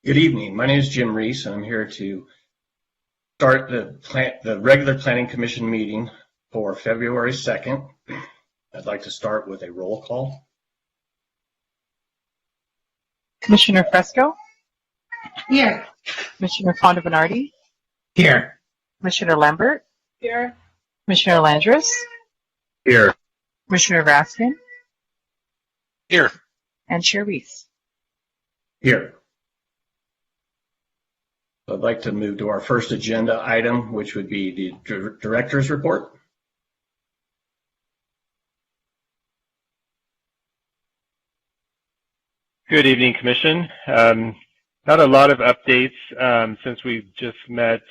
Good evening. My name is Jim Reese, and I'm here to start the regular Planning Commission meeting for February 2nd. I'd like to start with a roll call. Commissioner Fresco? Here. Commissioner Fonda Bernardi? Here. Commissioner Lambert? Here. Commissioner Landris? Here. Commissioner Raskin? Here. And Chair Reese. Here. I'd like to move to our first agenda item, which would be the director's report. Good evening, Commission. Not a lot of updates since we just met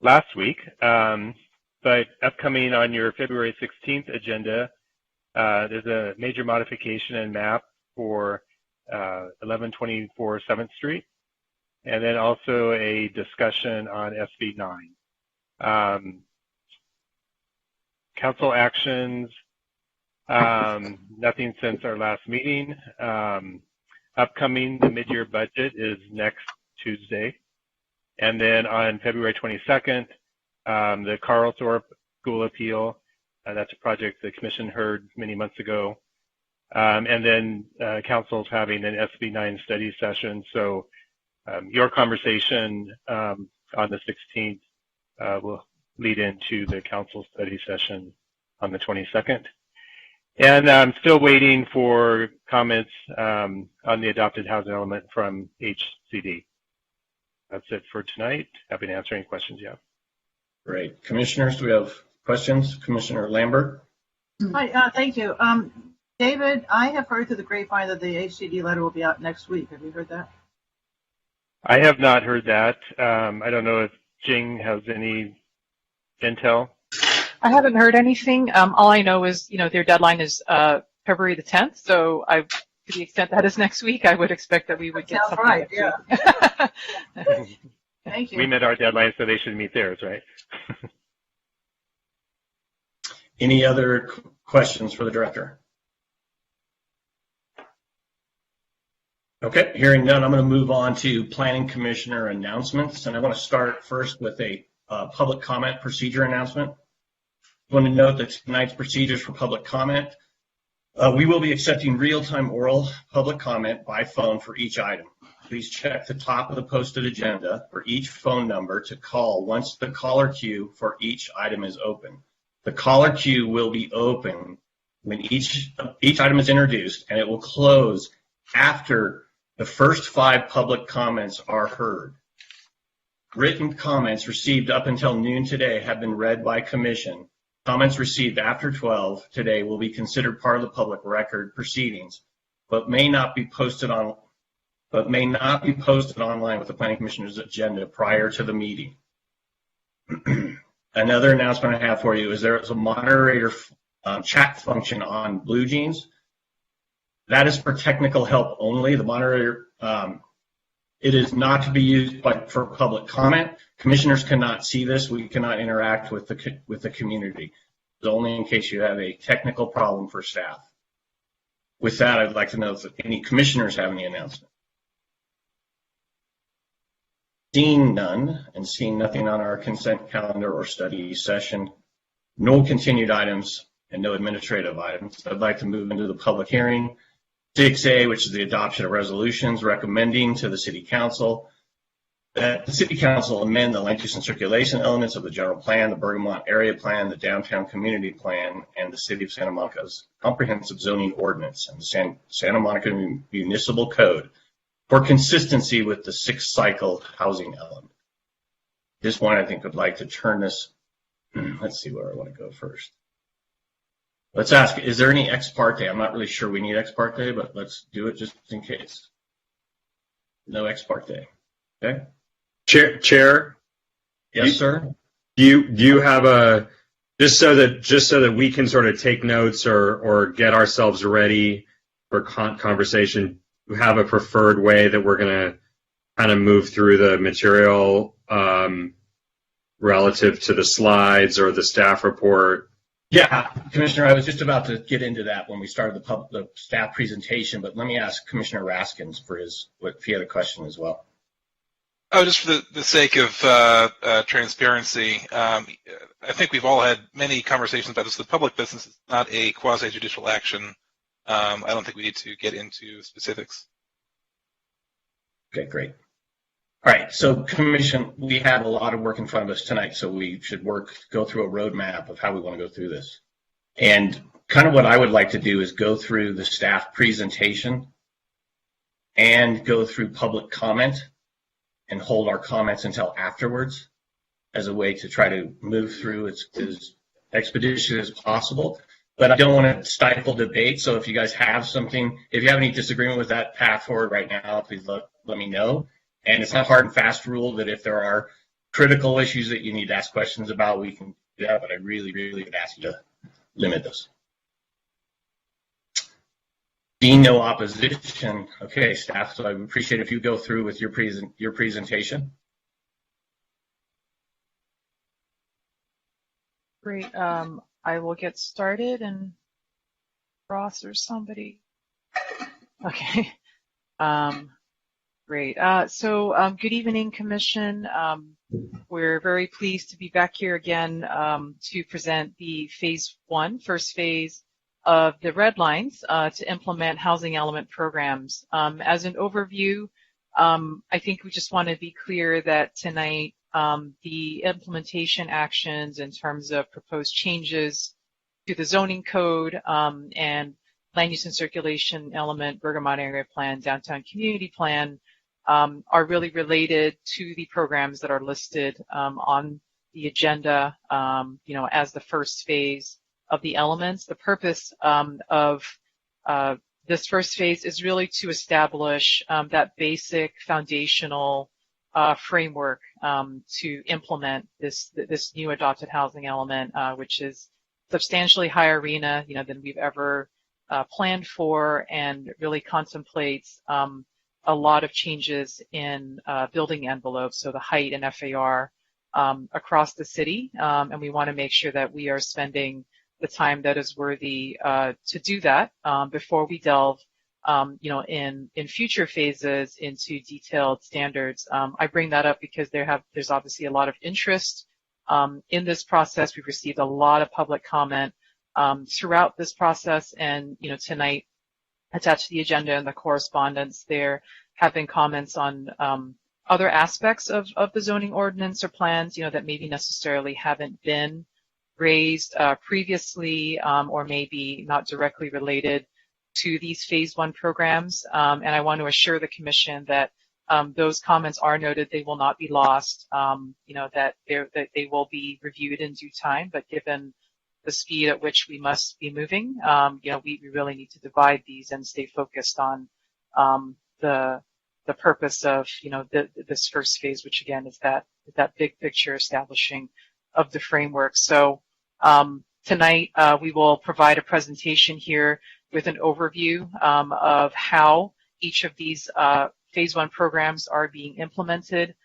last week, but upcoming on your February 16th agenda, there's a major modification in map for 1124 7th Street, and then also a discussion on SB 9. Council actions, nothing since our last meeting. Upcoming, the mid-year budget is next Tuesday. And then on February 22nd, the Carlthorpe School Appeal, that's a project the Commission heard many months ago. And then Council's having an SB 9 study session. So your conversation on the 16th will lead into the Council study session on the 22nd. And I'm still waiting for comments on the adopted housing element from HCD. That's it for tonight. Happy to answer any questions you have. Great. Commissioners, do we have questions? Commissioner Lambert? Hi, thank you. David, I have heard through the grapevine that the HCD letter will be out next week. Have you heard that? I have not heard that. I don't know if Jing has any intel. I haven't heard anything. All I know is, their deadline is February the 10th. So to the extent that is next week, I would expect that we would get something right, next week. Thank you. We met our deadline, so they should meet theirs, right? Any other questions for the director? Okay, hearing none, I'm going to move on to Planning Commissioner announcements. And I want to start first with a public comment procedure announcement. I want to note that tonight's procedures for public comment, we will be accepting real-time oral public comment by phone for each item. Please check the top of the posted agenda for each phone number to call once the caller queue for each item is open. The caller queue will be open when each item is introduced, and it will close after the first 5 public comments are heard. Written comments received up until noon today have been read by Commission. Comments received after 12 today will be considered part of the public record proceedings, but may not be posted online with the Planning Commissioner's agenda prior to the meeting. Another announcement I have for you is there is a moderator chat function on BlueJeans. That is for technical help only. The moderator, it is not to be used for public comment. Commissioners cannot see this. We cannot interact with the community. It's only in case you have a technical problem for staff. With that, I'd like to know if any commissioners have any announcements. Seeing none and seeing nothing on our consent calendar or study session, no continued items and no administrative items, I'd like to move into the public hearing. 6A, which is the adoption of resolutions recommending to the City Council that the City Council amend the land use and circulation elements of the general plan, the Bergamot area plan, the downtown community plan, and the City of Santa Monica's comprehensive zoning ordinance and the Santa Monica Municipal Code for consistency with the 6th cycle housing element. This one, I think, would like to turn this, let's see where I want to go first. Let's ask, is there any ex parte? I'm not really sure we need ex parte, but let's do it just in case. No ex parte. Okay. Chair. Yes, sir. Do you have just so that we can sort of take notes or get ourselves ready for conversation, have a preferred way that we're going to kind of move through the material relative to the slides or the staff report? Yeah, Commissioner, I was just about to get into that when we started the staff presentation, but let me ask Commissioner Raskins for if he had a question as well. Oh, just for the sake of transparency, I think we've all had many conversations about this. The public business is not a quasi-judicial action. I don't think we need to get into specifics. Okay, great. All right, so Commission, we have a lot of work in front of us tonight, so we should go through a roadmap of how we want to go through this. And kind of what I would like to do is go through the staff presentation and go through public comment and hold our comments until afterwards as a way to try to move through as expeditious as possible. But I don't want to stifle debate, so if you guys have something, if you have any disagreement with that path forward right now, please let me know. And it's not hard and fast rule that if there are critical issues that you need to ask questions about, we can do that, but I really, really would ask you to limit those. Being no opposition, okay, staff, so I would appreciate if you go through with your presentation. Great. I will get started, and Ross or somebody. Okay. Great. So good evening, Commission. We're very pleased to be back here again to present the first phase of the Red Lines to implement housing element programs. As an overview, I think we just want to be clear that tonight the implementation actions in terms of proposed changes to the zoning code and land use and circulation element, Bergamot Area Plan, Downtown Community Plan, are really related to the programs that are listed on the agenda, as the first phase of the elements. The purpose of this first phase is really to establish that basic foundational framework to implement this new adopted housing element, which is substantially higher arena, than we've ever planned for, and really contemplates a lot of changes in building envelopes, so the height and FAR across the city, and we want to make sure that we are spending the time that is worthy to do that before we delve, in future phases into detailed standards. I bring that up because there's obviously a lot of interest in this process. We've received a lot of public comment throughout this process, and tonight, attached to the agenda and the correspondence, there have been comments on other aspects of the zoning ordinance or plans, that maybe necessarily haven't been raised previously or maybe not directly related to these phase one programs. And I want to assure the Commission that those comments are noted. They will not be lost, that they will be reviewed in due time, but given the speed at which we must be moving, we really need to divide these and stay focused on the purpose of this first phase, which again is that big picture establishing of the framework. So tonight we will provide a presentation here with an overview of how each of these phase one programs are being implemented.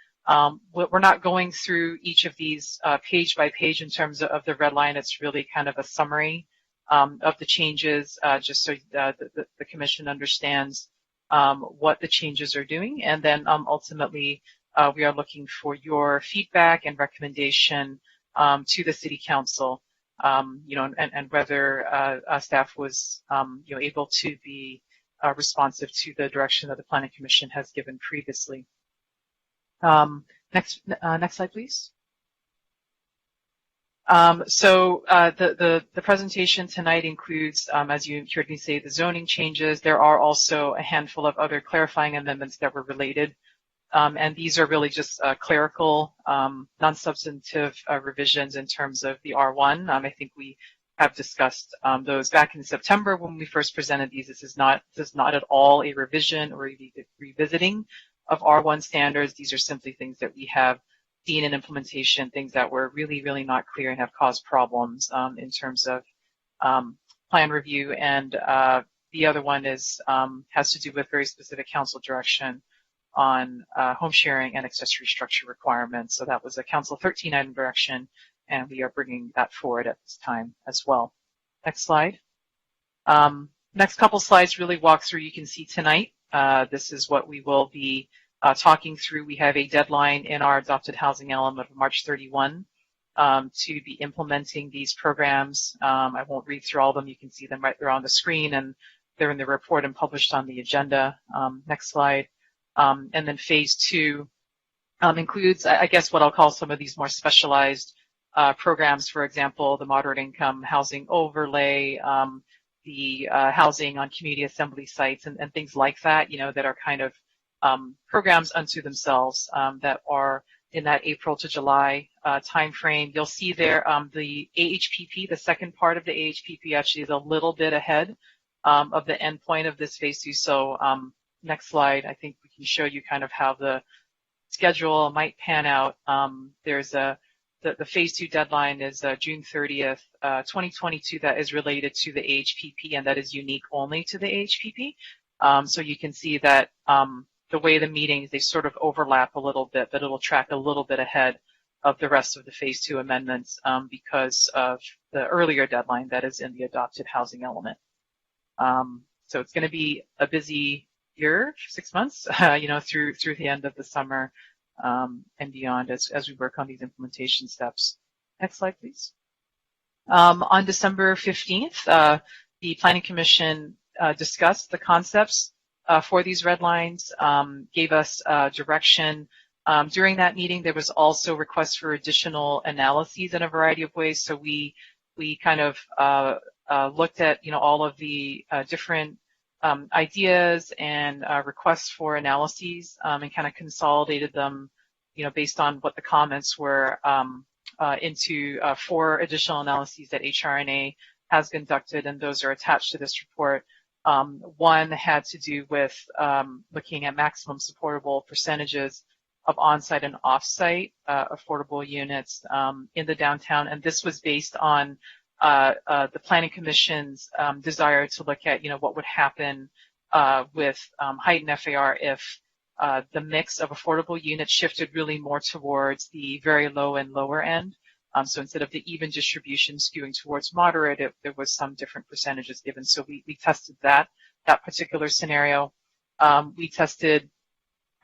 We're not going through each of these page by page in terms of the red line. It's really kind of a summary of the changes, just so the Commission understands what the changes are doing. And then ultimately, we are looking for your feedback and recommendation to the City Council, and whether staff was able to be responsive to the direction that the Planning Commission has given previously. Next slide, please. So the presentation tonight includes, as you heard me say, the zoning changes. There are also a handful of other clarifying amendments that were related, and these are really just clerical, non-substantive revisions in terms of the R1. I think we have discussed those back in September when we first presented these. This is not at all a revision or a revisiting of R1 standards. These are simply things that we have seen in implementation, things that were really, really not clear and have caused problems in terms of plan review. And the other one is has to do with very specific council direction on home sharing and accessory structure requirements. So that was a Council 13 item direction, and we are bringing that forward at this time as well. Next slide. Next couple slides really walk through, you can see tonight, this is what we will be talking through. We have a deadline in our adopted housing element of March 31 to be implementing these programs. I won't read through all of them. You can see them right there on the screen, and they're in the report and published on the agenda. Next slide. And then phase 2 includes, I guess, what I'll call some of these more specialized programs. For example, the moderate income housing overlay, the housing on community assembly sites, and things like that, that are kind of programs unto themselves that are in that April to July timeframe. You'll see there the AHPP, the second part of the AHPP actually is a little bit ahead of the endpoint of this phase 2. So next slide, I think we can show you kind of how the schedule might pan out. There's the phase 2 deadline is June 30th, 2022. That is related to the AHPP, and that is unique only to the AHPP. So you can see that the way the meetings, they sort of overlap a little bit, but it'll track a little bit ahead of the rest of the phase 2 amendments because of the earlier deadline that is in the adopted housing element. So it's going to be a busy year, 6 months, through the end of the summer and beyond as we work on these implementation steps. Next slide, please. On December 15th, the Planning Commission discussed the concepts for these red lines, gave us direction. During that meeting, there was also requests for additional analyses in a variety of ways. So we kind of looked at all of the different ideas and requests for analyses and kind of consolidated them, based on what the comments were into 4 additional analyses that HRNA has conducted, and those are attached to this report. One had to do with looking at maximum supportable percentages of on-site and off-site affordable units in the downtown, and this was based on the Planning Commission's desire to look at, what would happen with heightened FAR if the mix of affordable units shifted really more towards the very low and lower end. So instead of the even distribution skewing towards moderate, there was some different percentages given. So we tested that particular scenario. We tested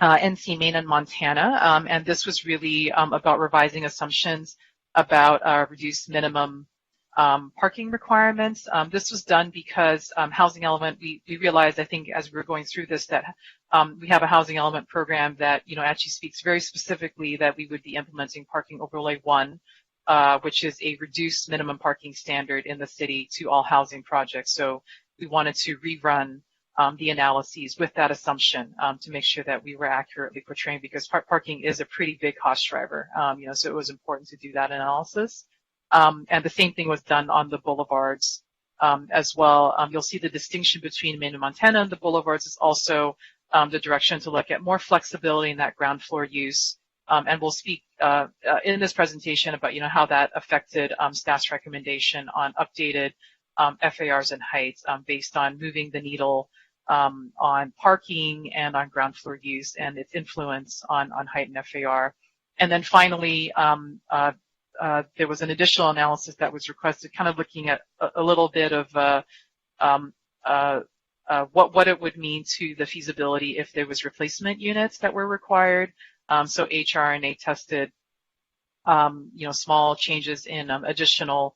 NC, Maine, and Montana, and this was really about revising assumptions about reduced minimum parking requirements. This was done because housing element, we realized, I think, as we were going through this, that we have a housing element program that, actually speaks very specifically that we would be implementing Parking Overlay 1, which is a reduced minimum parking standard in the city to all housing projects. So we wanted to rerun the analyses with that assumption to make sure that we were accurately portraying, because parking is a pretty big cost driver. So it was important to do that analysis. And the same thing was done on the boulevards as well. You'll see the distinction between Maine and Montana and the boulevards is also the direction to look at more flexibility in that ground floor use. And we'll speak in this presentation about, how that affected staff's recommendation on updated FARs and heights based on moving the needle on parking and on ground floor use and its influence on height and FAR. And then finally, there was an additional analysis that was requested, kind of looking at a little bit of what it would mean to the feasibility if there was replacement units that were required. So HRNA tested, small changes in additional,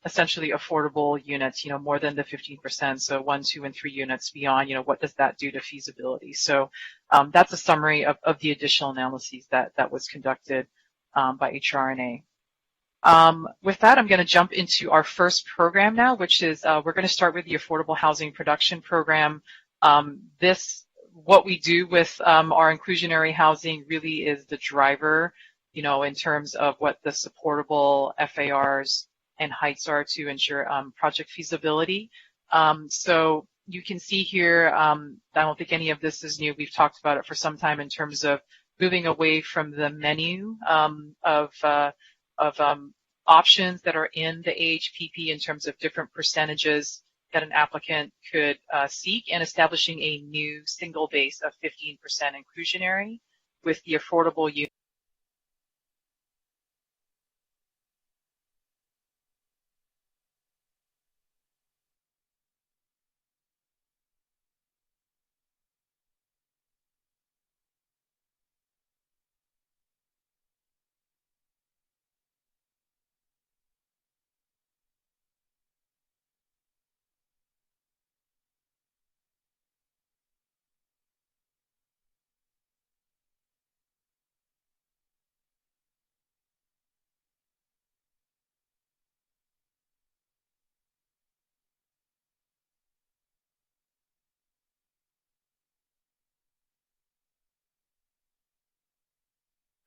essentially affordable units, more than the 15%. So 1, 2, and 3 units beyond, what does that do to feasibility? So that's a summary of the additional analyses that was conducted by HRNA. With that, I'm going to jump into our first program now, which is we're going to start with the Affordable Housing Production Program. What we do with our inclusionary housing really is the driver, in terms of what the supportable FARs and heights are to ensure project feasibility. So you can see here, I don't think any of this is new. We've talked about it for some time in terms of moving away from the menu of options that are in the AHPP in terms of different percentages that an applicant could seek, and establishing a new single base of 15% inclusionary with the affordable unit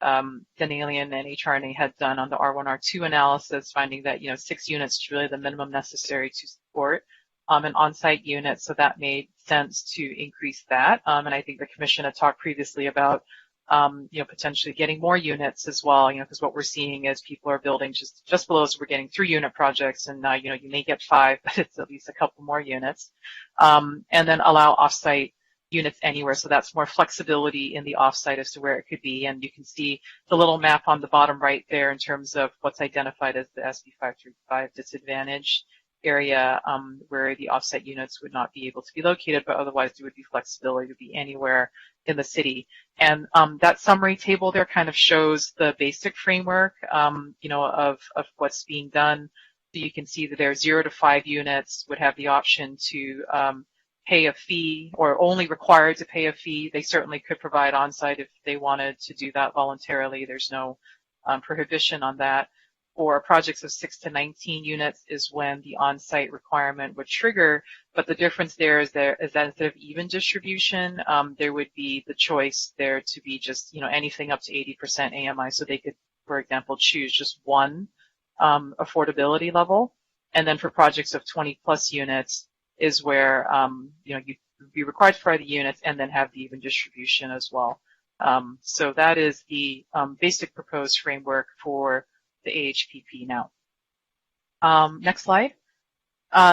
Danielian and HRNA had done on the R1, R2 analysis, finding that, 6 units is really the minimum necessary to support an on-site unit. So that made sense to increase that. And I think the commission had talked previously about, potentially getting more units as well, because what we're seeing is people are building just below us. We're getting 3 unit projects, and now, you may get 5, but it's at least a couple more units. And then allow off-site units anywhere. So that's more flexibility in the offsite as to where it could be. And you can see the little map on the bottom right there in terms of what's identified as the SB 535 disadvantaged area, where the offsite units would not be able to be located, but otherwise there would be flexibility to be anywhere in the city. And that summary table there kind of shows the basic framework, of what's being done. So you can see that there are 0 to 5 units would have the option to pay a fee, or only required to pay a fee. They certainly could provide on-site if they wanted to do that voluntarily. There's no prohibition on that. For projects of 6 to 19 units is when the on-site requirement would trigger, but the difference there is that instead of even distribution, there would be the choice there to be just, anything up to 80% AMI. So they could, for example, choose just one affordability level. And then for projects of 20 plus units is where, you'd be required to provide the units and then have the even distribution as well. So that is the basic proposed framework for the AHPP now. Next slide.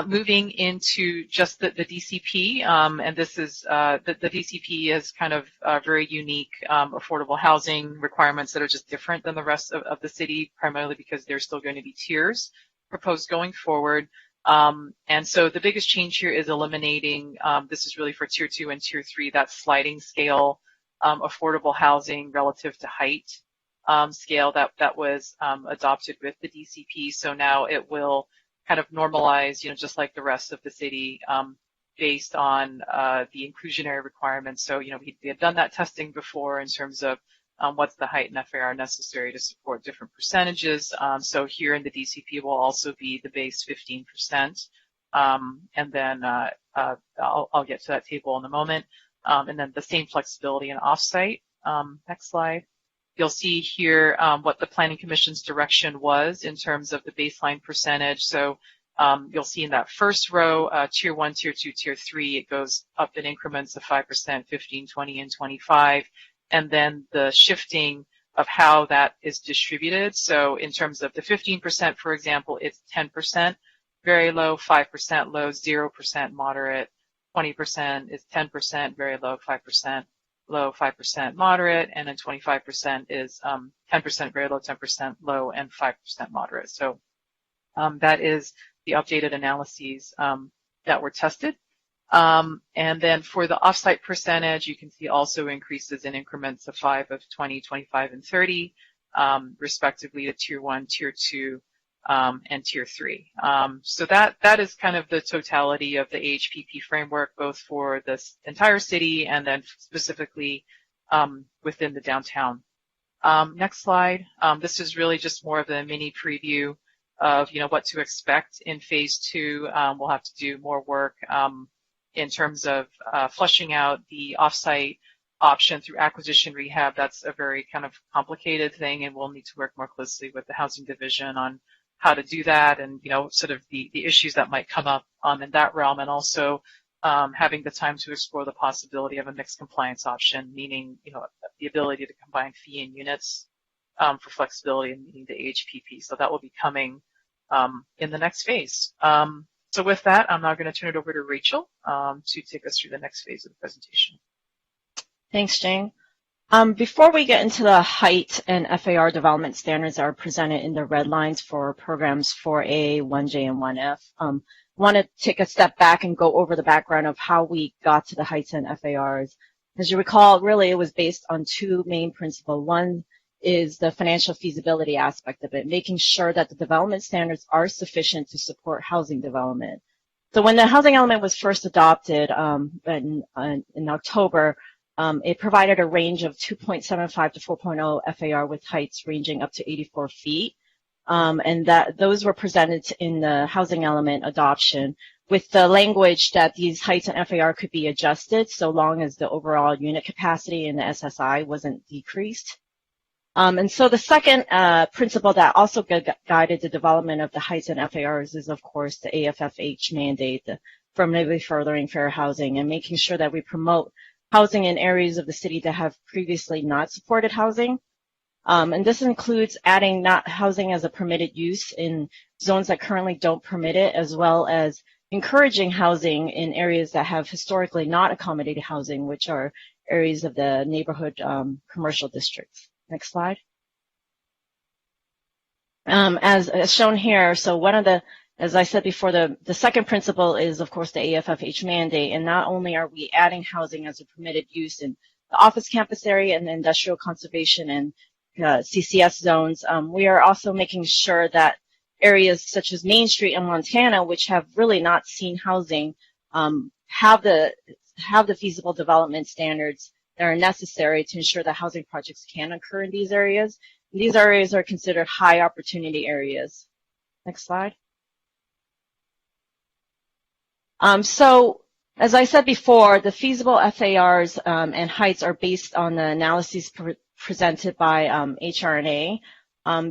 Moving into just the DCP, and this is the DCP is kind of very unique affordable housing requirements that are just different than the rest of the city, primarily because there's still going to be tiers proposed going forward. And so the biggest change here is eliminating, this is really for tier 2 and tier 3, that sliding scale affordable housing relative to height scale that was adopted with the DCP. So now it will kind of normalize, just like the rest of the city, based on the inclusionary requirements. So, we had done that testing before in terms of what's the height and FAR necessary to support different percentages. So here in the DCP will also be the base 15%. And then I'll get to that table in a moment. And then the same flexibility in offsite. Next slide. You'll see here what the Planning Commission's direction was in terms of the baseline percentage. So you'll see in that first row, tier 1, tier 2, tier 3, it goes up in increments of 5%, 15, 20, and 25. And then the shifting of how that is distributed. So in terms of the 15%, for example, it's 10% very low, 5% low, 0% moderate, 20% is 10% very low, 5% low, 5% moderate, and then 25% is 10% very low, 10% low, and 5% moderate. So that is the updated analyses that were tested. And then for the offsite percentage, you can see also increases in increments of 5, of 20, 25, and 30, respectively to tier 1, tier 2, and tier 3. So that is kind of the totality of the AHPP framework, both for this entire city and then specifically within the downtown. Next slide. This is really just more of a mini preview of what to expect in phase 2. We'll have to do more work in terms of fleshing out the offsite option through acquisition rehab. That's a very kind of complicated thing, and we'll need to work more closely with the housing division on how to do that, and sort of the issues that might come up in that realm, and also having the time to explore the possibility of a mixed compliance option, meaning the ability to combine fee and units for flexibility and meeting the AHPP. So that will be coming in the next phase. So with that, I'm now going to turn it over to Rachel to take us through the next phase of the presentation. Thanks, Jane. Before we get into the height and FAR development standards that are presented in the red lines for programs 4A, 1J, and 1F, I want to take a step back and go over the background of how we got to the heights and FARs. As you recall, really it was based on 2 main principles. One is the financial feasibility aspect of it, making sure that the development standards are sufficient to support housing development. So when the housing element was first adopted in October, it provided a range of 2.75 to 4.0 FAR with heights ranging up to 84 feet. And those were presented in the housing element adoption with the language that these heights and FAR could be adjusted so long as the overall unit capacity in the SSI wasn't decreased. And so the second principle that also guided the development of the heights and FARs is, of course, the AFFH mandate, the affirmatively furthering fair housing, and making sure that we promote housing in areas of the city that have previously not supported housing. And this includes adding not housing as a permitted use in zones that currently don't permit it, as well as encouraging housing in areas that have historically not accommodated housing, which are areas of the neighborhood commercial districts. Next slide. As shown here, so one of the, as I said before, the second principle is, of course, the AFFH mandate. And not only are we adding housing as a permitted use in the office campus area and the industrial conservation and CCS zones, we are also making sure that areas such as Main Street in Montana, which have really not seen housing, have the feasible development standards that are necessary to ensure that housing projects can occur in these areas. And these areas are considered high opportunity areas. Next slide. So, as I said before, the feasible FARs and heights are based on the analyses presented by HRNA.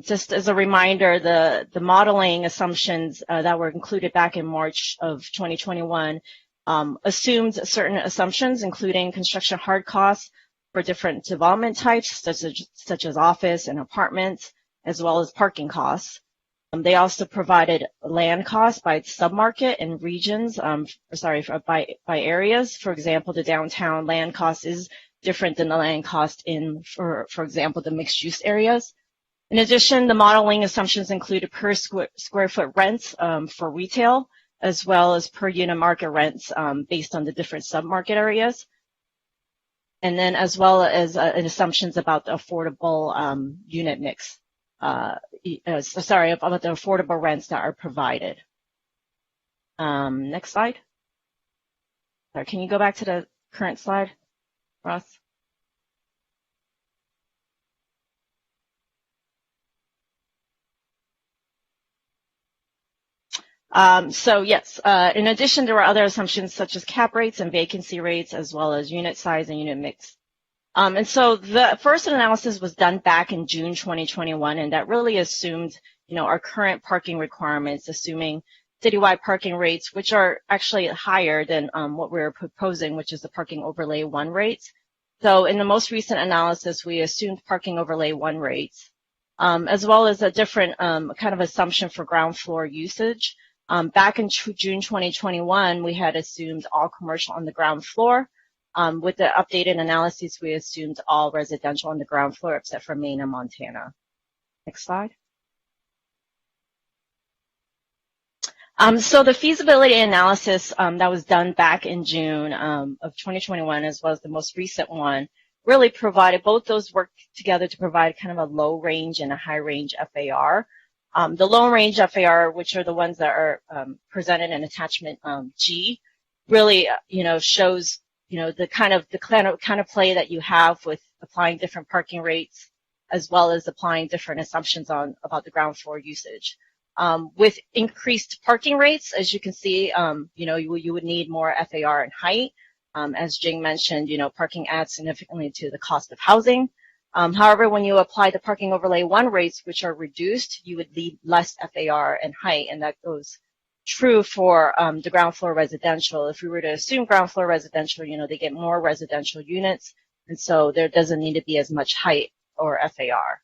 Just as a reminder, the modeling assumptions that were included back in March of 2021 assumed certain assumptions, including construction hard costs for different development types, such as office and apartments, as well as parking costs. They also provided land costs by submarket and regions, by areas. For example, the downtown land cost is different than the land cost in, for example, the mixed use areas. In addition, the modeling assumptions included per square foot rents for retail, as well as per unit market rents based on the different submarket areas. And then as well as assumptions about the affordable unit mix. About the affordable rents that are provided. Next slide. Sorry, can you go back to the current slide, Ross? So yes, in addition, there were other assumptions such as cap rates and vacancy rates, as well as unit size and unit mix. And so the first analysis was done back in June 2021, and that really assumed, our current parking requirements, assuming citywide parking rates, which are actually higher than what we're proposing, which is the parking overlay 1 rates. So in the most recent analysis, we assumed parking overlay 1 rates, as well as a different kind of assumption for ground floor usage. Back in June 2021, we had assumed all commercial on the ground floor. With the updated analysis, we assumed all residential on the ground floor except for Maine and Montana. Next slide. So the feasibility analysis that was done back in June of 2021, as well as the most recent one, really provided, both those worked together to provide kind of a low range and a high range FAR. The low range FAR, which are the ones that are presented in attachment G, really, shows, the kind of play that you have with applying different parking rates, as well as applying different assumptions about the ground floor usage. With increased parking rates, as you can see, you would need more FAR and height. As Jing mentioned, parking adds significantly to the cost of housing. However, when you apply the parking overlay 1 rates, which are reduced, you would need less FAR and height, and that goes true for the ground floor residential. If we were to assume ground floor residential, they get more residential units, and so there doesn't need to be as much height or FAR.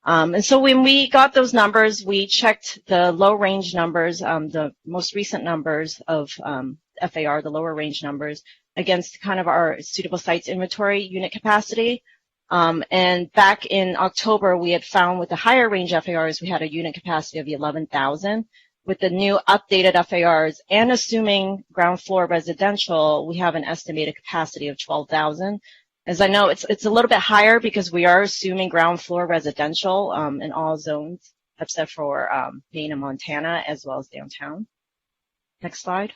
And so when we got those numbers, we checked the low range numbers, the most recent numbers of FAR, the lower range numbers, against kind of our suitable sites inventory unit capacity. And back in October, we had found with the higher range FARs, we had a unit capacity of 11,000. With the new updated FARs and assuming ground floor residential, we have an estimated capacity of 12,000. As I know, it's a little bit higher because we are assuming ground floor residential in all zones, except for Maine and Montana, as well as downtown. Next slide.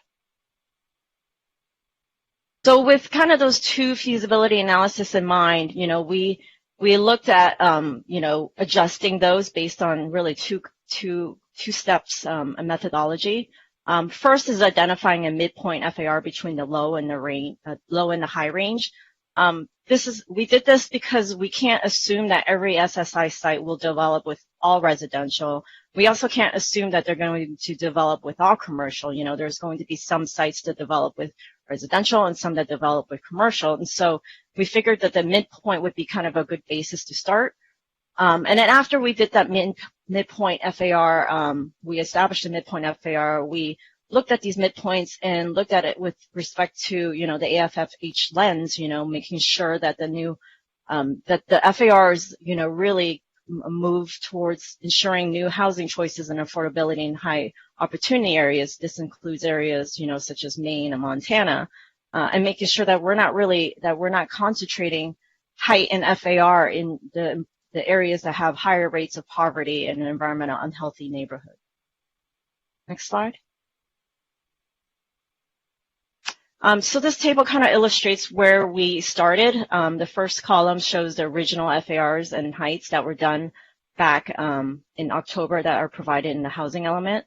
So with kind of those two feasibility analysis in mind, we looked at, adjusting those based on really two steps, a methodology. First is identifying a midpoint FAR between the low and the high range. We did this because we can't assume that every SSI site will develop with all residential. We also can't assume that they're going to develop with all commercial. You know, there's going to be some sites that develop with residential and some that develop with commercial. And so we figured that the midpoint would be kind of a good basis to start. And then after we did that midpoint FAR, we established a midpoint FAR. We looked at these midpoints and looked at it with respect to, you know, the AFFH lens, you know, making sure that the new, that the FARs, you know, really move towards ensuring new housing choices and affordability in high opportunity areas. This includes areas, you know, such as Maine and Montana, and making sure that we're not concentrating height and FAR in the areas that have higher rates of poverty and an environmental unhealthy neighborhood. Next slide. So this table kind of illustrates where we started. The first column shows the original FARs and heights that were done back in October that are provided in the housing element.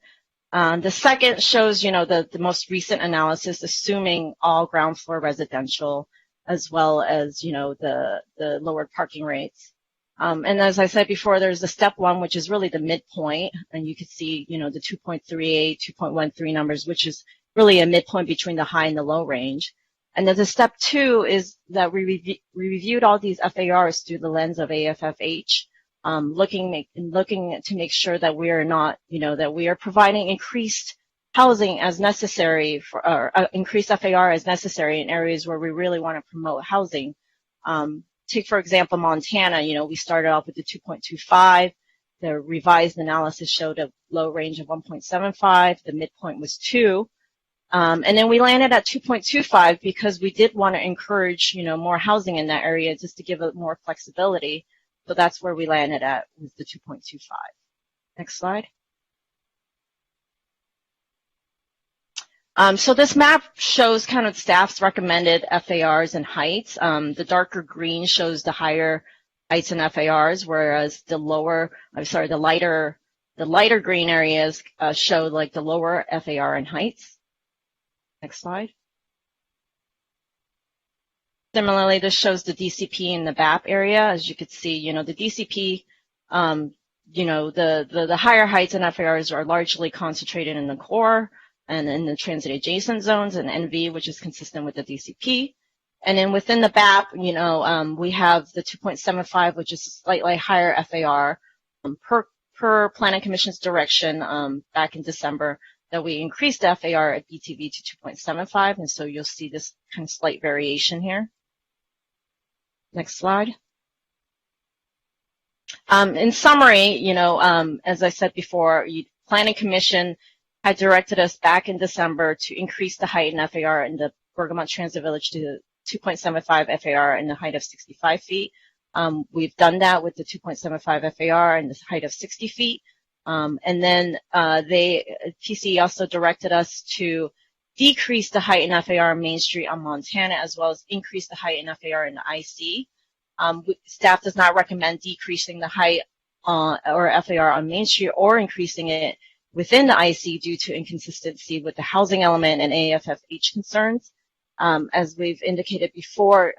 The second shows, you know, the most recent analysis, assuming all ground floor residential, as well as, you know, the lowered parking rates. And as I said before, there's the step one, which is really the midpoint, and you can see, you know, the 2.38, 2.13 numbers, which is really a midpoint between the high and the low range. And then the step two is that we reviewed all these FARs through the lens of AFFH, looking to make sure that we are not, you know, that we are providing increased housing as necessary for, or increased FAR as necessary in areas where we really want to promote housing. Take, for example, Montana, you know, we started off with the 2.25. The revised analysis showed a low range of 1.75. The midpoint was 2. And then we landed at 2.25 because we did want to encourage, you know, more housing in that area just to give it more flexibility. So that's where we landed at with the 2.25. Next slide. So this map shows kind of staff's recommended FARs and heights. The darker green shows the higher heights and FARs, whereas the lighter green areas show like the lower FAR and heights. Next slide. Similarly, this shows the DCP in the BAP area. As you could see, you know, the DCP, you know, the higher heights and FARs are largely concentrated in the core and in the transit adjacent zones, and NV, which is consistent with the DCP. And then within the BAP, you know, we have the 2.75, which is a slightly higher FAR per Planning Commission's direction back in December, that we increased the FAR at BTV to 2.75, and so you'll see this kind of slight variation here. Next slide. In summary, you know, as I said before, Planning Commission had directed us back in December to increase the height in FAR in the Bergamot Transit Village to 2.75 FAR and the height of 65 feet. We've done that with the 2.75 FAR and the height of 60 feet. And then TCE also directed us to decrease the height in FAR on Main Street on Montana, as well as increase the height in FAR in the IC. Staff does not recommend decreasing the height or FAR on Main Street or increasing it within the IC due to inconsistency with the housing element and AFFH concerns. As we've indicated before,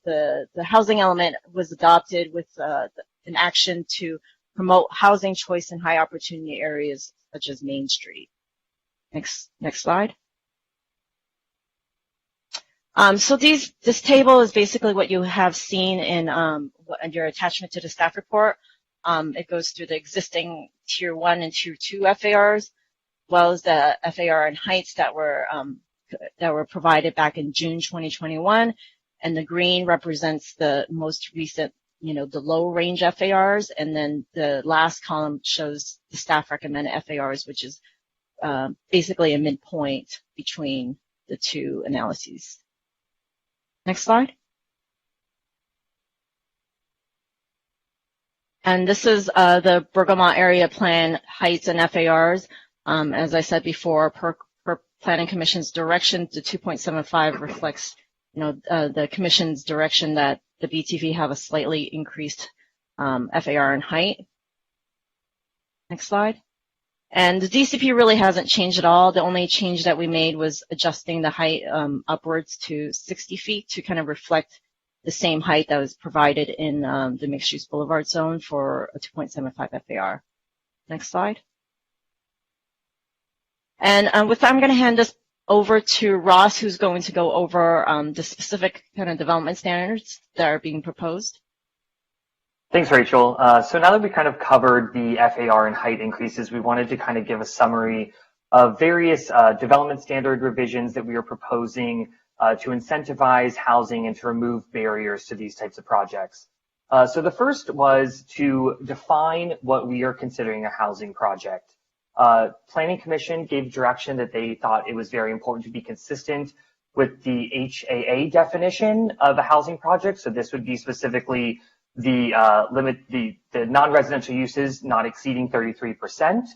the housing element was adopted with an action to promote housing choice in high opportunity areas such as Main Street. Next slide. So this table is basically what you have seen in your attachment to the staff report. It goes through the existing Tier 1 and Tier 2 FARs, as well as the FAR and heights that were provided back in June 2021, and the green represents the most recent, you know, the low range FARs, and then the last column shows the staff recommended FARs, which is basically a midpoint between the two analyses. Next slide. And this is the Bergamot Area Plan heights and FARs. As I said before, per Planning Commission's direction, the 2.75 reflects, you know, the Commission's direction that the BTV have a slightly increased FAR and height. Next slide. And the DCP really hasn't changed at all. The only change that we made was adjusting the height upwards to 60 feet to kind of reflect the same height that was provided in the mixed-use boulevard zone for a 2.75 FAR. Next slide. And with that, I'm going to hand this over to Ross, who's going to go over the specific kind of development standards that are being proposed. Thanks, Rachel. So now that we kind of covered the FAR and height increases, we wanted to kind of give a summary of various development standard revisions that we are proposing to incentivize housing and to remove barriers to these types of projects. So the first was to define what we are considering a housing project. Planning Commission gave direction that they thought it was very important to be consistent with the HAA definition of a housing project. So this would be specifically the non-residential uses not exceeding 33%.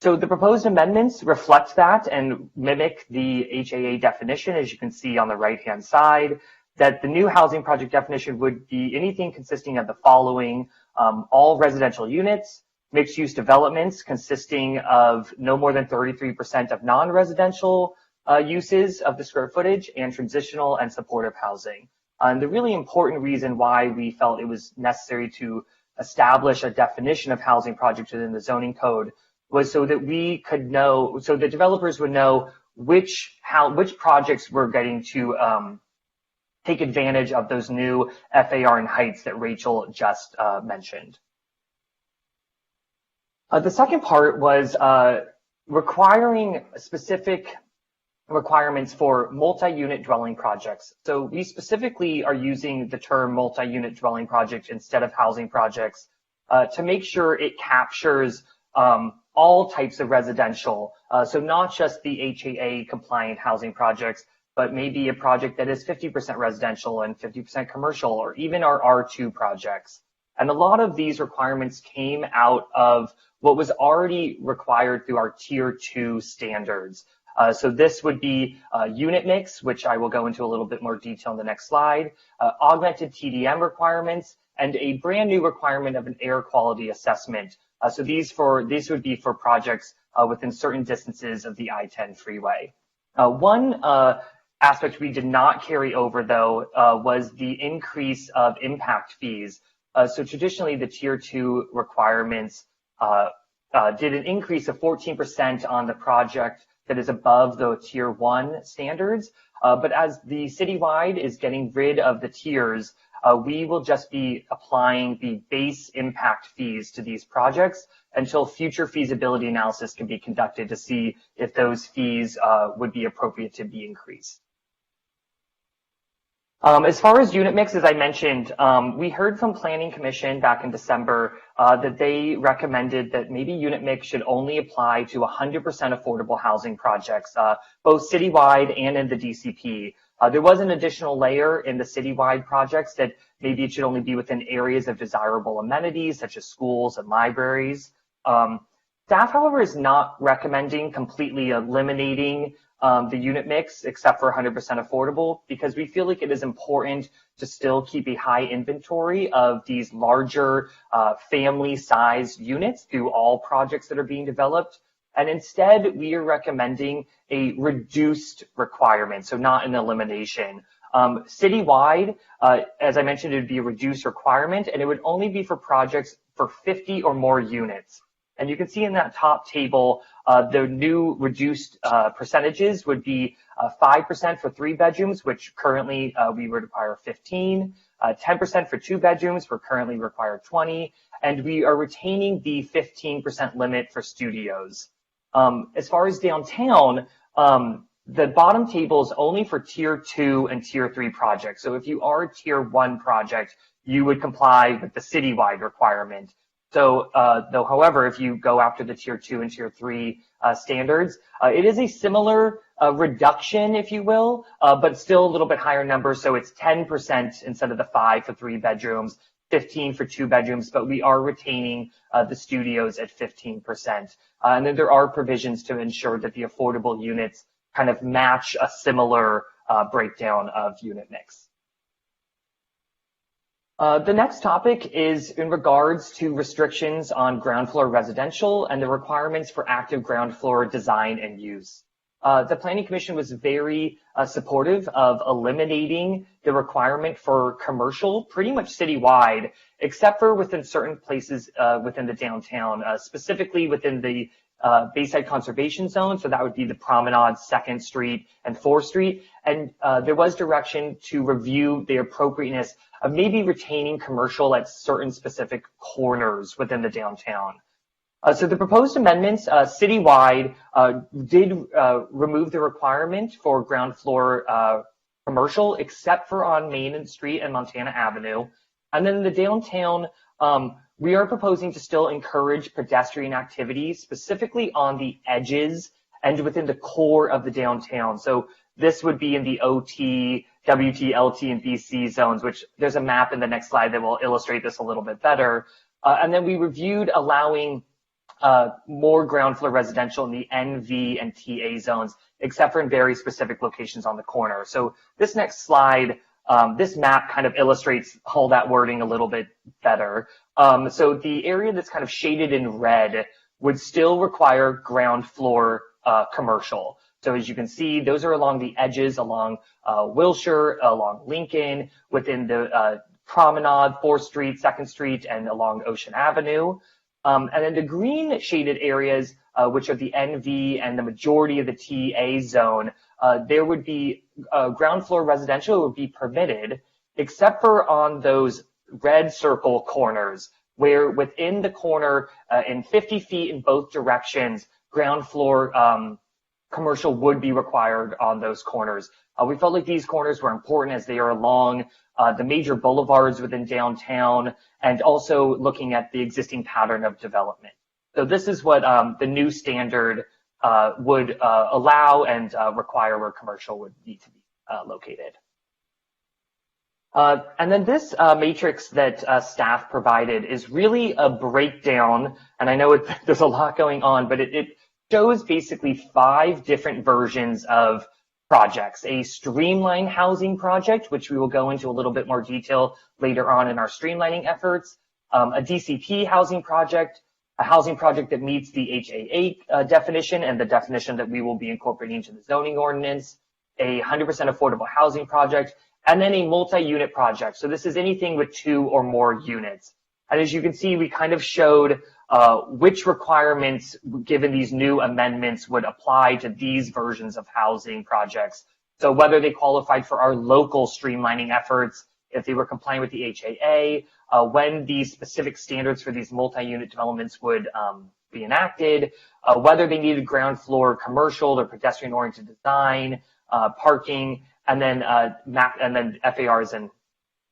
So the proposed amendments reflect that and mimic the HAA definition, as you can see on the right-hand side, that the new housing project definition would be anything consisting of the following: all residential units, mixed-use developments consisting of no more than 33% of non-residential uses of the square footage, and transitional and supportive housing. And the really important reason why we felt it was necessary to establish a definition of housing projects within the zoning code was so that we could know, so the developers would know which projects were getting to take advantage of those new FAR and heights that Rachel just mentioned. The second part was requiring specific requirements for multi-unit dwelling projects. So we specifically are using the term multi-unit dwelling project instead of housing projects to make sure it captures all types of residential. So not just the HAA compliant housing projects, but maybe a project that is 50% residential and 50% commercial, or even our R2 projects. And a lot of these requirements came out of what was already required through our Tier 2 standards. So this would be unit mix, which I will go into a little bit more detail in the next slide, augmented TDM requirements, and a brand new requirement of an air quality assessment. So these would be for projects within certain distances of the I-10 freeway. One aspect we did not carry over, though, was the increase of impact fees. So traditionally, the Tier 2 requirements did an increase of 14% on the project that is above the Tier 1 standards. But as the citywide is getting rid of the tiers, we will just be applying the base impact fees to these projects until future feasibility analysis can be conducted to see if those fees would be appropriate to be increased. As far as unit mix, as I mentioned, we heard from Planning Commission back in December that they recommended that maybe unit mix should only apply to 100% affordable housing projects, both citywide and in the DCP. There was an additional layer in the citywide projects that maybe it should only be within areas of desirable amenities such as schools and libraries. Staff, however, is not recommending completely eliminating the unit mix except for 100% affordable, because we feel like it is important to still keep a high inventory of these larger family-sized units through all projects that are being developed. And instead, we are recommending a reduced requirement, so not an elimination. Citywide, as I mentioned, it would be a reduced requirement, and it would only be for projects for 50 or more units. And you can see in that top table, the new reduced percentages would be 5% for 3 bedrooms, which currently we would require 15, 10% for 2 bedrooms, we currently require 20, and we are retaining the 15% limit for studios. As far as downtown, the bottom table is only for Tier 2 and Tier 3 projects. So if you are a Tier 1 project, you would comply with the citywide requirement. So, though, however, if you go after the Tier 2 and Tier 3 standards, it is a similar reduction, if you will, but still a little bit higher number. So it's 10% instead of the 5 for 3 bedrooms, 15 for 2 bedrooms, but we are retaining the studios at 15%. And then there are provisions to ensure that the affordable units kind of match a similar breakdown of unit mix. The next topic is in regards to restrictions on ground floor residential and the requirements for active ground floor design and use. The Planning Commission was very supportive of eliminating the requirement for commercial pretty much citywide, except for within certain places within the downtown, specifically within the Bayside Conservation Zone. So that would be the Promenade, 2nd Street, and 4th Street. And there was direction to review the appropriateness of maybe retaining commercial at certain specific corners within the downtown. So the proposed amendments citywide did remove the requirement for ground floor commercial, except for on Main Street and Montana Avenue. And then in the downtown, we are proposing to still encourage pedestrian activity, specifically on the edges and within the core of the downtown. So this would be in the OT, WT, LT, and BC zones, which there's a map in the next slide that will illustrate this a little bit better. And then we reviewed allowing more ground floor residential in the NV and TA zones, except for in very specific locations on the corner. So this next slide, this map kind of illustrates all that wording a little bit better. So the area that's kind of shaded in red would still require ground floor commercial. So as you can see, those are along the edges, along Wilshire, along Lincoln, within the Promenade, 4th Street, 2nd Street, and along Ocean Avenue. And then the green shaded areas, which are the NV and the majority of the TA zone, there would be ground floor residential would be permitted, except for on those red circle corners, where within the corner in 50 feet in both directions, ground floor commercial would be required on those corners. We felt like these corners were important as they are along the major boulevards within downtown, and also looking at the existing pattern of development. So this is what the new standard would allow and require where commercial would need to be located. And then this matrix that staff provided is really a breakdown, and I know there's a lot going on, but it shows basically 5 different versions of projects. A streamline housing project, which we will go into a little bit more detail later on in our streamlining efforts, a DCP housing project, a housing project that meets the HA8 definition and the definition that we will be incorporating into the zoning ordinance, a 100% affordable housing project, and then a multi-unit project. So this is anything with 2 or more units. And as you can see, we kind of showed which requirements, given these new amendments, would apply to these versions of housing projects. So whether they qualified for our local streamlining efforts, if they were compliant with the HAA, when these specific standards for these multi-unit developments would be enacted, whether they needed ground floor commercial or pedestrian-oriented design, parking, and then FARs and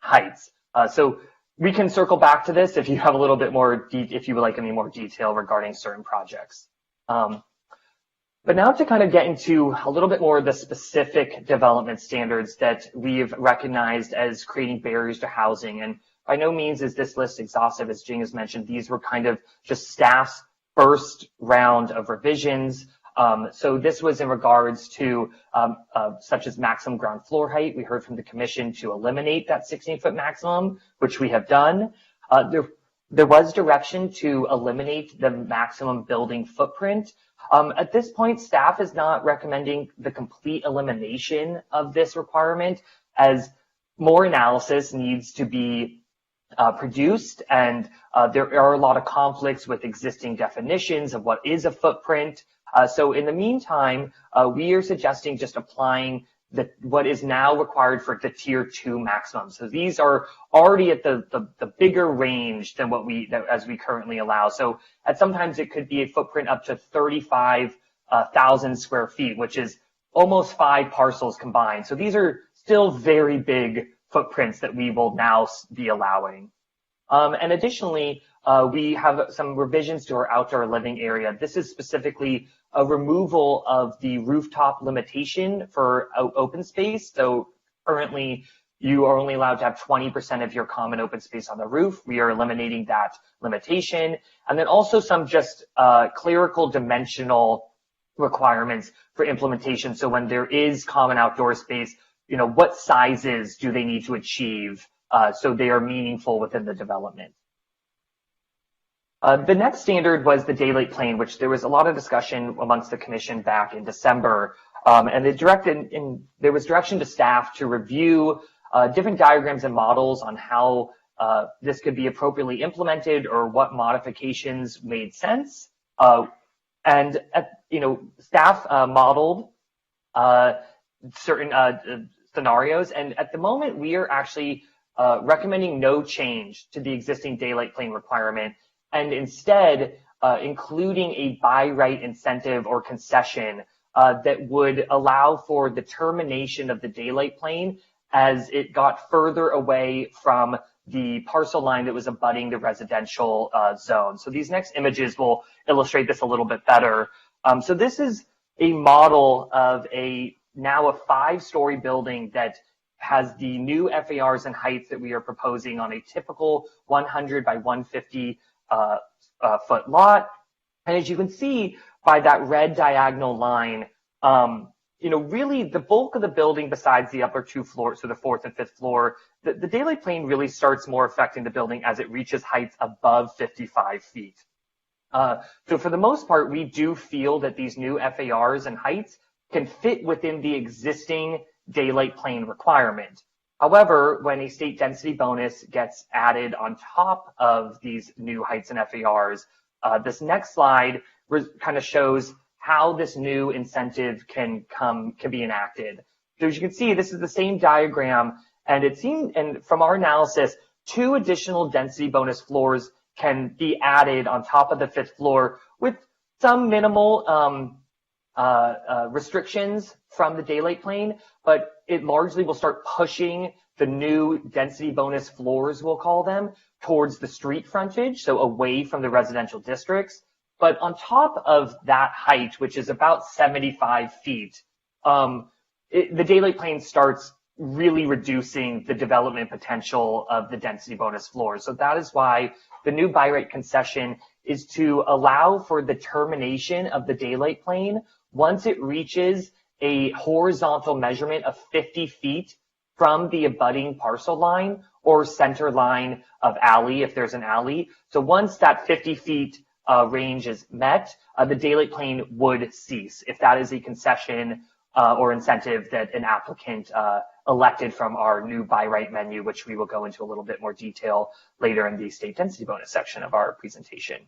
heights. So we can circle back to this if you have a little bit more, if you would like any more detail regarding certain projects. But now to kind of get into a little bit more of the specific development standards that we've recognized as creating barriers to housing. And by no means is this list exhaustive, as Jing has mentioned. These were kind of just staff's first round of revisions. So this was in regards to such as maximum ground floor height. We heard from the commission to eliminate that 16-foot maximum, which we have done. There was direction to eliminate the maximum building footprint. At this point, staff is not recommending the complete elimination of this requirement, as more analysis needs to be produced, and there are a lot of conflicts with existing definitions of what is a footprint. So in the meantime, we are suggesting just applying what is now required for the tier 2 maximum. So these are already at the bigger range than what as we currently allow. So sometimes it could be a footprint up to 35,000 square feet, which is almost 5 parcels combined. So these are still very big footprints that we will now be allowing. And additionally, we have some revisions to our outdoor living area. This is specifically a removal of the rooftop limitation for open space. So currently, you are only allowed to have 20% of your common open space on the roof. We are eliminating that limitation. And then also some just clerical dimensional requirements for implementation. So when there is common outdoor space, what sizes do they need to achieve so they are meaningful within the development? The next standard was the daylight plane, which there was a lot of discussion amongst the commission back in December. And there was direction to staff to review different diagrams and models on how this could be appropriately implemented or what modifications made sense. And staff modeled certain scenarios, and at the moment we are actually recommending no change to the existing daylight plane requirement, and instead including a by right incentive or concession that would allow for the termination of the daylight plane as it got further away from the parcel line that was abutting the residential zone. So these next images will illustrate this a little bit better. So this is a model of now a 5-story building that has the new FARs and heights that we are proposing on a typical 100 by 150 foot lot. And as you can see by that red diagonal line, really the bulk of the building besides the upper 2 floors, so the 4th and 5th floor, the daylight plane really starts more affecting the building as it reaches heights above 55 feet. So for the most part, we do feel that these new FARs and heights can fit within the existing daylight plane requirement. However, when a state density bonus gets added on top of these new heights and FARs, this next slide kind of shows how this new incentive can be enacted. So as you can see, this is the same diagram, and from our analysis, 2 additional density bonus floors can be added on top of the 5th floor with some minimal restrictions from the daylight plane, but it largely will start pushing the new density bonus floors, we'll call them, towards the street frontage, so away from the residential districts. But on top of that height, which is about 75 feet, the daylight plane starts really reducing the development potential of the density bonus floors. So that is why the new by right concession is to allow for the termination of the daylight plane once it reaches a horizontal measurement of 50 feet from the abutting parcel line or center line of alley, if there's an alley. So once that 50 feet range is met, the daylight plane would cease if that is a concession or incentive that an applicant elected from our new by right menu, which we will go into a little bit more detail later in the state density bonus section of our presentation.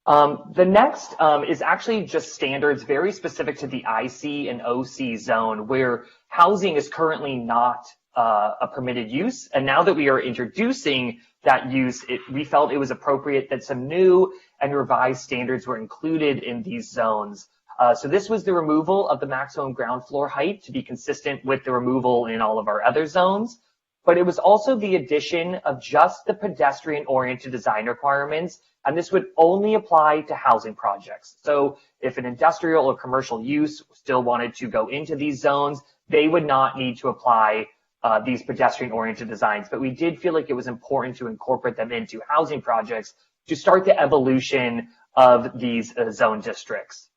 The next is actually just standards very specific to the IC and OC zone, where housing is currently not a permitted use. And now that we are introducing that use, we felt it was appropriate that some new and revised standards were included in these zones. So this was the removal of the maximum ground floor height to be consistent with the removal in all of our other zones. But it was also the addition of just the pedestrian-oriented design requirements, and this would only apply to housing projects. So if an industrial or commercial use still wanted to go into these zones, they would not need to apply these pedestrian-oriented designs. But we did feel like it was important to incorporate them into housing projects to start the evolution of these zone districts.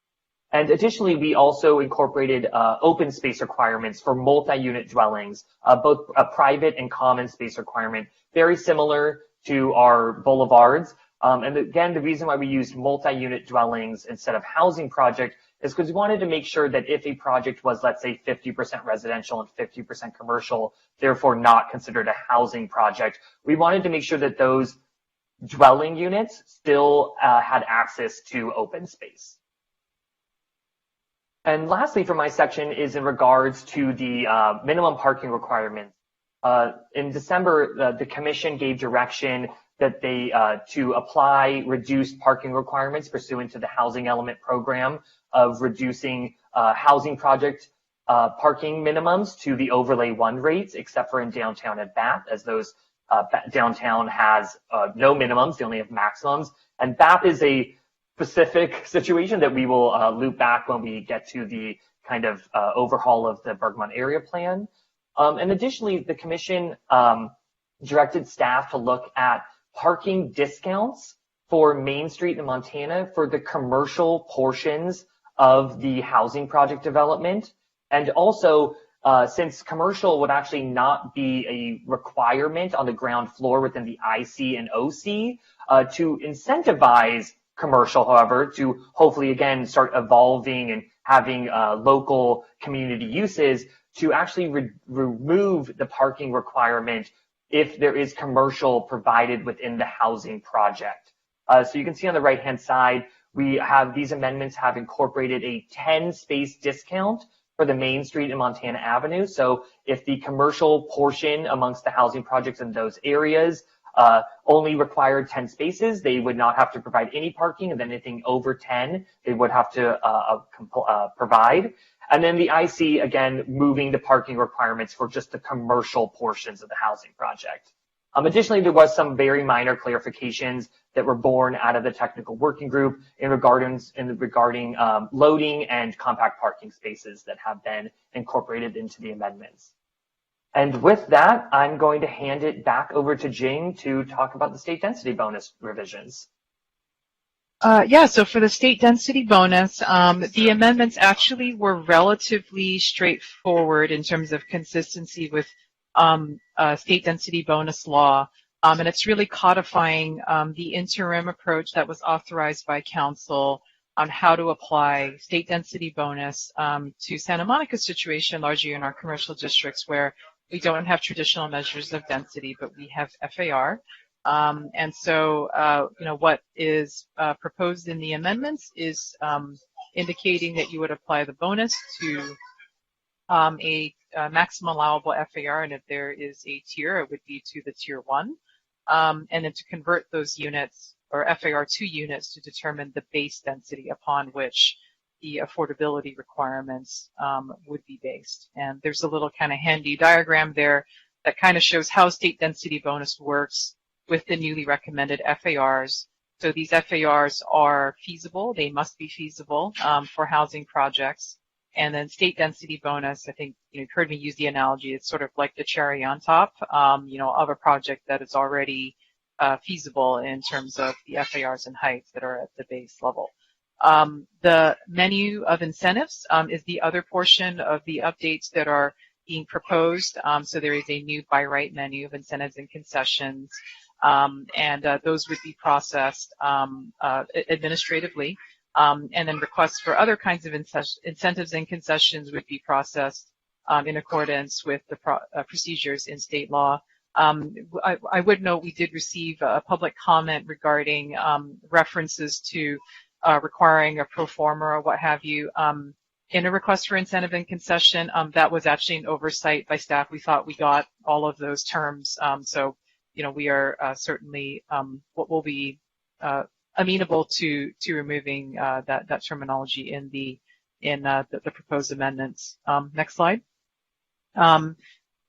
And additionally, we also incorporated open space requirements for multi-unit dwellings, both a private and common space requirement, very similar to our boulevards. And again, the reason why we used multi-unit dwellings instead of housing project is because we wanted to make sure that if a project was, let's say, 50% residential and 50% commercial, therefore not considered a housing project, we wanted to make sure that those dwelling units still had access to open space. And lastly, for my section is in regards to the minimum parking requirements. In December, the commission gave direction that they to apply reduced parking requirements pursuant to the housing element program of reducing housing project parking minimums to the overlay 1 rates, except for in downtown and BAP, as those downtown has no minimums, they only have maximums. And BAP is a specific situation that we will loop back when we get to the kind of overhaul of the Bergmont area plan. And additionally, the commission directed staff to look at parking discounts for Main Street in Montana for the commercial portions of the housing project development, and also since commercial would actually not be a requirement on the ground floor within the IC and OC, to incentivize commercial, however, to hopefully again start evolving and having local community uses, to actually remove the parking requirement if there is commercial provided within the housing project. So you can see on the right-hand side, we have these amendments have incorporated a 10 space discount for the Main Street and Montana Avenue. So if the commercial portion amongst the housing projects in those areas only required 10 spaces, they would not have to provide any parking, and then anything over 10, they would have to provide. And then the IC, again, moving the parking requirements for just the commercial portions of the housing project. Additionally, there was some very minor clarifications that were born out of the technical working group regarding loading and compact parking spaces that have been incorporated into the amendments. And with that, I'm going to hand it back over to Jing to talk about the state density bonus revisions. Yeah, so for the state density bonus, the amendments actually were relatively straightforward in terms of consistency with state density bonus law. And it's really codifying the interim approach that was authorized by council on how to apply state density bonus to Santa Monica's situation, largely in our commercial districts where we don't have traditional measures of density, but we have FAR. And so, what is proposed in the amendments is indicating that you would apply the bonus to a maximum allowable FAR, and if there is a tier, it would be to the tier 1, and then to convert those units or FAR to units to determine the base density upon which the affordability requirements would be based. And there's a little kind of handy diagram there that kind of shows how state density bonus works with the newly recommended FARs. So these FARs are feasible. They must be feasible for housing projects. And then state density bonus, I think you've heard me use the analogy, it's sort of like the cherry on top, of a project that is already feasible in terms of the FARs and heights that are at the base level. The menu of incentives is the other portion of the updates that are being proposed. So there is a new by right menu of incentives and concessions, and those would be processed administratively. And then requests for other kinds of incentives and concessions would be processed in accordance with the procedures in state law. I would note we did receive a public comment regarding references to requiring a pro forma or what have you in a request for incentive and concession. That was actually an oversight by staff. We thought we got all of those terms. So, we are certainly what will be amenable to removing that terminology in the proposed amendments. Next slide.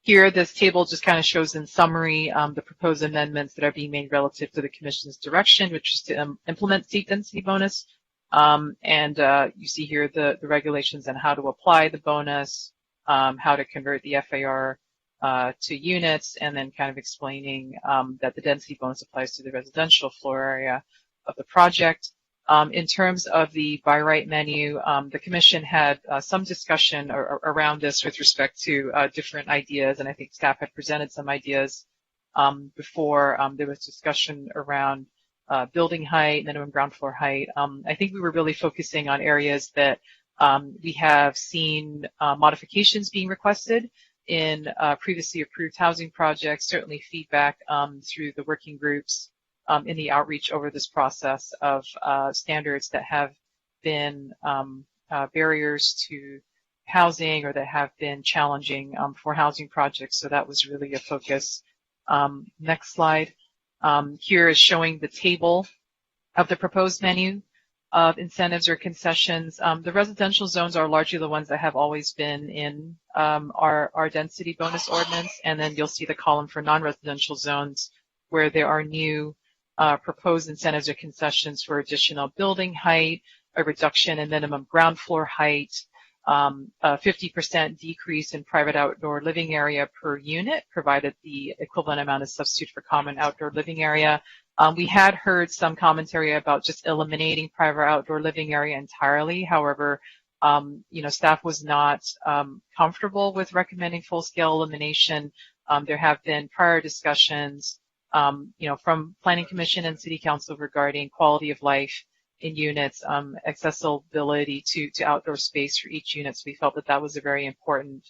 Here, this table just kind of shows in summary the proposed amendments that are being made relative to the Commission's direction, which is to implement state density bonus. And you see here the regulations on how to apply the bonus, how to convert the FAR to units, and then kind of explaining that the density bonus applies to the residential floor area of the project. In terms of the by right menu, the Commission had some discussion around this with respect to different ideas, and I think staff had presented some ideas before. There was discussion around building height, minimum ground floor height. I think we were really focusing on areas that we have seen modifications being requested in previously approved housing projects, certainly feedback through the working groups in the outreach over this process of standards that have been barriers to housing or that have been challenging for housing projects. So that was really a focus. Next slide. Here is showing the table of the proposed menu of incentives or concessions. The residential zones are largely the ones that have always been in our density bonus ordinance. And then you'll see the column for non-residential zones where there are new proposed incentives or concessions for additional building height, a reduction in minimum ground floor height, a 50% decrease in private outdoor living area per unit, provided the equivalent amount is substituted for common outdoor living area. We had heard some commentary about just eliminating private outdoor living area entirely. However, Staff was not comfortable with recommending full-scale elimination. There have been prior discussions, from Planning Commission and City Council regarding quality of life in units, accessibility to outdoor space for each unit. So we felt that was a very important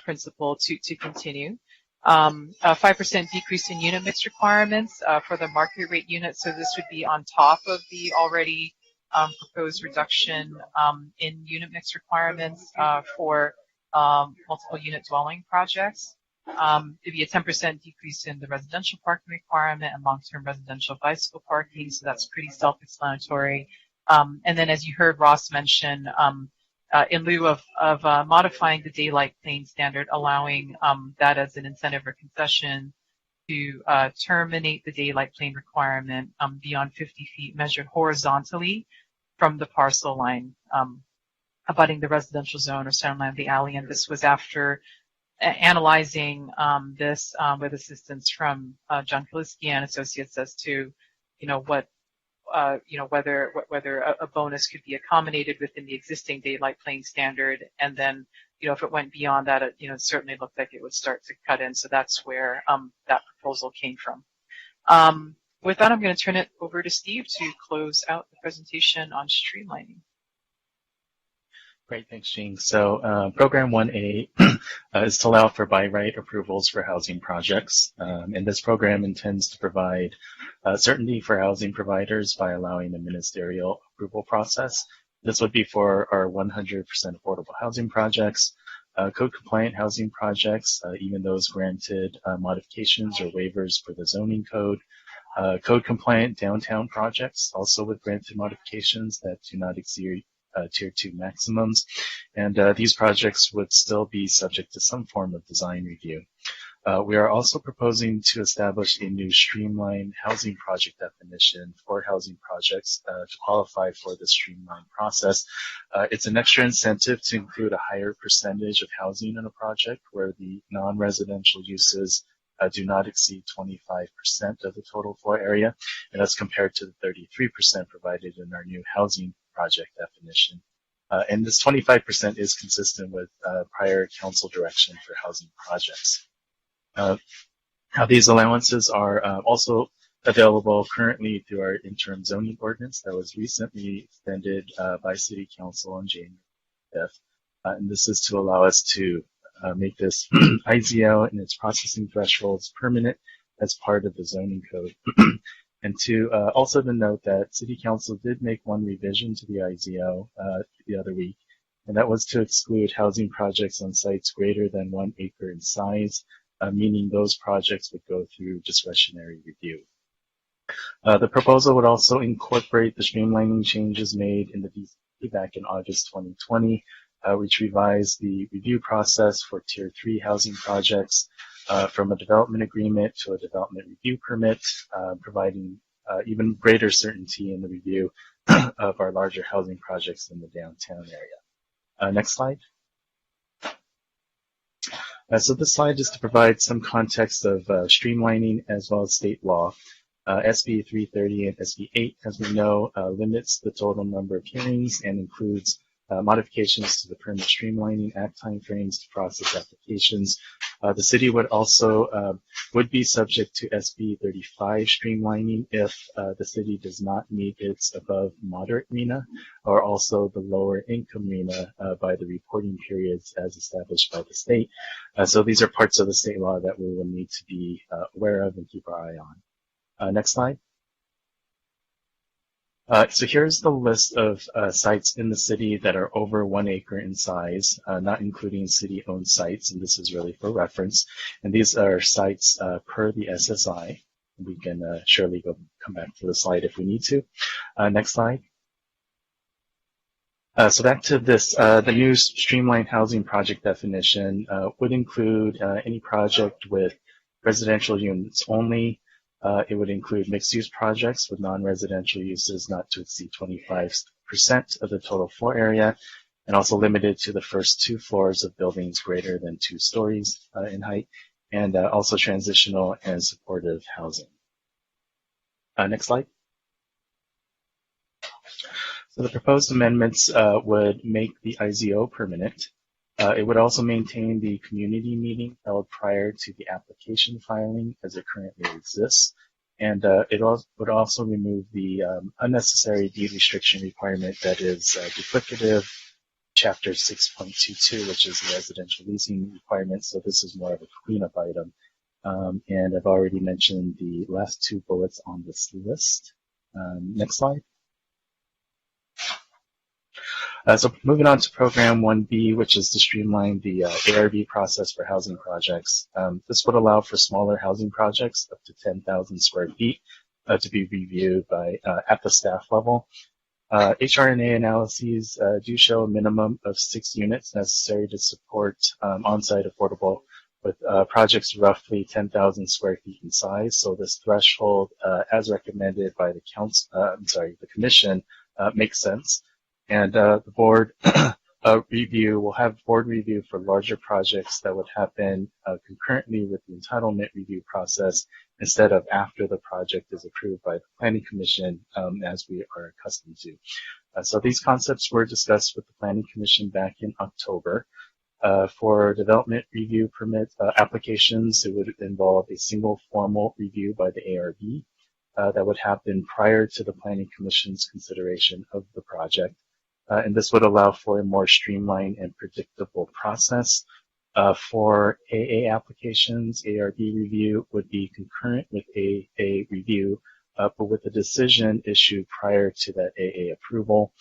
principle to continue. A 5% decrease in unit mix requirements for the market rate units. So this would be on top of the already proposed reduction in unit mix requirements for multiple unit dwelling projects. There'd be a 10% decrease in the residential parking requirement and long-term residential bicycle parking, so that's pretty self-explanatory. And then, as you heard Ross mention, in lieu of modifying the daylight plane standard, allowing that as an incentive or concession to terminate the daylight plane requirement beyond 50 feet measured horizontally from the parcel line abutting the residential zone or center line of the alley. And this was after analyzing this with assistance from John Kaliski and Associates as to, whether a bonus could be accommodated within the existing daylight plane standard, and then, if it went beyond that, it certainly looked like it would start to cut in. So that's where that proposal came from. With that, I'm going to turn it over to Steve to close out the presentation on streamlining. Great, thanks, Jean. So Program 1A is to allow for by right approvals for housing projects. And this program intends to provide certainty for housing providers by allowing a ministerial approval process. This would be for our 100% affordable housing projects, code-compliant housing projects, even those granted modifications or waivers for the zoning code, code-compliant downtown projects, also with granted modifications that do not exceed Tier 2 maximums, and these projects would still be subject to some form of design review. We are also proposing to establish a new streamlined housing project definition for housing projects to qualify for the streamlined process. It's an extra incentive to include a higher percentage of housing in a project where the non-residential uses do not exceed 25% of the total floor area, and that's compared to the 33% provided in our new housing project definition. And this 25% is consistent with prior council direction for housing projects. How these allowances are also available currently through our interim zoning ordinance that was recently extended by City Council on January 5th. And this is to allow us to make this IZO and its processing thresholds permanent as part of the zoning code. And to also to note that City Council did make one revision to the IZO the other week, and that was to exclude housing projects on sites greater than 1 acre in size, meaning those projects would go through discretionary review. The proposal would also incorporate the streamlining changes made in the DCP back in August 2020, which revised the review process for Tier 3 housing projects from a development agreement to a development review permit, providing even greater certainty in the review of our larger housing projects in the downtown area. Next slide. So this slide is to provide some context of streamlining as well as state law. SB 330 and SB 8, as we know, limits the total number of hearings and includes modifications to the Permit Streamlining Act timeframes to process applications. The city would also would be subject to SB 35 streamlining if the city does not meet its above moderate RHNA or also the lower income RHNA by the reporting periods as established by the state. So these are parts of the state law that we will need to be aware of and keep our eye on. Next slide. So here's the list of sites in the city that are over 1 acre in size, not including city-owned sites, and this is really for reference. And these are sites per the SSI. We can surely come back to the slide if we need to. Next slide. So back to this, the new streamlined housing project definition would include any project with residential units only. It would include mixed-use projects with non-residential uses not to exceed 25% of the total floor area, and also limited to the first 2 floors of buildings greater than 2 stories in height, and also transitional and supportive housing. Next slide. So the proposed amendments would make the IZO permanent. It would also maintain the community meeting held prior to the application filing as it currently exists. And it would also remove the unnecessary deed restriction requirement that is duplicative Chapter 6.22, which is the residential leasing requirement. So this is more of a cleanup item. And I've already mentioned the last two bullets on this list. Next slide. So moving on to Program 1B, which is to streamline the ARB process for housing projects. This would allow for smaller housing projects up to 10,000 square feet to be reviewed by at the staff level. HRNA analyses do show a minimum of 6 units necessary to support on-site affordable with projects roughly 10,000 square feet in size. So this threshold, as recommended by the commission, makes sense. And the board review will have board review for larger projects that would happen concurrently with the entitlement review process instead of after the project is approved by the Planning Commission, as we are accustomed to. So these concepts were discussed with the Planning Commission back in October. For development review permit applications, it would involve a single formal review by the ARB that would happen prior to the Planning Commission's consideration of the project. And this would allow for a more streamlined and predictable process. For AA applications, ARB review would be concurrent with AA review, but with a decision issued prior to that AA approval.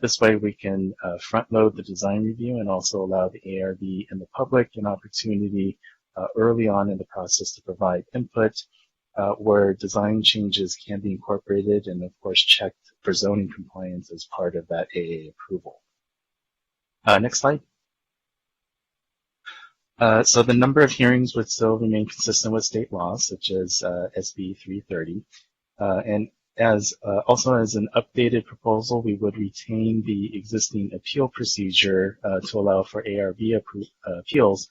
This way we can front load the design review and also allow the ARB and the public an opportunity early on in the process to provide input where design changes can be incorporated and of course checked for zoning compliance as part of that AA approval. Next slide. So the number of hearings would still remain consistent with state laws, such as SB 330. And also as an updated proposal, we would retain the existing appeal procedure to allow for ARB appeals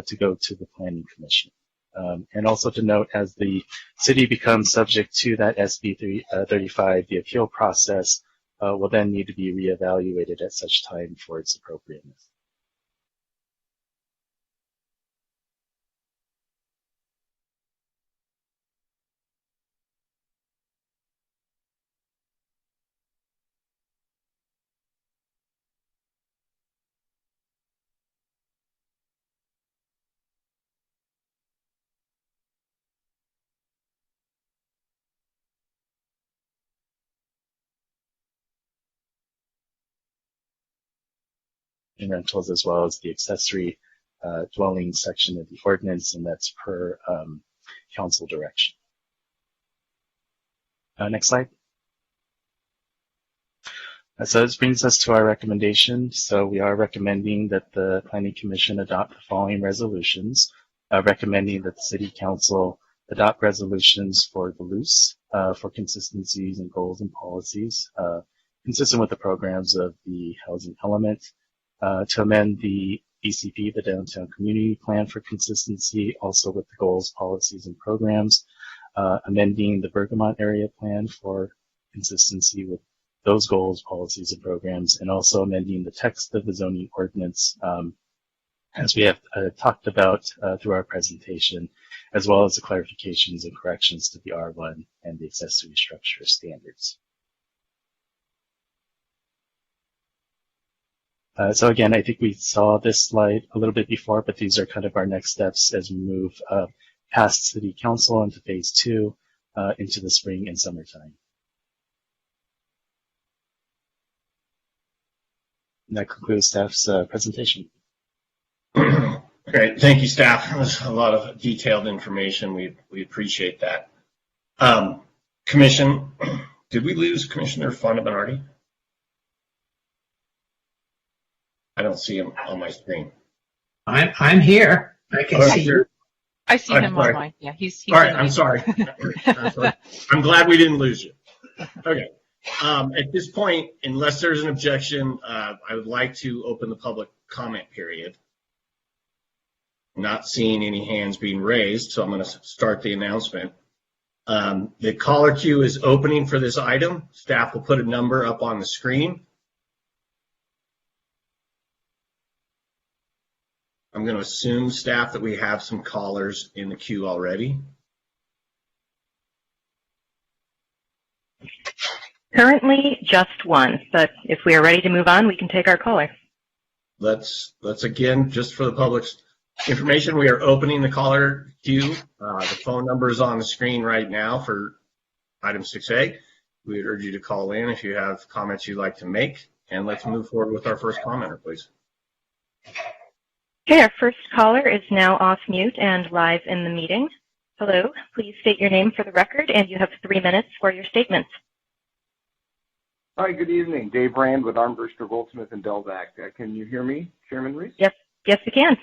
to go to the Planning Commission. And also to note, as the city becomes subject to that SB 335, the appeal process will then need to be reevaluated at such time for its appropriateness. In rentals as well as the accessory dwelling section of the ordinance, and that's per council direction. Next slide. So this brings us to our recommendation. So we are recommending that the Planning Commission adopt the following resolutions, recommending that the City Council adopt resolutions for the LUCE for consistencies and goals and policies, consistent with the programs of the housing element, to amend the DCP, the Downtown Community Plan for consistency, also with the goals, policies, and programs, amending the Bergamot Area Plan for consistency with those goals, policies, and programs, and also amending the text of the zoning ordinance, as we have talked about through our presentation, as well as the clarifications and corrections to the R1 and the accessory structure standards. So again, I think we saw this slide a little bit before, but these are kind of our next steps as we move past City Council into Phase 2 into the spring and summertime. And that concludes staff's presentation. Great, thank you, staff. That was a lot of detailed information. We appreciate that. Commission, did we lose Commissioner Fonda-Bernardi? I don't see him on my screen. I'm here. I can see you. I see him online. Yeah, he's all right. I'm sorry. I'm glad we didn't lose you. Okay. At this point, unless there's an objection, I would like to open the public comment period. I'm not seeing any hands being raised, so I'm going to start the announcement. The caller queue is opening for this item. Staff will put a number up on the screen. I'm going to assume, staff, that we have some callers in the queue already. Currently, just one, but if we are ready to move on, we can take our caller. Let's again, just for the public's information, we are opening the caller queue. The phone number is on the screen right now for item 6A. We would urge you to call in if you have comments you'd like to make, and let's move forward with our first commenter, please. Okay, our first caller is now off mute and live in the meeting. Hello, please state your name for the record, and you have 3 minutes for your statements. Hi, good evening. Dave Rand with Armbruster Goldsmith and Delvac. Can you hear me, Chairman Reese? Yes, we can.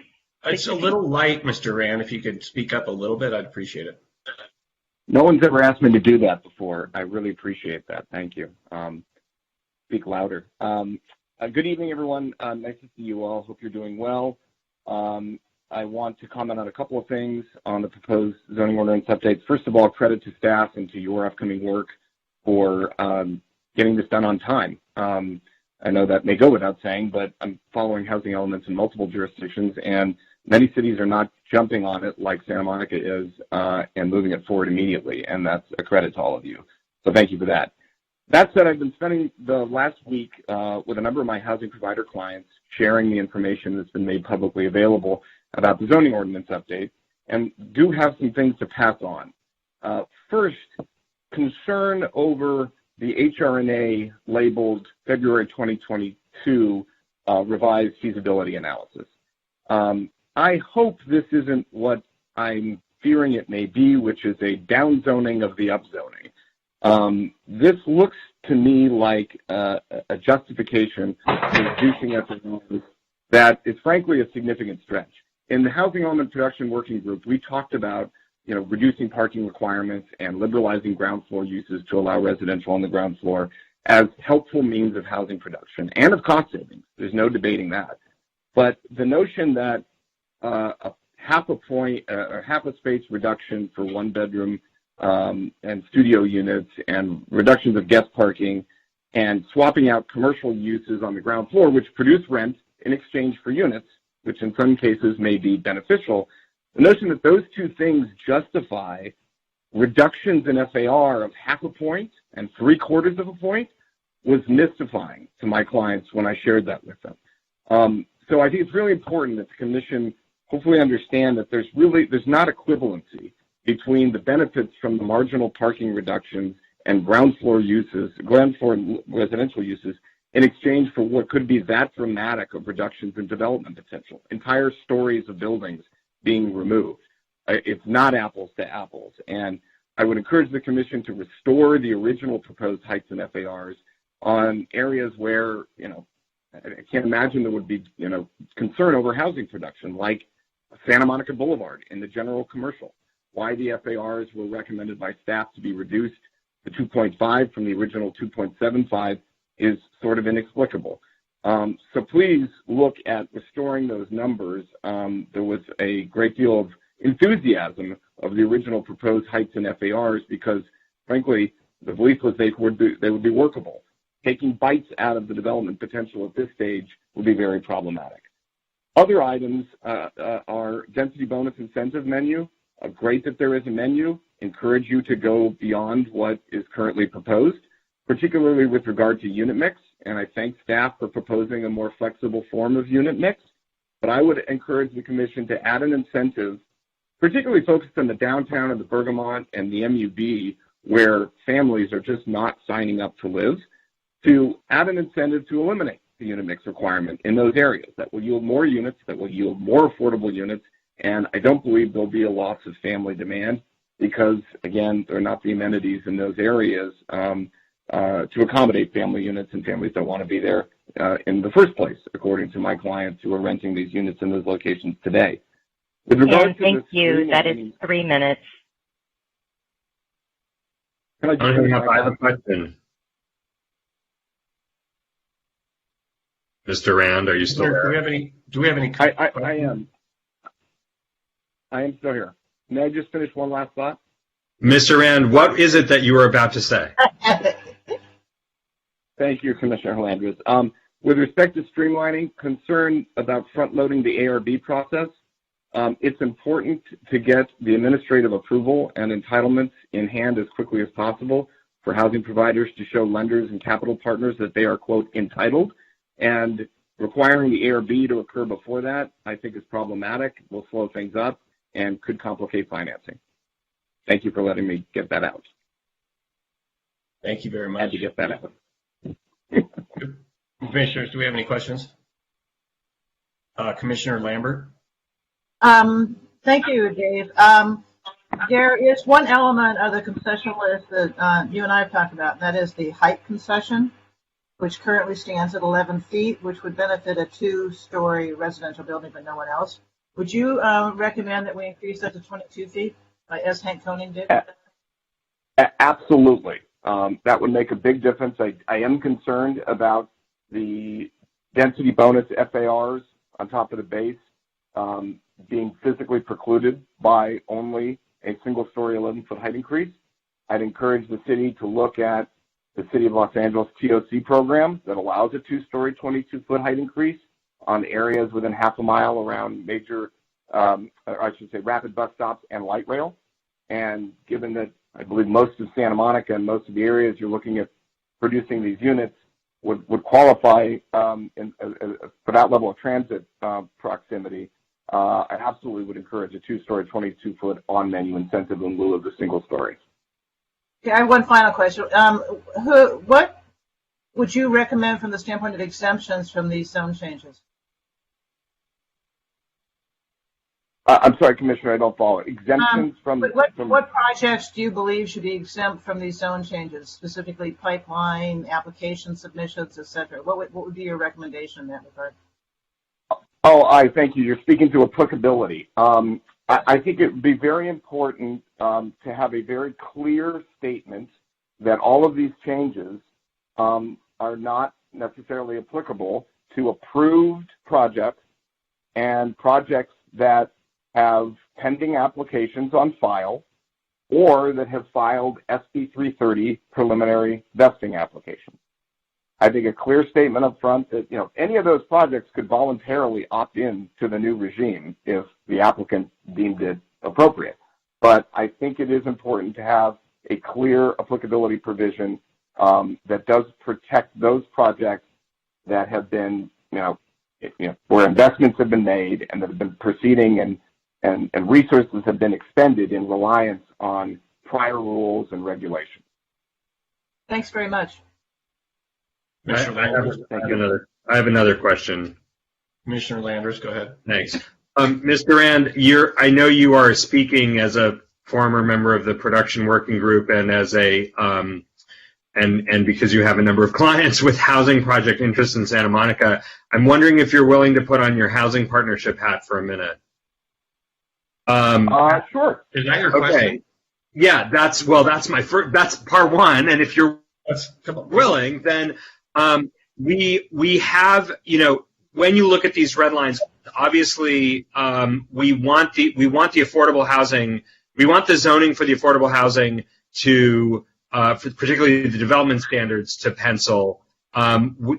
It's a little light, Mr. Rand. If you could speak up a little bit, I'd appreciate it. No one's ever asked me to do that before. I really appreciate that. Thank you. Speak louder. Good evening, everyone. Nice to see you all. Hope you're doing well. I want to comment on a couple of things on the proposed zoning ordinance updates. First of all, credit to staff and to your upcoming work for getting this done on time. I know that may go without saying, but I'm following housing elements in multiple jurisdictions, and many cities are not jumping on it like Santa Monica is and moving it forward immediately, and that's a credit to all of you. So thank you for that. That said, I've been spending the last week with a number of my housing provider clients sharing the information that's been made publicly available about the zoning ordinance update, and do have some things to pass on. First, concern over the HRNA labeled February 2022 revised feasibility analysis. I hope this isn't what I'm fearing it may be, which is a downzoning of the upzoning. This looks to me like a justification for reducing FARs that is frankly a significant stretch. In the Housing Element Production Working Group, we talked about reducing parking requirements and liberalizing ground floor uses to allow residential on the ground floor as helpful means of housing production and of cost savings. There's no debating that. But the notion that a half a space reduction for one bedroom and studio units and reductions of guest parking and swapping out commercial uses on the ground floor, which produce rent in exchange for units, which in some cases may be beneficial, the notion that those two things justify reductions in FAR of 0.5 point and 3/4 of a point was mystifying to my clients when I shared that with them. So I think it's really important that the Commission hopefully understand that there's not equivalency between the benefits from the marginal parking reductions and ground floor residential uses in exchange for what could be that dramatic of reductions in development potential, entire stories of buildings being removed. It's not apples to apples. And I would encourage the Commission to restore the original proposed heights and FARs on areas where, I can't imagine there would be, concern over housing production, like Santa Monica Boulevard in the general commercial. Why the FARs were recommended by staff to be reduced to 2.5 from the original 2.75 is sort of inexplicable. So please look at restoring those numbers. There was a great deal of enthusiasm of the original proposed heights and FARs because, frankly, the belief was they would be workable. Taking bites out of the development potential at this stage would be very problematic. Other items are density bonus incentive menu. Great that there is a menu. Encourage you to go beyond what is currently proposed, particularly with regard to unit mix, and I thank staff for proposing a more flexible form of unit mix, but I would encourage the Commission to add an incentive, particularly focused on the downtown and the Bergamot and the MUB, where families are just not signing up to live, to add an incentive to eliminate the unit mix requirement in those areas. That will yield more units, that will yield more affordable units, and I don't believe there'll be a loss of family demand because, again, there are not the amenities in those areas to accommodate family units, and families don't want to be there in the first place, according to my clients who are renting these units in those locations today. With regard to thank you. That is 3 minutes. I have a question. Mr. Rand, are you still there? Do we have any? I am still here. May I just finish one last thought? Mr. Rand, what is it that you were about to say? Thank you, Commissioner Halandras. With respect to streamlining, concern about front-loading the ARB process, it's important to get the administrative approval and entitlements in hand as quickly as possible for housing providers to show lenders and capital partners that they are, quote, entitled. And requiring the ARB to occur before that, I think, is problematic, will slow things up, and could complicate financing. Thank you for letting me get that out. Thank you very much. Had to get that out. Commissioners, do we have any questions? Commissioner Lambert? Thank you, Dave. There is one element of the concession list that you and I have talked about, and that is the height concession, which currently stands at 11 feet, which would benefit a 2-story residential building, but no one else. Would you recommend that we increase that to 22 feet, as Hank Koenig did? Absolutely. That would make a big difference. I am concerned about the density bonus FARs on top of the base being physically precluded by only a single-story 11-foot height increase. I'd encourage the city to look at the City of Los Angeles TOC program that allows a 2-story 22-foot height increase on areas within half a mile around major, I should say, rapid bus stops and light rail. And given that I believe most of Santa Monica and most of the areas you're looking at producing these units would qualify for that level of transit proximity, I absolutely would encourage a 2-story 22-foot on-menu incentive in lieu of the single-story. Okay, I have one final question. What would you recommend from the standpoint of exemptions from these zone changes? I'm sorry, Commissioner, I don't follow. Exemptions from... What projects do you believe should be exempt from these zone changes, specifically pipeline, application submissions, et cetera? What would be your recommendation in that regard? Oh, I thank you. You're speaking to applicability. I think it would be very important to have a very clear statement that all of these changes are not necessarily applicable to approved projects and projects that have pending applications on file or that have filed SB 330 preliminary vesting applications. I think a clear statement up front that, any of those projects could voluntarily opt in to the new regime if the applicant deemed it appropriate. But I think it is important to have a clear applicability provision that does protect those projects that have been, where investments have been made and that have been proceeding and resources have been expended in reliance on prior rules and regulations. Thanks very much. I have another question. Commissioner Landers, go ahead. Thanks. Mr. Rand, I know you are speaking as a former member of the production working group and as a and because you have a number of clients with housing project interests in Santa Monica, I'm wondering if you're willing to put on your housing partnership hat for a minute. Sure. Is that your question? Yeah, that's part one. And if you're willing, then we have, when you look at these red lines, obviously we want the affordable housing, we want the zoning for the affordable housing to, particularly the development standards, to pencil.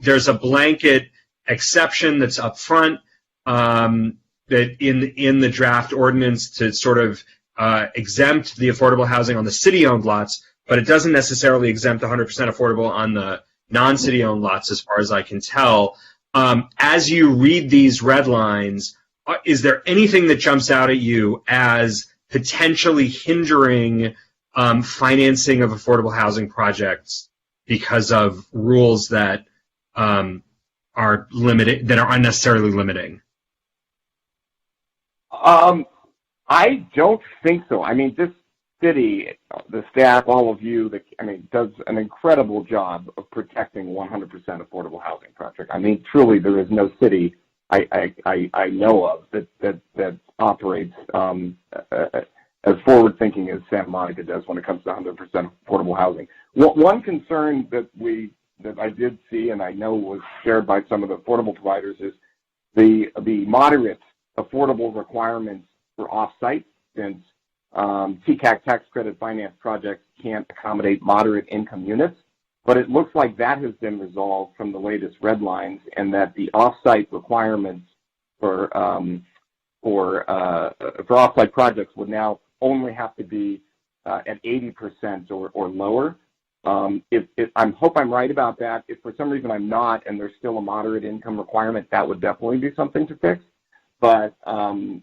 There's a blanket exception that's up front that in the draft ordinance to sort of exempt the affordable housing on the city-owned lots, but it doesn't necessarily exempt 100% affordable on the non-city-owned lots, as far as I can tell. As you read these red lines, is there anything that jumps out at you as potentially hindering financing of affordable housing projects because of rules that are limited, that are unnecessarily limiting? I don't think so. I mean, this city, the staff, all of you, does an incredible job of protecting 100% affordable housing projects. I mean, truly, there is no city I know of that operates as forward-thinking as Santa Monica does when it comes to 100% affordable housing. One concern that I did see, and I know was shared by some of the affordable providers, is the moderate affordable requirements for off-site, since TCAC tax credit finance projects can't accommodate moderate income units, but it looks like that has been resolved from the latest red lines, and that the off-site requirements for off-site projects would now only have to be at 80% or lower. I hope I'm right about that. If for some reason I'm not, and there's still a moderate income requirement, that would definitely be something to fix. But I'm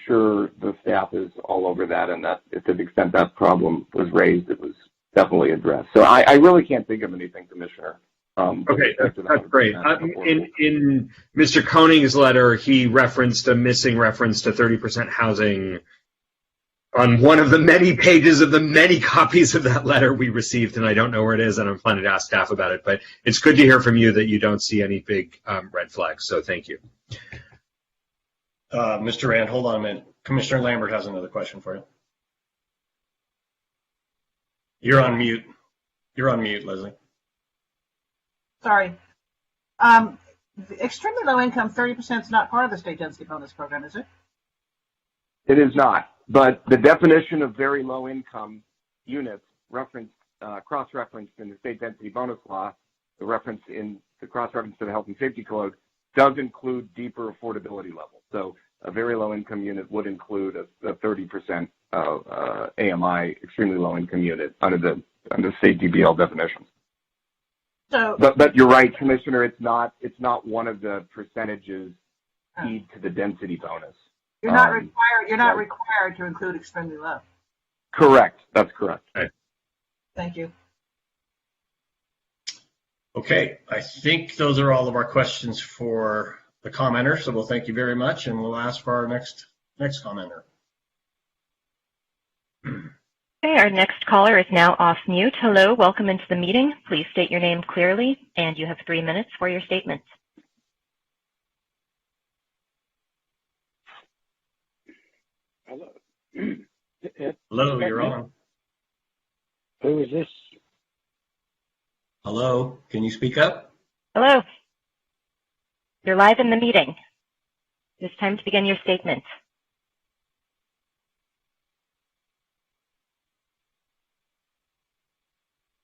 sure the staff is all over that, and that to the extent that problem was raised, it was definitely addressed. So I really can't think of anything, Commissioner. Okay, that's great. In Mr. Koenig's letter, he referenced a missing reference to 30% housing on one of the many pages of the many copies of that letter we received, and I don't know where it is, and I'm planning to ask staff about it. But it's good to hear from you that you don't see any big red flags, so thank you. Mr. Rand, hold on a minute. Commissioner Lambert has another question for you. You're on mute. You're on mute, Leslie. Sorry. Extremely low income, 30% is not part of the state density bonus program, is it? It is not. But the definition of very low income units cross-referenced in the state density bonus law, the cross-reference to the health and safety code, does include deeper affordability levels. So a very low income unit would include a 30% AMI, extremely low income unit under the state DBL definitions. So, but you're right, Commissioner. It's not one of the percentages keyed to the density bonus. You're not required. You're not required to include extremely low. Correct. That's correct. Okay. Thank you. Okay, I think those are all of our questions for the commenter. So we'll thank you very much, and we'll ask for our next commenter. Okay, our next caller is now off mute. Hello, welcome into the meeting. Please state your name clearly, and you have 3 minutes for your statement. Hello. Hello, you're on. Who is this? Hello, can you speak up? Hello. You're live in the meeting. It's time to begin your statement.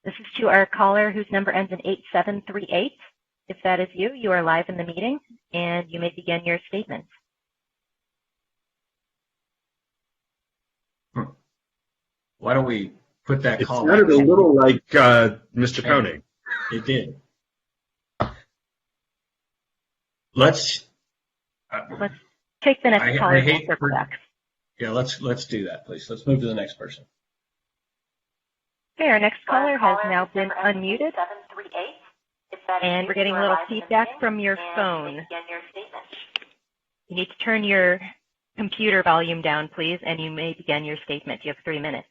This is to our caller whose number ends in 8738. If that is you, you are live in the meeting, and you may begin your statement. Why don't we put that call? It sounded a little like Mr. Koenig. It did. Let's take the next caller and circle back. Yeah, let's do that, please. Let's move to the next person. Okay, our next caller has now been unmuted, and we're getting a little feedback from your phone. You need to turn your computer volume down, please, and you may begin your statement. You have 3 minutes.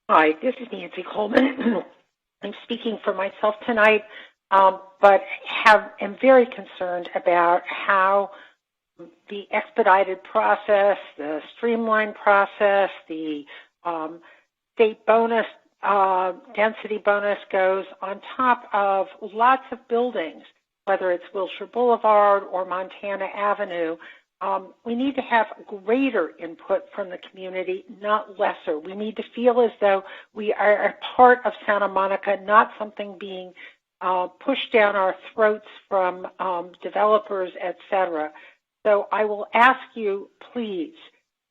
Hi, this is Nancy Coleman. I'm speaking for myself tonight, but am very concerned about how the expedited process, the streamlined process, the state bonus, density bonus goes on top of lots of buildings, whether it's Wilshire Boulevard or Montana Avenue. We need to have greater input from the community, not lesser. We need to feel as though we are a part of Santa Monica, not something being pushed down our throats from developers, et cetera. So I will ask you, please,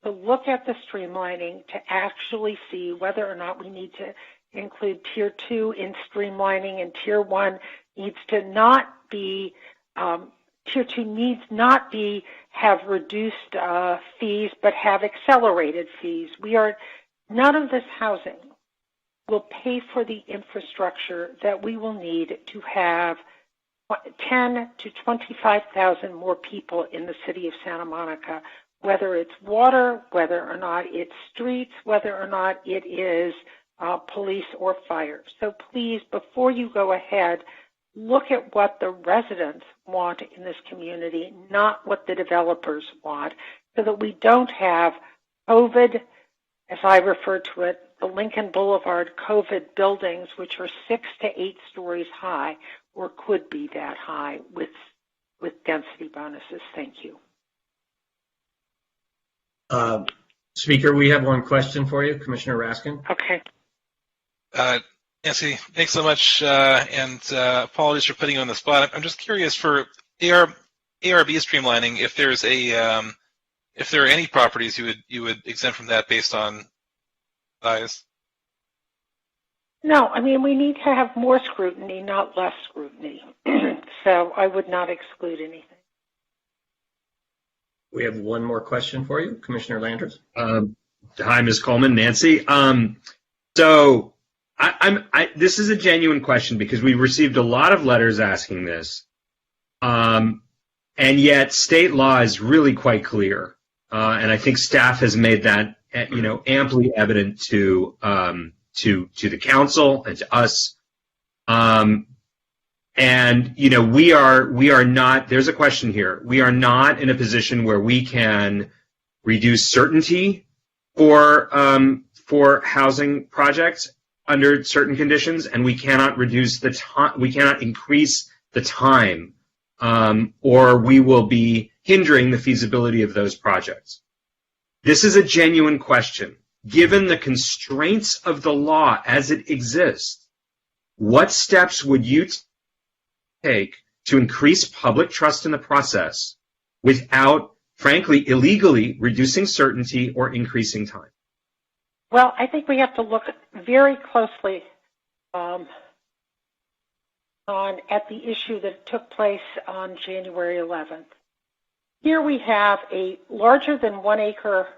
to look at the streamlining to actually see whether or not we need to include Tier 2 in streamlining, and Tier 1 needs to not be, Tier 2 needs not be have reduced fees, but have accelerated fees. None of this housing will pay for the infrastructure that we will need to have 10 to 25,000 more people in the city of Santa Monica, whether it's water, whether or not it's streets, whether or not it is police or fire. So please, before you go ahead, look at what the residents want in this community, not what the developers want, so that we don't have COVID, as I refer to it, the Lincoln Boulevard COVID buildings, which are 6 to 8 stories high, or could be that high with density bonuses. Thank you. Speaker, we have one question for you, Commissioner Raskin. Okay. Nancy, thanks so much, and apologies for putting you on the spot. I'm just curious for ARB streamlining, if there's if there are any properties you would exempt from that based on size. No, I mean, we need to have more scrutiny, not less scrutiny. So I would not exclude anything. We have one more question for you, Commissioner Landers. Hi, Ms. Coleman, Nancy. So this is a genuine question because we received a lot of letters asking this, and yet state law is really quite clear, and I think staff has made that amply evident to the council and to us. And we are not. There's a question here. We are not in a position where we can reduce certainty for housing projects under certain conditions, and we cannot reduce the time. We cannot increase the time, or we will be hindering the feasibility of those projects. This is a genuine question. Given the constraints of the law as it exists, what steps would you take to increase public trust in the process without, frankly, illegally reducing certainty or increasing time? Well, I think we have to look very closely at the issue that took place on January 11th. Here we have a larger than 1 acre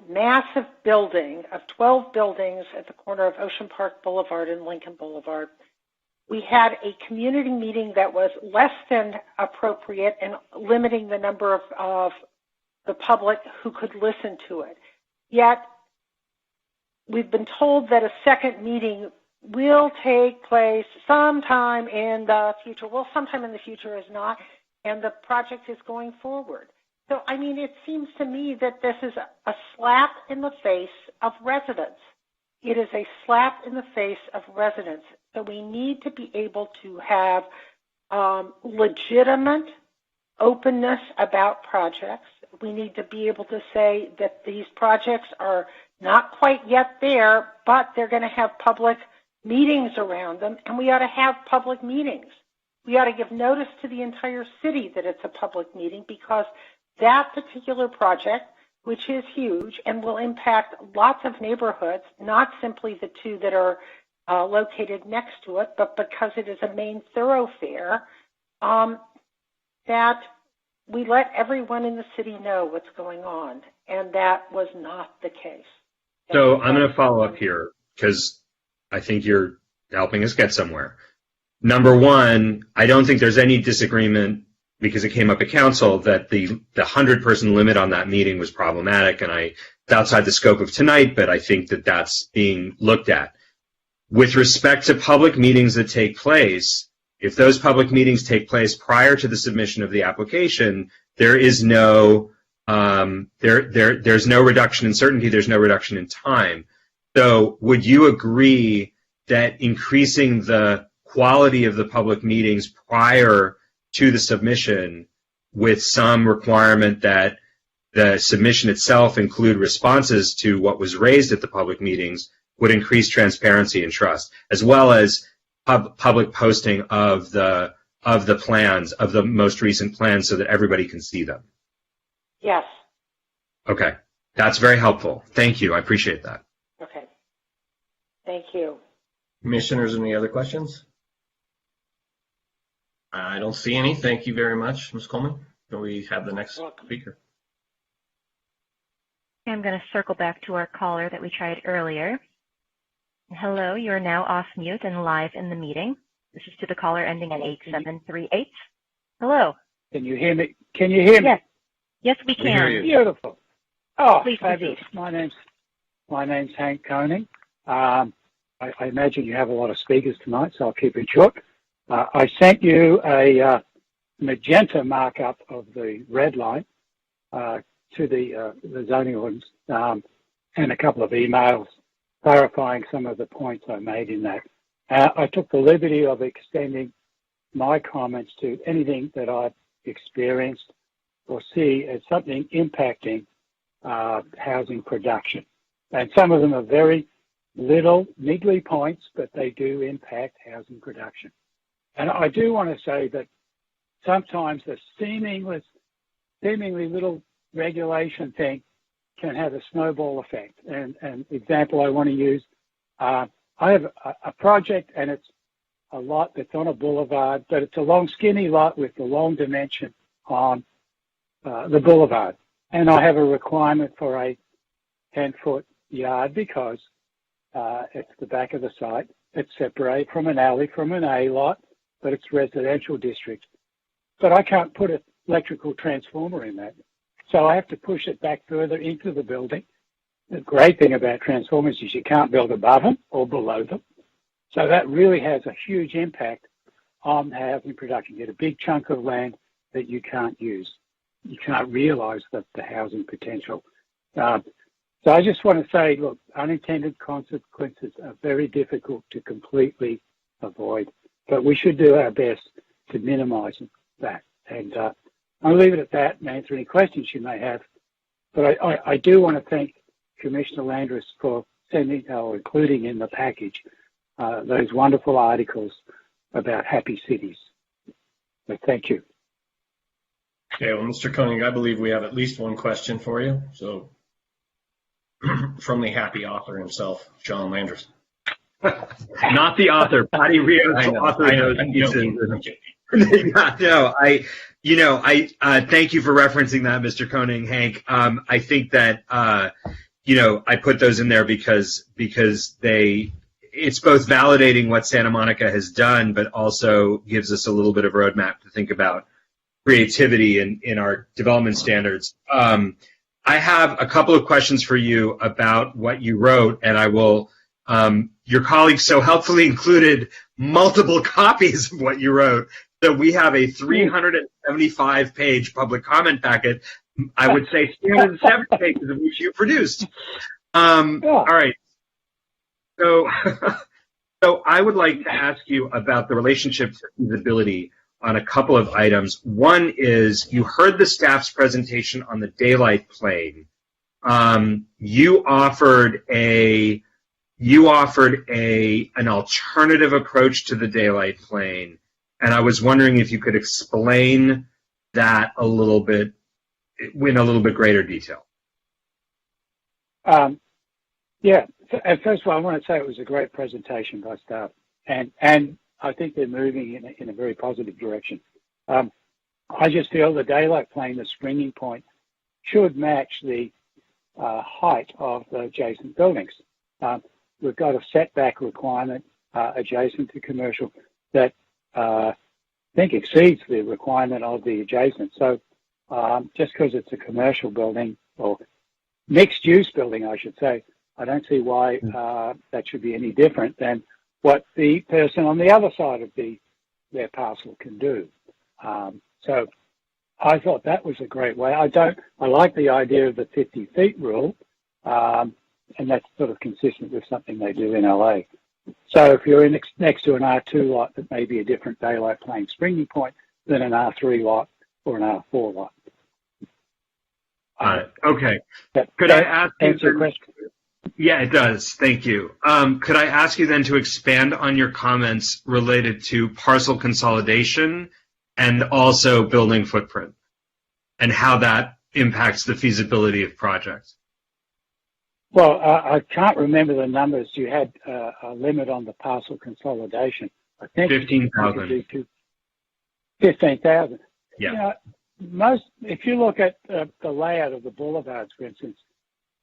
massive building of 12 buildings at the corner of Ocean Park Boulevard and Lincoln Boulevard. We had a community meeting that was less than appropriate and limiting the number of the public who could listen to it. Yet, we've been told that a second meeting will take place sometime in the future. Well, sometime in the future is not, and the project is going forward. So, I mean, it seems to me that this is a slap in the face of residents. It is a slap in the face of residents. So we need to be able to have legitimate openness about projects. We need to be able to say that these projects are not quite yet there, but they're going to have public meetings around them, and we ought to have public meetings. We ought to give notice to the entire city that it's a public meeting, because that particular project, which is huge and will impact lots of neighborhoods, not simply the two that are located next to it, but because it is a main thoroughfare, that we let everyone in the city know what's going on, and that was not the case. So I'm going to follow up here because I think you're helping us get somewhere. Number one, I don't think there's any disagreement, because it came up at council, that the 100-person limit on that meeting was problematic, and it's outside the scope of tonight, but I think that that's being looked at. With respect to public meetings that take place, if those public meetings take place prior to the submission of the application, there is no there's no reduction in certainty, there's no reduction in time. So would you agree that increasing the quality of the public meetings prior to the submission, with some requirement that the submission itself include responses to what was raised at the public meetings, would increase transparency and trust, as well as public posting of the plans, of the most recent plans, so that everybody can see them? Yes. Okay. That's very helpful. Thank you. I appreciate that. Okay. Thank you. Commissioners, any other questions? I don't see any. Thank you very much, Ms. Coleman. Can we have the next speaker? I'm going to circle back to our caller that we tried earlier. Hello, you're now off mute and live in the meeting. This is to the caller ending in 8738. Hello. Can you hear me? Can you hear me? Yes. Yes, we can. hear you. Beautiful. Oh, Please fabulous. proceed. My name's Hank Koning. I imagine you have a lot of speakers tonight, so I'll keep it short. I sent you a magenta markup of the red line to the zoning ordinance, and a couple of emails clarifying some of the points I made in that. I took the liberty of extending my comments to anything that I've experienced or see as something impacting housing production. And some of them are very little, niggly points, but they do impact housing production. And I do want to say that sometimes the seemingly little regulation thing can have a snowball effect. And an example I want to use, I have a project, and it's a lot that's on a boulevard, but it's a long, skinny lot with the long dimension on the boulevard. And I have a requirement for a 10-foot yard because it's the back of the site. It's separated from an alley from an A lot, but it's residential district. But I can't put an electrical transformer in that. So I have to push it back further into the building. The great thing about transformers is you can't build above them or below them. So that really has a huge impact on housing production. You get a big chunk of land that you can't use. You can't realize the housing potential. So I just want to say, look, unintended consequences are very difficult to completely avoid, but we should do our best to minimize that. And I'll leave it at that and answer any questions you may have. But I do want to thank Commissioner Landris for sending or including in the package those wonderful articles about happy cities. So thank you. Okay, well, Mr. Koenig, I believe we have at least one question for you. So from the happy author himself, John Landris. Not the author, Patty Rios, author. I know. No, thank you for referencing that, Mr. Koenig, Hank. I think that, I put those in there because it's both validating what Santa Monica has done, but also gives us a little bit of a roadmap to think about creativity in our development standards. I have a couple of questions for you about what you wrote, and I will, your colleagues so helpfully included multiple copies of what you wrote. So we have a 375-page public comment packet. I would say 307 pages of which you produced. All right. So I would like to ask you about the relationship to feasibility on a couple of items. One is you heard the staff's presentation on the daylight plane. You offered an alternative approach to the daylight plane, and I was wondering if you could explain that a little bit in a little bit greater detail. Yeah. First of all, I want to say it was a great presentation by staff, and I think they're moving in a very positive direction. I just feel the daylight plane, the springing point, should match the height of the adjacent buildings. We've got a setback requirement adjacent to commercial that I think exceeds the requirement of the adjacent. So just because it's a commercial building or mixed-use building, I should say, I don't see why that should be any different than what the person on the other side of their parcel can do. So I thought that was a great way. I like the idea of the 50 feet rule, and that's sort of consistent with something they do in LA. So if you're next to an R2 lot, that may be a different daylight plane springing point than an R3 lot or an R4 lot. Okay. Could I ask answer your question? Yeah, it does. Thank you. Could I ask you then to expand on your comments related to parcel consolidation and also building footprint and how that impacts the feasibility of projects? Well, I can't remember the numbers. You had a limit on the parcel consolidation. I think 15,000. 15,000. Yeah. If you look at the layout of the boulevards, for instance,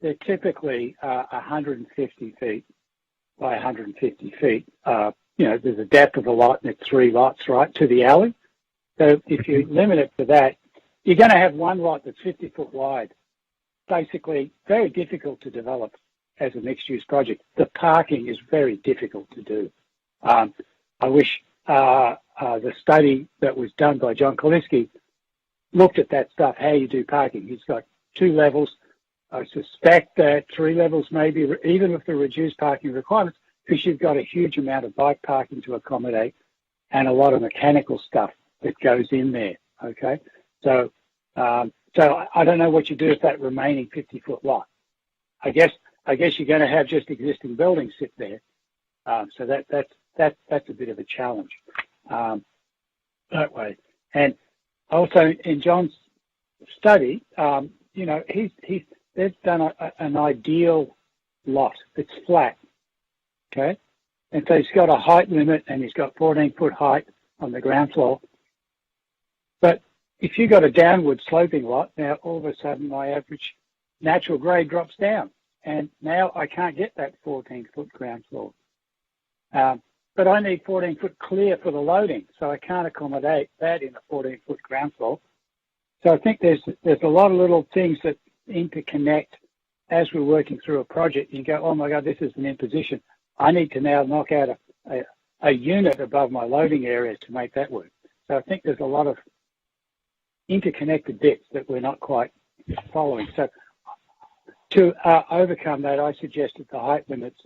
they're typically 150 feet by 150 feet. There's a depth of a lot, and it's 3 lots, right, to the alley. So if you limit it to that, you're going to have one lot that's 50 foot wide. Basically, very difficult to develop as a mixed-use project. The parking is very difficult to do. I wish the study that was done by John Kaliski looked at that stuff, how you do parking. He's got 2 levels. I suspect that 3 levels maybe, even with the reduced parking requirements, because you've got a huge amount of bike parking to accommodate and a lot of mechanical stuff that goes in there, okay? So So I don't know what you do with that remaining 50-foot lot. I guess you're going to have just existing buildings sit there. So that's a bit of a challenge that way. And also in John's study, they've done an ideal lot. It's flat, okay? And so he's got a height limit and he's got 14-foot height on the ground floor. But if you've got a downward sloping lot, now all of a sudden my average natural grade drops down. And now I can't get that 14-foot ground floor. But I need 14-foot clear for the loading, so I can't accommodate that in a 14-foot ground floor. So I think there's a lot of little things that interconnect as we're working through a project. You go, oh my God, this is an imposition. I need to now knock out a unit above my loading area to make that work. So I think there's a lot of interconnected bits that we're not quite following. So to overcome that, I suggested the height limits,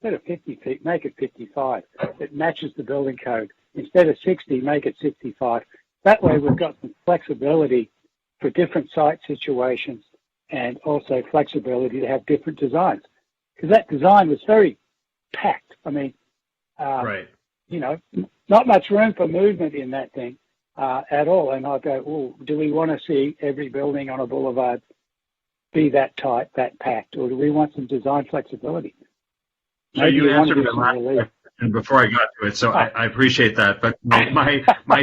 instead of 50 feet, make it 55. It matches the building code. Instead of 60, make it 65. That way we've got some flexibility for different site situations and also flexibility to have different designs. Because that design was very packed. I mean, right. Not much room for movement in that thing at all. And I go, oh, do we want to see every building on a boulevard be that tight, that packed, or do we want some design flexibility? So you answered my last question before I got to it, so I appreciate that. But my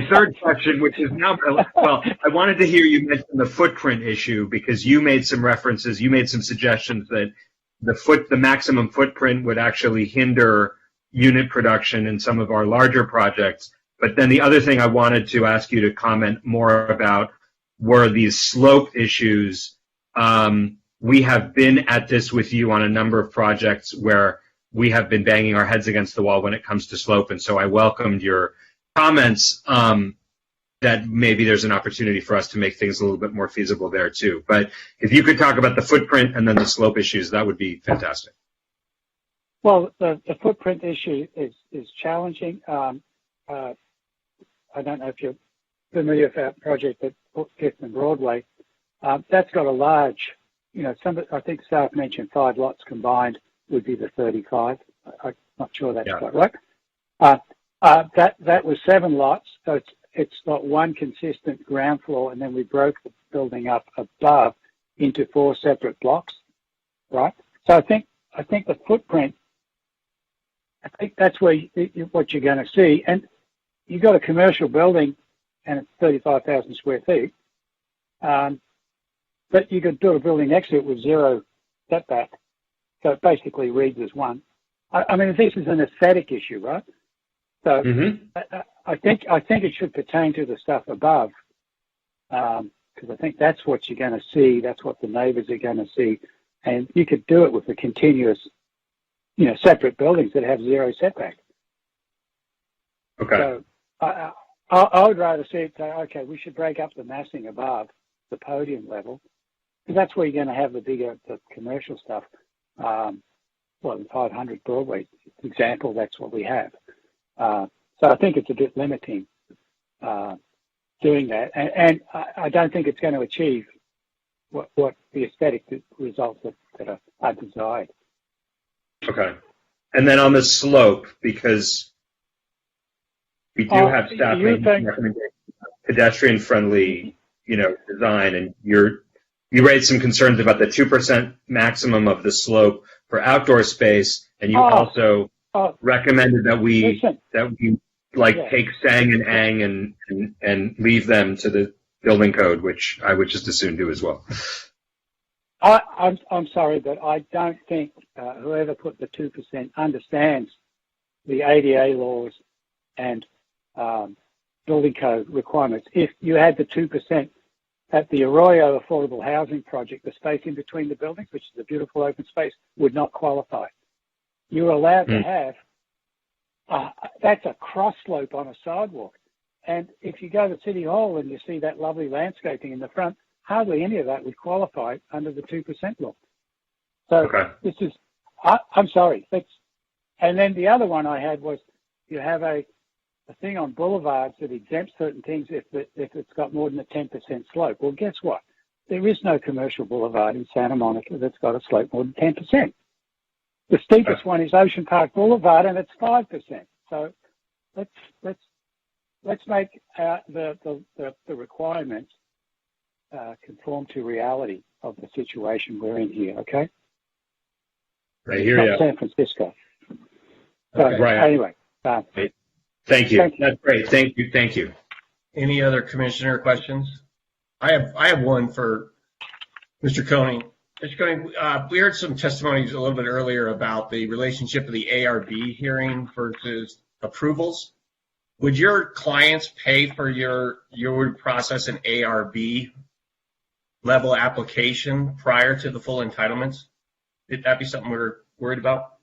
third question, which is now, well, I wanted to hear you mention the footprint issue because you made some references, you made some suggestions that the maximum footprint would actually hinder unit production in some of our larger projects. But then the other thing I wanted to ask you to comment more about were these slope issues. We have been at this with you on a number of projects where we have been banging our heads against the wall when it comes to slope. And so I welcomed your comments that maybe there's an opportunity for us to make things a little bit more feasible there too. But if you could talk about the footprint and then the slope issues, that would be fantastic. Well, the footprint issue is challenging. I don't know if you're familiar with our project at Fifth and Broadway. That's got a large, I think staff mentioned 5 lots combined would be the 35. I'm not sure that's quite right. That was 7 lots, so it's got one consistent ground floor, and then we broke the building up above into 4 separate blocks, right? So I think the footprint, I think that's where what you're going to see. And you've got a commercial building, and it's 35,000 square feet, but you could build a building next to it with 0 setback. So it basically reads as one. I mean, this is an aesthetic issue, right? So I think it should pertain to the stuff above, because I think that's what you're going to see. That's what the neighbours are going to see, and you could do it with the continuous, separate buildings that have 0 setback. Okay. So I would rather see it say, okay, we should break up the massing above the podium level, because that's where you're going to have the commercial stuff. The 500 Broadway example, that's what we have. So I think it's a bit limiting doing that, and I don't think it's going to achieve what the aesthetic results that are desired. Okay. And then on the slope, because we do have staff recommendations, pedestrian-friendly, design, and you raised some concerns about the 2% maximum of the slope for outdoor space, and you also recommended that we take Sang and Ang and leave them to the building code, which I would just as soon do as well. I'm sorry, but I don't think whoever put the 2% understands the ADA laws and building code requirements. If you had the 2% at the Arroyo Affordable Housing Project, the space in between the buildings, which is a beautiful open space, would not qualify. You're allowed to have, that's a cross slope on a sidewalk. And if you go to City Hall and you see that lovely landscaping in the front, hardly any of that would qualify under the 2% law. So this is, I'm sorry. And then the other one I had was you have a a thing on boulevards that exempts certain things if it's got more than a 10% slope. Well, guess what? There is no commercial boulevard in Santa Monica that's got a slope more than 10%. The steepest one is Ocean Park Boulevard, and it's 5%. So let's make the requirements conform to reality of the situation we're in here. Okay. Right here, Not yeah. San Francisco. Okay. Right. Anyway. Thank you. That's great. Thank you. Any other commissioner questions? I have one for Mr. Koenig. Mr. Koenig, we heard some testimonies a little bit earlier about the relationship of the ARB hearing versus approvals. Would your clients pay for your process an ARB level application prior to the full entitlements? Would that be something we're worried about?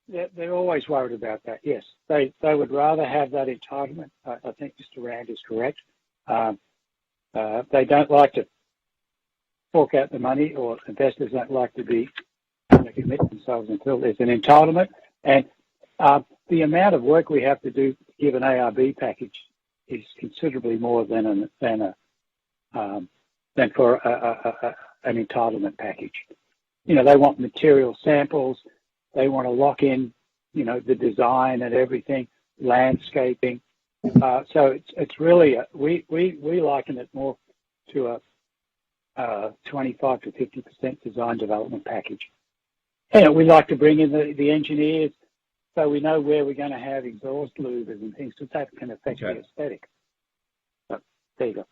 They're always worried about that, yes. They would rather have that entitlement. I think Mr. Rand is correct. They don't like to fork out the money, or investors don't like to be commit themselves until there's an entitlement. And the amount of work we have to do to give an ARB package is considerably more than for an entitlement package. You know, they want material samples. They want to lock in, you know, the design and everything, landscaping. So it's really we liken it more to a 25 to 50% design development package. And we like to bring in the engineers so we know where we're going to have exhaust louvers and things, so that can affect the aesthetic. So there you go.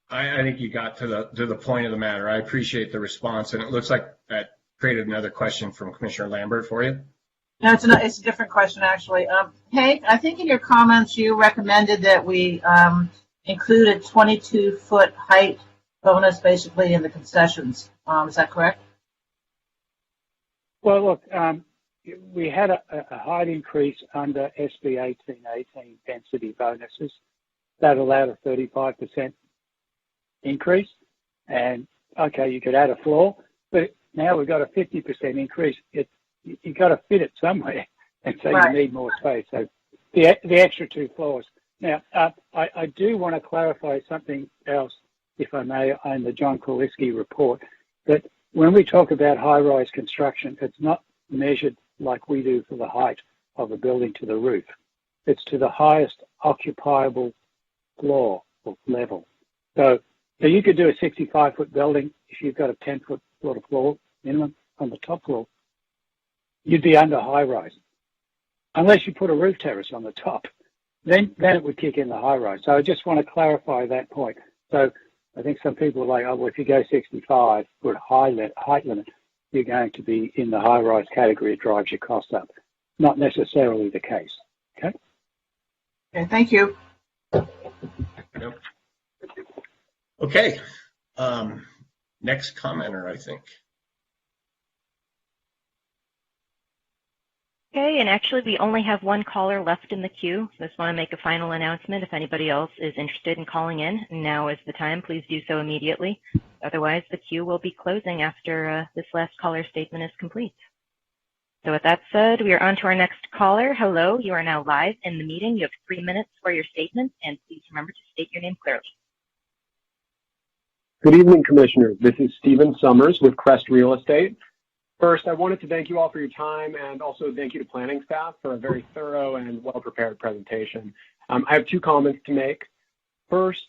I think you got to the point of the matter. I appreciate the response, and it looks like that created another question from Commissioner Lambert for you. No, it's a different question, actually. Hank, I think in your comments you recommended that we include a 22-foot height bonus basically in the concessions. Is that correct? Well, look, we had a height increase under SB 1818 density bonuses that allowed a 35% increase. And, okay, you could add a floor, but now we've got a 50% increase. You've got to fit it somewhere, and so you need more space. So the extra 2 floors. Now, I do want to clarify something else, if I may, on the John Korlisky report, that when we talk about high-rise construction, it's not measured like we do for the height of a building to the roof. It's to the highest occupiable floor or level. So you could do a 65-foot building if you've got a 10-foot floor minimum on the top floor. You'd be under high-rise, unless you put a roof terrace on the top. Then it would kick in the high-rise. So I just want to clarify that point. So I think some people are like, oh, well, if you go 65 foot height limit, you're going to be in the high-rise category. It drives your costs up. Not necessarily the case. Okay. Okay. Thank you. Yep. Okay. Next commenter, I think. Okay, and actually we only have one caller left in the queue. So I just want to make a final announcement. If anybody else is interested in calling in, now is the time. Please do so immediately. Otherwise, the queue will be closing after this last caller statement is complete. So with that said, we are on to our next caller. Hello, you are now live in the meeting. You have 3 minutes for your statement, and please remember to state your name clearly. Good evening, Commissioners. This is Stephen Summers with Crest Real Estate. First, I wanted to thank you all for your time, and also thank you to planning staff for a very thorough and well-prepared presentation. I have 2 comments to make. First,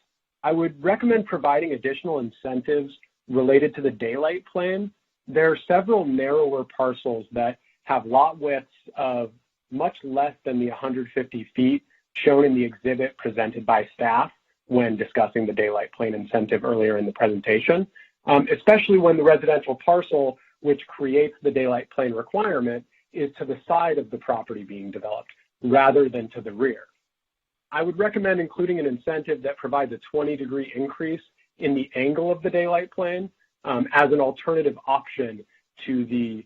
I would recommend providing additional incentives related to the daylight plan. There are several narrower parcels that have lot widths of much less than the 150 feet shown in the exhibit presented by staff when discussing the daylight plan incentive earlier in the presentation, especially when the residential parcel which creates the daylight plane requirement is to the side of the property being developed rather than to the rear. I would recommend including an incentive that provides a 20-degree increase in the angle of the daylight plane as an alternative option to the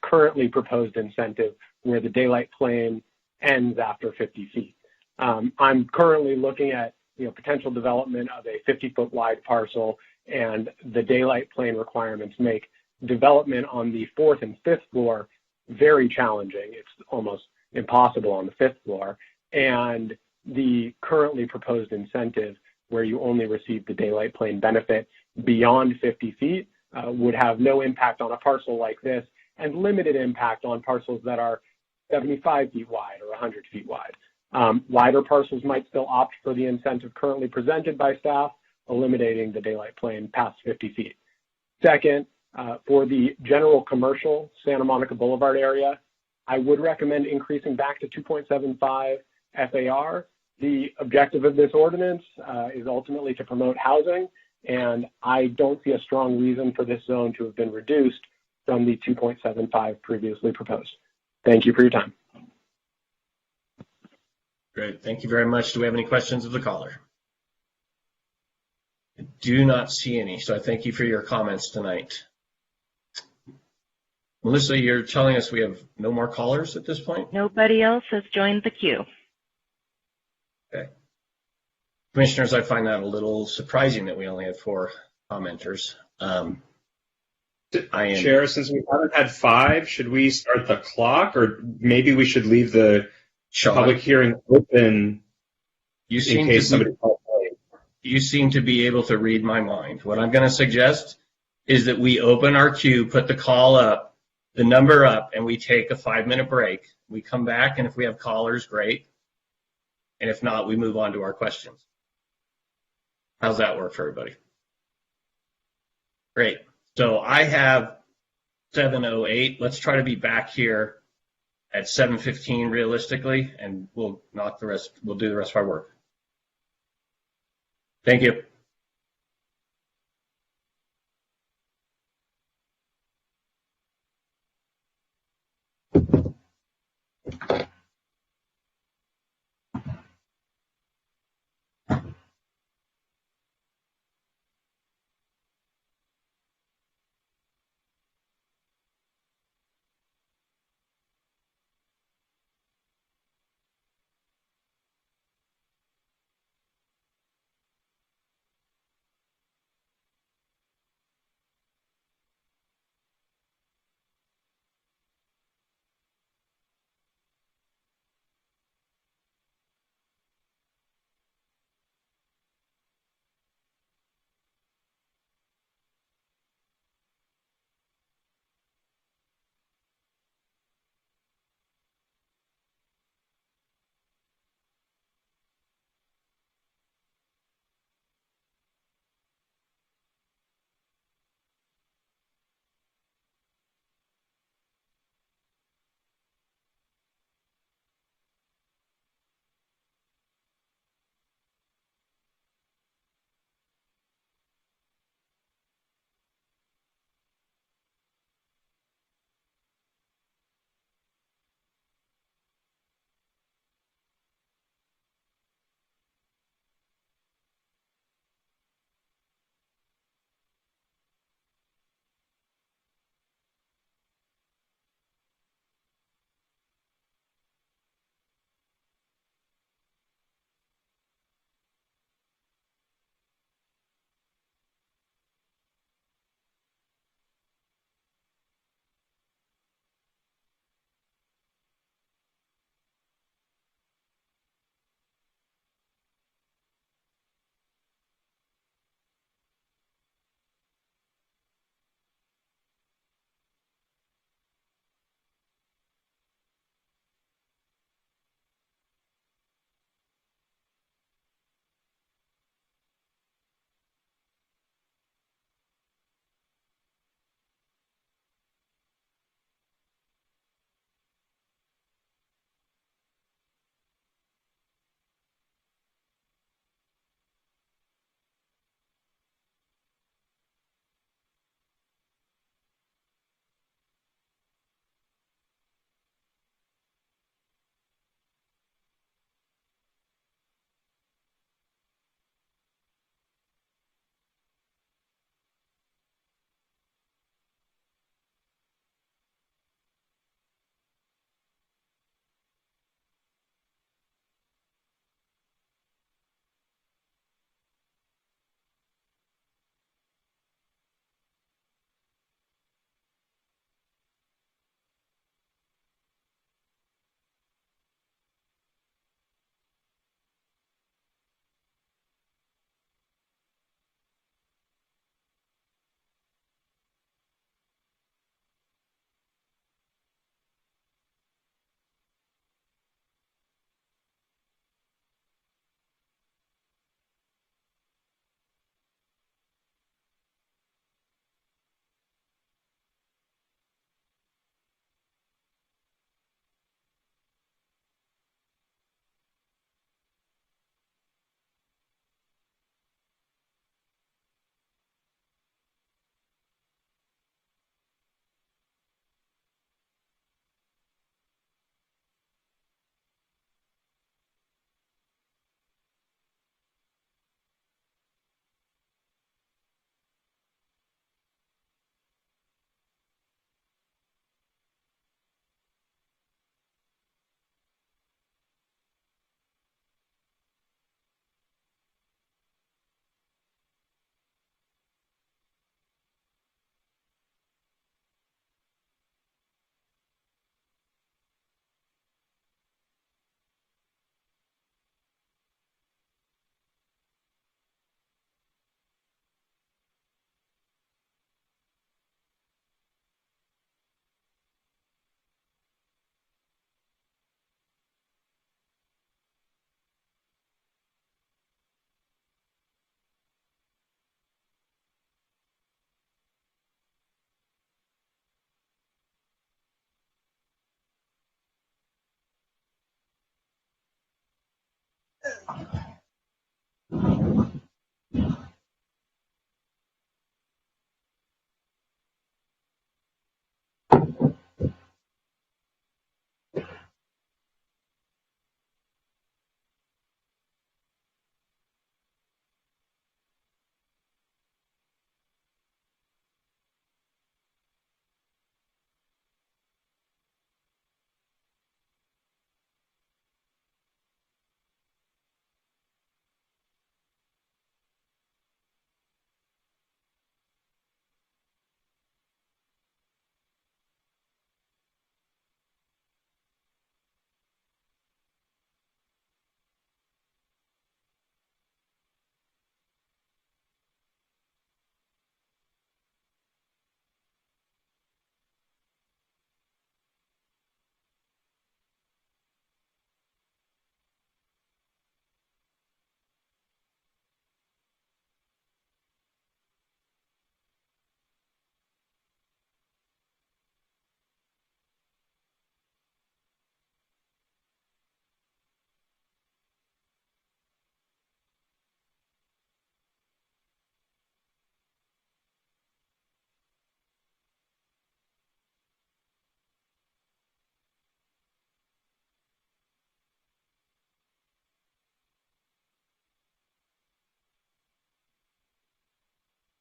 currently proposed incentive where the daylight plane ends after 50 feet. I'm currently looking at potential development of a 50-foot wide parcel, and the daylight plane requirements make development on the 4th and 5th floor very challenging. It's almost impossible on the 5th floor, and the currently proposed incentive where you only receive the daylight plane benefit beyond 50 feet would have no impact on a parcel like this and limited impact on parcels that are 75 feet wide or 100 feet wide. Wider parcels might still opt for the incentive currently presented by staff, eliminating the daylight plane past 50 feet. Second, for the general commercial Santa Monica Boulevard area, I would recommend increasing back to 2.75 FAR. The objective of this ordinance is ultimately to promote housing, and I don't see a strong reason for this zone to have been reduced from the 2.75 previously proposed. Thank you for your time. Great. Thank you very much. Do we have any questions of the caller? I do not see any, so I thank you for your comments tonight. Melissa, you're telling us we have no more callers at this point? Nobody else has joined the queue. Okay. Commissioners, I find that a little surprising that we only have 4 commenters. Chair, since we haven't had 5, should we start the clock, or maybe we should leave the public hearing open in case somebody calls late? You seem to be able to read my mind. What I'm going to suggest is that we open our queue, put the call up, the number up, and we take a 5-minute break. We come back, and if we have callers, great. And if not, we move on to our questions. How's that work for everybody? Great. So I have 7:08. Let's try to be back here at 7:15 realistically, and we'll do the rest of our work. Thank you.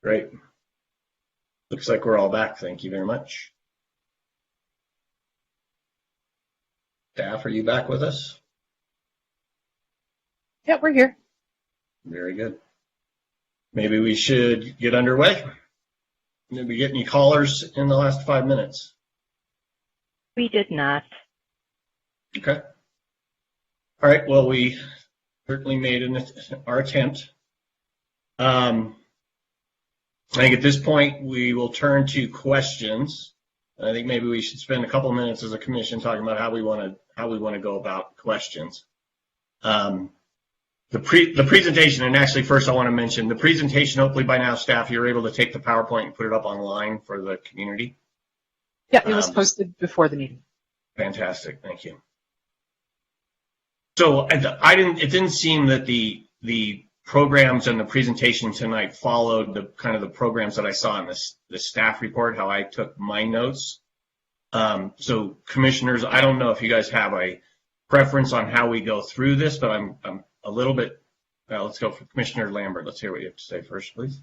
Great. Looks like we're all back. Thank you very much. Staff, are you back with us? Yeah, we're here. Very good. Maybe we should get underway. Did we get any callers in the last 5 minutes? We did not. Okay. All right. Well, we certainly made our attempt. I think at this point we will turn to questions. I think maybe we should spend a couple of minutes as a commission talking about how we want to go about questions. The presentation, and actually first I want to mention the presentation. Hopefully by now, staff, you're able to take the PowerPoint and put it up online for the community. Yeah, it was posted before the meeting. Fantastic, thank you. So it didn't seem that the programs and the presentation tonight followed the kind of the programs that I saw in the staff report, how I took my notes. So commissioners, I don't know if you guys have a preference on how we go through this, but I'm a little bit, well, let's go for Commissioner Lambert. Let's hear what you have to say first, please.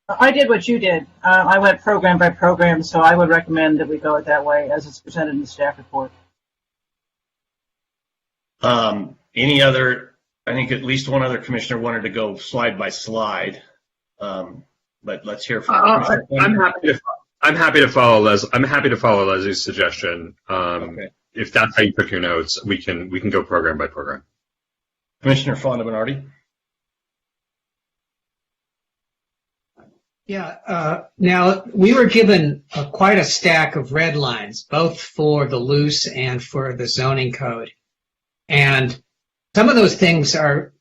I did what you did. I went program by program, so I would recommend that we go it that way as it's presented in the staff report. Any other, I think at least one other commissioner wanted to go slide by slide, but let's hear from I'm happy to follow Leslie's suggestion. Okay. If that's how you took your notes, we can go program by program. Commissioner Fonda Bernardi. Yeah. Now, we were given quite a stack of red lines, both for the loose and for the zoning code. And some of those things are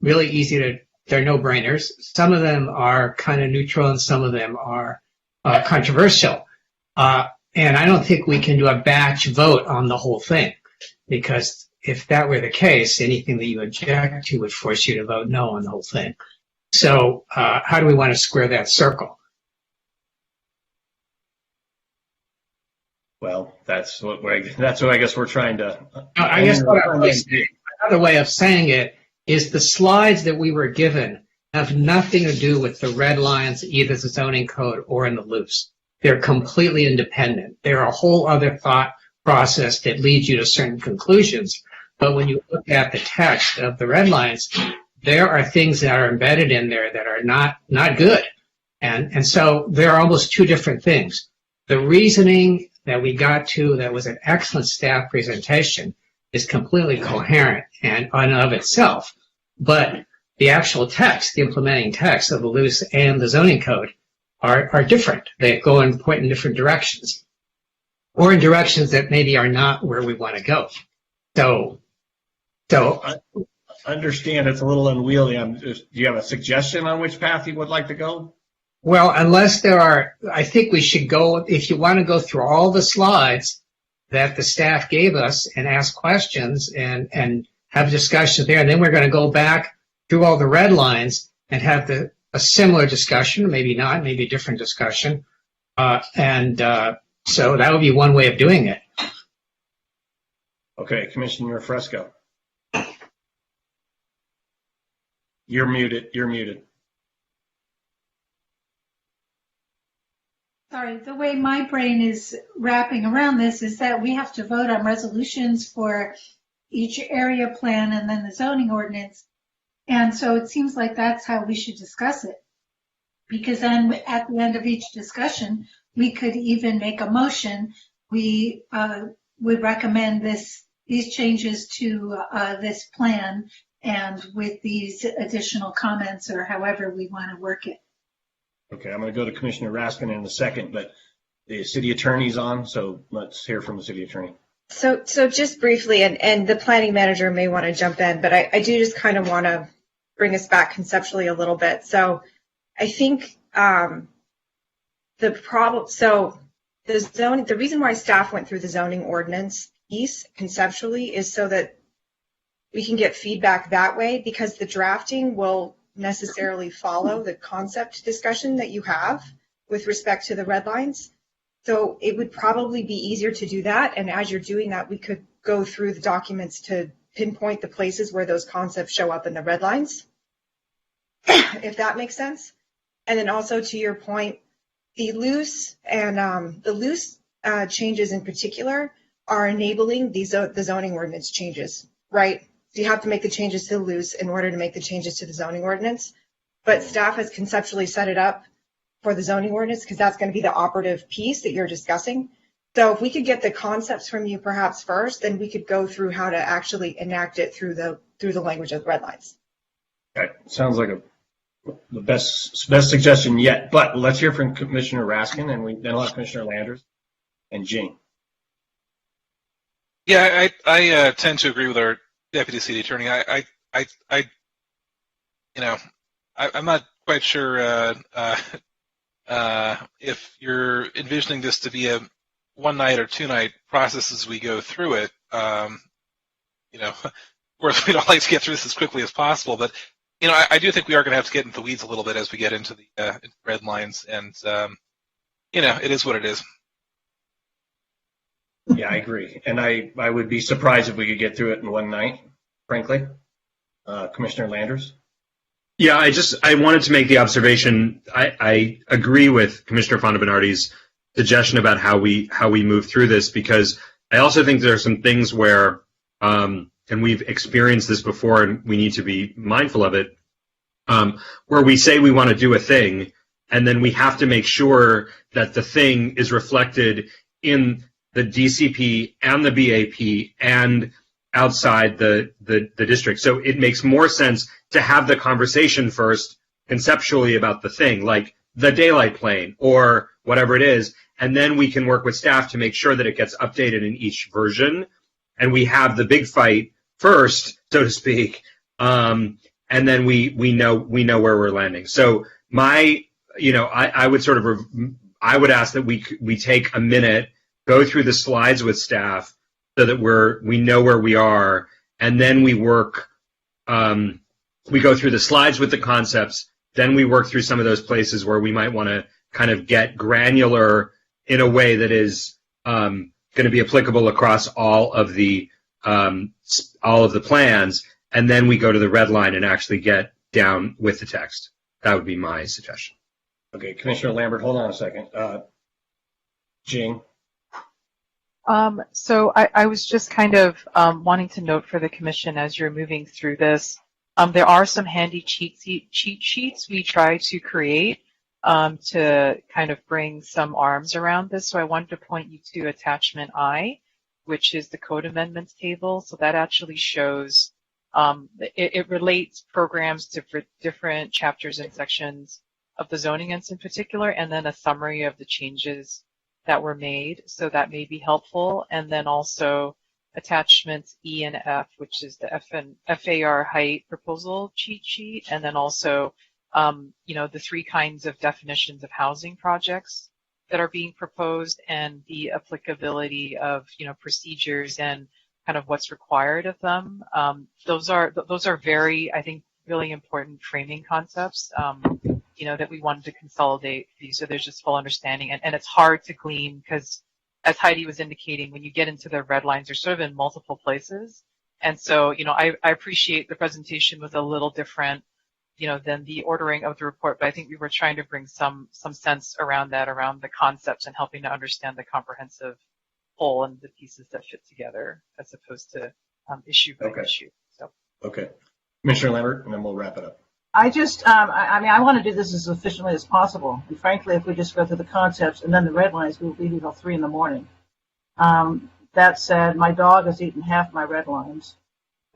really easy they're no-brainers. Some of them are kind of neutral and some of them are controversial. And I don't think we can do a batch vote on the whole thing, because if that were the case, anything that you object to would force you to vote no on the whole thing. So how do we want to square that circle? Well, that's what I guess we're trying to. I guess another way of saying it is the slides that we were given have nothing to do with the red lines, either the zoning code or in the loose. They're completely independent. They're a whole other thought process that leads you to certain conclusions. But when you look at the text of the red lines, there are things that are embedded in there that are not good. And so there are almost two different things. The reasoning that we got to that was an excellent staff presentation is completely coherent and of itself. But the actual text, the implementing text of the loose and the zoning code are different. They go and point in different directions, or in directions that maybe are not where we want to go. So I understand it's a little unwieldy. Do you have a suggestion on which path you would like to go? Well, unless I think we should go, if you want to go through all the slides that the staff gave us and ask questions and have discussions there, and then we're going to go back through all the red lines and have a similar discussion, maybe not, maybe a different discussion. So that would be one way of doing it. Okay, Commissioner Fresco. You're muted. Sorry, the way my brain is wrapping around this is that we have to vote on resolutions for each area plan and then the zoning ordinance. And so it seems like that's how we should discuss it. Because then at the end of each discussion, we could even make a motion. We would recommend these changes to this plan and with these additional comments or however we want to work it. Okay, I'm going to go to Commissioner Raskin in a second, but the city attorney's on, so let's hear from the city attorney. So just briefly, and the planning manager may want to jump in, but I do just kind of want to bring us back conceptually a little bit. So I think the reason why staff went through the zoning ordinance piece conceptually is so that we can get feedback that way, because the drafting will necessarily follow the concept discussion that you have with respect to the red lines. So it would probably be easier to do that. And as you're doing that, we could go through the documents to pinpoint the places where those concepts show up in the red lines, if that makes sense. And then also to your point, the loose changes in particular are enabling the zoning ordinance changes, right? So you have to make the changes to the loose in order to make the changes to the zoning ordinance. But staff has conceptually set it up for the zoning ordinance because that's going to be the operative piece that you're discussing. So if we could get the concepts from you perhaps first, then we could go through how to actually enact it through the language of the red lines. Okay. Sounds like the best suggestion yet. But let's hear from Commissioner Raskin, and then we'll have Commissioner Landers and Jean. Yeah, I tend to agree with our Deputy City Attorney. I'm not quite sure if you're envisioning this to be a one-night or two-night process as we go through it. Of course, we'd all like to get through this as quickly as possible, but I do think we are going to have to get into the weeds a little bit as we get into the red lines, and it is what it is. Yeah, I agree, and I would be surprised if we could get through it in one night, frankly. Commissioner Landers? Yeah, I wanted to make the observation. I agree with Commissioner Fonda-Bernardi's suggestion about how we move through this, because I also think there are some things where, and we've experienced this before, and we need to be mindful of it, where we say we want to do a thing, and then we have to make sure that the thing is reflected in the DCP and the BAP and outside the district. So it makes more sense to have the conversation first conceptually about the thing, like the daylight plane or whatever it is, and then we can work with staff to make sure that it gets updated in each version, and we have the big fight first, so to speak, and then we know where we're landing. So I would ask that we take a minute, go through the slides with staff so that we know where we are, and then we work. We go through the slides with the concepts, then we work through some of those places where we might want to kind of get granular in a way that is going to be applicable across all of the plans, and then we go to the red line and actually get down with the text. That would be my suggestion. Okay, Commissioner Lambert, hold on a second. Jean? So I was just kind of wanting to note for the commission as you're moving through this, there are some handy cheat sheets we try to create to kind of bring some arms around this. So I wanted to point you to attachment I, which is the code amendments table. So that actually shows, it relates programs to different chapters and sections of the zoning ends in particular, and then a summary of the changes that were made. So that may be helpful. And then also attachments E and F, which is the FAR height proposal cheat sheet, and then also the three kinds of definitions of housing projects that are being proposed, and the applicability of procedures and kind of what's required of them. Those are very, I think, really important framing concepts that we wanted to consolidate so there's just full understanding, and it's hard to glean because, as Heidi was indicating, when you get into the red lines, they're sort of in multiple places. And so, I appreciate the presentation was a little different, than the ordering of the report, but I think we were trying to bring some sense around that, around the concepts and helping to understand the comprehensive whole and the pieces that fit together as opposed to issue by issue. So. Okay. Commissioner Lambert, and then we'll wrap it up. I just, I want to do this as efficiently as possible. And frankly, if we just go through the concepts and then the red lines, we'll be here till 3 a.m. That said, my dog has eaten half my red lines,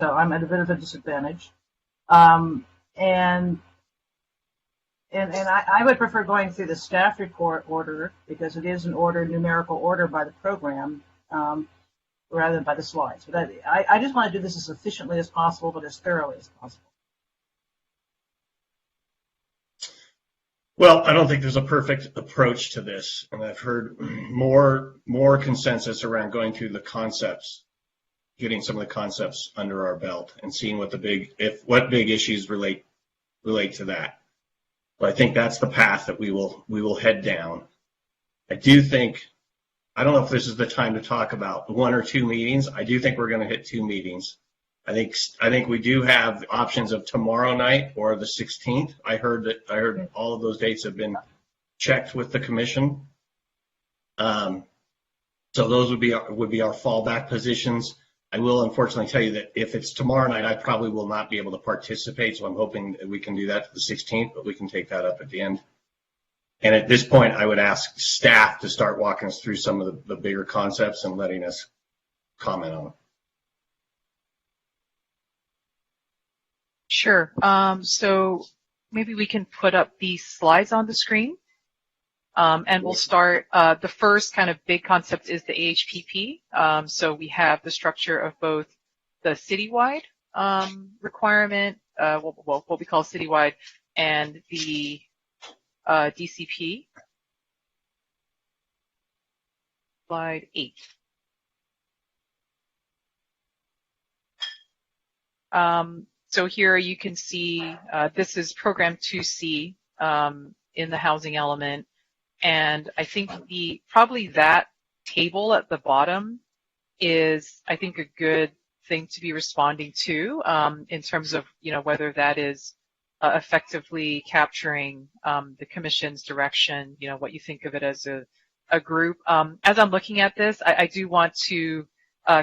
so I'm at a bit of a disadvantage. And I would prefer going through the staff report order because it is an numerical order by the program, rather than by the slides. But I just want to do this as efficiently as possible, but as thoroughly as possible. Well, I don't think there's a perfect approach to this, and I've heard more consensus around going through the concepts, getting some of the concepts under our belt, and seeing what big issues relate to that. But I think that's the path that we will head down. I don't know if this is the time to talk about 1 or 2 meetings. I do think we're going to hit 2 meetings. I think we do have options of tomorrow night or the 16th. I heard all of those dates have been checked with the commission. So those would be our fallback positions. I will unfortunately tell you that if it's tomorrow night, I probably will not be able to participate. So I'm hoping that we can do that for the 16th, but we can take that up at the end. And at this point, I would ask staff to start walking us through some of the bigger concepts and letting us comment on them. Sure. So maybe we can put up these slides on the screen. And we'll start, the first kind of big concept is the AHPP. So we have the structure of both the citywide requirement, what we call citywide, and the DCP. Slide 8. So here you can see this is program 2C in the housing element. And I think probably that table at the bottom is, I think, a good thing to be responding to in terms of, whether that is effectively capturing the commission's direction, what you think of it as a group. As I'm looking at this, I do want to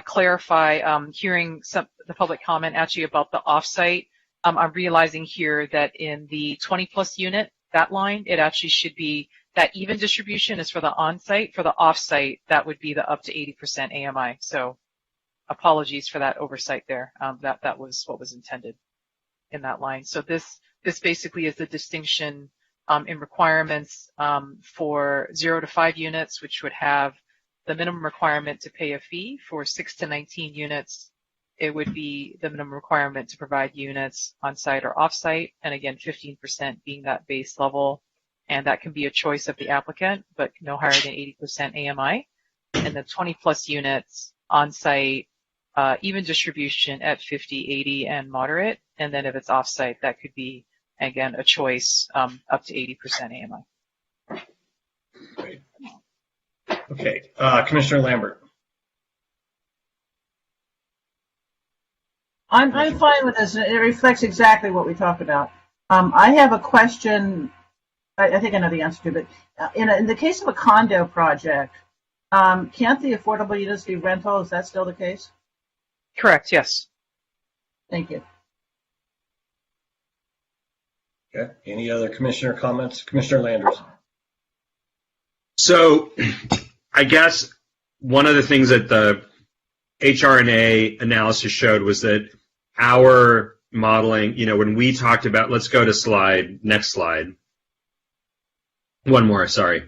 clarify, hearing the public comment actually about the offsite. I'm realizing here that in the 20 plus unit, that line, it actually should be that even distribution is for the on-site. For the off-site, that would be the up to 80% AMI. So apologies for that oversight there. That was what was intended in that line. So this basically is the distinction in requirements for 0 to 5 units, which would have the minimum requirement to pay a fee. For 6 to 19 units, it would be the minimum requirement to provide units on-site or off-site, and again, 15% being that base level, and that can be a choice of the applicant, but no higher than 80% AMI, and then 20-plus units on-site, even distribution at 50, 80, and moderate, and then if it's off-site, that could be, again, a choice up to 80% AMI. Great. Okay, Commissioner Lambert. I'm fine with this. It reflects exactly what we talked about. I have a question. I think I know the answer to, but in the case of a condo project, can't the affordable units be rental? Is that still the case? Correct. Yes. Thank you. Okay. Any other commissioner comments? Commissioner Landers. So, I guess one of the things that the HRNA analysis showed was that our modeling, when we talked about, let's go to next slide. One more, sorry.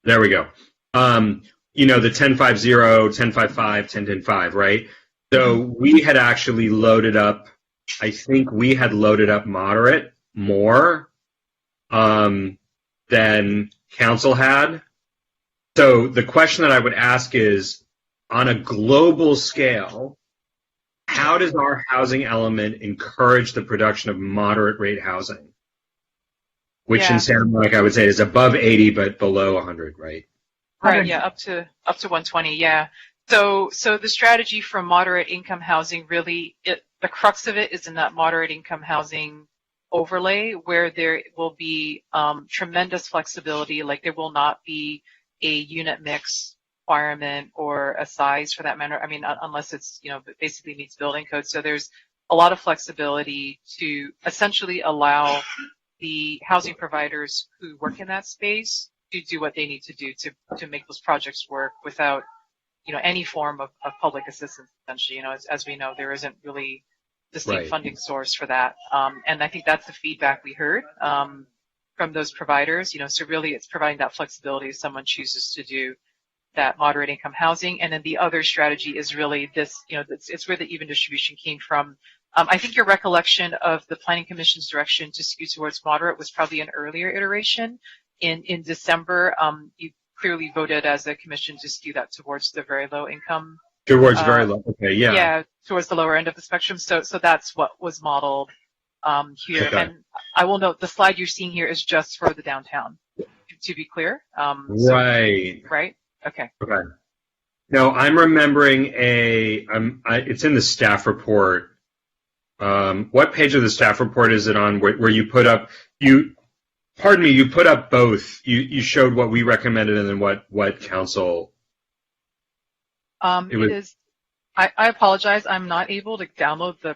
There we go. The 10.50, 10.55, 10.10.5, right? So we had actually loaded up, I think we had loaded up moderate more than council had. So the question that I would ask is, on a global scale, how does our housing element encourage the production of moderate rate housing? Which in Santa Monica, I would say, is above 80 but below 100, right? Right, yeah, up to 120, yeah. So the strategy for moderate income housing really, the crux of it is in that moderate income housing overlay, where there will be tremendous flexibility. Like, there will not be a unit mix requirement or a size for that matter. I mean, unless it's, basically meets building code. So there's a lot of flexibility to essentially allow the housing providers who work in that space to do what they need to do to make those projects work without, any form of public assistance, essentially. As we know, there isn't really distinct funding source for that. And I think that's the feedback we heard from those providers. So really it's providing that flexibility if someone chooses to do that moderate income housing. And then the other strategy is really this, it's where the even distribution came from. I think your recollection of the Planning Commission's direction to skew towards moderate was probably an earlier iteration. In December, you clearly voted as a commission to skew that towards the very low income. Towards very low, okay, yeah. Yeah, towards the lower end of the spectrum. So that's what was modeled here. Okay. And I will note the slide you're seeing here is just for the downtown, to be clear. Right. Right? Okay. Okay. No, I'm remembering it's in the staff report. What page of the staff report is it on where you put up, you put up both. You showed what we recommended and then what council. It is, I apologize, I'm not able to download the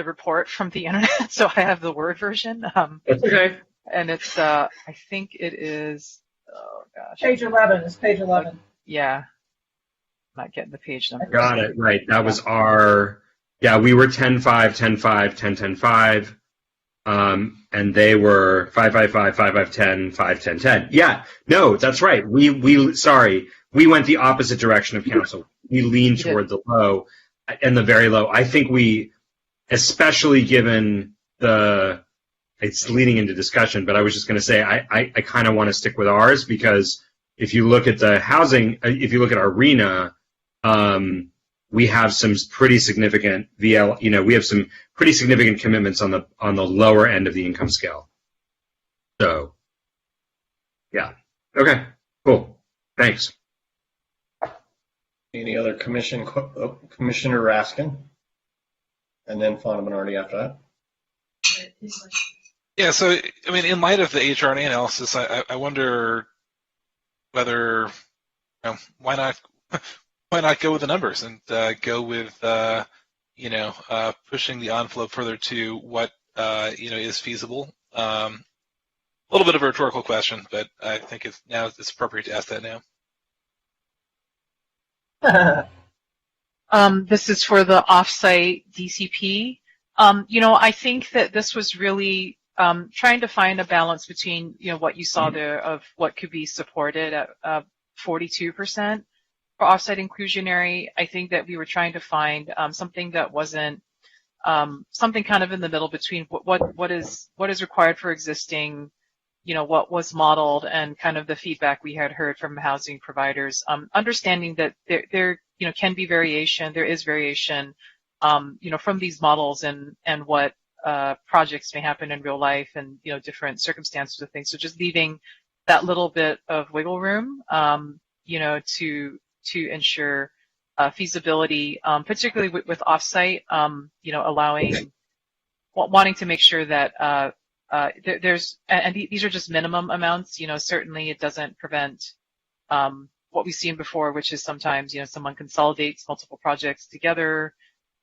report from the internet, so I have the Word version. That's okay. And it's, I think it is, oh gosh. Page 11, it's page 11. Yeah. Not getting the page number. Got it, right. That was we were 10-5, 10-5, 10-10-5. And they were 5-5-5, 5-5-10, 5-10-10. Yeah, no, that's right. We went the opposite direction of council. We leaned toward the low and the very low. I think we, especially given it's leading into discussion, but I was just going to say, I kind of want to stick with ours because if you look at the housing, if you look at our RENA, we have some pretty significant we have some pretty significant commitments on the lower end of the income scale. So, yeah. Okay, cool. Thanks. Any other Commissioner Raskin? And then Fauna Bernardi after that. Yeah, so, I mean, in light of the HRNA analysis, I wonder whether, why not go with the numbers and go with, pushing the envelope further to what, is feasible. A little bit of a rhetorical question, but I think it's appropriate to ask that now. This is for the offsite DCP. I think that this was really trying to find a balance between, what you saw there of what could be supported at 42% for offsite inclusionary. I think that we were trying to find something that wasn't something kind of in the middle between what is required for existing, what was modeled and kind of the feedback we had heard from housing providers. Understanding that there can be variation, there is variation, from these models and what projects may happen in real life and, different circumstances of things. So just leaving that little bit of wiggle room, to ensure feasibility, particularly with offsite, wanting to make sure that there's, and these are just minimum amounts, certainly it doesn't prevent what we've seen before, which is sometimes, someone consolidates multiple projects together,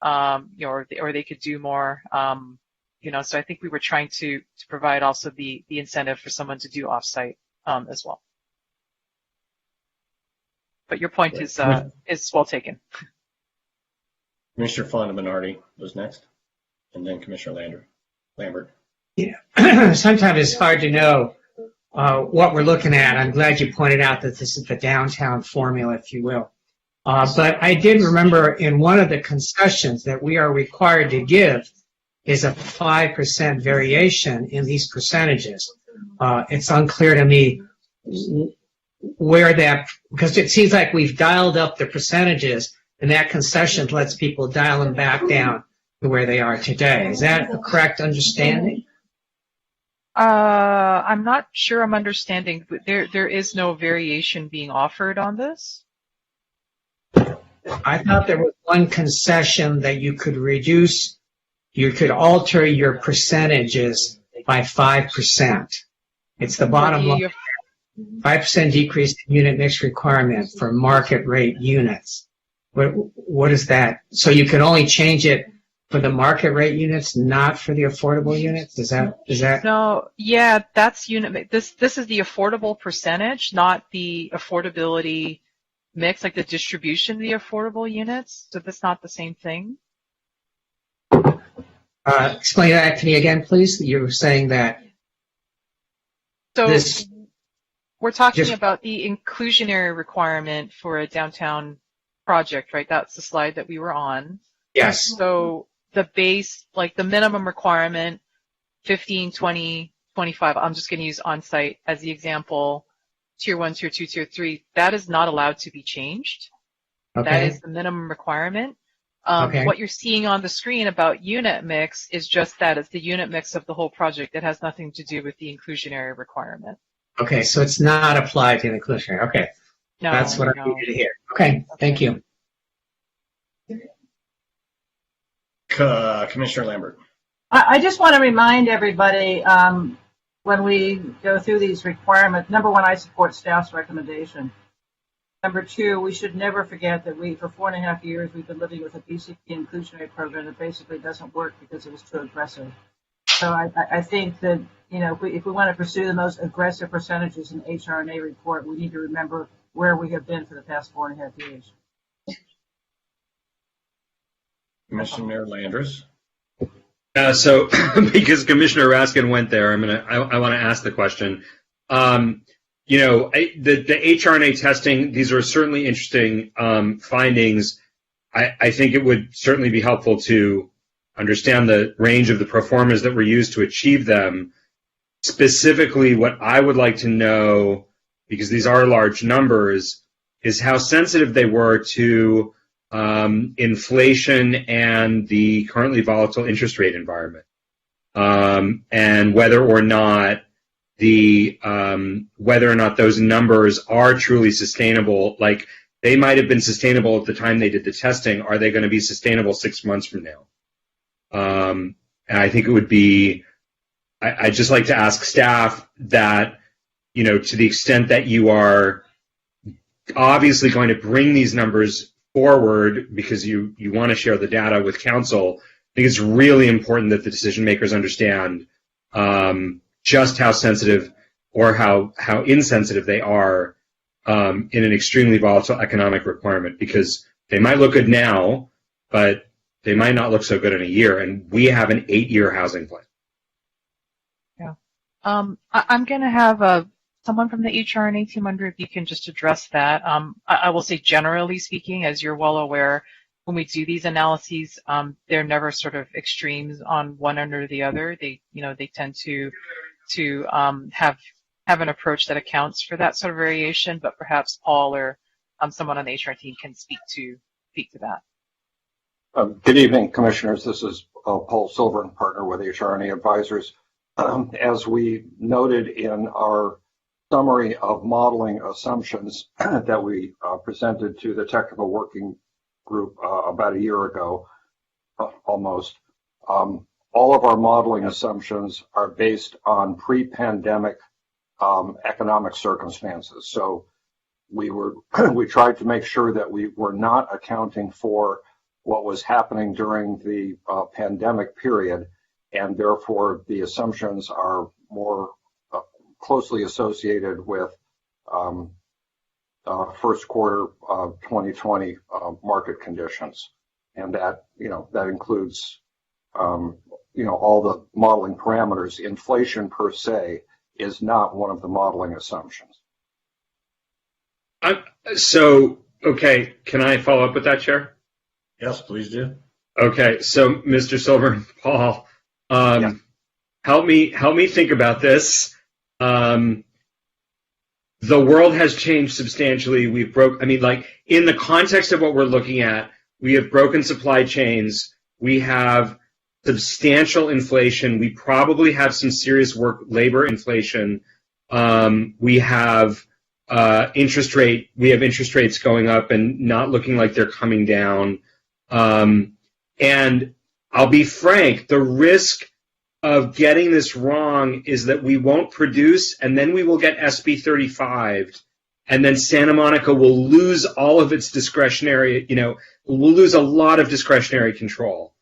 or they could do more, so I think we were trying to provide also the incentive for someone to do offsite as well. But your point is well taken. Commissioner Fauna Bernardi was next, and then Commissioner Lambert. Yeah, sometimes it's hard to know what we're looking at. I'm glad you pointed out that this is the downtown formula, if you will. But I did remember in one of the concessions that we are required to give is a 5% variation in these percentages. It's unclear to me where that, because it seems like we've dialed up the percentages and that concession lets people dial them back down to where they are today. Is that a correct understanding? I'm not sure I'm understanding, but there is no variation being offered on this. I thought there was one concession that you could reduce, you could alter your percentages by 5%. It's the bottom line. 5% decrease in unit mix requirement for market rate units. What is that? So you can only change it for the market rate units, not for the affordable units? Is that? No, yeah, that's unit mix. This is the affordable percentage, not the affordability mix, like the distribution of the affordable units. So that's not the same thing. Explain that to me again, please. You were saying that. So we're talking about the inclusionary requirement for a downtown project, right? That's the slide that we were on. Yes. So the base, like the minimum requirement, 15, 20, 25, I'm just going to use on-site as the example, tier 1, tier 2, tier 3, that is not allowed to be changed. Okay. That is the minimum requirement. What you're seeing on the screen about unit mix is just that. It's the unit mix of the whole project. It has nothing to do with the inclusionary requirement. Okay, so it's not applied to the inclusionary. Okay. No, That's what I needed to hear. Okay, thank you. Commissioner Lambert. I just want to remind everybody, when we go through these requirements, number one, I support staff's recommendation. Number two, we should never forget that for 4.5 years, we've been living with a BCP inclusionary program that basically doesn't work because it was too aggressive. So I think that, if we want to pursue the most aggressive percentages in the HRNA report, we need to remember where we have been for the past 4.5 years. Commissioner Landers. So, because Commissioner Raskin went there, I want to ask the question. The HRNA testing, these are certainly interesting findings. I think it would certainly be helpful to understand the range of the proformas that were used to achieve them. Specifically, what I would like to know, because these are large numbers, is how sensitive they were to inflation and the currently volatile interest rate environment, and whether or not those numbers are truly sustainable. Like, they might have been sustainable at the time they did the testing. Are they going to be sustainable 6 months from now? And I think it would be, I'd just like to ask staff that, to the extent that you are obviously going to bring these numbers forward because you want to share the data with council, I think it's really important that the decision makers understand just how sensitive or how insensitive they are in an extremely volatile economic requirement, because they might look good now, but they might not look so good in a year, and we have an 8-year housing plan. Yeah. I'm going to have someone from the HRNA team. Wonder if you can just address that. I will say, generally speaking, as you're well aware, when we do these analyses, they're never sort of extremes on one end or the other. They tend to have an approach that accounts for that sort of variation. But perhaps Paul or someone on the HR team can speak to that. Good evening, Commissioners. This is Paul Silver, partner with HRNA Advisors. As we noted in our summary of modeling assumptions that we presented to the technical working group about a year ago, almost, all of our modeling assumptions are based on pre-pandemic economic circumstances. So we tried to make sure that we were not accounting for what was happening during the pandemic period, and therefore the assumptions are more closely associated with first quarter of 2020 market conditions, and that includes all the modeling parameters. Inflation per se is not one of the modeling assumptions. Okay, can I follow up with that, Chair? Yes, please do. Okay, so Mr. Silver and Paul, help me think about this. The world has changed substantially. In the context of what we're looking at, we have broken supply chains. We have substantial inflation. We probably have some serious labor inflation. We have interest rates going up and not looking like they're coming down. And I'll be frank, the risk of getting this wrong is that we won't produce, and then we will get SB 35, and then Santa Monica will lose all of its discretionary, we'll lose a lot of discretionary control.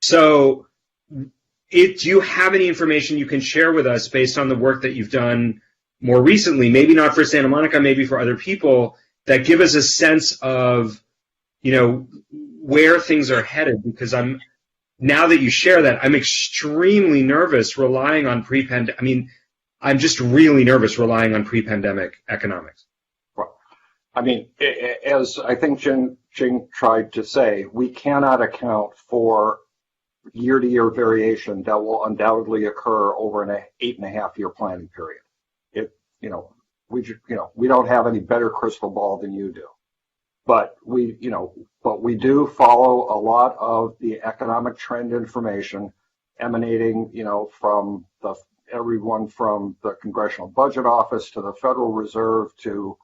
So do you have any information you can share with us based on the work that you've done more recently, maybe not for Santa Monica, maybe for other people, that give us a sense of, where things are headed? Because now that you share that, I'm extremely nervous relying on I'm just really nervous relying on pre-pandemic economics. Well, as I think Jing tried to say, we cannot account for year-to-year variation that will undoubtedly occur over an 8.5-year planning period. We don't have any better crystal ball than you do. But we do follow a lot of the economic trend information emanating, from everyone from the Congressional Budget Office to the Federal Reserve to,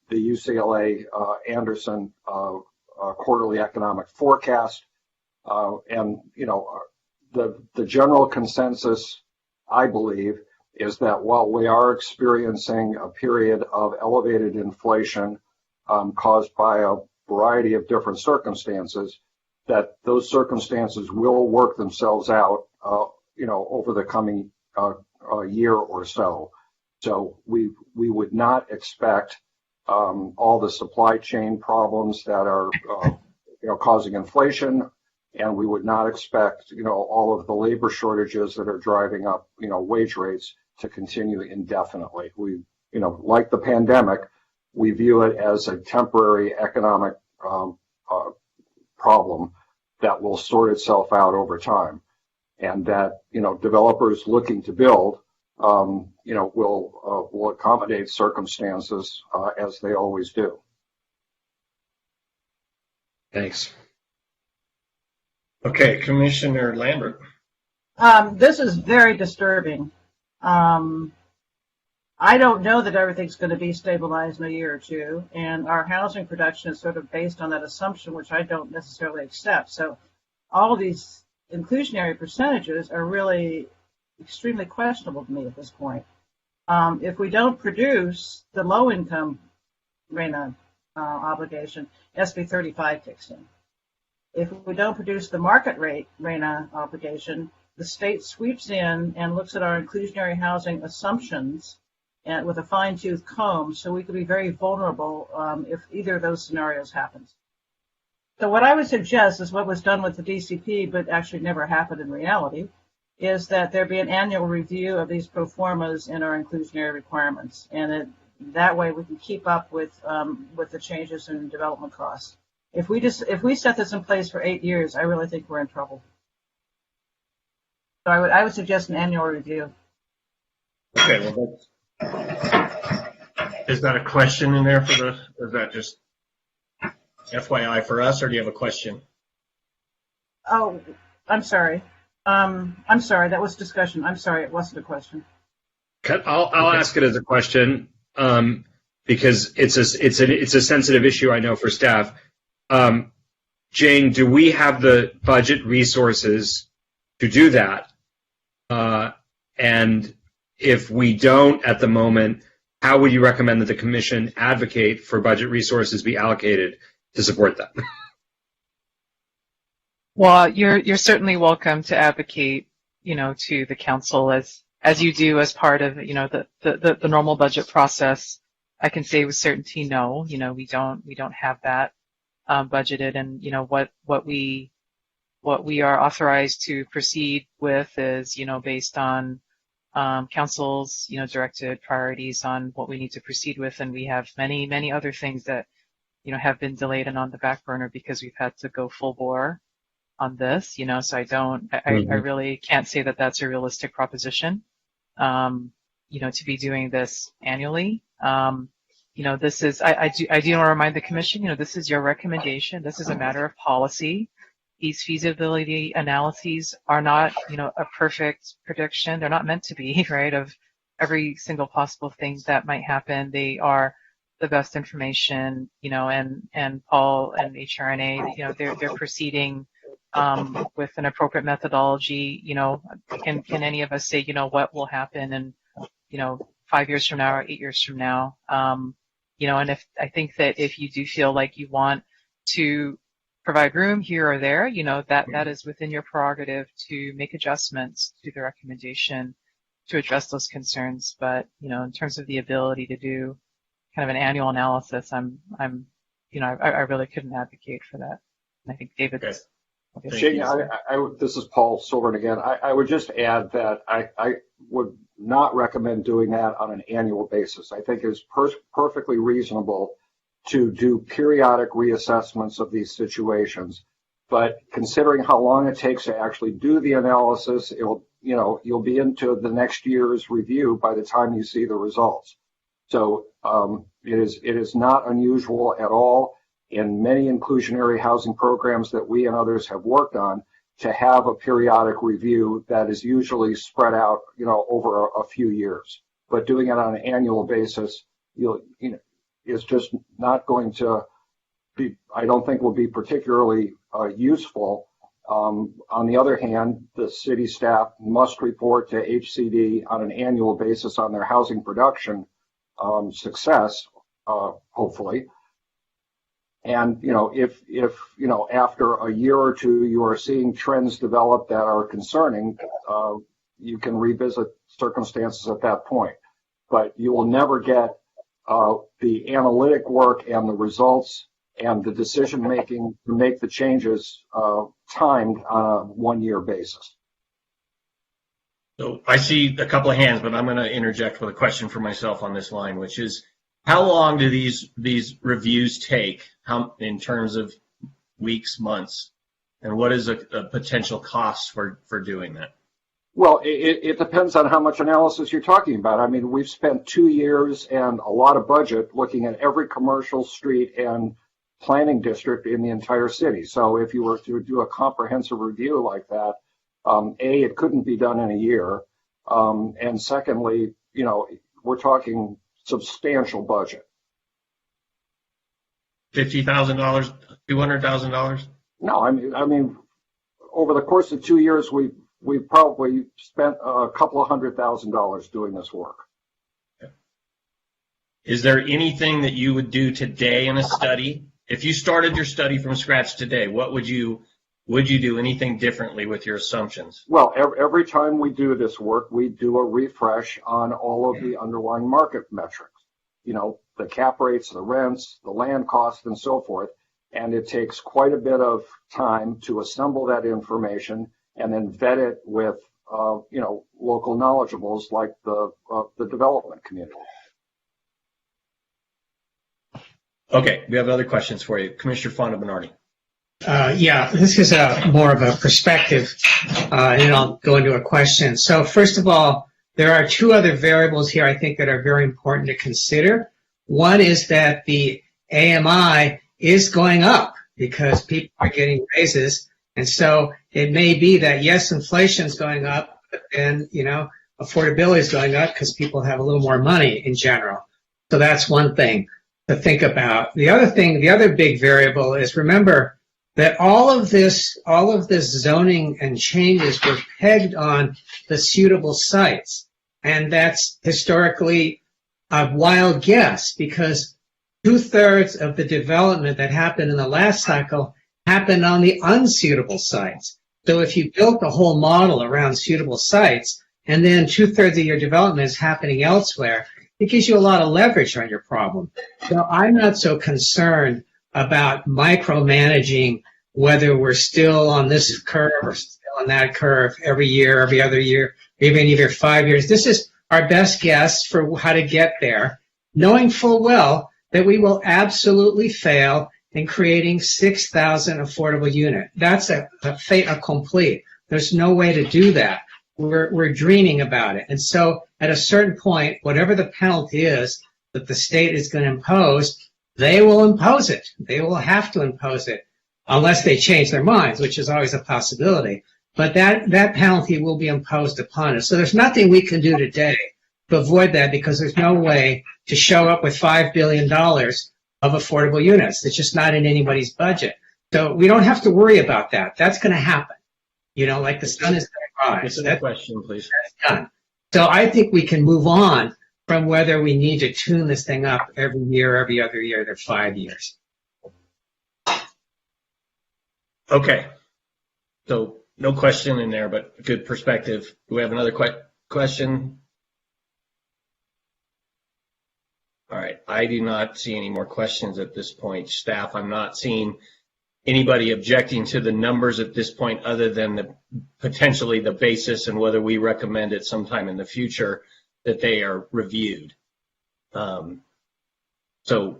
the UCLA Anderson quarterly economic forecast. And, the general consensus, I believe, is that while we are experiencing a period of elevated inflation caused by a variety of different circumstances, that those circumstances will work themselves out, over the coming year or so. So we would not expect all the supply chain problems that are, causing inflation, and we would not expect, all of the labor shortages that are driving up, wage rates to continue indefinitely. We, like the pandemic, we view it as a temporary economic problem that will sort itself out over time, and that, developers looking to build, will accommodate circumstances as they always do. Thanks. Okay, Commissioner Lambert. This is very disturbing. I don't know that everything's going to be stabilized in a year or two, and our housing production is sort of based on that assumption, which I don't necessarily accept. So all of these inclusionary percentages are really extremely questionable to me at this point. If we don't produce the low-income RHNA obligation, SB 35 kicks in. If we don't produce the market rate RHNA obligation, the state sweeps in and looks at our inclusionary housing assumptions and with a fine-tooth comb, so we could be very vulnerable if either of those scenarios happens. So what I would suggest is what was done with the DCP, but actually never happened in reality, is that there be an annual review of these pro formas in our inclusionary requirements, and that way we can keep up with the changes in development costs. If we set this in place for 8 years, I really think we're in trouble. So I would suggest an annual review. Okay, well, is that a question in there is that just FYI for us, or do you have a question? Oh, I'm sorry. I'm sorry, that was discussion. I'm sorry, it wasn't a question. I'll ask it as a question because it's a sensitive issue, I know, for staff. Jane, do we have the budget resources to do that? And if we don't at the moment, how would you recommend that the Commission advocate for budget resources be allocated to support that? Well, you're certainly welcome to advocate, to the Council as you do as part of, the normal budget process. I can say with certainty, no, we don't have that budgeted, and what we are authorized to proceed with is, based on Council's, directed priorities on what we need to proceed with, and we have many other things that, have been delayed and on the back burner because we've had to go full bore on this, so I really can't say that that's a realistic proposition, to be doing this annually. This is, I do want to remind the Commission, this is your recommendation. This is a matter of policy. These feasibility analyses are not, a perfect prediction. They're not meant to be, right, of every single possible thing that might happen. They are the best information, and Paul and HRNA, they're proceeding with an appropriate methodology. Can any of us say, what will happen in, 5 years from now or 8 years from now? And I think that if you do feel like you want to provide room here or there, that is within your prerogative to make adjustments to the recommendation to address those concerns. But, in terms of the ability to do kind of an annual analysis, I really couldn't advocate for that. And I think David. Okay. Shane, this is Paul Silverman again. I would just add that I would not recommend doing that on an annual basis. I think it's perfectly reasonable to do periodic reassessments of these situations, but considering how long it takes to actually do the analysis, you'll be into the next year's review by the time you see the results. So it is not unusual at all in many inclusionary housing programs that we and others have worked on to have a periodic review that is usually spread out, over a few years. But doing it on an annual basis, you'll is just not going to be, I don't think will be particularly useful. On the other hand, the city staff must report to HCD on an annual basis on their housing production success, hopefully. And, if after a year or two you are seeing trends develop that are concerning, you can revisit circumstances at that point. But you will never get the analytic work and the results and the decision making to make the changes timed on a 1 year basis. So I see a couple of hands, but I'm going to interject with a question for myself on this line, which is, how long do these reviews take? In terms of weeks, months, and what is a potential cost for doing that? Well, it depends on how much analysis you're talking about. I mean, we've spent 2 years and a lot of budget looking at every commercial street and planning district in the entire city. So if you were to do a comprehensive review like that, it couldn't be done in a year. And secondly, we're talking substantial budget. $50,000, $200,000? No, I mean, over the course of 2 years, we've probably spent a couple of $100,000 doing this work. Is there anything that you would do today in a study? If you started your study from scratch today, what would you do anything differently with your assumptions? Well, every time we do this work, we do a refresh on all of the underlying market metrics. The cap rates, the rents, the land costs, and so forth. And it takes quite a bit of time to assemble that information and then vet it with, local knowledgeables like the development community. Okay, we have other questions for you. Commissioner Fonda Bernardi. Yeah, this is more of a perspective, and I'll go into a question. So first of all, there are two other variables here I think that are very important to consider. One is that the AMI is going up because people are getting raises. And so it may be that, yes, inflation is going up, but then, affordability is going up because people have a little more money in general. So that's one thing to think about. The other big variable is, remember that all of this zoning and changes were pegged on the suitable sites. And that's historically a wild guess, because 2/3 of the development that happened in the last cycle happened on the unsuitable sites. So if you built the whole model around suitable sites, and then 2/3 of your development is happening elsewhere, it gives you a lot of leverage on your problem. So I'm not so concerned about micromanaging whether we're still on this curve or still on that curve every year, every other year, even either 5 years. This is our best guess for how to get there, knowing full well that we will absolutely fail in creating 6,000 affordable units. That's a fait accompli. There's no way to do that. We're dreaming about it. And so at a certain point, whatever the penalty is that the state is going to impose, they will impose it. They will have to impose it unless they change their minds, which is always a possibility. But that penalty will be imposed upon us. So there's nothing we can do today to avoid that, because there's no way to show up with $5 billion of affordable units. It's just not in anybody's budget. So we don't have to worry about that. That's going to happen. Like the sun is going to rise. That's a question, please. That's done. So I think we can move on from whether we need to tune this thing up every year, every other year, or 5 years. Okay. So no question in there, but good perspective. Do we have another question? All right. I do not see any more questions at this point. Staff, I'm not seeing anybody objecting to the numbers at this point, other than potentially the basis and whether we recommend it sometime in the future that they are reviewed. So,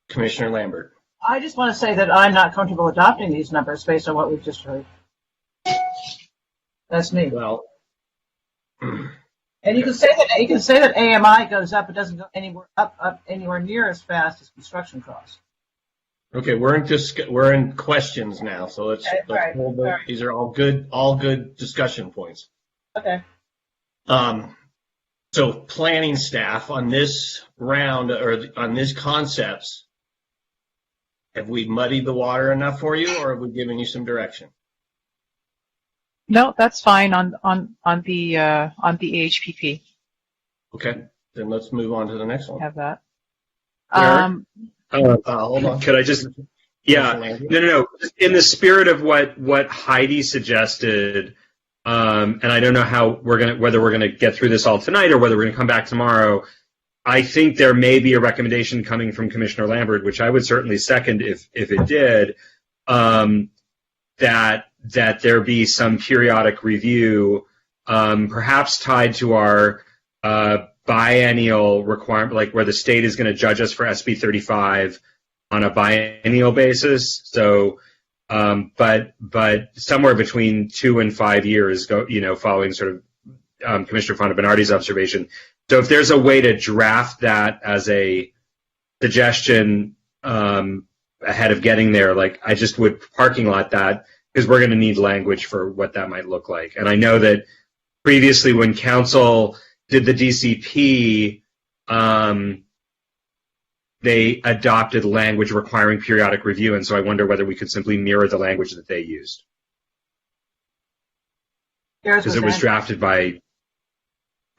Commissioner Lambert. I just want to say that I'm not comfortable adopting these numbers based on what we've just heard. That's me. Well, and you can say that AMI goes up; it doesn't go anywhere near as fast as construction costs. Okay, we're in questions now, so let's hold them. These are all good discussion points. Okay. So planning staff on this round or on these concepts, have we muddied the water enough for you, or have we given you some direction? No, that's fine on the AHPP. Okay, then let's move on to the next one. Have that. Hold on. Could I just? Yeah, no. In the spirit of what Heidi suggested, and I don't know whether we're gonna get through this all tonight or whether we're gonna come back tomorrow. I think there may be a recommendation coming from Commissioner Lambert, which I would certainly second if it did, that there be some periodic review, perhaps tied to our biennial requirement, like where the state is going to judge us for SB 35 on a biennial basis. So, but somewhere between 2 and 5 years, following sort of Commissioner Fonda-Bernardi's observation. So if there's a way to draft that as a suggestion ahead of getting there, like I just would parking lot that, because we're going to need language for what that might look like. And I know that previously when council did the DCP, they adopted language requiring periodic review, and so I wonder whether we could simply mirror the language that they used. Because it was drafted by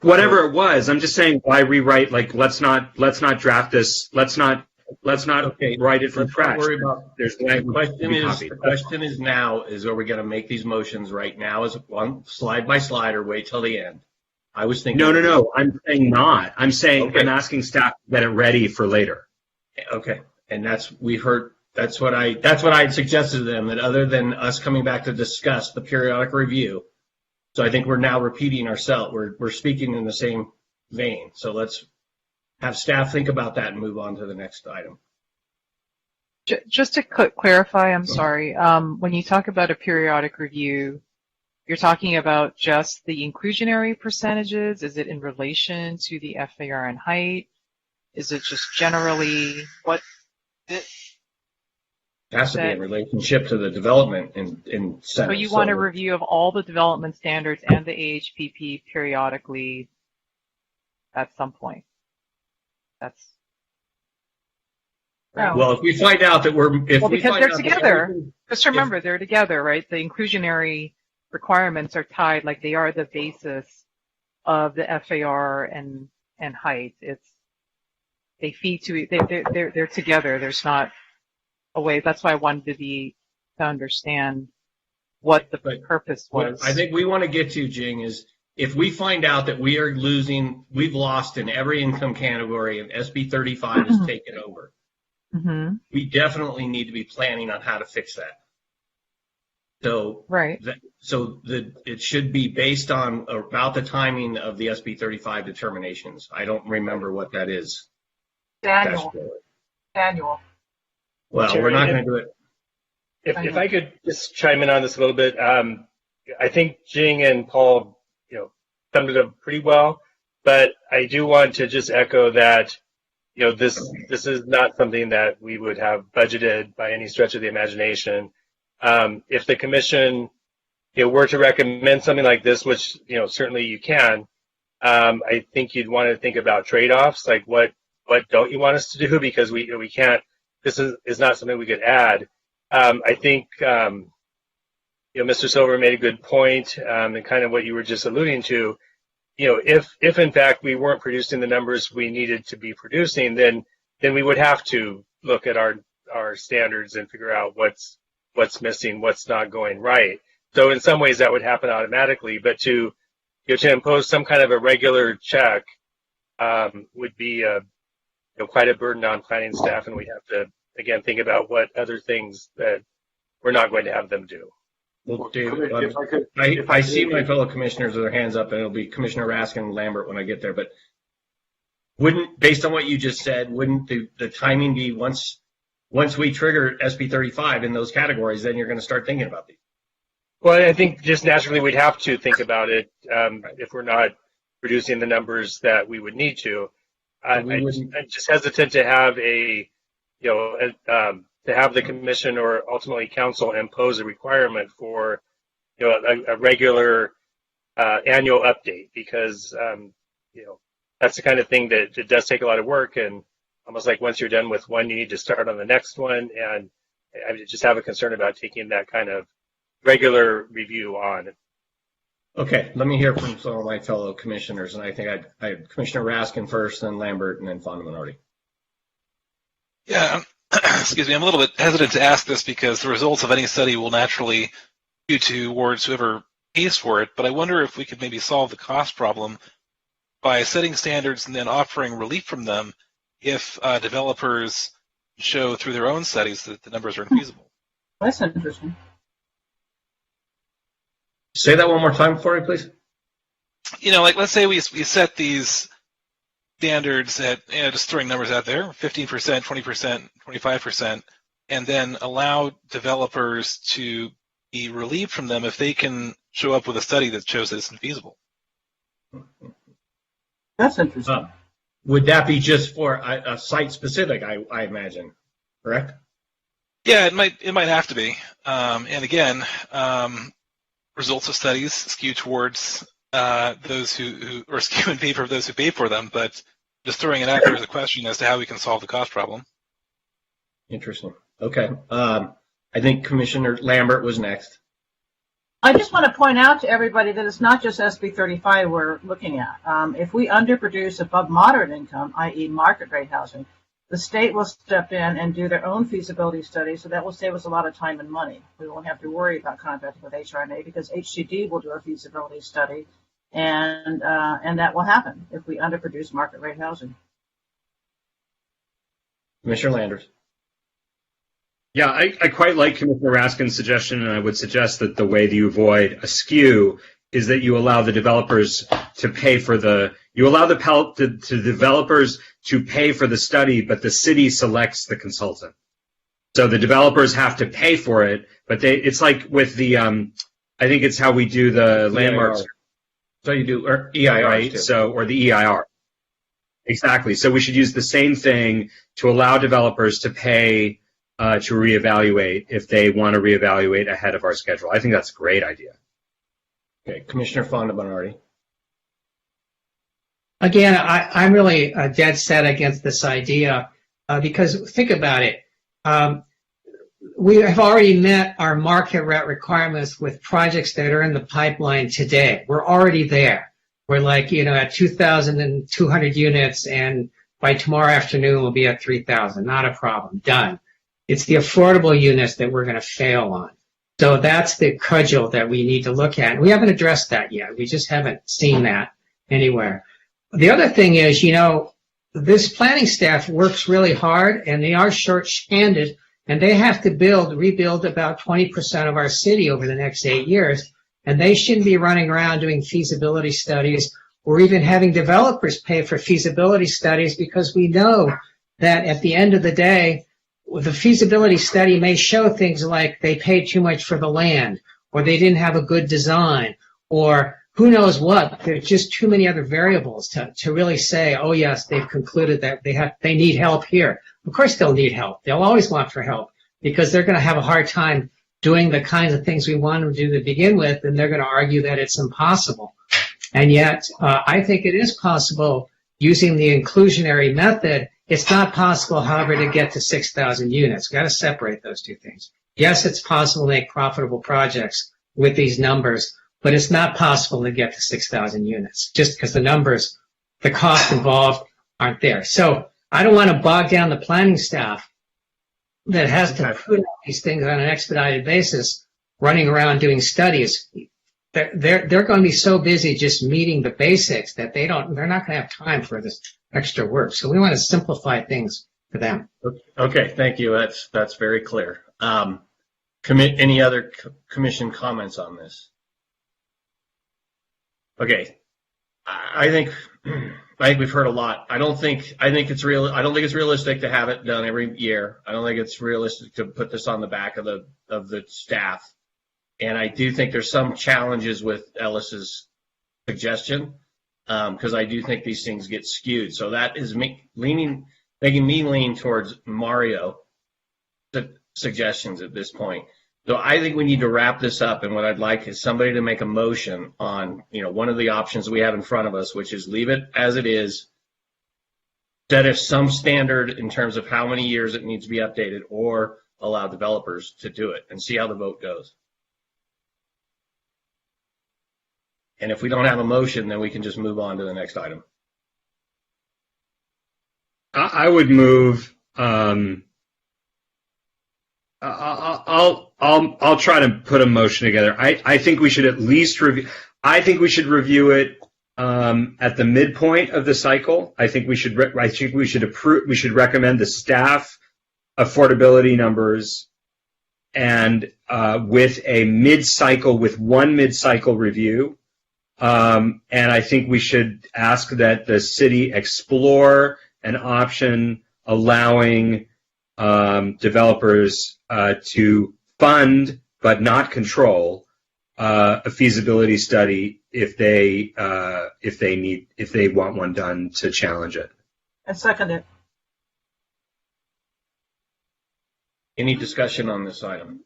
whatever it was. I'm just saying, why rewrite? Like, let's not draft this. Let's not write it from scratch. There's language. The question is now: are we going to make these motions right now, as one slide by slide, or wait till the end? I was thinking. No. I'm saying not. I'm saying I'm asking staff to get it ready for later. Okay, and that's what I had suggested to them, that other than us coming back to discuss the periodic review. So I think we're now repeating ourselves. We're speaking in the same vein. So let's have staff think about that and move on to the next item. Just to clarify, I'm sorry. When you talk about a periodic review, you're talking about just the inclusionary percentages? Is it in relation to the FAR and height? Is it just generally what? It has to be in relationship to the development in Senate. So you want a review of all the development standards and the AHPP periodically at some point. That's well, if we find out that because they're together. Just remember, they're together, right? The inclusionary requirements are tied, like they are the basis of the FAR and height. They feed to they're together. There's not a way. That's why I wanted to understand what the purpose was. What I think we want to get to, Jing, is if we find out that we've lost in every income category and SB 35 has taken over, we definitely need to be planning on how to fix that. So right. It should be based on about the timing of the SB 35 determinations. I don't remember what that is. Annual. Well, we're not going to do it. If I could just chime in on this a little bit, I think Jing and Paul, summed it up pretty well. But I do want to just echo that, this is not something that we would have budgeted by any stretch of the imagination. If the commission, were to recommend something like this, which certainly you can, I think you'd want to think about trade-offs, like what don't you want us to do, because we can't. This is not something we could add. I think Mr. Silver made a good point, and kind of what you were just alluding to. If in fact we weren't producing the numbers we needed to be producing, then we would have to look at our standards and figure out what's missing, what's not going right. So in some ways that would happen automatically, but to impose some kind of a regular check would be quite a burden on planning staff, and we have to again think about what other things that we're not going to have them do. Well, David, I see my fellow commissioners with their hands up, and it'll be Commissioner Raskin and Lambert when I get there. But based on what you just said, wouldn't the timing be once we trigger SB 35 in those categories, then you're going to start thinking about these? Well, I think just naturally we'd have to think about it if we're not producing the numbers that we would need to. I'm just hesitant to have to have the commission or ultimately council impose a requirement for a regular annual update, because that's the kind of thing that it does take a lot of work, and almost like once you're done with one, you need to start on the next one. And I just have a concern about taking that kind of regular review on. Okay, let me hear from some of my fellow commissioners, and I think I had Commissioner Raskin first, then Lambert, and then Fonda Minority. Yeah, excuse me, I'm a little bit hesitant to ask this because the results of any study will naturally skew towards whoever pays for it, but I wonder if we could maybe solve the cost problem by setting standards and then offering relief from them if developers show through their own studies that the numbers are infeasible. That's interesting. Say that one more time for me, please. You know, like let's say we set these standards at, just throwing numbers out there, 15%, 20%, 25%, and then allow developers to be relieved from them if they can show up with a study that shows that it's infeasible. That's interesting. Would that be just for a site specific, I imagine, correct? Yeah, it might have to be. And again, results of studies skew towards those who or skew in favor of those who pay for them, but just throwing it out there as a question as to how we can solve the cost problem. Interesting. Okay. I think Commissioner Lambert was next. I just want to point out to everybody that it's not just SB 35 we're looking at. If we underproduce above moderate income, i.e. market rate housing, the state will step in and do their own feasibility study, so that will save us a lot of time and money. We won't have to worry about contracting with HRNA because HCD will do a feasibility study, and that will happen if we underproduce market rate housing. Commissioner Landers. Yeah, I quite like Commissioner Raskin's suggestion, and I would suggest that the way that you avoid a skew is that you allow the developers to pay for the developers to pay for the study, but the city selects the consultant. So the developers have to pay for it, but it's like with the I think it's how we do the landmarks. So you do or EIR, right? Too. So or the EIR. Exactly. So we should use the same thing to allow developers to pay to reevaluate if they want to reevaluate ahead of our schedule. I think that's a great idea. Okay, Commissioner Fonda Bernardi. Again, I'm really dead set against this idea because think about it. We have already met our market rate requirements with projects that are in the pipeline today. We're already there. We're like, at 2,200 units, and by tomorrow afternoon we'll be at 3,000. Not a problem. Done. It's the affordable units that we're going to fail on. So that's the cudgel that we need to look at. We haven't addressed that yet. We just haven't seen that anywhere. The other thing is, this planning staff works really hard, and they are short-handed, and they have to rebuild about 20% of our city over the next 8 years, and they shouldn't be running around doing feasibility studies or even having developers pay for feasibility studies, because we know that at the end of the day, the feasibility study may show things like they paid too much for the land, or they didn't have a good design, or who knows what. There's just too many other variables to really say, oh yes, they've concluded that they need help here. Of course they'll need help. They'll always want for help because they're going to have a hard time doing the kinds of things we want them to do to begin with, and they're going to argue that it's impossible. And yet, I think it is possible using the inclusionary method. It's not possible, however, to get to 6,000 units. Got to separate those two things. Yes, it's possible to make profitable projects with these numbers, but it's not possible to get to 6,000 units just because the numbers, the costs involved aren't there. So I don't want to bog down the planning staff that has to put these things on an expedited basis, running around doing studies. They're going to be so busy just meeting the basics that they're not going to have time for this extra work. So we want to simplify things for them. Okay, thank you. That's very clear. Any other commission comments on this? Okay, I think we've heard a lot. I think it's realistic to have it done every year. I don't think it's realistic to put this on the back of the staff. And I do think there's some challenges with Ellis's suggestion, because I do think these things get skewed. So that is making me lean towards Mario suggestions at this point. So I think we need to wrap this up, and what I'd like is somebody to make a motion on, one of the options we have in front of us, which is leave it as it is, set if some standard in terms of how many years it needs to be updated, or allow developers to do it and see how the vote goes. And if we don't have a motion, then we can just move on to the next item. I would move. I'll try to put a motion together. I think we should at least review. I think we should review it at the midpoint of the cycle. I think we should approve. We should recommend the staff affordability numbers, and with a mid-cycle, with one mid-cycle review. And I think we should ask that the city explore an option allowing developers to fund but not control a feasibility study if they want one done to challenge it. I second it. Any discussion on this item?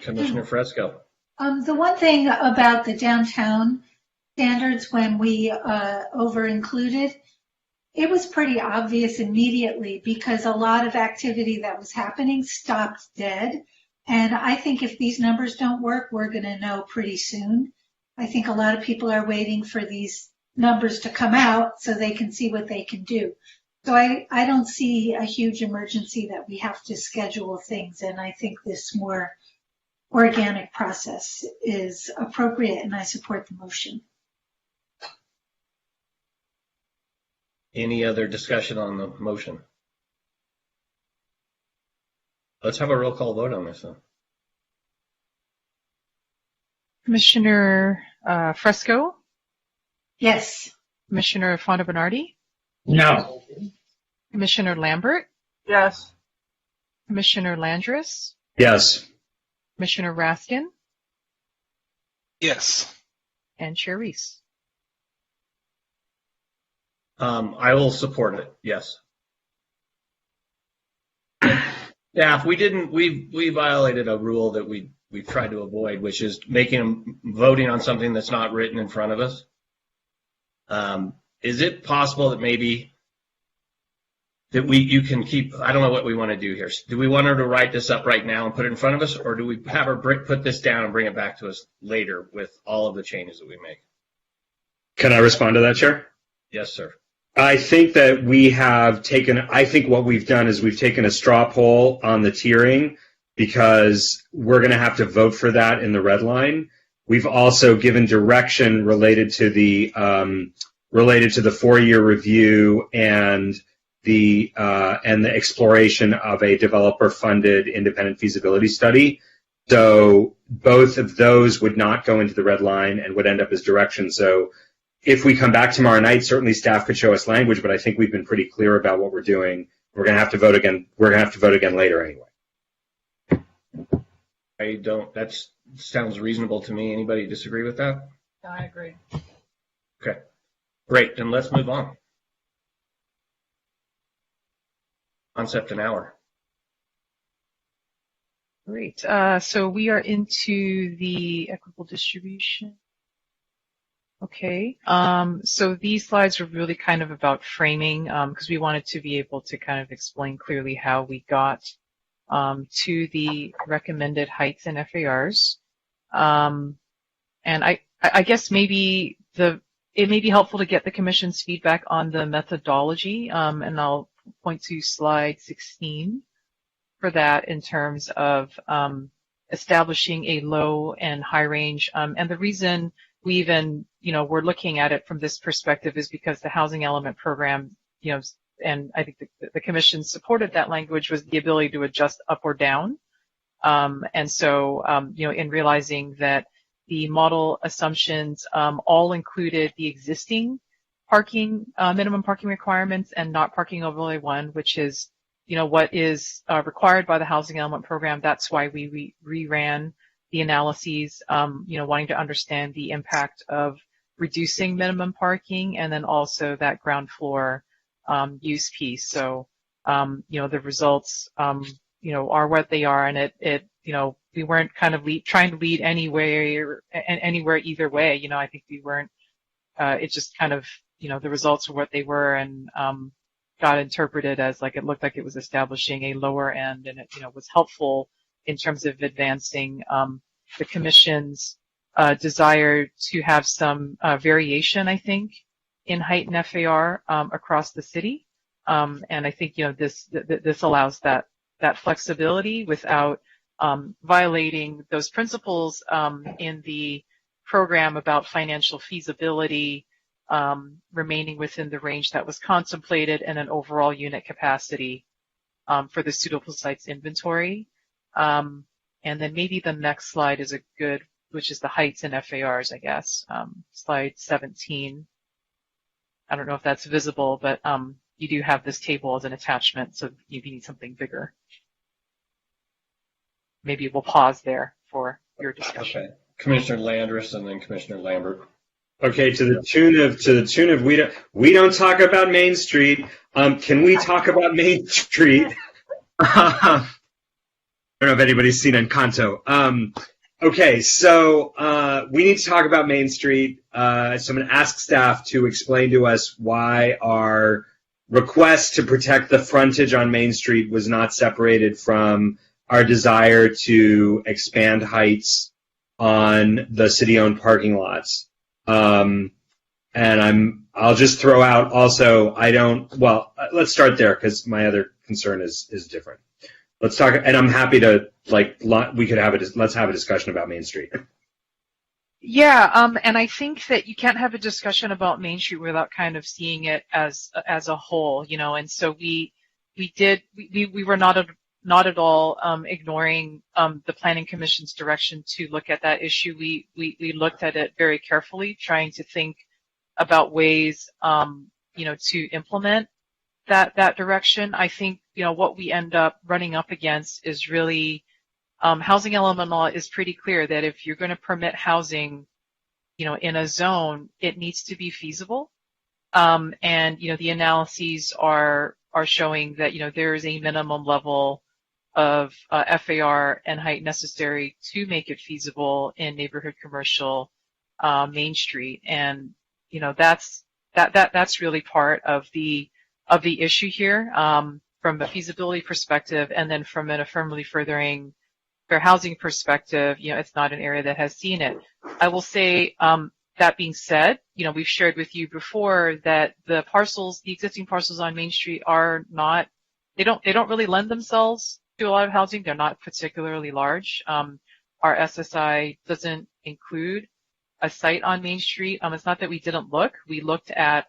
Commissioner Fresco. The one thing about the downtown standards, when we over-included, it was pretty obvious immediately because a lot of activity that was happening stopped dead. And I think if these numbers don't work, we're going to know pretty soon. I think a lot of people are waiting for these numbers to come out so they can see what they can do. So I don't see a huge emergency that we have to schedule things. And I think this more organic process is appropriate, and I support the motion. Any other discussion on the motion? Let's have a roll call vote on this then. Commissioner Fresco? Yes. Commissioner Fonda Bernardi? No. Commissioner Lambert? Yes. Commissioner Landris? Yes. Commissioner Raskin? Yes. And Chair Reese? I will support it. Yes. Yeah, if we violated a rule that we've tried to avoid, which is voting on something that's not written in front of us. Is it possible that maybe that you can keep? I don't know what we want to do here. Do we want her to write this up right now and put it in front of us, or do we have her put this down and bring it back to us later with all of the changes that we make? Can I respond to that, Chair? Yes, sir. I think that I think what we've done is we've taken a straw poll on the tiering because we're going to have to vote for that in the red line. We've also given direction related to the 4-year review and the exploration of a developer-funded independent feasibility study. So both of those would not go into the red line and would end up as direction. So if we come back tomorrow night, certainly staff could show us language, but I think we've been pretty clear about what we're doing. We're going to have to vote again. We're going to have to vote again later anyway. That sounds reasonable to me. Anybody disagree with that? No, I agree. Okay. Great. Then let's move on. Concept an hour. Great. So we are into the equitable distribution. Okay. So these slides are really kind of about framing because we wanted to be able to kind of explain clearly how we got to the recommended heights and FARs. And I guess maybe it may be helpful to get the Commission's feedback on the methodology, and I'll point to slide 16 for that in terms of establishing a low and high range. And the reason we even, we're looking at it from this perspective is because the housing element program, and I think the Commission supported that language, was the ability to adjust up or down. And so, in realizing that the model assumptions all included the existing parking, minimum parking requirements and not parking overlay 1, which is, what is required by the housing element program. That's why we reran the analyses, wanting to understand the impact of reducing minimum parking and then also that ground floor use piece. So, the results, are what they are, and it we weren't kind of trying to lead anywhere either way. I think we weren't. It just kind of, the results were what they were, and got interpreted as like it looked like it was establishing a lower end, and it was helpful in terms of advancing the commission's desire to have some variation, I think, in height and FAR across the city, and I think this allows that flexibility without violating those principles in the program about financial feasibility, remaining within the range that was contemplated, and an overall unit capacity for the suitable sites inventory. And then maybe the next slide is a good, which is the heights and FARs, I guess. Slide 17. I don't know if that's visible, but you do have this table as an attachment, so if you need something bigger. Maybe we'll pause there for your discussion. Okay. Commissioner Landris and then Commissioner Lambert. Okay, to the tune of we don't talk about Main Street. Can we talk about Main Street? I don't know if anybody's seen Encanto. Okay, so we need to talk about Main Street. So I'm going to ask staff to explain to us why our request to protect the frontage on Main Street was not separated from our desire to expand heights on the city-owned parking lots. And I'll just throw out also, let's start there because my other concern is different. Let's talk, and I'm happy to, let's have a discussion about Main Street. Yeah, and I think that you can't have a discussion about Main Street without kind of seeing it as a whole, and so we were not at all ignoring the Planning Commission's direction to look at that issue. We looked at it very carefully, trying to think about ways, to implement that direction. I think, what we end up running up against is really, housing element law is pretty clear that if you're going to permit housing, in a zone, it needs to be feasible. And, the analyses are showing that, there is a minimum level of FAR and height necessary to make it feasible in neighborhood commercial Main Street, and that's really part of the issue here from a feasibility perspective, and then from an affirmatively furthering fair housing perspective, it's not an area that has seen it. I will say that being said, we've shared with you before that the existing parcels on Main Street are not, they don't really lend themselves to a lot of housing. They're not particularly large. Our SSI doesn't include a site on Main Street. It's not that we didn't look. We looked at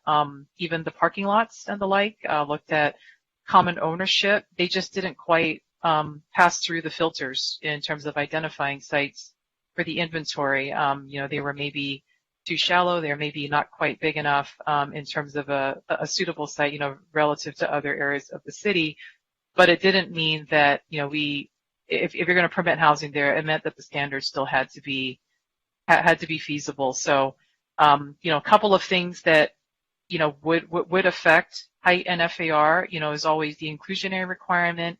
even the parking lots and the like, looked at common ownership. They just didn't quite pass through the filters in terms of identifying sites for the inventory. They were maybe too shallow. They're maybe not quite big enough in terms of a suitable site, relative to other areas of the city. But it didn't mean that, if you're going to permit housing there, it meant that the standards still had to be feasible. So, a couple of things that, would affect height and FAR, is always the inclusionary requirement.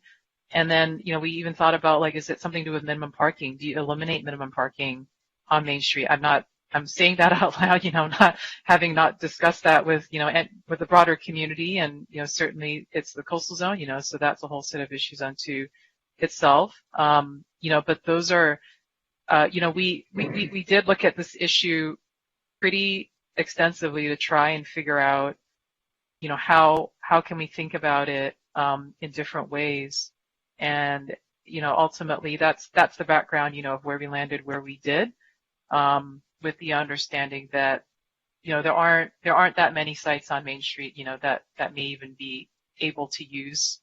And then, we even thought about, is it something to do with minimum parking? Do you eliminate minimum parking on Main Street? I'm saying that out loud, not having not discussed that with, with the broader community, and, certainly it's the coastal zone, so that's a whole set of issues unto itself. But those are, we did look at this issue pretty extensively to try and figure out, how can we think about it, in different ways. And, ultimately that's the background, of where we landed, where we did, with the understanding that, there aren't that many sites on Main Street, that may even be able to use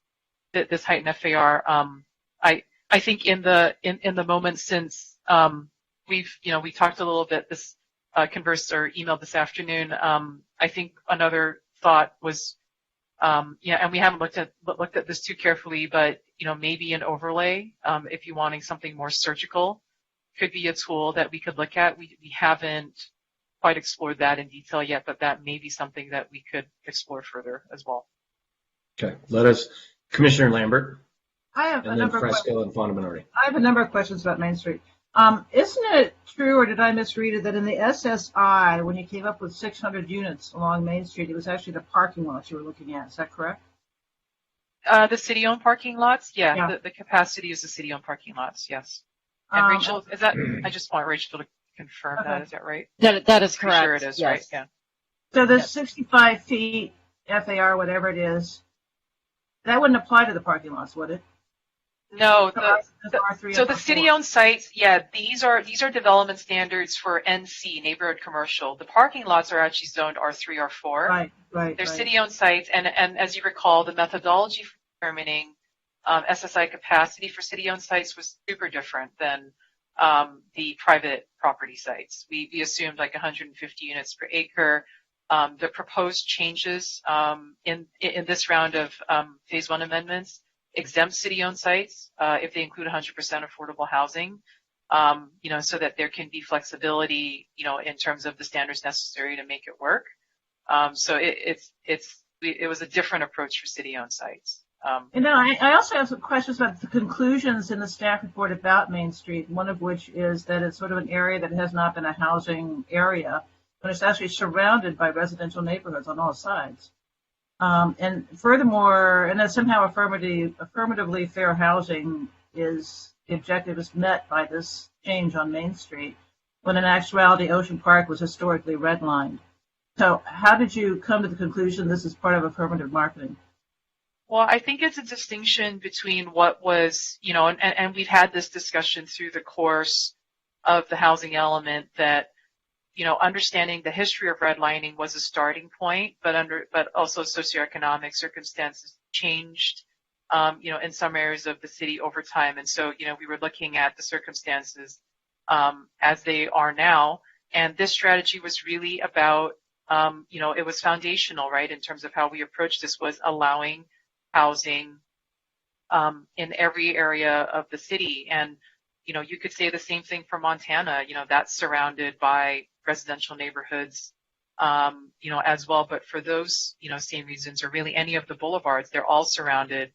this height and FAR. I think in the moment since, we talked a little bit this, conversed or emailed this afternoon. I think another thought was, and we haven't looked at this too carefully, but, maybe an overlay, if you're wanting something more surgical, could be a tool that we could look at. We haven't quite explored that in detail yet, but that may be something that we could explore further as well. Okay. Commissioner Lambert. I have a and then number of Fresco and Fonda Minority. I have a number of questions about Main Street. Isn't it true, or did I misread it, that in the SSI, when you came up with 600 units along Main Street, it was actually the parking lots you were looking at? Is that correct? The city-owned parking lots, yeah. The capacity is the city-owned parking lots, yes. And Rachel, is that? I just want Rachel to confirm that. Is that right? That is correct. Sure, it is, yes. right? Yeah. So the 65 feet FAR, whatever it is, that wouldn't apply to the parking lots, would it? No, R3 so and the R4. city-owned sites, yeah, these are development standards for NC, neighborhood commercial. The parking lots are actually zoned R3, R4. Right. They're city-owned sites, and as you recall, the methodology for determining SSI capacity for city-owned sites was super different than the private property sites. We assumed like 150 units per acre. The proposed changes in this round of Phase 1 amendments exempt city-owned sites if they include 100% affordable housing, so that there can be flexibility, in terms of the standards necessary to make it work. So it was a different approach for city-owned sites. And then I also have some questions about the conclusions in the staff report about Main Street, one of which is that it's sort of an area that has not been a housing area, but it's actually surrounded by residential neighborhoods on all sides. And furthermore, and that somehow affirmatively fair housing the objective is met by this change on Main Street, when in actuality Ocean Park was historically redlined. So how did you come to the conclusion this is part of affirmative marketing? Well, I think it's a distinction between what was, and we've had this discussion through the course of the housing element that, understanding the history of redlining was a starting point, but also socioeconomic circumstances changed, in some areas of the city over time. And so, we were looking at the circumstances as they are now. And this strategy was really about, it was foundational, right, in terms of how we approached this, was allowing housing in every area of the city. And, you could say the same thing for Montana, that's surrounded by residential neighborhoods, as well. But for those, same reasons, or really any of the boulevards, they're all surrounded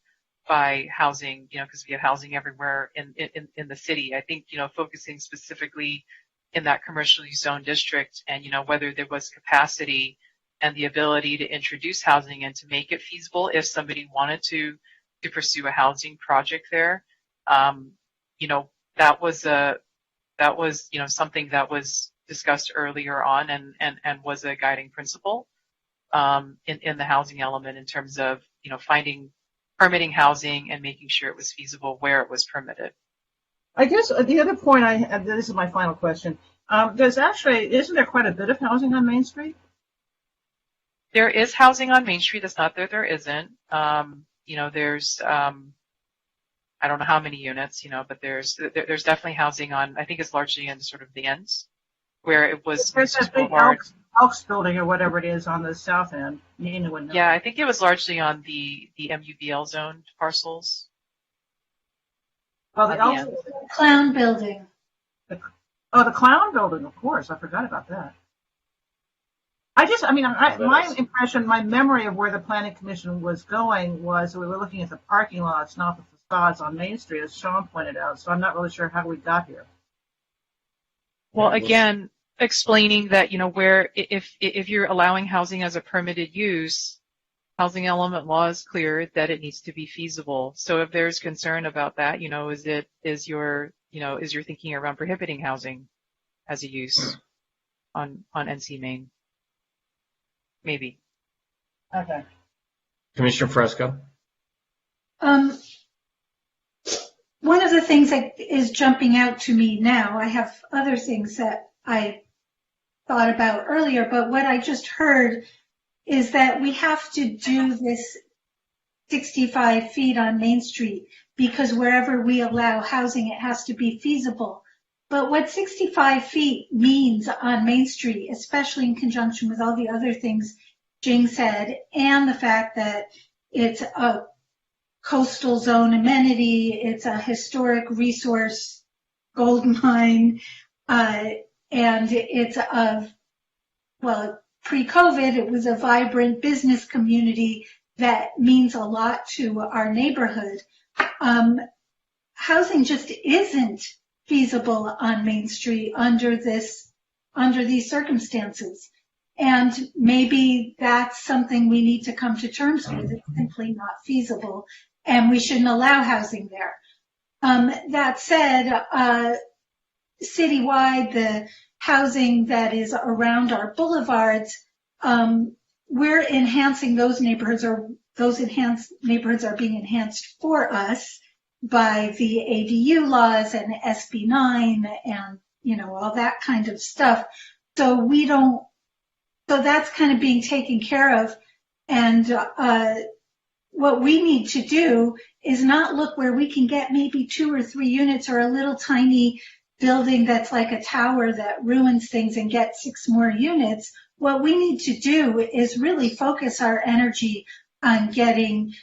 by housing, because we have housing everywhere in the city. I think, focusing specifically in that commercially zoned district and, whether there was capacity and the ability to introduce housing and to make it feasible if somebody wanted to pursue a housing project there, that was something that was discussed earlier on and was a guiding principle in the housing element in terms of permitting housing and making sure it was feasible where it was permitted. I guess the other point I have, this is my final question. Isn't there quite a bit of housing on Main Street? There is housing on Main Street. It's not that there isn't. There's I don't know how many units, but there's definitely housing on. I think it's largely in sort of the ends where it was. There's that big Elks building or whatever it is on the south end. Nina would know. Yeah, I think it was largely on the MUBL zoned parcels. Well, the Elks Clown building. The Clown building, of course. I forgot about that. My impression, my memory of where the Planning Commission was going was we were looking at the parking lots, not the facades on Main Street, as Sean pointed out. So I'm not really sure how we got here. Well, again, explaining that, where if you're allowing housing as a permitted use, housing element law is clear that it needs to be feasible. So if there's concern about that, is your thinking around prohibiting housing as a use on NC Main? Maybe. Okay. Commissioner Fresco? One of the things that is jumping out to me now, I have other things that I thought about earlier, but what I just heard is that we have to do this 65 feet on Main Street because wherever we allow housing, it has to be feasible. But what 65 feet means on Main Street, especially in conjunction with all the other things Jing said, and the fact that it's a coastal zone amenity, it's a historic resource gold mine, and it's pre-COVID, it was a vibrant business community that means a lot to our neighborhood. housing just isn't feasible on Main Street under these circumstances. And maybe that's something we need to come to terms with. It's simply not feasible, and we shouldn't allow housing there. That said, citywide, the housing that is around our boulevards, we're enhancing those neighborhoods, or those enhanced neighborhoods are being enhanced for us by the ADU laws and SB 9 and, all that kind of stuff. So that's kind of being taken care of. And what we need to do is not look where we can get maybe 2 or 3 units or a little tiny building that's like a tower that ruins things and get 6 more units. What we need to do is really focus our energy on getting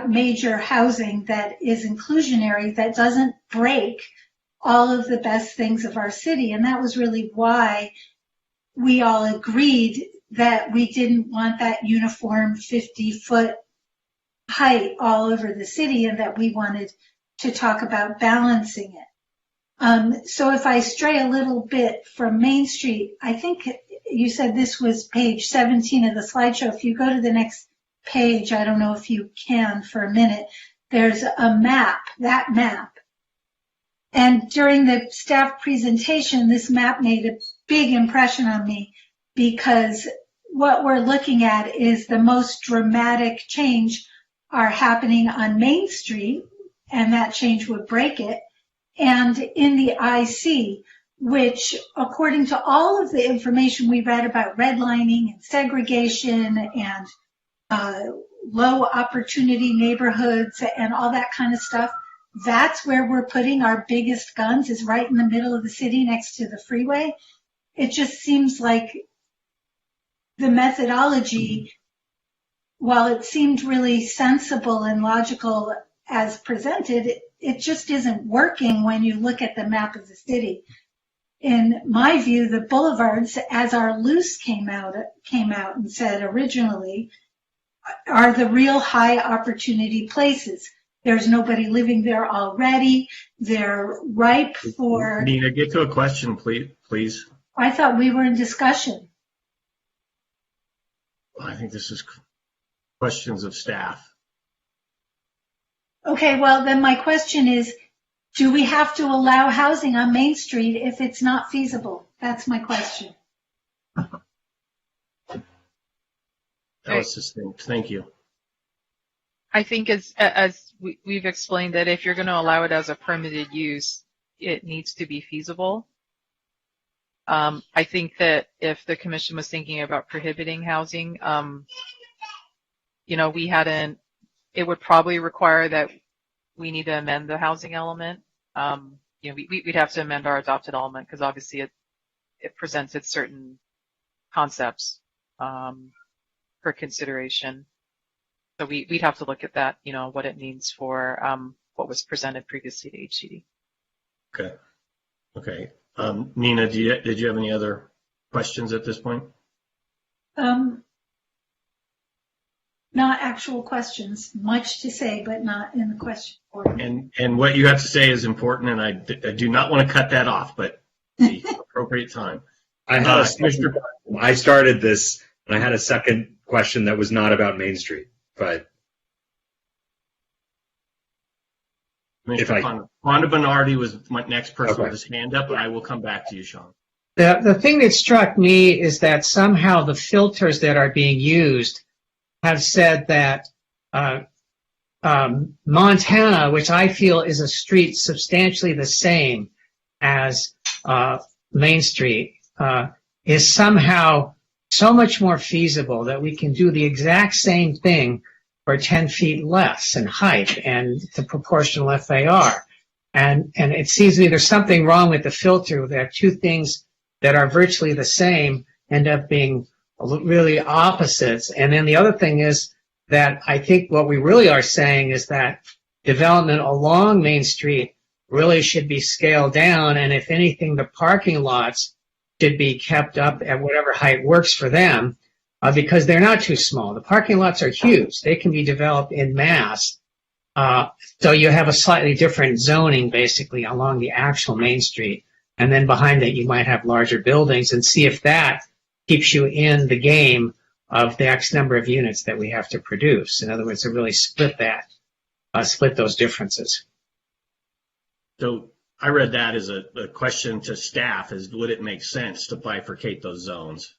major housing that is inclusionary, that doesn't break all of the best things of our city. And that was really why we all agreed that we didn't want that uniform 50-foot height all over the city, and that we wanted to talk about balancing it. So if I stray a little bit from Main Street, I think you said this was page 17 of the slideshow. If you go to the next page, I don't know if you can for a minute, there's a map, that map. And during the staff presentation, this map made a big impression on me, because what we're looking at is the most dramatic change are happening on Main Street, and that change would break it, and in the IC, which, according to all of the information we read about redlining and segregation and low opportunity neighborhoods and all that kind of stuff, that's where we're putting our biggest guns, is right in the middle of the city next to the freeway. It just seems like the methodology, while it seemed really sensible and logical as presented, it just isn't working when you look at the map of the city. In my view, the boulevards, as our loose came out and said originally, are the real high opportunity places. There's nobody living there already. They're ripe for... Nina, get to a question, please. I thought we were in discussion. I think this is questions of staff. Okay, well, then my question is, do we have to allow housing on Main Street if it's not feasible? That's my question. That was succinct. Thank you. I think as we've explained, that if you're going to allow it as a permitted use, it needs to be feasible. I think that if the commission was thinking about prohibiting housing, it would probably require that we need to amend the housing element. We'd have to amend our adopted element, because obviously it presents its certain concepts for consideration. So we'd have to look at that, what it means for what was presented previously to HCD. Okay. Nina, did you have any other questions at this point? Not actual questions. Much to say, but not in the question order. And what you have to say is important, and I do not want to cut that off, but the appropriate time. I started this, and I had a second question that was not about Main Street, but Wanda Bernardi was my next person with his hand up, but I will come back to you, Sean. The thing that struck me is that somehow the filters that are being used have said that Montana, which I feel is a street substantially the same as Main Street, is somehow so much more feasible that we can do the exact same thing for 10 feet less in height and the proportional FAR. And it seems to me there's something wrong with the filter. There are two things that are virtually the same end up being really opposites. And then the other thing is that I think what we really are saying is that development along Main Street really should be scaled down. And if anything, the parking lots should be kept up at whatever height works for them, because they're not too small. The parking lots are huge. They can be developed in mass. So you have a slightly different zoning basically along the actual Main Street. And then behind it, you might have larger buildings, and see if that keeps you in the game of the X number of units that we have to produce. In other words, to really split those differences. So I read that as a question to staff: is would it make sense to bifurcate those zones?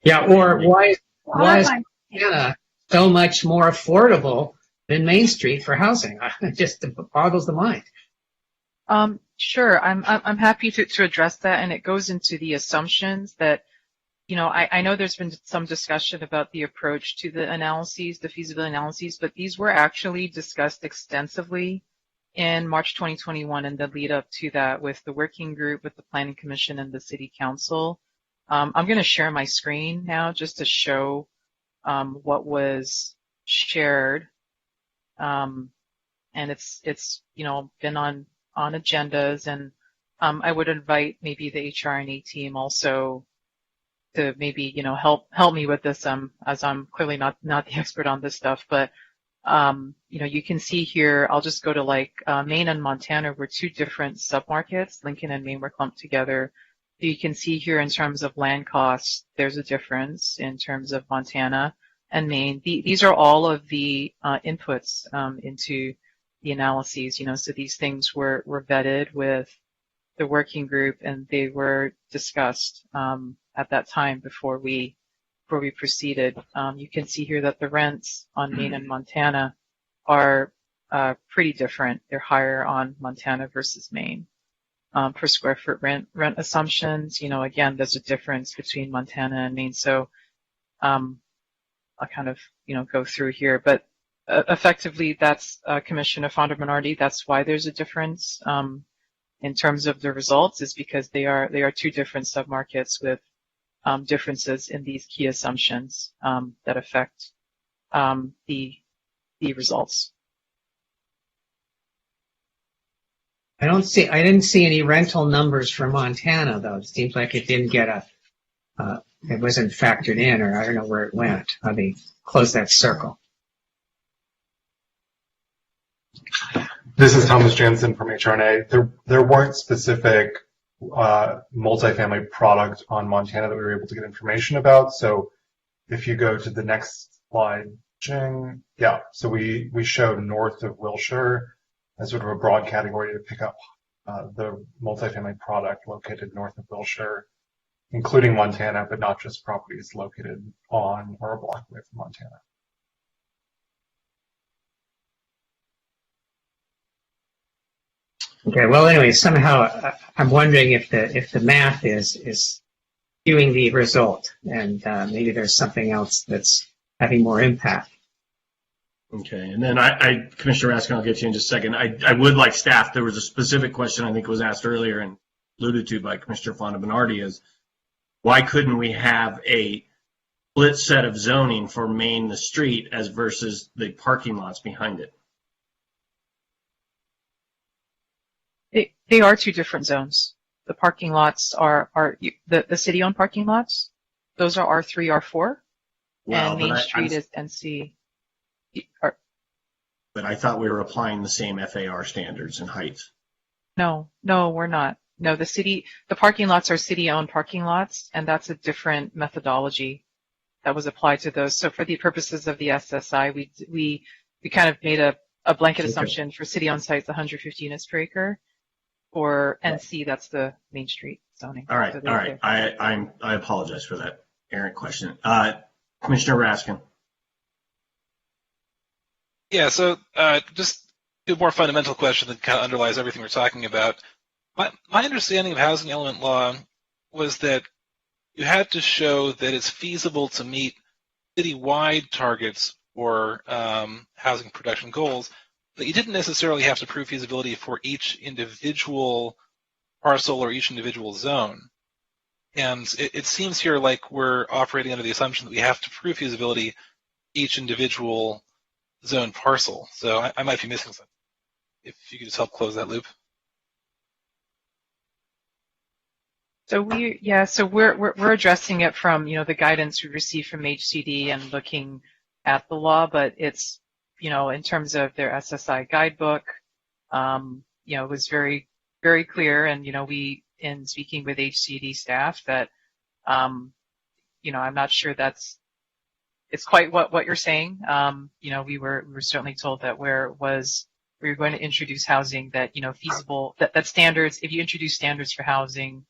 Yeah, or why is Montana so much more affordable than Main Street for housing? It just boggles the mind. Sure, I'm happy to address that, and it goes into the assumptions that, I know there's been some discussion about the approach to the analyses, the feasibility analyses, but these were actually discussed extensively in March 2021 and the lead up to that with the working group, with the Planning Commission and the City Council. I'm going to share my screen now just to show what was shared. And it's been on agendas, and I would invite maybe the HR&A team also to maybe help me with this, as I'm clearly not the expert on this stuff. But you can see here, I'll just go to Maine and Montana were two different submarkets. Lincoln and Maine were clumped together. You can see here in terms of land costs, there's a difference in terms of Montana and Maine. These are all of the inputs into the analyses, so these things were vetted with the working group, and they were discussed at that time before we proceeded. You can see here that the rents on Maine and Montana are pretty different. They're higher on Montana versus Maine. Per square foot rent assumptions, again, there's a difference between Montana and Maine. So I'll kind of, go through here, but effectively, that's Commissioner Fonda Bernardi. That's why there's a difference in terms of the results, is because they are two different submarkets with differences in these key assumptions that affect the results. I didn't see any rental numbers for Montana though. It seems like it didn't get it wasn't factored in, or I don't know where it went. How they close that circle. This is Thomas Jansen from HRNA. There weren't specific multifamily product on Montana that we were able to get information about. So if you go to the next slide, Jing, yeah. So we showed north of Wilshire as sort of a broad category to pick up the multifamily product located north of Wilshire, including Montana, but not just properties located on or a block away from Montana. Okay. Well, anyway, somehow I'm wondering if the math is skewing the result, and maybe there's something else that's having more impact. Okay, and then Commissioner Raskin, I'll get you in just a second. I would like staff. There was a specific question I think was asked earlier and alluded to by Commissioner Fonda Bernardi, is why couldn't we have a split set of zoning for Main the street as versus the parking lots behind it? They are two different zones. The parking lots are the city-owned parking lots. Those are R3, R4, and Main Street is NC. But I thought we were applying the same FAR standards and heights. No, we're not. No, the parking lots are city-owned parking lots, and that's a different methodology that was applied to those. So for the purposes of the SSI, we kind of made a blanket assumption for city-owned sites, 150 units per acre. For NC, that's the Main Street zoning. All right, so all right. I apologize for that errant question. Commissioner Raskin. Yeah, so just a more fundamental question that kind of underlies everything we're talking about. My understanding of housing element law was that you had to show that it's feasible to meet citywide targets for housing production goals, but you didn't necessarily have to prove feasibility for each individual parcel or each individual zone. And it seems here like we're operating under the assumption that we have to prove feasibility each individual zone parcel. So I might be missing something. If you could just help close that loop. So we're addressing it from the guidance we received from HCD and looking at the law, but it's in terms of their SSI guidebook, it was very, very clear. And, we, in speaking with HCD staff, that, I'm not sure it's quite what you're saying. We were certainly told that we were going to introduce housing that, feasible, that standards, if you introduce standards for housing,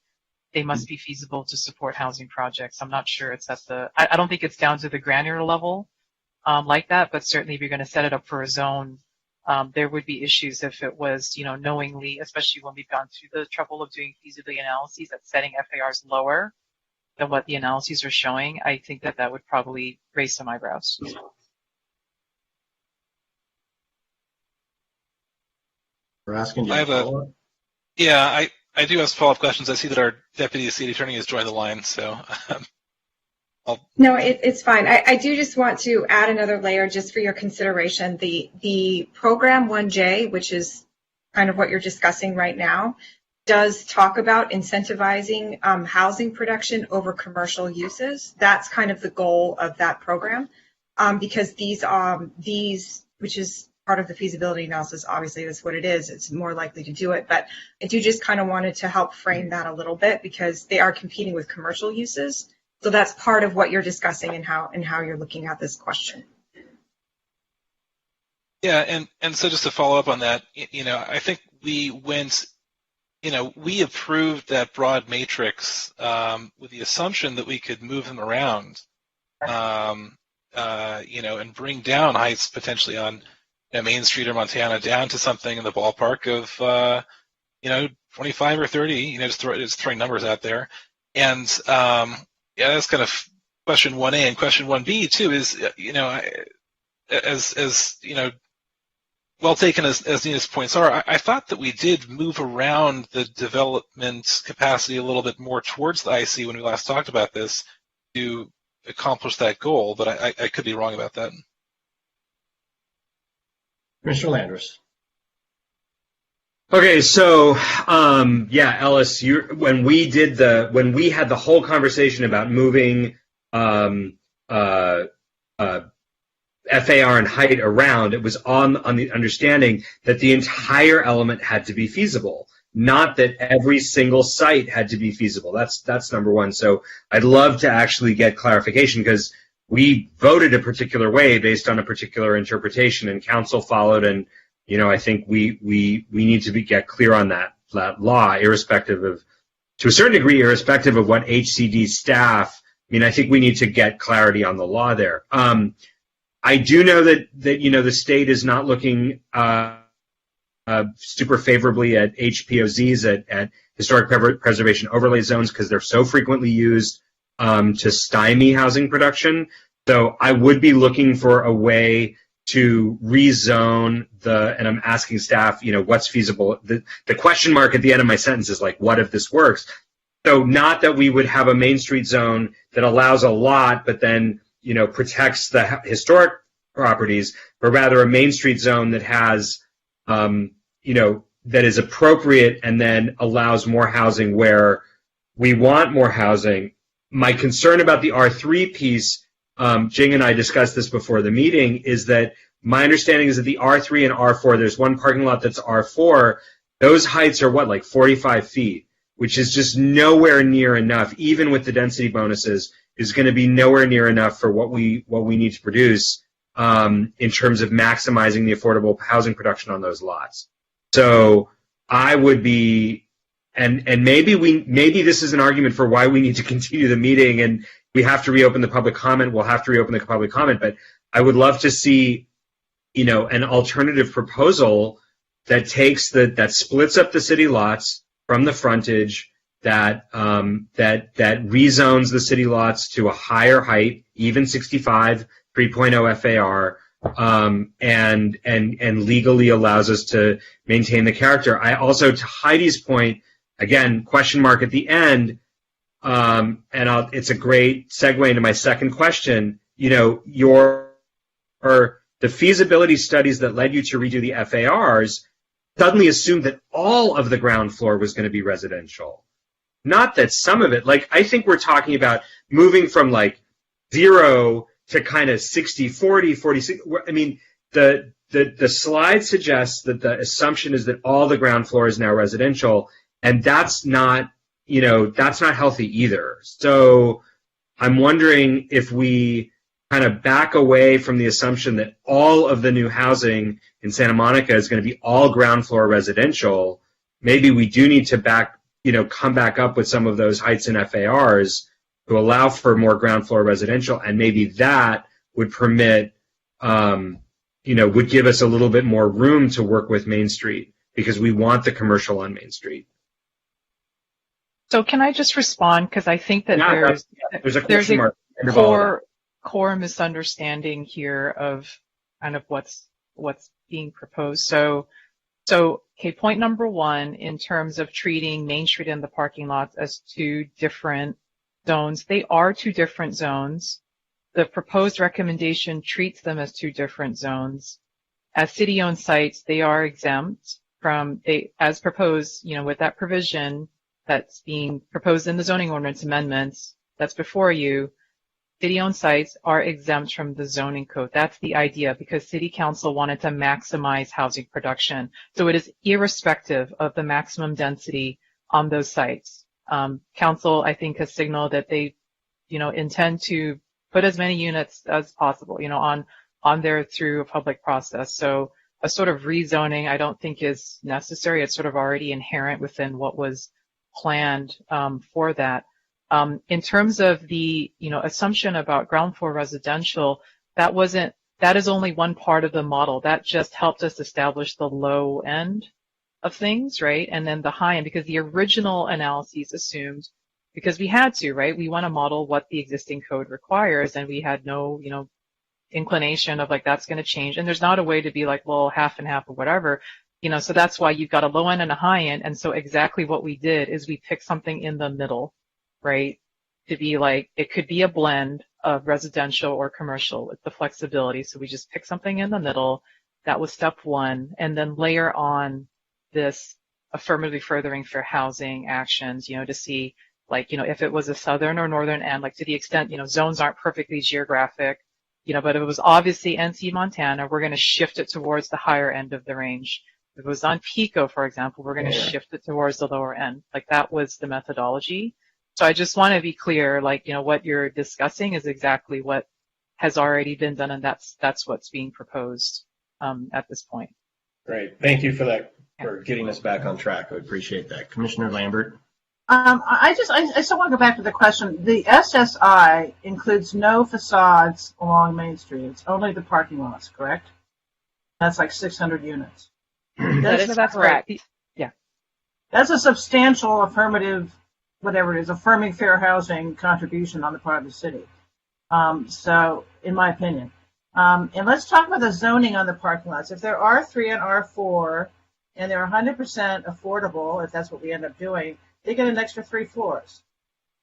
they must be feasible to support housing projects. I'm not sure it's I don't think it's down to the granular level like that, but certainly if you're going to set it up for a zone, there would be issues if it was, knowingly, especially when we've gone through the trouble of doing feasibility analyses, that setting FARs lower than what the analyses are showing. I think that would probably raise some eyebrows. We're asking you I have to follow up? Yeah, I do have follow-up questions. I see that our deputy city attorney has joined the line, so No, it's fine. I do just want to add another layer just for your consideration. The program 1J, which is kind of what you're discussing right now, does talk about incentivizing housing production over commercial uses. That's kind of the goal of that program, because these, which is part of the feasibility analysis, obviously that's what it is. It's more likely to do it, but I do just kind of wanted to help frame that a little bit because they are competing with commercial uses. So that's part of what you're discussing and how you're looking at this question. Yeah, and so just to follow up on that, I think we went, we approved that broad matrix with the assumption that we could move them around, and bring down heights potentially on Main Street or Montana down to something in the ballpark of, 25 or 30, just throwing numbers out there. And, that's kind of question 1A, and question 1B too is, as well taken as Nina's points are, I thought that we did move around the development capacity a little bit more towards the IC when we last talked about this to accomplish that goal, but I could be wrong about that. Commissioner Landris. Okay, so Ellis, when we had the whole conversation about moving FAR and height around, it was on the understanding that the entire element had to be feasible, not that every single site had to be feasible. That's number one. So I'd love to actually get clarification because we voted a particular way based on a particular interpretation, and council followed, and I think we need to get clear on that law, irrespective of, to a certain degree, irrespective of what HCD staff. I think we need to get clarity on the law there. I do know that the state is not looking super favorably at HPOZs, at historic preservation overlay zones, because they're so frequently used to stymie housing production. So I would be looking for a way to rezone and I'm asking staff, what's feasible. The question mark at the end of my sentence is like, what if this works? So not that we would have a Main Street zone that allows a lot, but then, protects the historic properties, but rather a Main Street zone that has, that is appropriate and then allows more housing where we want more housing. My concern about the R3 piece, Jing and I discussed this before the meeting, is that my understanding is that the R3 and R4, there's one parking lot that's R4, those heights are like 45 feet, which is just nowhere near enough, even with the density bonuses, is going to be nowhere near enough for what we need to produce in terms of maximizing the affordable housing production on those lots. So I would be, and maybe this is an argument for why we need to continue the meeting and we have to reopen the public comment. We'll have to reopen the public comment, but I would love to see, an alternative proposal that takes that splits up the city lots from the frontage, that rezones the city lots to a higher height, even 65, 3.0 FAR, and legally allows us to maintain the character. I also, to Heidi's point, again, question mark at the end, it's a great segue into my second question. The feasibility studies that led you to redo the FARs suddenly assumed that all of the ground floor was going to be residential. Not that some of it, I think we're talking about moving from 0 to kind of 60, 40, 46. the slide suggests that the assumption is that all the ground floor is now residential, and that's not healthy either. So I'm wondering if we kind of back away from the assumption that all of the new housing in Santa Monica is going to be all ground floor residential. Maybe we do need to come back up with some of those heights and FARs to allow for more ground floor residential, and maybe that would permit, would give us a little bit more room to work with Main Street, because we want the commercial on Main Street. So can I just respond? Because I think that there's a question mark. Core misunderstanding here of kind of what's being proposed. So okay, point number one, in terms of treating Main Street and the parking lots as two different zones, they are two different zones. The proposed recommendation treats them as two different zones. As city-owned sites, they are exempt from, as proposed, with that provision that's being proposed in the zoning ordinance amendments that's before you, city-owned sites are exempt from the zoning code. That's the idea, because City Council wanted to maximize housing production. So it is irrespective of the maximum density on those sites. Council, I think, has signaled that they, intend to put as many units as possible, on there through a public process. So a sort of rezoning, I don't think is necessary. It's sort of already inherent within what was planned for that. In terms of the, assumption about ground floor residential, that is only one part of the model. That just helped us establish the low end of things, right? And then the high end, because the original analyses assumed, because we had to, right? We want to model what the existing code requires, and we had no, inclination of that's going to change. And there's not a way to be well, half and half or whatever, so that's why you've got a low end and a high end. And so exactly what we did is we picked something in the middle, right? To be it could be a blend of residential or commercial with the flexibility. So we just picked something in the middle. That was step one. And then layer on this affirmatively furthering fair housing actions, to see if it was a southern or northern end, to the extent, zones aren't perfectly geographic, but if it was obviously NC Montana, we're going to shift it towards the higher end of the range. If it was on Pico, for example, we're going to shift it towards the lower end. That was the methodology. So I just want to be clear, what you're discussing is exactly what has already been done, and that's what's being proposed at this point. Great. Thank you for that, for getting us back on track. I appreciate that. Commissioner Lambert. I still want to go back to the question. The SSI includes no facades along Main Street. It's only the parking lots, correct? That's 600 units. That's correct. Yeah. That's a substantial affirmative, whatever it is, affirming fair housing contribution on the part of the city. So, in my opinion. And let's talk about the zoning on the parking lots. If they're R3 and R4, and they're 100% affordable, if that's what we end up doing, they get an extra 3 floors.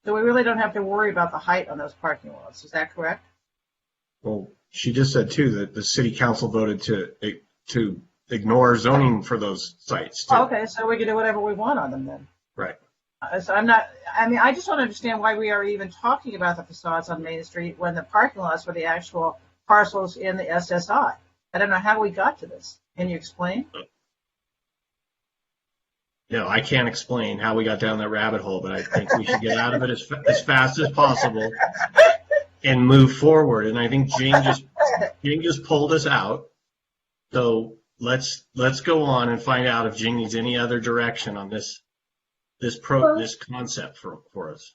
So we really don't have to worry about the height on those parking lots. Is that correct? Well, she just said, too, that the city council voted to ignore zoning for those sites, too. Okay, so we can do whatever we want on them then. Right. So I just want to understand why we are even talking about the facades on Main Street when the parking lots were the actual parcels in the SSI. I don't know how we got to this. Can you explain? No, I can't explain how we got down that rabbit hole, but I think we should get out of it as fast as possible and move forward. And I think Jane just pulled us out. So let's go on and find out if Jane needs any other direction on this concept for us.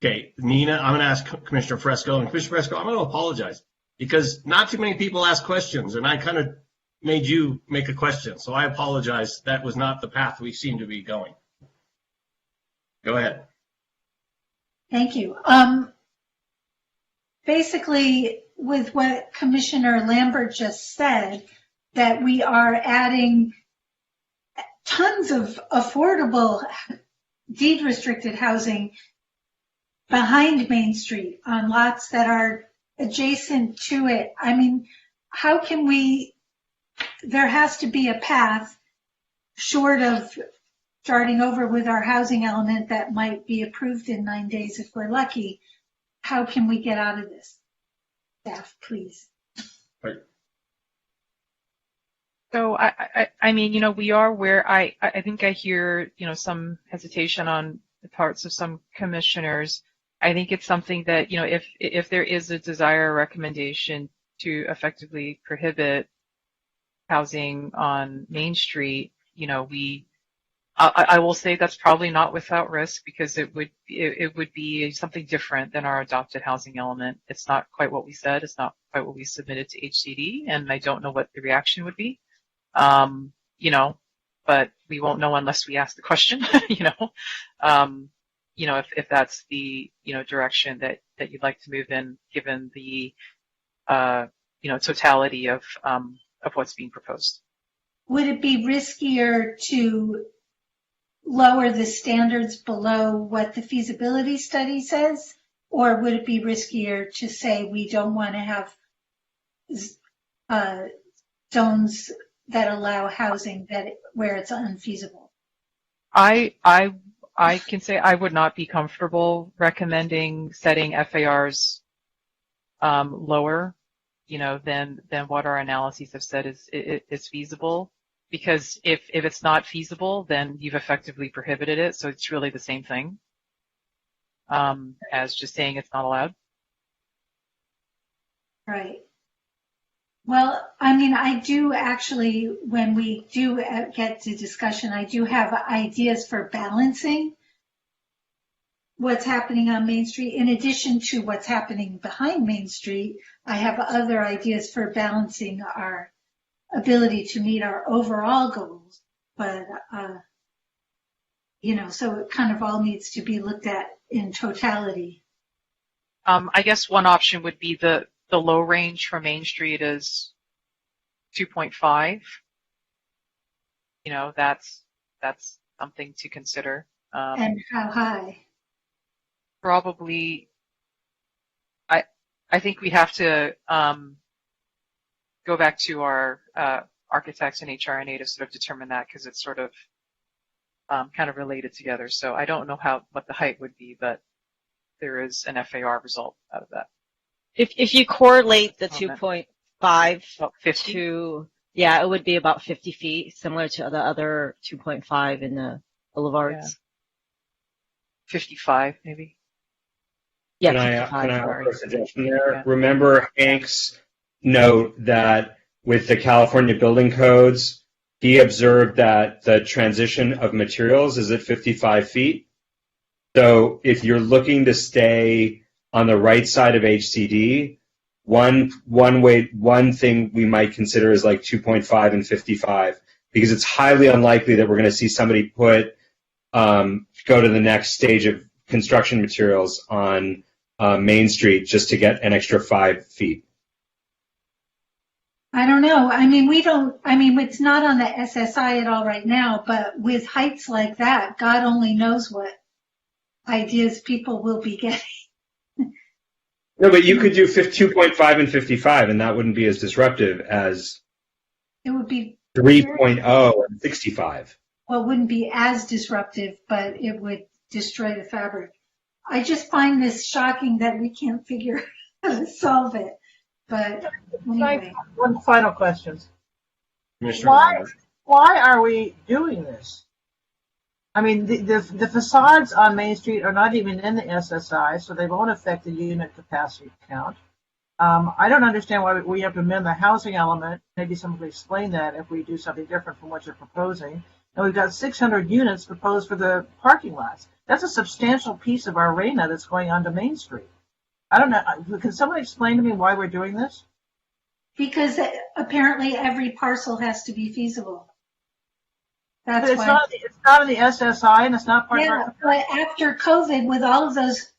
Okay, Nina, I'm going to ask Commissioner Fresco, and Commissioner Fresco, I'm going to apologize because not too many people ask questions, and I kind of made you make a question, so I apologize. That was not the path we seem to be going. Go ahead. Thank you. Basically, with what Commissioner Lambert just said, that we are adding tons of affordable deed-restricted housing behind Main Street on lots that are adjacent to it. I mean, how can we... There has to be a path short of starting over with our housing element that might be approved in 9 days if we're lucky. How can we get out of this? Staff, please. So I mean, we are where I think I hear, some hesitation on the parts of some commissioners. I think it's something that, if there is a desire or recommendation to effectively prohibit housing on Main Street, I will say that's probably not without risk, because it would be something different than our adopted housing element. It's not quite what we said. It's not quite what we submitted to HCD, and I don't know what the reaction would be. But we won't know unless we ask the question. If that's the direction that you'd like to move in, given the totality of what's being proposed. Would it be riskier to lower the standards below what the feasibility study says, or would it be riskier to say we don't want to have zones that allow housing where it's unfeasible? I can say I would not be comfortable recommending setting FARs lower, than what our analyses have said is feasible. Because if it's not feasible, then you've effectively prohibited it. So it's really the same thing as just saying it's not allowed. Right. Well, I mean, I do actually, when we do get to discussion, I do have ideas for balancing what's happening on Main Street. In addition to what's happening behind Main Street, I have other ideas for balancing our ability to meet our overall goals. But, so it kind of all needs to be looked at in totality. I guess one option would be the low range for Main Street is 2.5. That's something to consider. And how high? Probably, I think we have to go back to our architects and HRNA to sort of determine that, because it's sort of kind of related together. So I don't know what the height would be, but there is an FAR result out of that. If you correlate the 2.5 50? to, it would be about 50 feet, similar to the other 2.5 in the boulevards. 55, maybe. Yeah, Can I offer a suggestion there? Yeah. Remember Hank's note that with the California building codes, he observed that the transition of materials is at 55 feet. So if you're looking to stay on the right side of HCD, one thing we might consider is like 2.5 and 55, because it's highly unlikely that we're going to see somebody go to the next stage of construction materials on Main Street just to get an extra 5 feet. I don't know. I mean, it's not on the SSI at all right now, but with heights like that, God only knows what ideas people will be getting. No, but you could do 2.5 and 55, and that wouldn't be as disruptive as it would be 3.0 and 65. Well, it wouldn't be as disruptive, but it would destroy the fabric. I just find this shocking that we can't figure how to solve it. But anyway. One final question. Why are we doing this? I mean, the facades on Main Street are not even in the SSI, so they won't affect the unit capacity count. I don't understand why we have to amend the housing element. Maybe someone could explain that if we do something different from what you're proposing. And we've got 600 units proposed for the parking lots. That's a substantial piece of our arena that's going onto Main Street. I don't know. Can someone explain to me why we're doing this? Because apparently every parcel has to be feasible. That's but it's not in the SSI, and it's not part of our... But after COVID, with all of those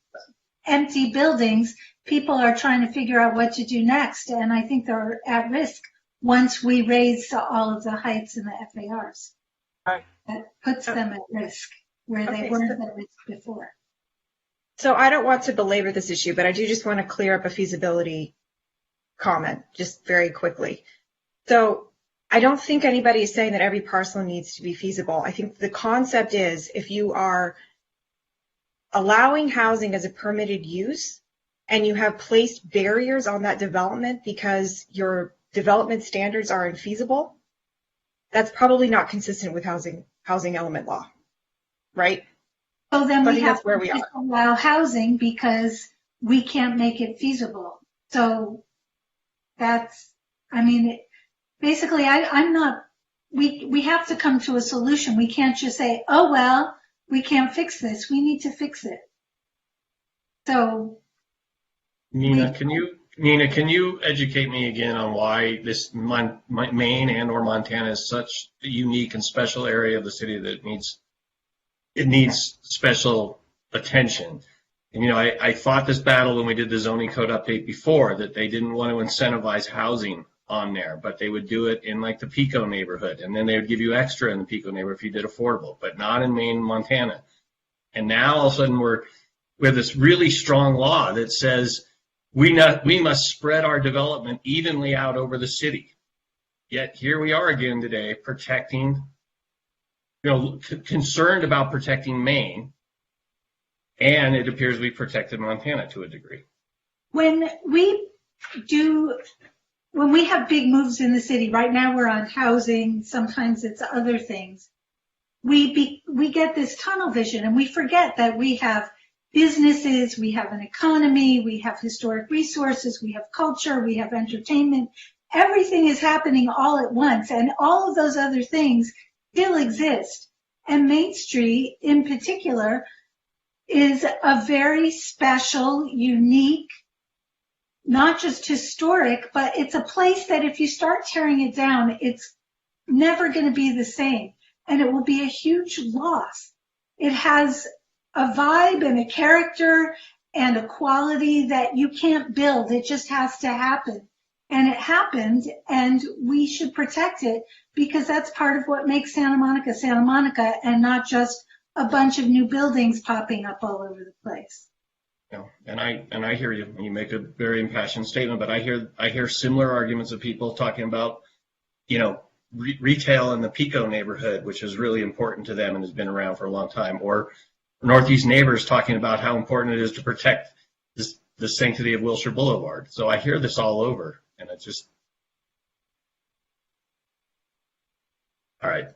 empty buildings, people are trying to figure out what to do next, and I think they're at risk once we raise all of the heights in the FARs. Right. That puts them at risk where they weren't at risk before. So I don't want to belabor this issue, but I do just want to clear up a feasibility comment just very quickly. So I don't think anybody is saying that every parcel needs to be feasible. I think the concept is if you are allowing housing as a permitted use and you have placed barriers on that development because your development standards are infeasible, that's probably not consistent with housing element law, right? So then So I we think have that's where we to are. allow housing because we can't make it feasible. So that's, I mean, basically I'm not, we have to come to a solution. We can't just say, oh, well, we can't fix this. We need to fix it. So. Nina, can you educate me again on why this Maine and or Montana is such a unique and special area of the city that it needs special attention? And, I fought this battle when we did the zoning code update before, that they didn't want to incentivize housing on there, but they would do it in like the Pico neighborhood. And then they would give you extra in the Pico neighborhood if you did affordable, but not in Maine and Montana. And now all of a sudden we have this really strong law that says we must spread our development evenly out over the city. Yet here we are again today protecting, concerned about protecting Maine, and it appears we protected Montana to a degree. When we have big moves in the city, right now we're on housing, sometimes it's other things, we get this tunnel vision and we forget that we have businesses, we have an economy, we have historic resources, we have culture, we have entertainment. Everything is happening all at once, and all of those other things still exist. And Main Street in particular is a very special, unique, not just historic, but it's a place that if you start tearing it down, it's never going to be the same. And it will be a huge loss. It has a vibe and a character and a quality that you can't build. It just has to happen. And it happened, and we should protect it because that's part of what makes Santa Monica, and not just a bunch of new buildings popping up all over the place. And I hear you. You make a very impassioned statement, but I hear similar arguments of people talking about, retail in the Pico neighborhood, which is really important to them and has been around for a long time, or Northeast neighbors talking about how important it is to protect the sanctity of Wilshire Boulevard. So I hear this all over, and it's just, all right.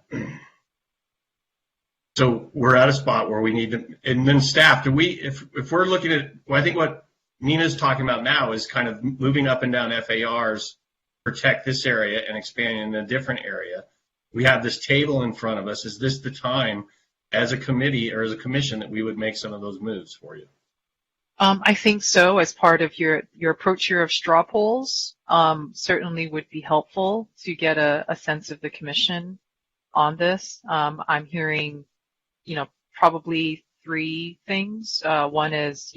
So we're at a spot where we need to, and then staff, if we're looking at, well, I think what Nina's talking about now is kind of moving up and down FARs, protect this area and expanding in a different area. We have this table in front of us. Is this the time as a committee or as a commission that we would make some of those moves for you? I think so. As part of your approach here of straw polls, certainly would be helpful to get a sense of the commission on this. I'm hearing, probably three things. One is,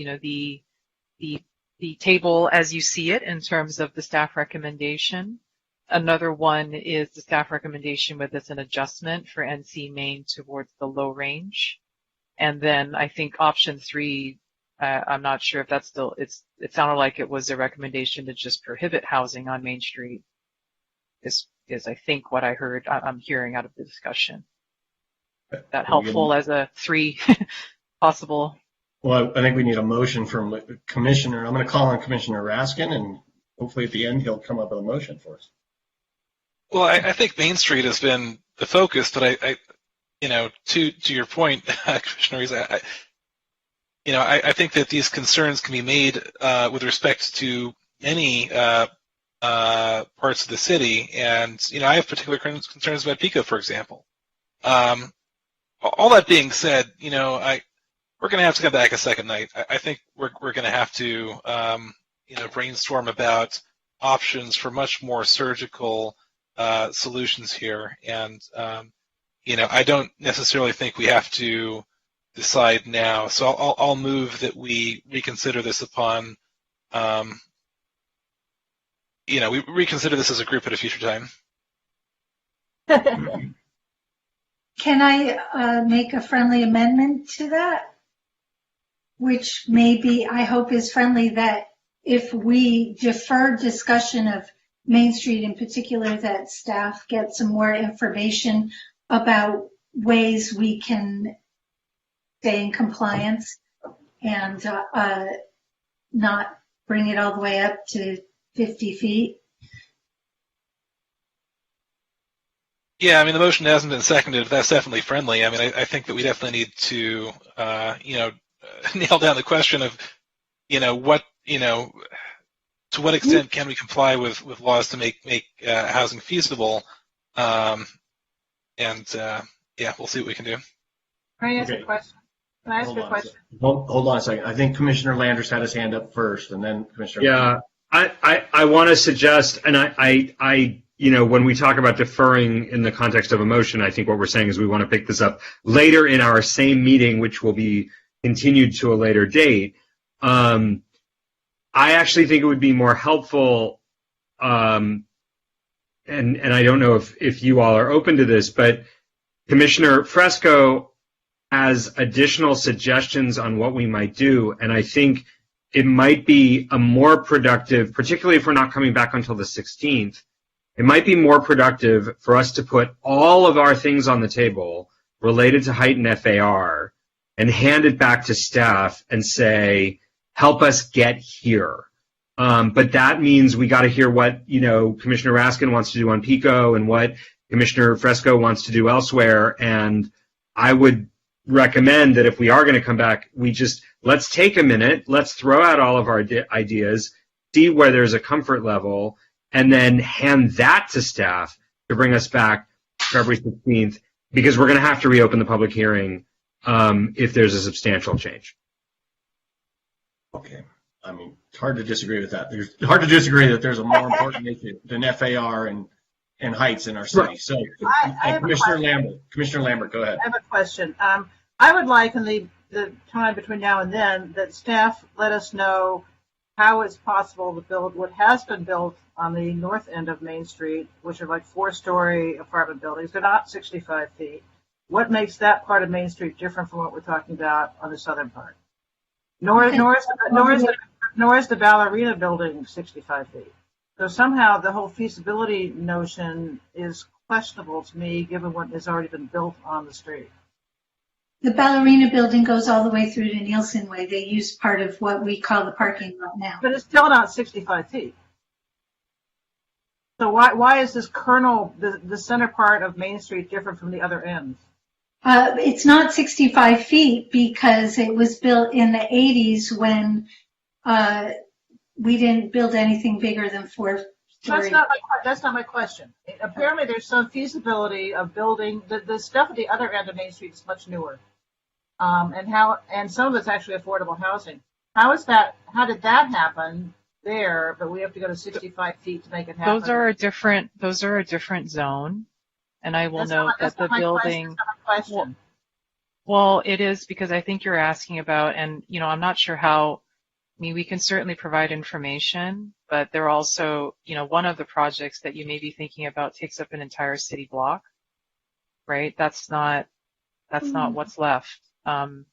the table as you see it in terms of the staff recommendation. Another one is the staff recommendation with an adjustment for NC Maine towards the low range. And then I think option 3, I'm not sure if that's still, it sounded like it was a recommendation to just prohibit housing on Main Street is I think what I'm hearing out of the discussion. That helpful as a 3 possible? Well, I think we need a motion from the commissioner. I'm going to call on Commissioner Raskin, and hopefully at the end he'll come up with a motion for us. Well, I think Main Street has been the focus, but I to your point, Commissioner Rees, I think that these concerns can be made with respect to any parts of the city, and I have particular concerns about Pico, for example. All that being said, we're going to have to come back a second night. I think we're going to have to brainstorm about options for much more surgical solutions here, and I don't necessarily think we have to decide now. So I'll move that we reconsider this upon, we reconsider this as a group at a future time. Can I make a friendly amendment to that? Which maybe I hope is friendly, that if we defer discussion of Main Street in particular, that staff get some more information about ways we can stay in compliance and not bring it all the way up to 50 feet. Yeah, I mean, the motion hasn't been seconded. That's definitely friendly. I mean, I think that we definitely need to, nail down the question of, to what extent can we comply with laws to make housing feasible? Yeah, we'll see what we can do. Can I ask a question? Can I ask a question? Hold on a second. I think Commissioner Landers had his hand up first, and then Commissioner. Yeah, I want to suggest, and I when we talk about deferring in the context of a motion, I think what we're saying is we want to pick this up later in our same meeting, which will be continued to a later date. I actually think it would be more helpful, and I don't know if you all are open to this, but Commissioner Fresco has additional suggestions on what we might do, and I think it might be a more productive, particularly if we're not coming back until the 16th, it might be more productive for us to put all of our things on the table related to height and FAR and hand it back to staff and say, help us get here. But that means we got to hear what, Commissioner Raskin wants to do on PICO and what Commissioner Fresco wants to do elsewhere. And I would recommend that if we are going to come back, let's take a minute, let's throw out all of our ideas, see where there's a comfort level, and then hand that to staff to bring us back February 16th, because we're going to have to reopen the public hearing if there's a substantial change. Okay. I mean, it's hard to disagree with that. It's hard to disagree that there's a more important issue than FAR and heights in our city. Right. So, I Commissioner Lambert, go ahead. I have a question. I would like in the time between now and then that staff let us know how it's possible to build what has been built on the north end of Main Street, which are like 4-story apartment buildings. They're not 65 feet. What makes that part of Main Street different from what we're talking about on the southern part? Nor is the Ballerina building 65 feet. So somehow the whole feasibility notion is questionable to me, given what has already been built on the street. The Ballerina building goes all the way through to Nielsen Way. They use part of what we call the parking lot now. But it's still not 65 feet. So why is this kernel, the center part of Main Street, different from the other ends? It's not 65 feet because it was built in the 80s when we didn't build anything bigger than 4-story. That's not my question. Apparently there's some feasibility of building, the stuff at the other end of Main Street is much newer. And some of it's actually affordable housing. How did that happen there, but we have to go to 65 feet to make it happen? Those are a different zone. And I will note that the building, well, it is because I think you're asking about, and I'm not sure how, we can certainly provide information, but they're also, one of the projects that you may be thinking about takes up an entire city block, right? That's not what's left, in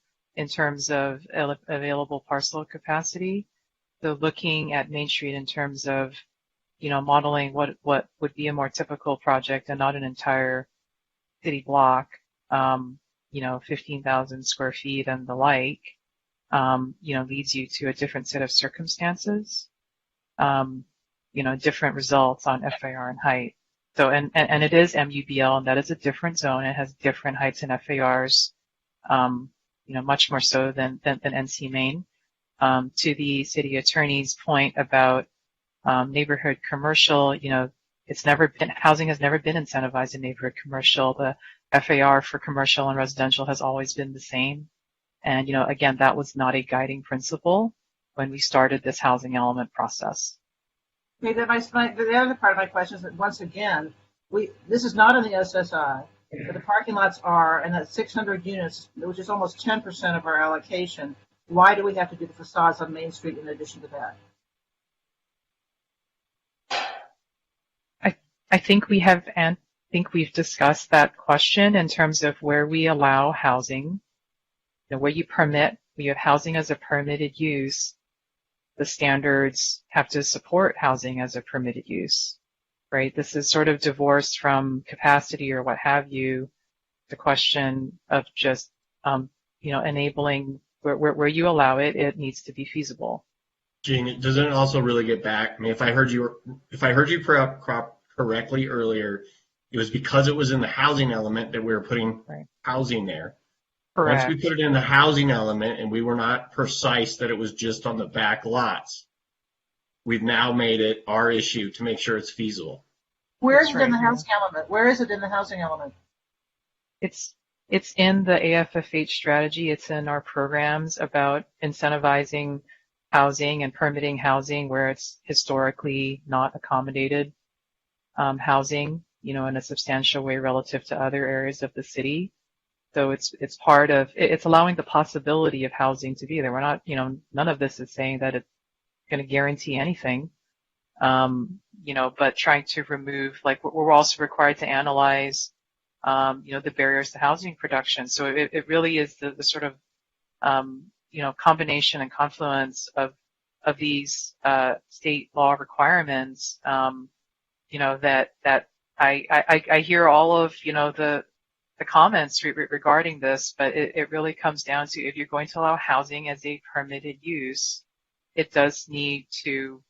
terms of available parcel capacity. So looking at Main Street in terms of, modeling what would be a more typical project and not an entire city block, 15,000 square feet and the like, leads you to a different set of circumstances, different results on FAR and height. So, and it is MUBL, and that is a different zone. It has different heights and FARs, much more so than NC Main. To the city attorney's point about neighborhood commercial, housing has never been incentivized in neighborhood commercial. The FAR for commercial and residential has always been the same. And, again, that was not a guiding principle when we started this housing element process. Okay, the other part of my question is that, once again, this is not in the SSI, but the parking lots are, and that's 600 units, which is almost 10% of our allocation. Why do we have to do the facades on Main Street in addition to that? I think we've discussed that question in terms of where we allow housing, where you have housing as a permitted use, the standards have to support housing as a permitted use, right? This is sort of divorced from capacity or what have you, the question of just, enabling where you allow it, it needs to be feasible. Gene, doesn't it also really get back? If I heard you correctly earlier, It was because it was in the housing element that we were putting housing there. Correct. Once we put it in the housing element and we were not precise that it was just on the back lots, we've now made it our issue to make sure it's feasible. Where is it in the housing element? Where is it in the housing element? It's in the AFFH strategy. It's in our programs about incentivizing housing and permitting housing where it's historically not accommodated housing, in a substantial way relative to other areas of the city. So it's part of, it's allowing the possibility of housing to be there. We're not, none of this is saying that it's going to guarantee anything, but trying to remove, like we're also required to analyze, the barriers to housing production. So it really is the sort of, combination and confluence of these state law requirements, that I hear all of, the comments regarding this, but it really comes down to if you're going to allow housing as a permitted use, it does need to,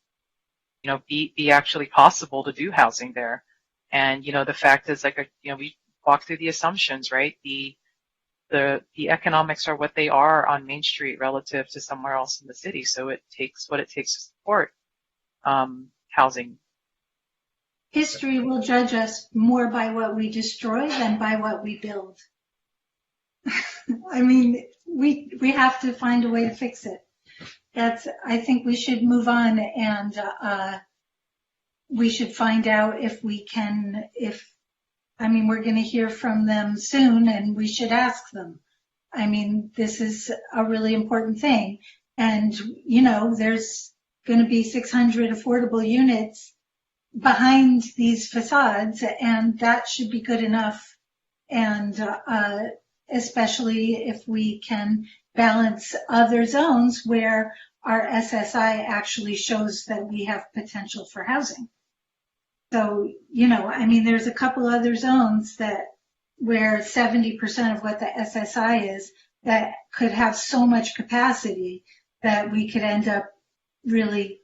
be actually possible to do housing there. And, the fact is, like, we walk through the assumptions, right? The economics are what they are on Main Street relative to somewhere else in the city. So it takes what it takes to support housing. History will judge us more by what we destroy than by what we build. I mean, we have to find a way to fix it. I think we should move on, and we should find out if we can, we're going to hear from them soon, and we should ask them. I mean, this is a really important thing. And, there's going to be 600 affordable units behind these facades, and that should be good enough. And especially if we can balance other zones where our SSI actually shows that we have potential for housing. So, there's a couple other zones where 70% of what the SSI is that could have so much capacity that we could end up really,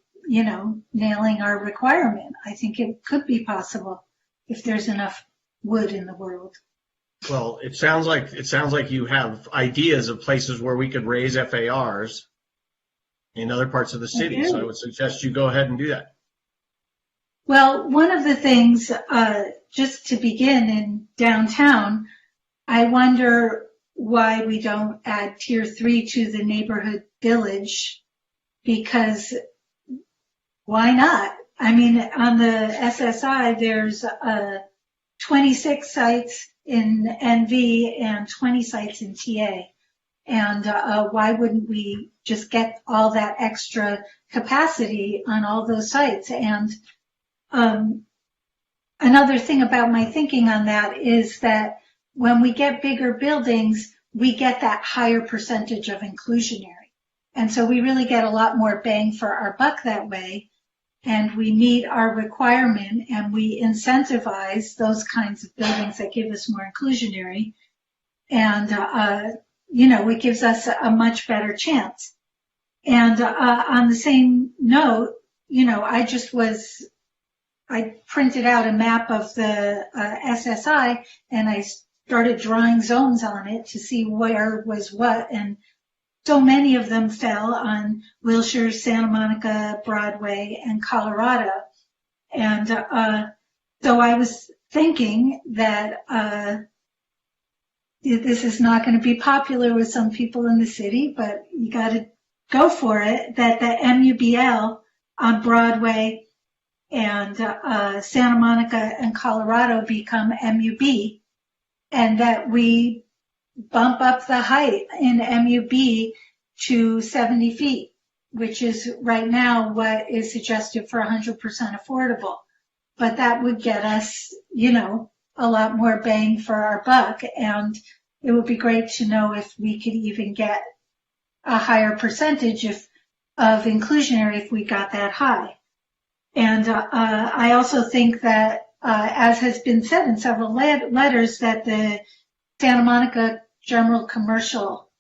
nailing our requirement. I think it could be possible if there's enough wood in the world. Well, it sounds like you have ideas of places where we could raise FARs in other parts of the city. So I would suggest you go ahead and do that. Well, one of the things, just to begin in downtown, I wonder why we don't add Tier 3 to the neighborhood village, because why not? I mean, on the SSI, there's 26 sites in NV and 20 sites in TA. And why wouldn't we just get all that extra capacity on all those sites? And another thing about my thinking on that is that when we get bigger buildings, we get that higher percentage of inclusionary. And so we really get a lot more bang for our buck that way. And we meet our requirement, and we incentivize those kinds of buildings that give us more inclusionary. And, it gives us a much better chance. And on the same note, I printed out a map of the SSI, and I started drawing zones on it to see where was what. And so many of them fell on Wilshire, Santa Monica, Broadway, and Colorado. And so I was thinking that this is not going to be popular with some people in the city, but you got to go for it, that the MUBL on Broadway and Santa Monica and Colorado become MUB, and that we bump up the height in MUB to 70 feet, which is right now what is suggested for 100% affordable. But that would get us, a lot more bang for our buck, and it would be great to know if we could even get a higher percentage of inclusionary if we got that high. And I also think that, as has been said in several letters, that the Santa Monica General Commercial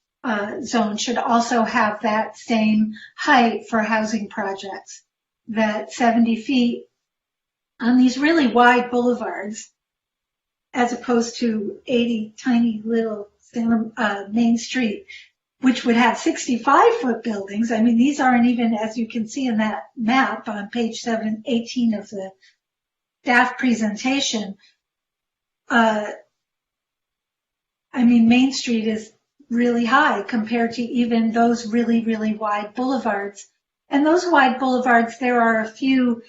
Zone should also have that same height for housing projects, that 70 feet on these really wide boulevards as opposed to 80 tiny little Main Street, which would have 65-foot buildings. I mean, these aren't even, as you can see in that map on page 18 of the staff presentation. I mean, Main Street is really high compared to even those really, really wide boulevards. And those wide boulevards, there are a few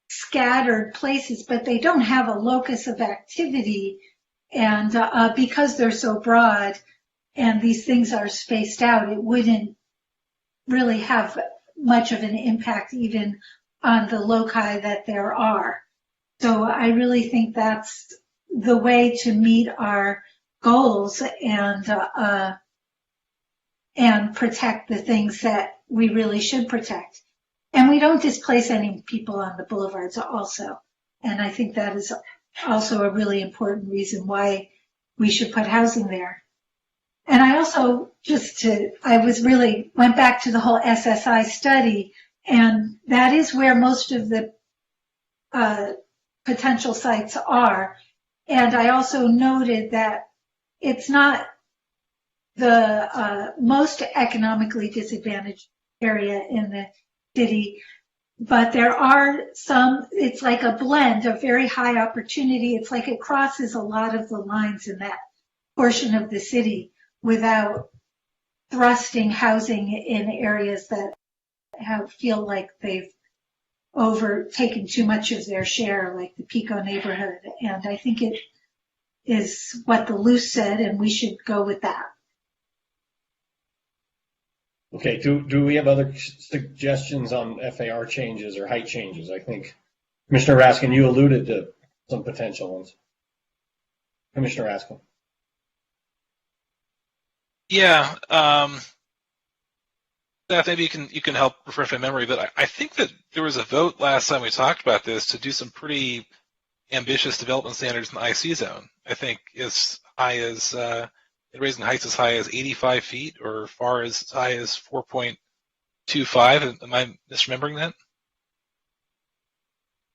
scattered places, but they don't have a locus of activity. And because they're so broad and these things are spaced out, it wouldn't really have much of an impact even on the loci that there are. So I really think that's the way to meet our goals and protect the things that we really should protect. And we don't displace any people on the boulevards also. And I think that is also a really important reason why we should put housing there. And I also went back to the whole SSI study, and that is where most of the potential sites are. And I also noted that it's not the most economically disadvantaged area in the city, but there are some, it's like a blend of very high opportunity. It's like it crosses a lot of the lines in that portion of the city without thrusting housing in areas that feel like they've overtaken too much of their share, like the Pico neighborhood. And I think it is what the Luce said, and we should go with that. Okay, do we have other suggestions on FAR changes or height changes? I think Commissioner Raskin, you alluded to some potential ones. Commissioner Raskin. Yeah, Beth, maybe you can help refresh my memory, but I think that there was a vote last time we talked about this to do some pretty ambitious development standards in the IC zone. I think as high as raising heights as high as 85 feet or far as high as 4.25. Am I misremembering that?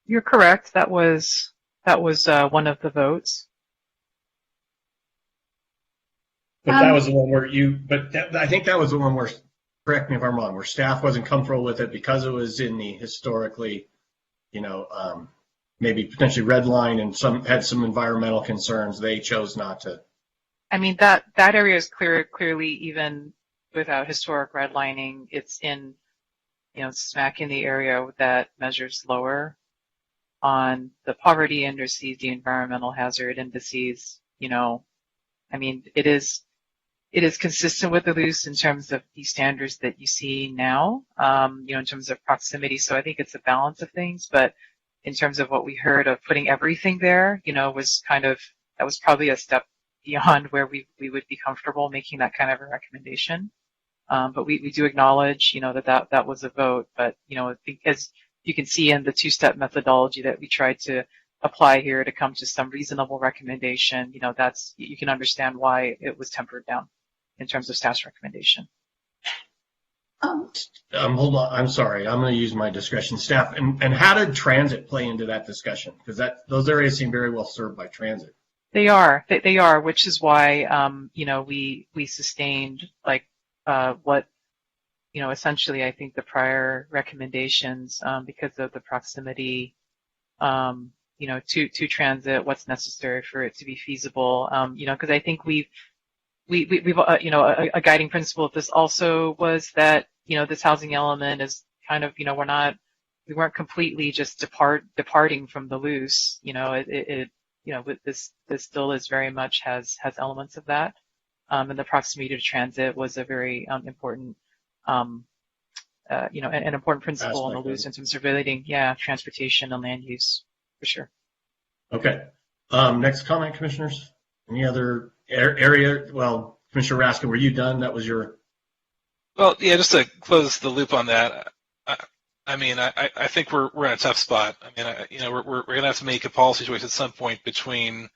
You're correct. That was one of the votes. But that was the one where I think that was the one where, correct me if I'm wrong, where staff wasn't comfortable with it because it was in the historically, maybe potentially red line and had some environmental concerns. They chose not to. I mean, that area is clearly, even without historic redlining, it's in, smack in the area that measures lower on the poverty indices, the environmental hazard indices. I mean, it is consistent with the Luce in terms of the standards that you see now, in terms of proximity. So I think it's a balance of things, but in terms of what we heard of putting everything there, that was probably a step beyond where we would be comfortable making that kind of a recommendation. But we do acknowledge, that was a vote. But, I think as you can see in the two-step methodology that we tried to apply here to come to some reasonable recommendation, you can understand why it was tempered down in terms of staff's recommendation. Hold on. I'm sorry. I'm going to use my discretion. Staff, and how did transit play into that discussion? Because those areas seem very well served by transit. They are, which is why, we sustained what, essentially I think the prior recommendations, because of the proximity, to transit, what's necessary for it to be feasible, because I think we've, a guiding principle of this also was that, this housing element is kind of, we weren't completely just departing from the Luce, this still is very much has elements of that. And the proximity to transit was a very important, an important principle in the Luce in terms of relating, transportation and land use, for sure. Okay. Next comment, commissioners. Any other area? Well, Commissioner Raskin, were you done? That was your. Well, yeah, just to close the loop on that. I think we're in a tough spot. We're going to have to make a policy choice at some point between,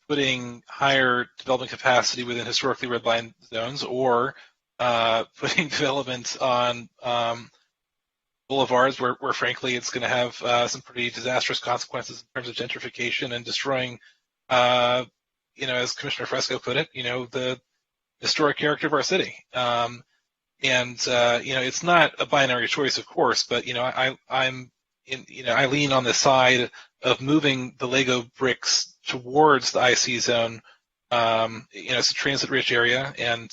putting higher development capacity within historically redlined zones or putting development on boulevards where frankly it's going to have some pretty disastrous consequences in terms of gentrification and destroying, as Commissioner Fresco put it, the historic character of our city. It's not a binary choice, of course, but I lean on the side of moving the Lego bricks towards the IC zone. It's a transit-rich area, and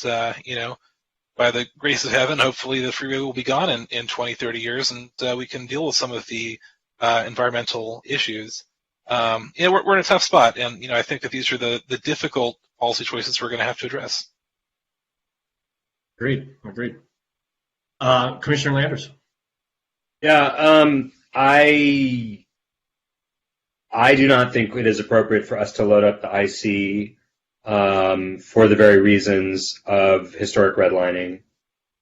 by the grace of heaven, hopefully the freeway will be gone in 20, 30 years, and we can deal with some of the environmental issues. We're in a tough spot, and I think that these are the difficult policy choices we're going to have to address. Agreed. Commissioner Landers. Yeah, I do not think it is appropriate for us to load up the IC for the very reasons of historic redlining.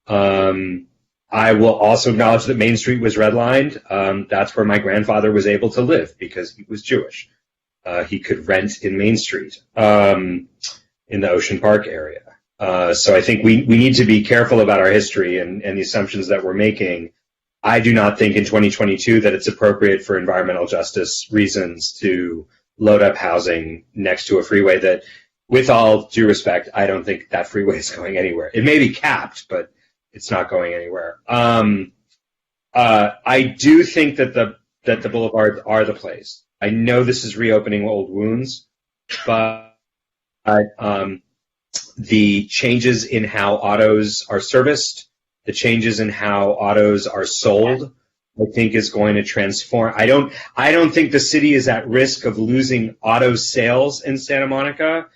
I will also acknowledge that Main Street was redlined. That's where my grandfather was able to live because he was Jewish. He could rent in Main Street in the Ocean Park area. So I think we need to be careful about our history and the assumptions that we're making. I do not think in 2022 that it's appropriate for environmental justice reasons to load up housing next to a freeway that, with all due respect, I don't think that freeway is going anywhere. It may be capped, but it's not going anywhere. I do think that the boulevards are the place. I know this is reopening old wounds, but the changes in how autos are serviced, the changes in how autos are sold, I think is going to transform. I don't think the city is at risk of losing auto sales in Santa Monica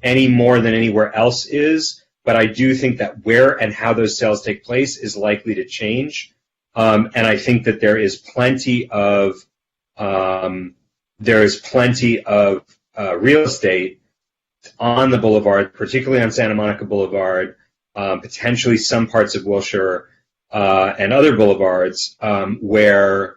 any more than anywhere else is, but I do think that where and how those sales take place is likely to change. And I think that there is plenty of real estate on the boulevard, particularly on Santa Monica Boulevard, potentially some parts of Wilshire and other boulevards where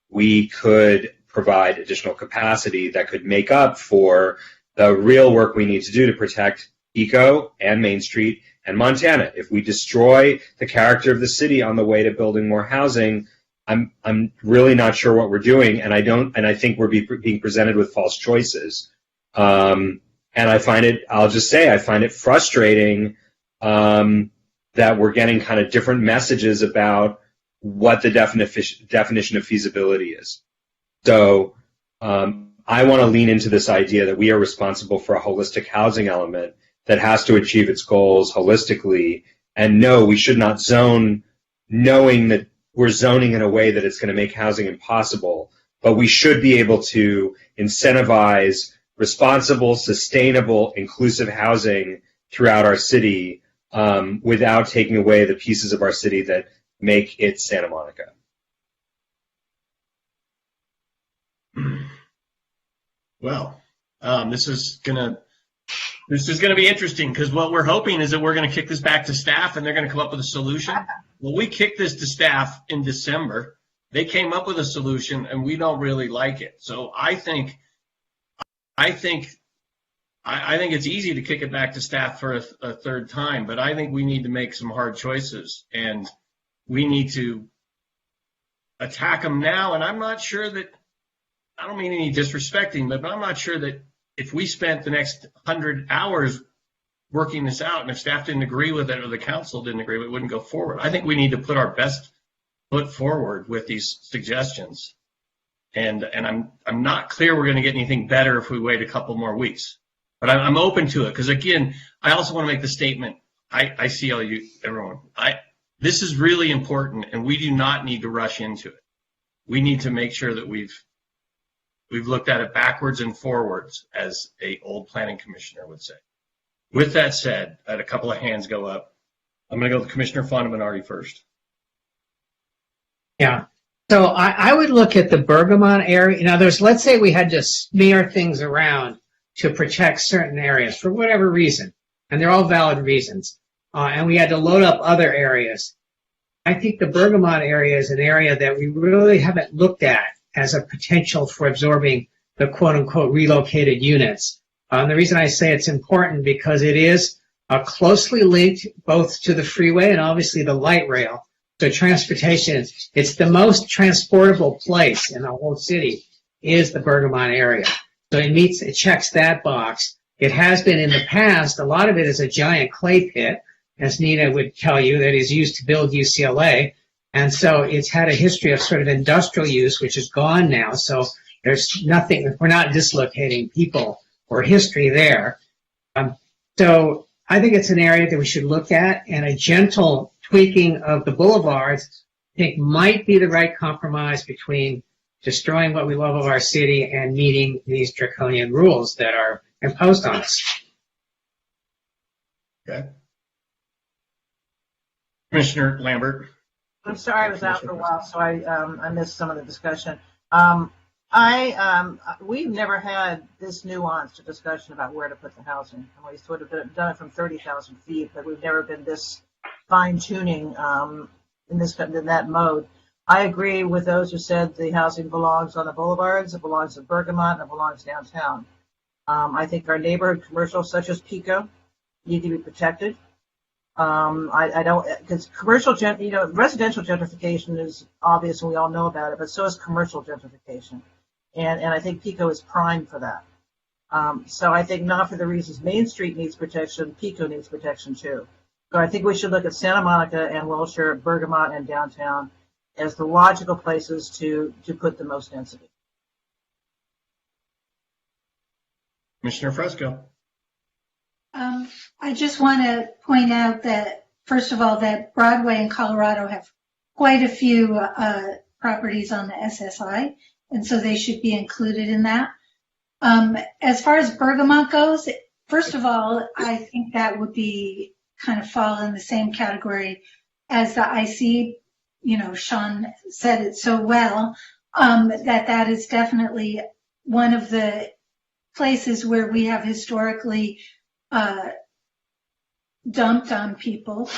we could provide additional capacity that could make up for the real work we need to do to protect Eco and Main Street and Montana. If we destroy the character of the city on the way to building more housing, I'm really not sure what we're doing, and I think we're being presented with false choices. And I find it frustrating that we're getting kind of different messages about what the definition of feasibility is. So I want to lean into this idea that we are responsible for a holistic housing element that has to achieve its goals holistically. And no, we should not zone knowing that we're zoning in a way that it's going to make housing impossible. But we should be able to incentivize responsible, sustainable, inclusive housing throughout our city without taking away the pieces of our city that make it Santa Monica. Well, this is gonna be interesting because what we're hoping is that we're gonna kick this back to staff and they're gonna come up with a solution. Well, we kicked this to staff in December. They came up with a solution and we don't really like it. So I think it's easy to kick it back to staff for a third time, but I think we need to make some hard choices and we need to attack them now. And I'm not sure that, I don't mean any disrespecting, but I'm not sure that if we spent the next 100 hours working this out and if staff didn't agree with it or the council didn't agree with it, it wouldn't go forward. I think we need to put our best foot forward with these suggestions. And I'm not clear we're going to get anything better if we wait a couple more weeks. But I'm open to it because, again, I also want to make the statement. I see everyone. This is really important, and we do not need to rush into it. We need to make sure that we've looked at it backwards and forwards, as a old planning commissioner would say. With that said, I had a couple of hands go up. I'm going to go with Commissioner Fontaminardi first. Yeah. So I would look at the Bergamot area. In other words, let's say we had to smear things around to protect certain areas for whatever reason, and they're all valid reasons, and we had to load up other areas. I think the Bergamot area is an area that we really haven't looked at as a potential for absorbing the quote-unquote relocated units. The reason I say it's important because it is closely linked both to the freeway and obviously the light rail. So transportation, it's the most transportable place in the whole city is the Bergamot area. So it checks that box. It has been in the past, a lot of it is a giant clay pit, as Nina would tell you, that is used to build UCLA. And so it's had a history of sort of industrial use, which is gone now. So there's nothing, we're not dislocating people or history there. So I think it's an area that we should look at, and a gentle tweaking of the boulevards, I think, might be the right compromise between destroying what we love of our city and meeting these draconian rules that are imposed on us. Okay. Commissioner Lambert. I'm sorry I was out for a while, so I missed some of the discussion. We've never had this nuanced discussion about where to put the housing. We sort of done it from 30,000 feet, but we've never been this fine-tuning in that mode. I agree with those who said the housing belongs on the boulevards, it belongs in Bergamot, and it belongs downtown. I think our neighborhood commercials, such as Pico, need to be protected. I don't, because residential gentrification is obvious and we all know about it, but so is commercial gentrification. And I think Pico is primed for that. So I think not for the reasons Main Street needs protection, Pico needs protection too. So I think we should look at Santa Monica and Wilshire, Bergamot and downtown as the logical places to put the most density. Commissioner Fresco. I just want to point out that, first of all, that Broadway and Colorado have quite a few properties on the SSI, and so they should be included in that. As far as Bergamot goes, first of all, I think that would be kind of fall in the same category as the IC. Sean said it so well, that is definitely one of the places where we have historically dumped on people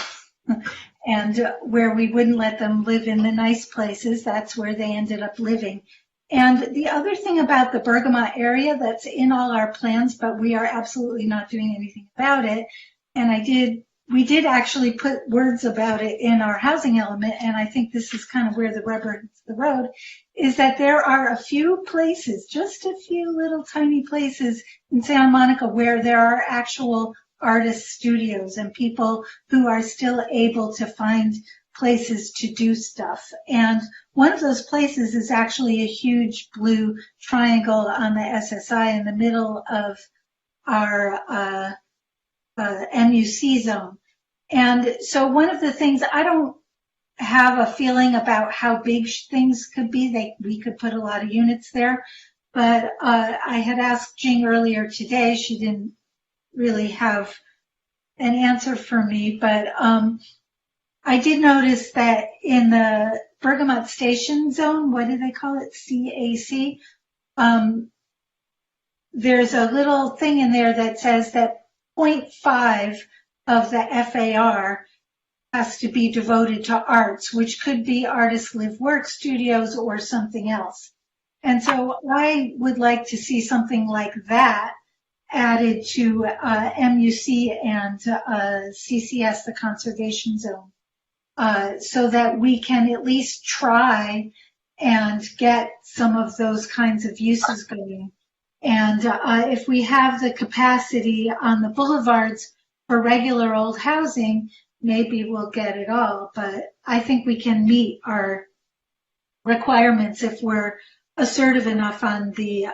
and where we wouldn't let them live in the nice places. That's where they ended up living. And the other thing about the Bergamot area that's in all our plans, but we are absolutely not doing anything about it. And we did actually put words about it in our housing element, and I think this is kind of where the rubber hits the road, is that there are a few places, just a few little tiny places in Santa Monica where there are actual artist studios and people who are still able to find places to do stuff. And one of those places is actually a huge blue triangle on the SSI in the middle of our MUC zone. And so one of the things, I don't have a feeling about how big things could be. We could put a lot of units there. But I had asked Jing earlier today. She didn't really have an answer for me. But I did notice that in the Bergamot Station zone, what do they call it? CAC. There's a little thing in there that says that 0.5 of the FAR has to be devoted to arts, which could be Artists Live Work Studios or something else. And so I would like to see something like that added to MUC and CCS, the conservation zone, so that we can at least try and get some of those kinds of uses going. And if we have the capacity on the boulevards for regular old housing, maybe we'll get it all. But I think we can meet our requirements if we're assertive enough on the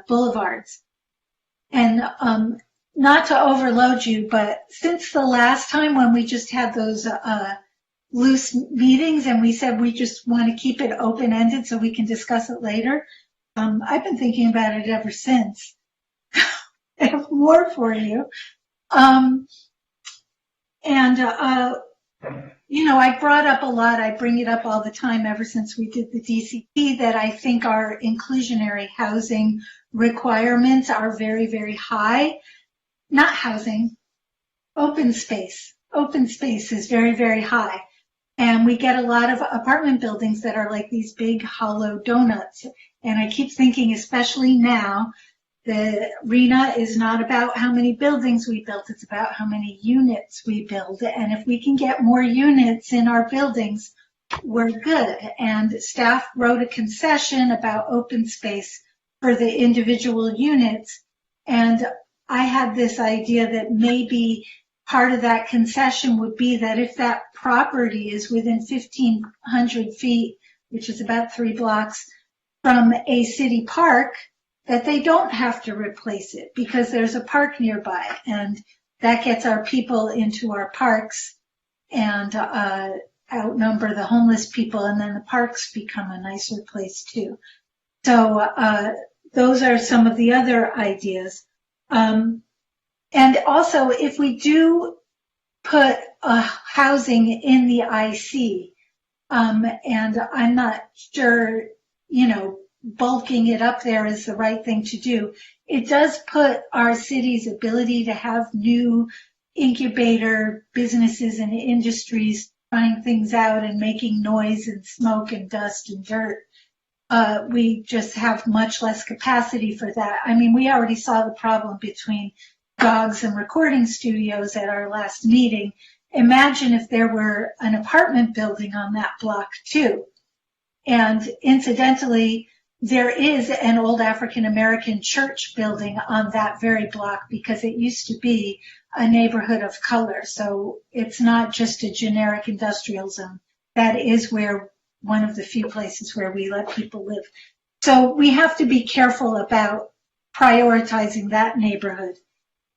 boulevards. And not to overload you, but since the last time when we just had those loose meetings and we said we just want to keep it open-ended so we can discuss it later, I've been thinking about it ever since. I have more for you. I brought up a lot, I bring it up all the time ever since we did the DCP, that I think our inclusionary housing requirements are very, very high. Not housing, open space. Open space is very, very high. And we get a lot of apartment buildings that are like these big hollow donuts. And I keep thinking, especially now, the RHNA is not about how many buildings we built, it's about how many units we build. And if we can get more units in our buildings, were good. And staff wrote a concession about open space for the individual units. And I had this idea that maybe part of that concession would be that if that property is within 1,500 feet, which is about 3 blocks from a city park, that they don't have to replace it because there's a park nearby, and that gets our people into our parks and outnumber the homeless people, and then the parks become a nicer place too. So those are some of the other ideas. And also, if we do put housing in the IC, and I'm not sure, bulking it up there is the right thing to do. It does put our city's ability to have new incubator businesses and industries trying things out and making noise and smoke and dust and dirt. We just have much less capacity for that. I mean, we already saw the problem between dogs and recording studios at our last meeting. Imagine if there were an apartment building on that block too. And incidentally, there is an old African American church building on that very block because it used to be a neighborhood of color. So it's not just a generic industrial zone. That is where one of the few places where we let people live. So we have to be careful about prioritizing that neighborhood.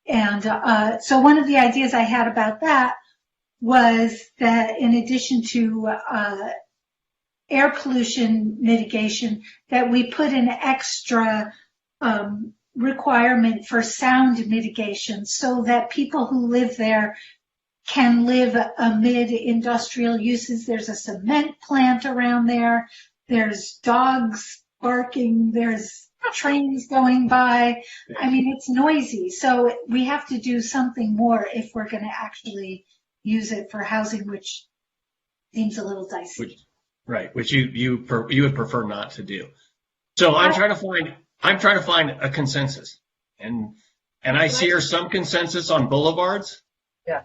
And so one of the ideas I had about that was that in addition to air pollution mitigation, that we put an extra requirement for sound mitigation so that people who live there can live amid industrial uses. There's a cement plant around there. There's dogs barking. There's trains going by. I mean, it's noisy. So we have to do something more if we're going to actually use it for housing, which seems a little dicey. Which you would prefer not to do. So I'm trying to find a consensus, and I hear some consensus on boulevards. Yeah.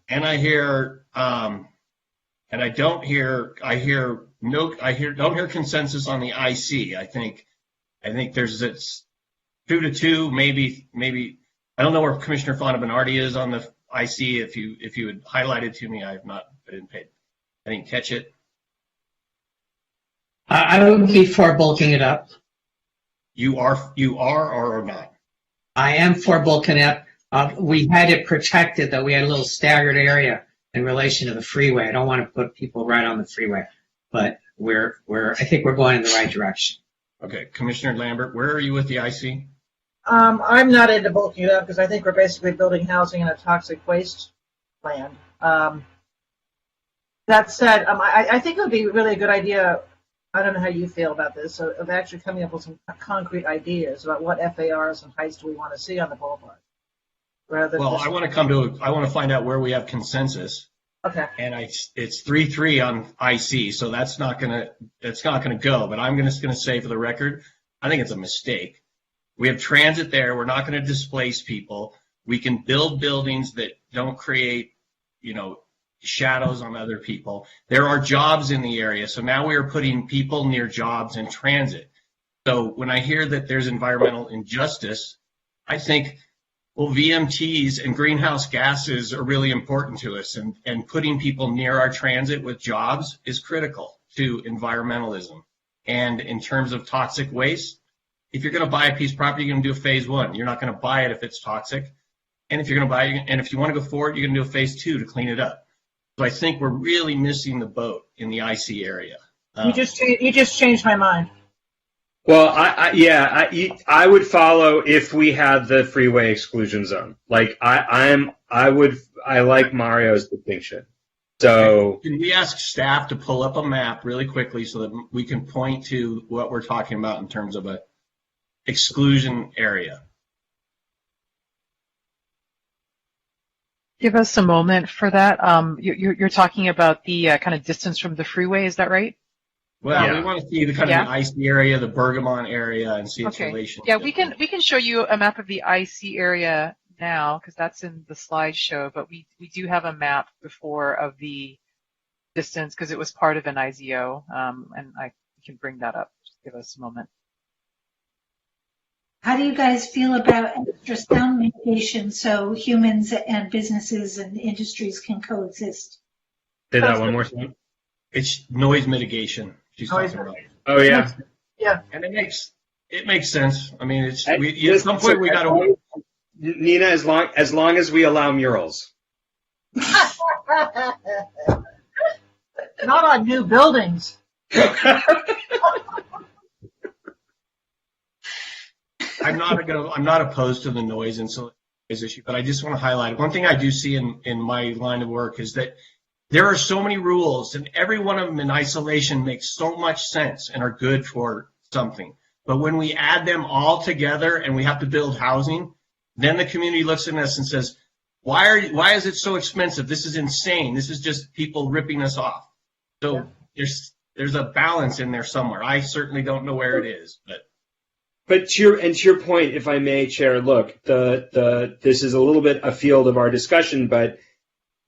And I hear and I don't hear don't hear consensus on the IC. I think there's it's 2-2, maybe I don't know where Commissioner Fonda Bernardi is on the IC. If you had highlighted to me, I didn't catch it. I would be for bulking it up. You are or not? I am for bulking up. We had it protected, though. We had a little staggered area in relation to the freeway. I don't want to put people right on the freeway, but I think we're going in the right direction. Okay, Commissioner Lambert, where are you with the IC? I'm not into bulking it up because I think we're basically building housing in a toxic waste land. That said, I think it would be really a good idea. I don't know how you feel about this, of actually coming up with some concrete ideas about what FARs and heights do we want to see on the boulevard. I want to find out where we have consensus. Okay. And it's 3-3 on IC, so that's not gonna go. But I'm just gonna say for the record, I think it's a mistake. We have transit there. We're not going to displace people. We can build buildings that don't create, shadows on other people. There are jobs in the area, so now we are putting people near jobs and transit. So when I hear that there's environmental injustice, I think, well, VMTs and greenhouse gases are really important to us, and putting people near our transit with jobs is critical to environmentalism. And in terms of toxic waste, if you're going to buy a piece of property, you're going to do a phase 1. You're not going to buy it if it's toxic. And if you're going to buy it, and if you want to go forward, you're going to do a phase 2 to clean it up. So I think we're really missing the boat in the IC area. You just changed my mind. Well, I would follow if we had the freeway exclusion zone. Like I like Mario's distinction. So can we ask staff to pull up a map really quickly so that we can point to what we're talking about in terms of a exclusion area? Give us a moment for that. You're talking about the kind of distance from the freeway, is that right? Well, we want to see the kind of the IC area, the Bergamot area, and see its relation. Yeah, we can show you a map of the IC area now because that's in the slideshow. But we do have a map before of the distance because it was part of an IZO, and I can bring that up. Just give us a moment. How do you guys feel about extra sound mitigation so humans and businesses and industries can coexist? Say that one more time. It's noise mitigation she's Noise talking about. Oh yeah. Yeah. And it makes sense. I mean, it's at some point we got to. Nina, as long as we allow murals. Not on new buildings. I'm not opposed to the noise and so issue, but I just want to highlight one thing I do see in my line of work is that there are so many rules, and every one of them in isolation makes so much sense and are good for something. But when we add them all together and we have to build housing, then the community looks at us and says, why is it so expensive? This is insane. This is just people ripping us off. So there's a balance in there somewhere. I certainly don't know where it is, But to your point, if I may, Chair, look, this is a little bit afield of our discussion, but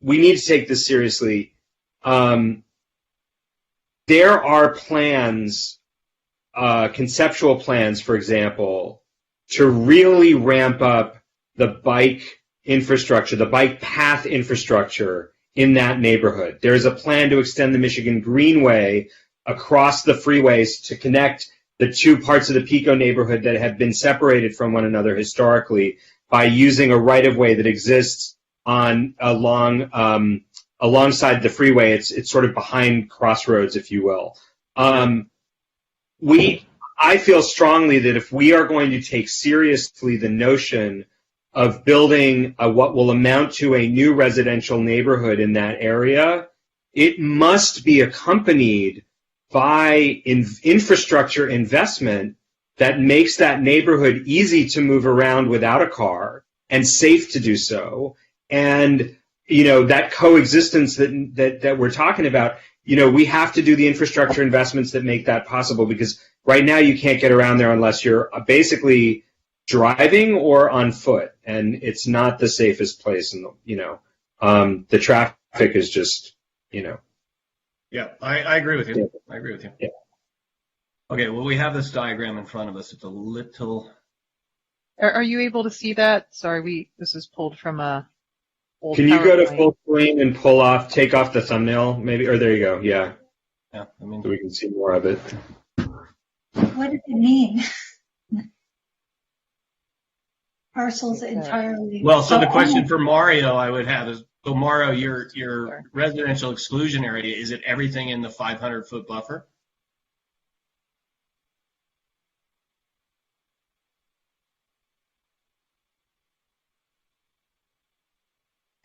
we need to take this seriously. There are plans, conceptual plans, for example, to really ramp up the bike infrastructure, the bike path infrastructure in that neighborhood. There is a plan to extend the Michigan Greenway across the freeways to connect the two parts of the Pico neighborhood that have been separated from one another historically by using a right-of-way that exists alongside the freeway. It's sort of behind Crossroads, if you will. I feel strongly that if we are going to take seriously the notion of building what will amount to a new residential neighborhood in that area, it must be accompanied by infrastructure investment that makes that neighborhood easy to move around without a car and safe to do so. And, that coexistence that we're talking about, we have to do the infrastructure investments that make that possible, because right now you can't get around there unless you're basically driving or on foot, and it's not the safest place in the traffic is just, Yeah, I agree with you. Yeah. I agree with you. Yeah. Okay, well, we have this diagram in front of us. It's a little. Are you able to see that? Sorry, this is pulled from a old Can you go to PowerPoint. full screen and take off the thumbnail, maybe? Or there you go. Yeah. Yeah, I mean, So we can see more of it. What does it mean? Parcels entirely. well, so the question for Mario I would have is, so Mario, your residential exclusion area, is it everything in the 500-foot buffer?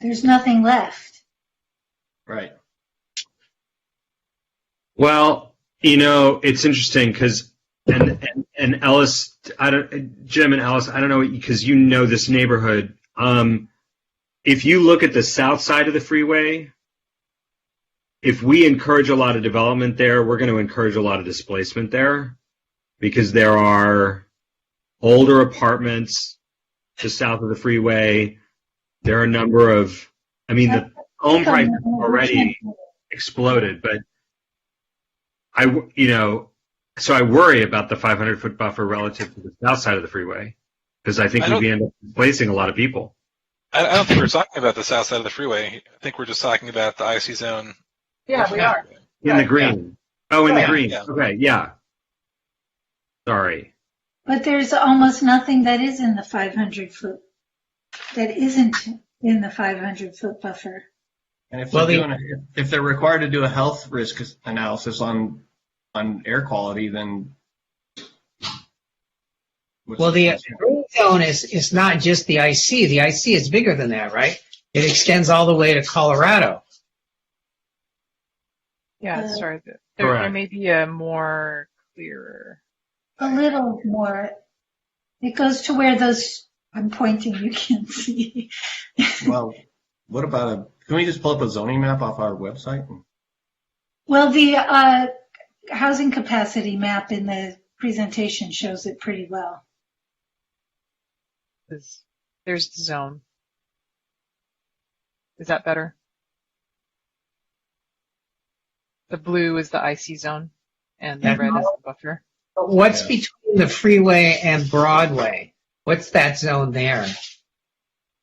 There's nothing left. Right. Well, it's interesting because, and Ellis, Jim and Ellis, I don't know, because you know this neighborhood. If you look at the south side of the freeway, if we encourage a lot of development there, we're going to encourage a lot of displacement there, because there are older apartments just south of the freeway. There are a number of, the home prices already exploded, but so I worry about the 500-foot buffer relative to the south side of the freeway, because I think we end up displacing a lot of people. I don't think we're talking about the south side of the freeway. I think we're just talking about the IC zone. Yeah, we are. In the green. Yeah. Oh, in the green. Yeah. Okay, yeah. Sorry. But there's almost nothing that is in the 500-foot, that isn't in the 500-foot buffer. And if they're required to do a health risk analysis on air quality, then the green zone is not just the IC. The IC is bigger than that, right? It extends all the way to Colorado. Yeah, sorry. There may be a more clearer. A little more. It goes to where those, I'm pointing, you can't see. Well, what about can we just pull up a zoning map off our website? Well, the housing capacity map in the presentation shows it pretty well. There's the zone. Is that better? The blue is the IC zone, and the red is the buffer. What's between the freeway and Broadway? What's that zone there?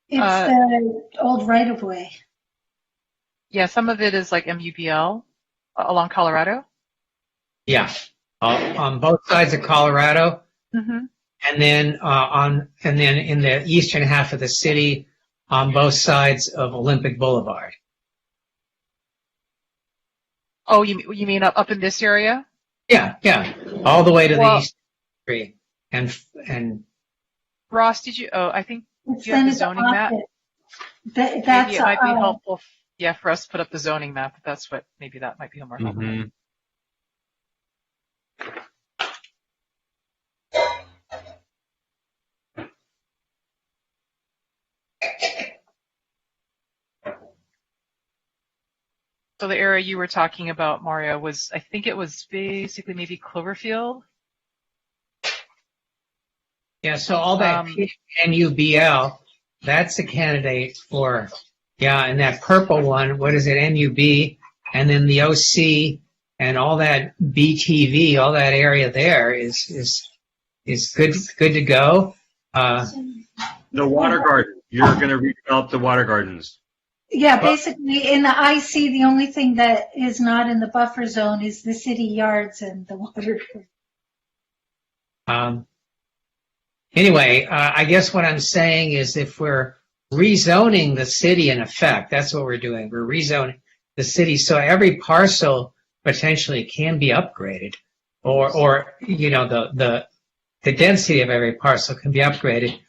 It's the old right-of-way. Yeah, some of it is like MUBL along Colorado. Yeah, on both sides of Colorado, Mm-hmm. and then in the eastern half of the city, on both sides of Olympic Boulevard. Oh, you mean up in this area? Yeah, all the way to the Well, east tree. And Ross, did you? Oh, I think It's do you have the then zoning map. That's Maybe it might be helpful. Yeah, for us to put up the zoning map. If that's what. Maybe that might be more helpful. Mhm. So the area you were talking about, Mario, was I think it was basically maybe Cloverfield. yeah, so all that NUBL, that's a candidate for, and that purple one, what is it, NUB, and then the OC and all that BTV, all that area there is good to go. The water garden. You're going to redevelop the water gardens. Yeah, basically in the IC, the only thing that is not in the buffer zone is the city yards and the water. Anyway, I guess what I'm saying is if we're rezoning the city in effect, that's what we're doing. We're rezoning the city so every parcel potentially can be upgraded, or the density of every parcel can be upgraded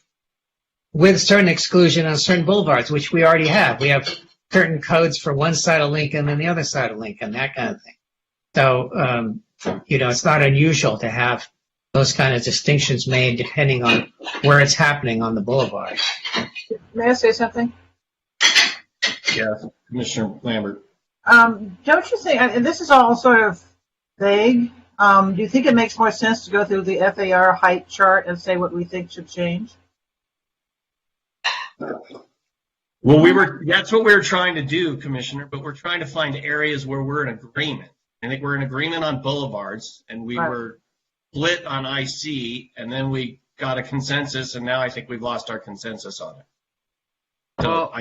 with certain exclusion on certain boulevards, which we already have. We have certain codes for one side of Lincoln and the other side of Lincoln, that kind of thing. So, it's not unusual to have those kind of distinctions made depending on where it's happening on the boulevard. May I say something? Yes, Commissioner Lambert. Don't you think, and this is all sort of vague, do you think it makes more sense to go through the FAR height chart and say what we think should change? Well, that's what we were trying to do, Commissioner, but we're trying to find areas where we're in agreement. I think we're in agreement on boulevards, and we were split on IC, and then we got a consensus, and now I think we've lost our consensus on it. So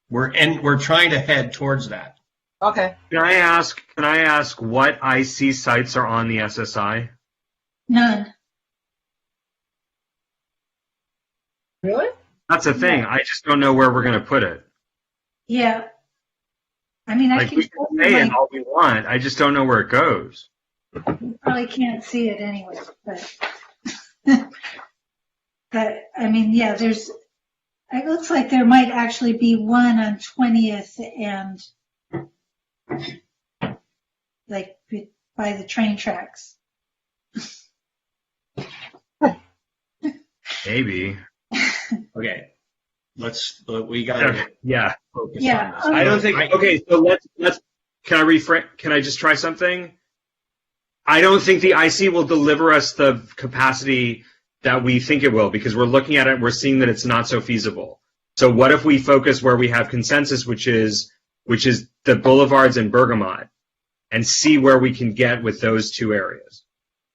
we're trying to head towards that. Okay. Can I ask what IC sites are on the SSI? None. Really? That's the thing. I just don't know where we're going to put it. Yeah. I mean, I Like, can we can show say you it all we want. I just don't know where it goes. you probably can't see it anyway, but but I mean, yeah, it looks like there might actually be one on 20th and like by the train tracks. Maybe. Okay. We got to focus on this. I don't think, okay, so let's, can I just try something? I don't think the IC will deliver us the capacity that we think it will, because we're looking at it, we're seeing that it's not so feasible. So what if we focus where we have consensus, which is the boulevards and Bergamot, and see where we can get with those two areas?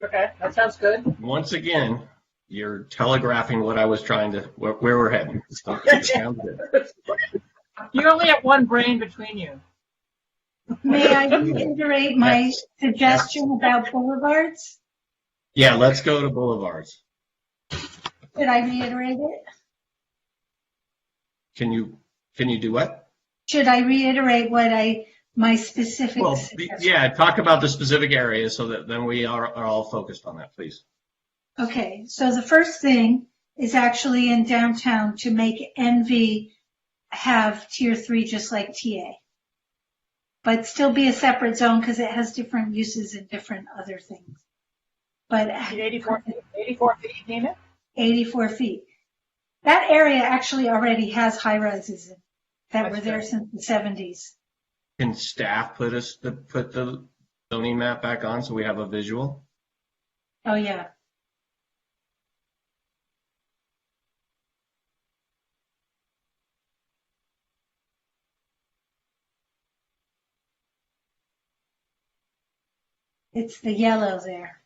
Okay, that sounds good. Once again, you're telegraphing what I was trying to, where we're heading. So, sounds good. You only have one brain between you. May I reiterate my suggestion about boulevards? Yeah, let's go to boulevards. Should I reiterate it? Can you do what? Should I reiterate what my specific Well, suggestion? yeah, talk about the specific areas so that then we are all focused on that, please. Okay, so the first thing is actually in downtown to make NV have tier 3 just like TA, but still be a separate zone because it has different uses and different other things. But 84 feet, Nina? 84 feet. That area actually already has high rises that were there since the 70s. Can staff put the zoning map back on so we have a visual? Oh yeah. It's the yellow there.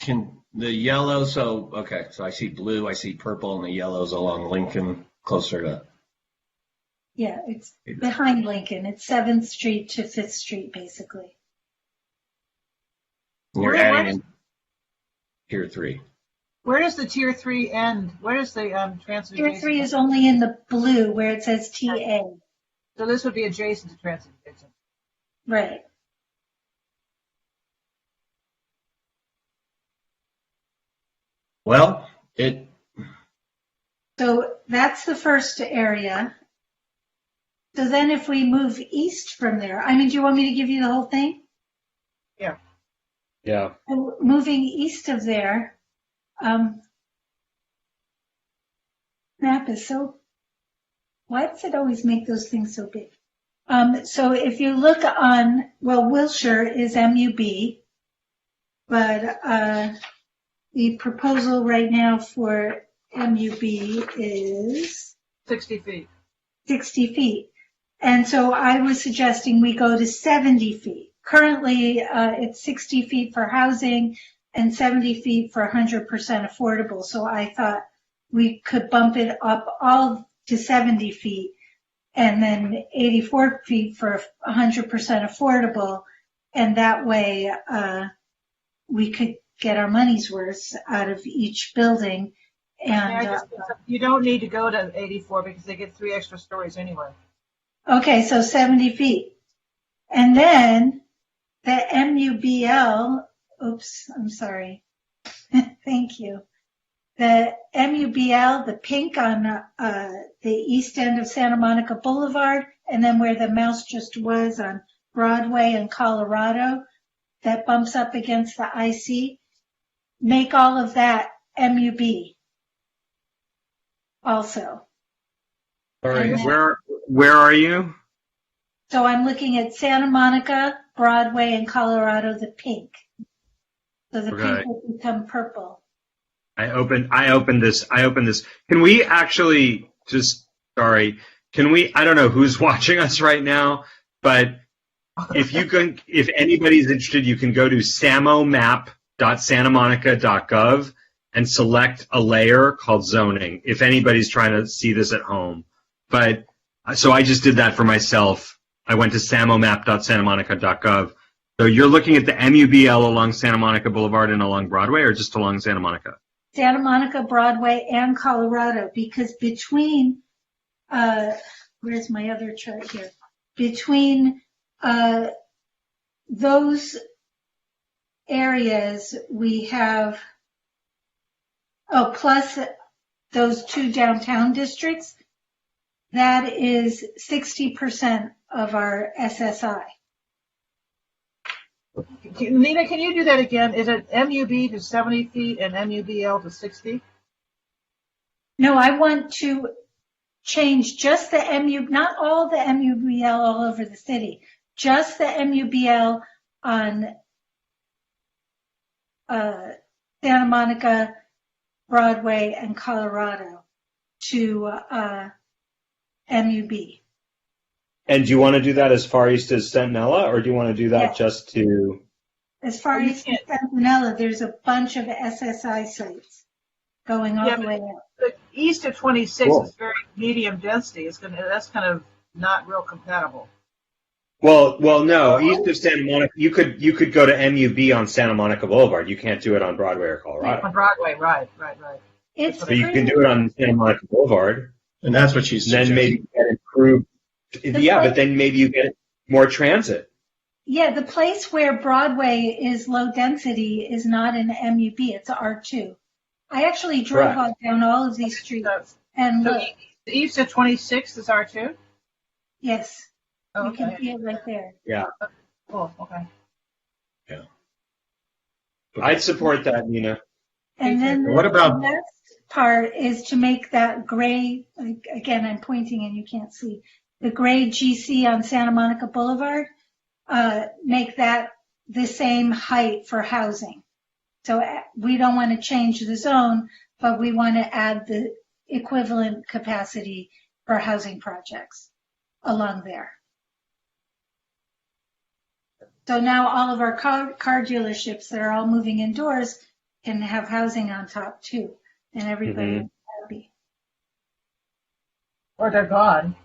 Can the yellow, so, okay, so I see blue, I see purple, and the yellow's along Lincoln, closer to, Yeah, it's behind Lincoln. It's 7th Street to 5th Street, basically. you're Where- adding in Tier 3. Where does the tier 3 end? Where does the transit Tier adjacent? 3 is only in the blue where it says TA. So this would be adjacent to transit adjacent. Right. Well, So that's the first area. So then if we move east from there, I mean, do you want me to give you the whole thing? Yeah. Yeah. Moving east of there, map is so, why does it always make those things so big? So if you look on, well, Wilshire is MUB, but the proposal right now for MUB is 60 feet. 60 feet. And so I was suggesting we go to 70 feet. Currently, it's 60 feet for housing and 70 feet for 100% affordable. So I thought we could bump it up all to 70 feet and then 84 feet for 100% affordable. And that way, we could get our money's worth out of each building. And you don't need to go to 84 because they get 3 extra stories anyway. okay, so 70 feet. And then the MUBL, oops, I'm sorry. Thank you. The MUBL, the pink on the east end of Santa Monica Boulevard, and then where the mouse just was on Broadway and Colorado, that bumps up against the IC, make all of that MUB also. All right. Where are you? So I'm looking at Santa Monica, Broadway, and Colorado, the pink. So the Okay. pink will become purple. I opened this. Can we actually I don't know who's watching us right now, but if anybody's interested, you can go to samomap.santamonica.gov and select a layer called zoning, if anybody's trying to see this at home. But, so I just did that for myself. I went to samomap.santamonica.gov. So you're looking at the MUBL along Santa Monica Boulevard and along Broadway, or just along Santa Monica? Santa Monica, Broadway, and Colorado, because between, where's my other chart here? Between those areas, we have, plus those 2 downtown districts, that is 60% of our SSI. Nina, can you do that again? Is it MUB to 70 feet and MUBL to 60? No, I want to change just the not all the MUBL all over the city, just the MUBL on Santa Monica, Broadway, and Colorado to MUB. And do you want to do that as far east as Centinela, or do you want to do that just to? As far as Centinela, there's a bunch of SSI sites going all the way up. But east of 26 Cool. is very medium density. That's kind of not real compatible. Well, no. East of Santa Monica, you could go to MUB on Santa Monica Boulevard. You can't do it on Broadway or Colorado. On Broadway, right. It's But you can do it on Santa Monica Boulevard. And that's what she's Then maybe get improved. Yeah, but then maybe you get more transit. Yeah, the place where Broadway is low density is not an MUB, it's R2. I actually drove Correct. down all of these streets and So looked. east of 26 is R2? Yes, Oh, you can okay. see it right there. Yeah. Cool, okay. I'd support that, Nina. And then What about- the next part is to make that gray, again, I'm pointing and you can't see, the gray GC on Santa Monica Boulevard, make that the same height for housing. So we don't want to change the zone, but we want to add the equivalent capacity for housing projects along there. So now all of our car dealerships that are all moving indoors can have housing on top too, and everybody will be happy. Or they're gone.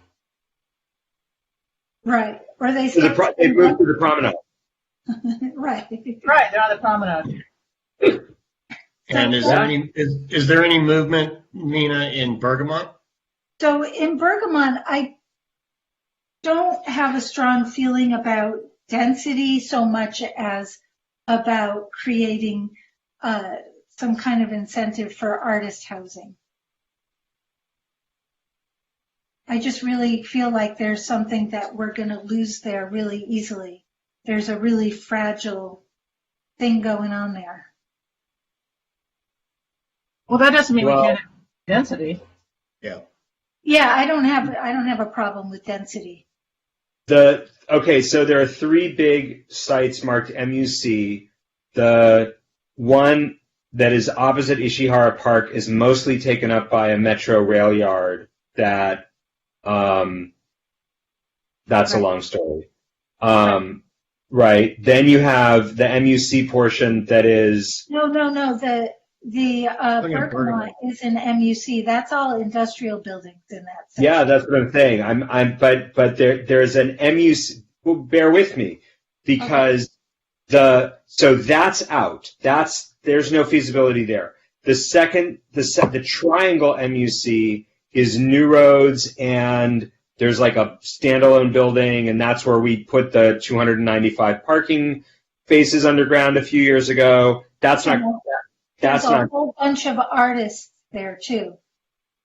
Right. Or they They moved to the promenade. Right. Right, they're on the promenade. And is there any movement, Nina, in Bergamot? So in Bergamot, I don't have a strong feeling about density so much as about creating some kind of incentive for artist housing. I just really feel like there's something that we're going to lose there really easily. There's a really fragile thing going on there. Well, that doesn't mean we can't have density. Yeah. Yeah, I don't have a problem with density. Okay, so there are 3 big sites marked MUC. The one that is opposite Ishihara Park is mostly taken up by a metro rail yard that that's a long story. Right. Then you have the MUC portion that is No. The Bergamot is in MUC. That's all industrial buildings in that section. Yeah, that's what I'm saying. But there's an MUC. Well, bear with me, because so that's out. There's no feasibility there. The triangle MUC is new roads, and there's like a standalone building, and that's where we put the 295 parking spaces underground a few years ago. That's not. There's a whole bunch of artists there too.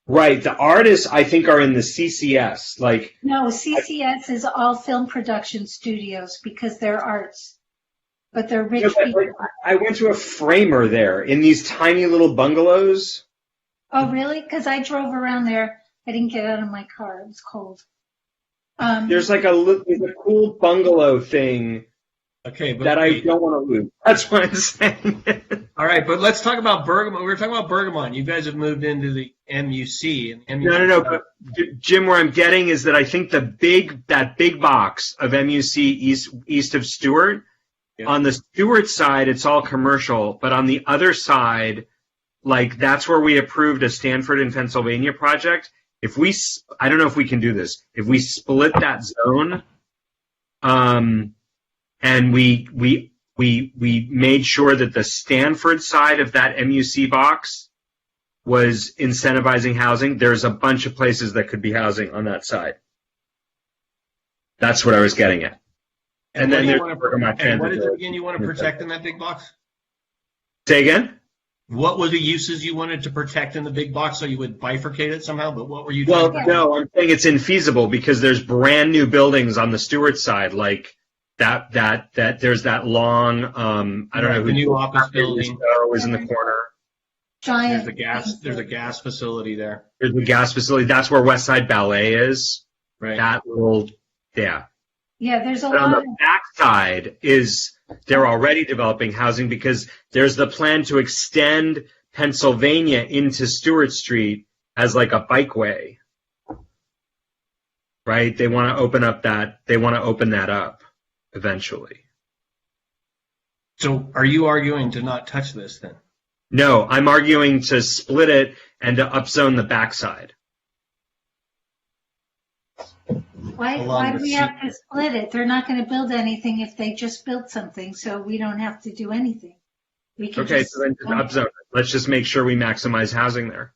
Right. The artists, I think, are in the CCS. No, CCS is all film production studios because they're arts, but they're rich people. I went to a framer there in these tiny little bungalows. Oh, really? Because I drove around there. I didn't get out of my car. It was cold. There's a cool bungalow thing. Okay, but that I don't want to lose. That's what I'm saying. All right, but let's talk about Bergamot. We were talking about Bergamot. You guys have moved into the MUC. And MUC No. But Jim, where I'm getting is that I think that big box of MUC east of Stewart, on the Stewart side, it's all commercial, but on the other side, that's where we approved a Stanford in Pennsylvania project. I don't know if we can do this. If we split that zone, and we made sure that the Stanford side of that MUC box was incentivizing housing. There's a bunch of places that could be housing on that side. That's what I was getting at. And then there's Bergamot Transit. What is it again you want to protect in that big box? Say again? What were the uses you wanted to protect in the big box so you would bifurcate it somehow? But what were you Well, doing? no, I'm saying it's infeasible because there's brand new buildings on the Stewart side, that there's that long I don't know who the new office building is in the corner. Giant. There's a gas facility there. There's the gas facility. That's where West Side Ballet is. Right. That little Yeah, there's a But on lot. the back side they're already developing housing because there's the plan to extend Pennsylvania into Stewart Street as like a bikeway. Right? They want to open that up eventually. So are you arguing to not touch this then? No, I'm arguing to split it and to upzone the backside. Why do we have to split it? They're not going to build anything if they just built something, so we don't have to do anything. We can Okay, so then just upzone it. Let's just make sure we maximize housing there.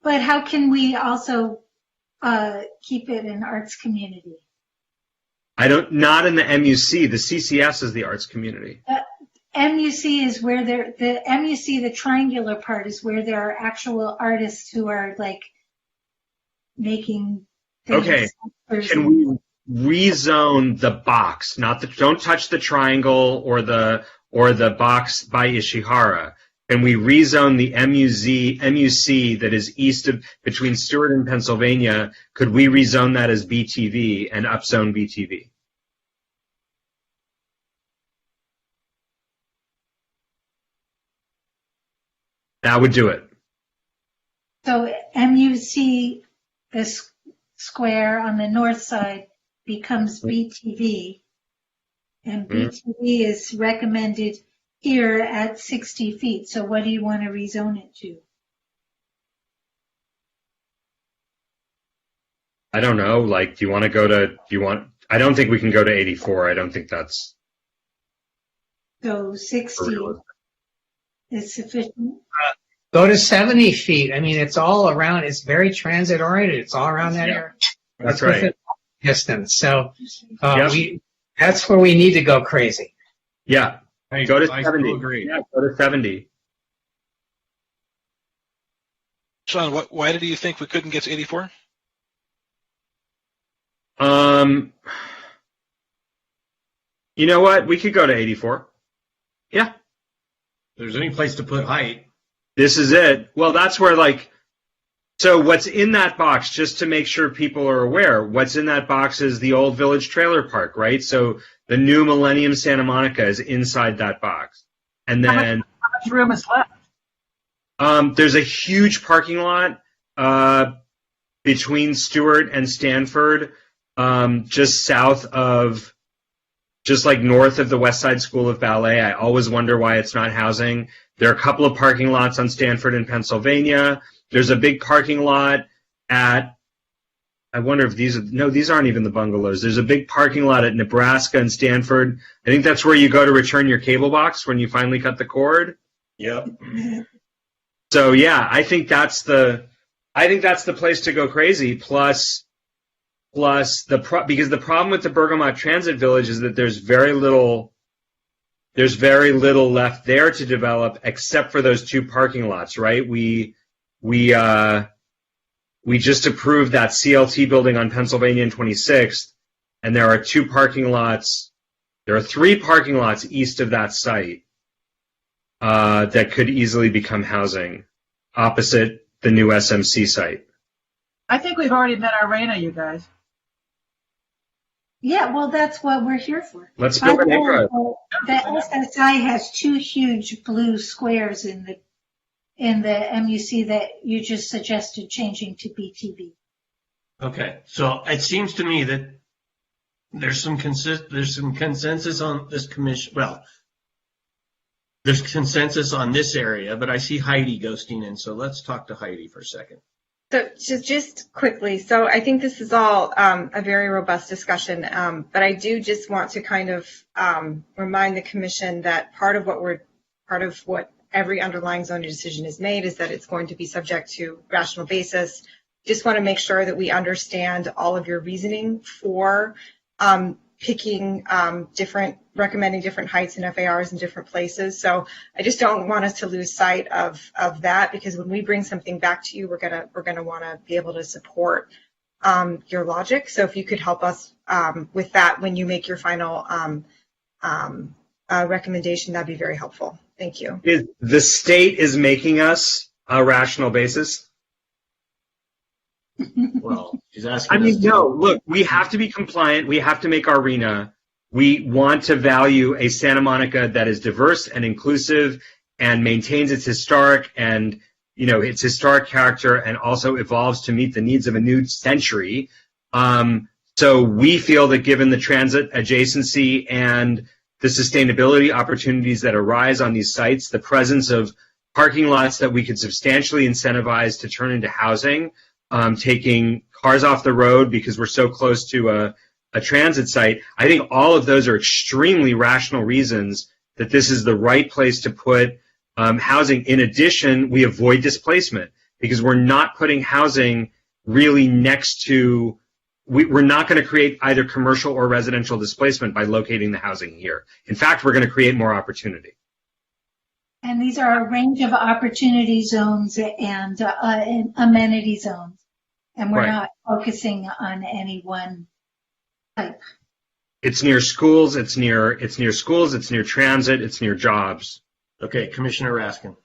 But how can we also keep it an arts community? Not in the MUC. The CCS is the arts community. MUC is where the triangular part is where there are actual artists who are making things. Okay, can we rezone the box? Don't touch the triangle or the box by Ishihara. Can we rezone the MUC that is between Stewart and Pennsylvania? Could we rezone that as BTV and upzone BTV? That would do it. So MUC, this square on the north side becomes BTV. And BTV is recommended here at 60 feet. So what do you want to rezone it to? I don't know. Like, do you want to go to? I don't think we can go to 84. I don't think that's. So 60 is sufficient. Go to 70 feet. I mean, it's all around. It's very transit oriented. It's all around that area. That's right. Within distance. So that's where we need to go crazy. Yeah. Go to 70. Agree. Yeah, go to 70. Sean, why did you think we couldn't get to 84? You know what? We could go to 84. Yeah. If there's any place to put height. This is it. Well, that's where, like, so what's in that box, just to make sure people are aware, what's in that box is the old Village Trailer Park, right? So the new Millennium Santa Monica is inside that box. And then How much room is left? there's a huge parking lot between Stewart and Stanford, just like north of the West Side School of Ballet. I always wonder why it's not housing. There are a couple of parking lots on Stanford in Pennsylvania. There's a big parking lot at, I wonder if these aren't even the bungalows. There's a big parking lot at Nebraska and Stanford. I think that's where you go to return your cable box when you finally cut the cord. Yep. So yeah, I think that's the place to go crazy. Plus because the problem with the Bergamot Transit Village is that there's very little left there to develop except for those two parking lots, right? We just approved that CLT building on Pennsylvania and 26th, and there are three parking lots east of that site that could easily become housing opposite the new SMC site. I think we've already met our RENA, you guys. Yeah, well, that's what we're here for. Let's build an infra. The SSI has two huge blue squares in the MUC that you just suggested changing to BTV. Okay, so it seems to me that there's some consensus on this commission. Well, there's consensus on this area, but I see Heidi ghosting in, so let's talk to Heidi for a second. So just quickly, so I think this is all a very robust discussion, but I do just want to kind of remind the commission that part of what every underlying zoning decision is made is that it's going to be subject to rational basis. Just want to make sure that we understand all of your reasoning for picking recommending different heights and FARs in different places. So I just don't want us to lose sight of that, because when we bring something back to you, we're gonna want to be able to support your logic. So if you could help us with that when you make your final recommendation, that'd be very helpful. Thank you. The state is making us a rational basis. Well, she's asking. I mean, no, look, we have to be compliant. We have to make our RENA. We want to value a Santa Monica that is diverse and inclusive and maintains its historic character and also evolves to meet the needs of a new century. So we feel that given the transit adjacency and the sustainability opportunities that arise on these sites, the presence of parking lots that we could substantially incentivize to turn into housing, taking cars off the road because we're so close to a transit site. I think all of those are extremely rational reasons that this is the right place to put housing. In addition, we avoid displacement because we're not putting housing really next to, we're not going to create either commercial or residential displacement by locating the housing here. In fact, we're going to create more opportunity. And these are a range of opportunity zones and amenity zones. And we're not focusing on any one type. It's near schools, it's near transit, it's near jobs. Okay, Commissioner Raskin.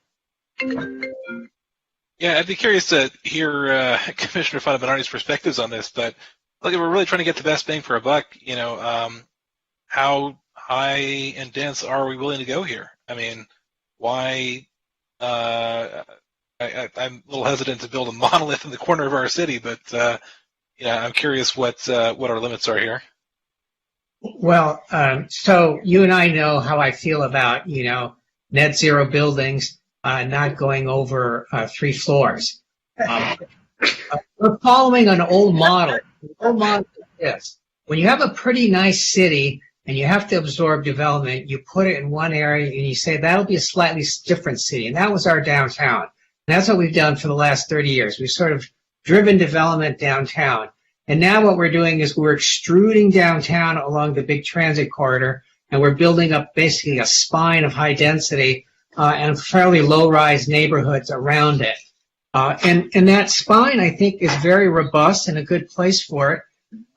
Yeah, I'd be curious to hear Commissioner Fanabanardi's perspectives on this, but look, if we're really trying to get the best bang for a buck, how high and dense are we willing to go here? I mean, why? I'm a little hesitant to build a monolith in the corner of our city, but I'm curious what our limits are here. Well, so you and I know how I feel about, net zero buildings not going over 3 floors. We're following an old model. The old model is this. When you have a pretty nice city and you have to absorb development, you put it in one area and you say that'll be a slightly different city. And that was our downtown. And that's what we've done for the last 30 years. We've sort of driven development downtown. And now what we're doing is we're extruding downtown along the big transit corridor, and we're building up basically a spine of high density and fairly low-rise neighborhoods around it. And that spine, I think, is very robust and a good place for it.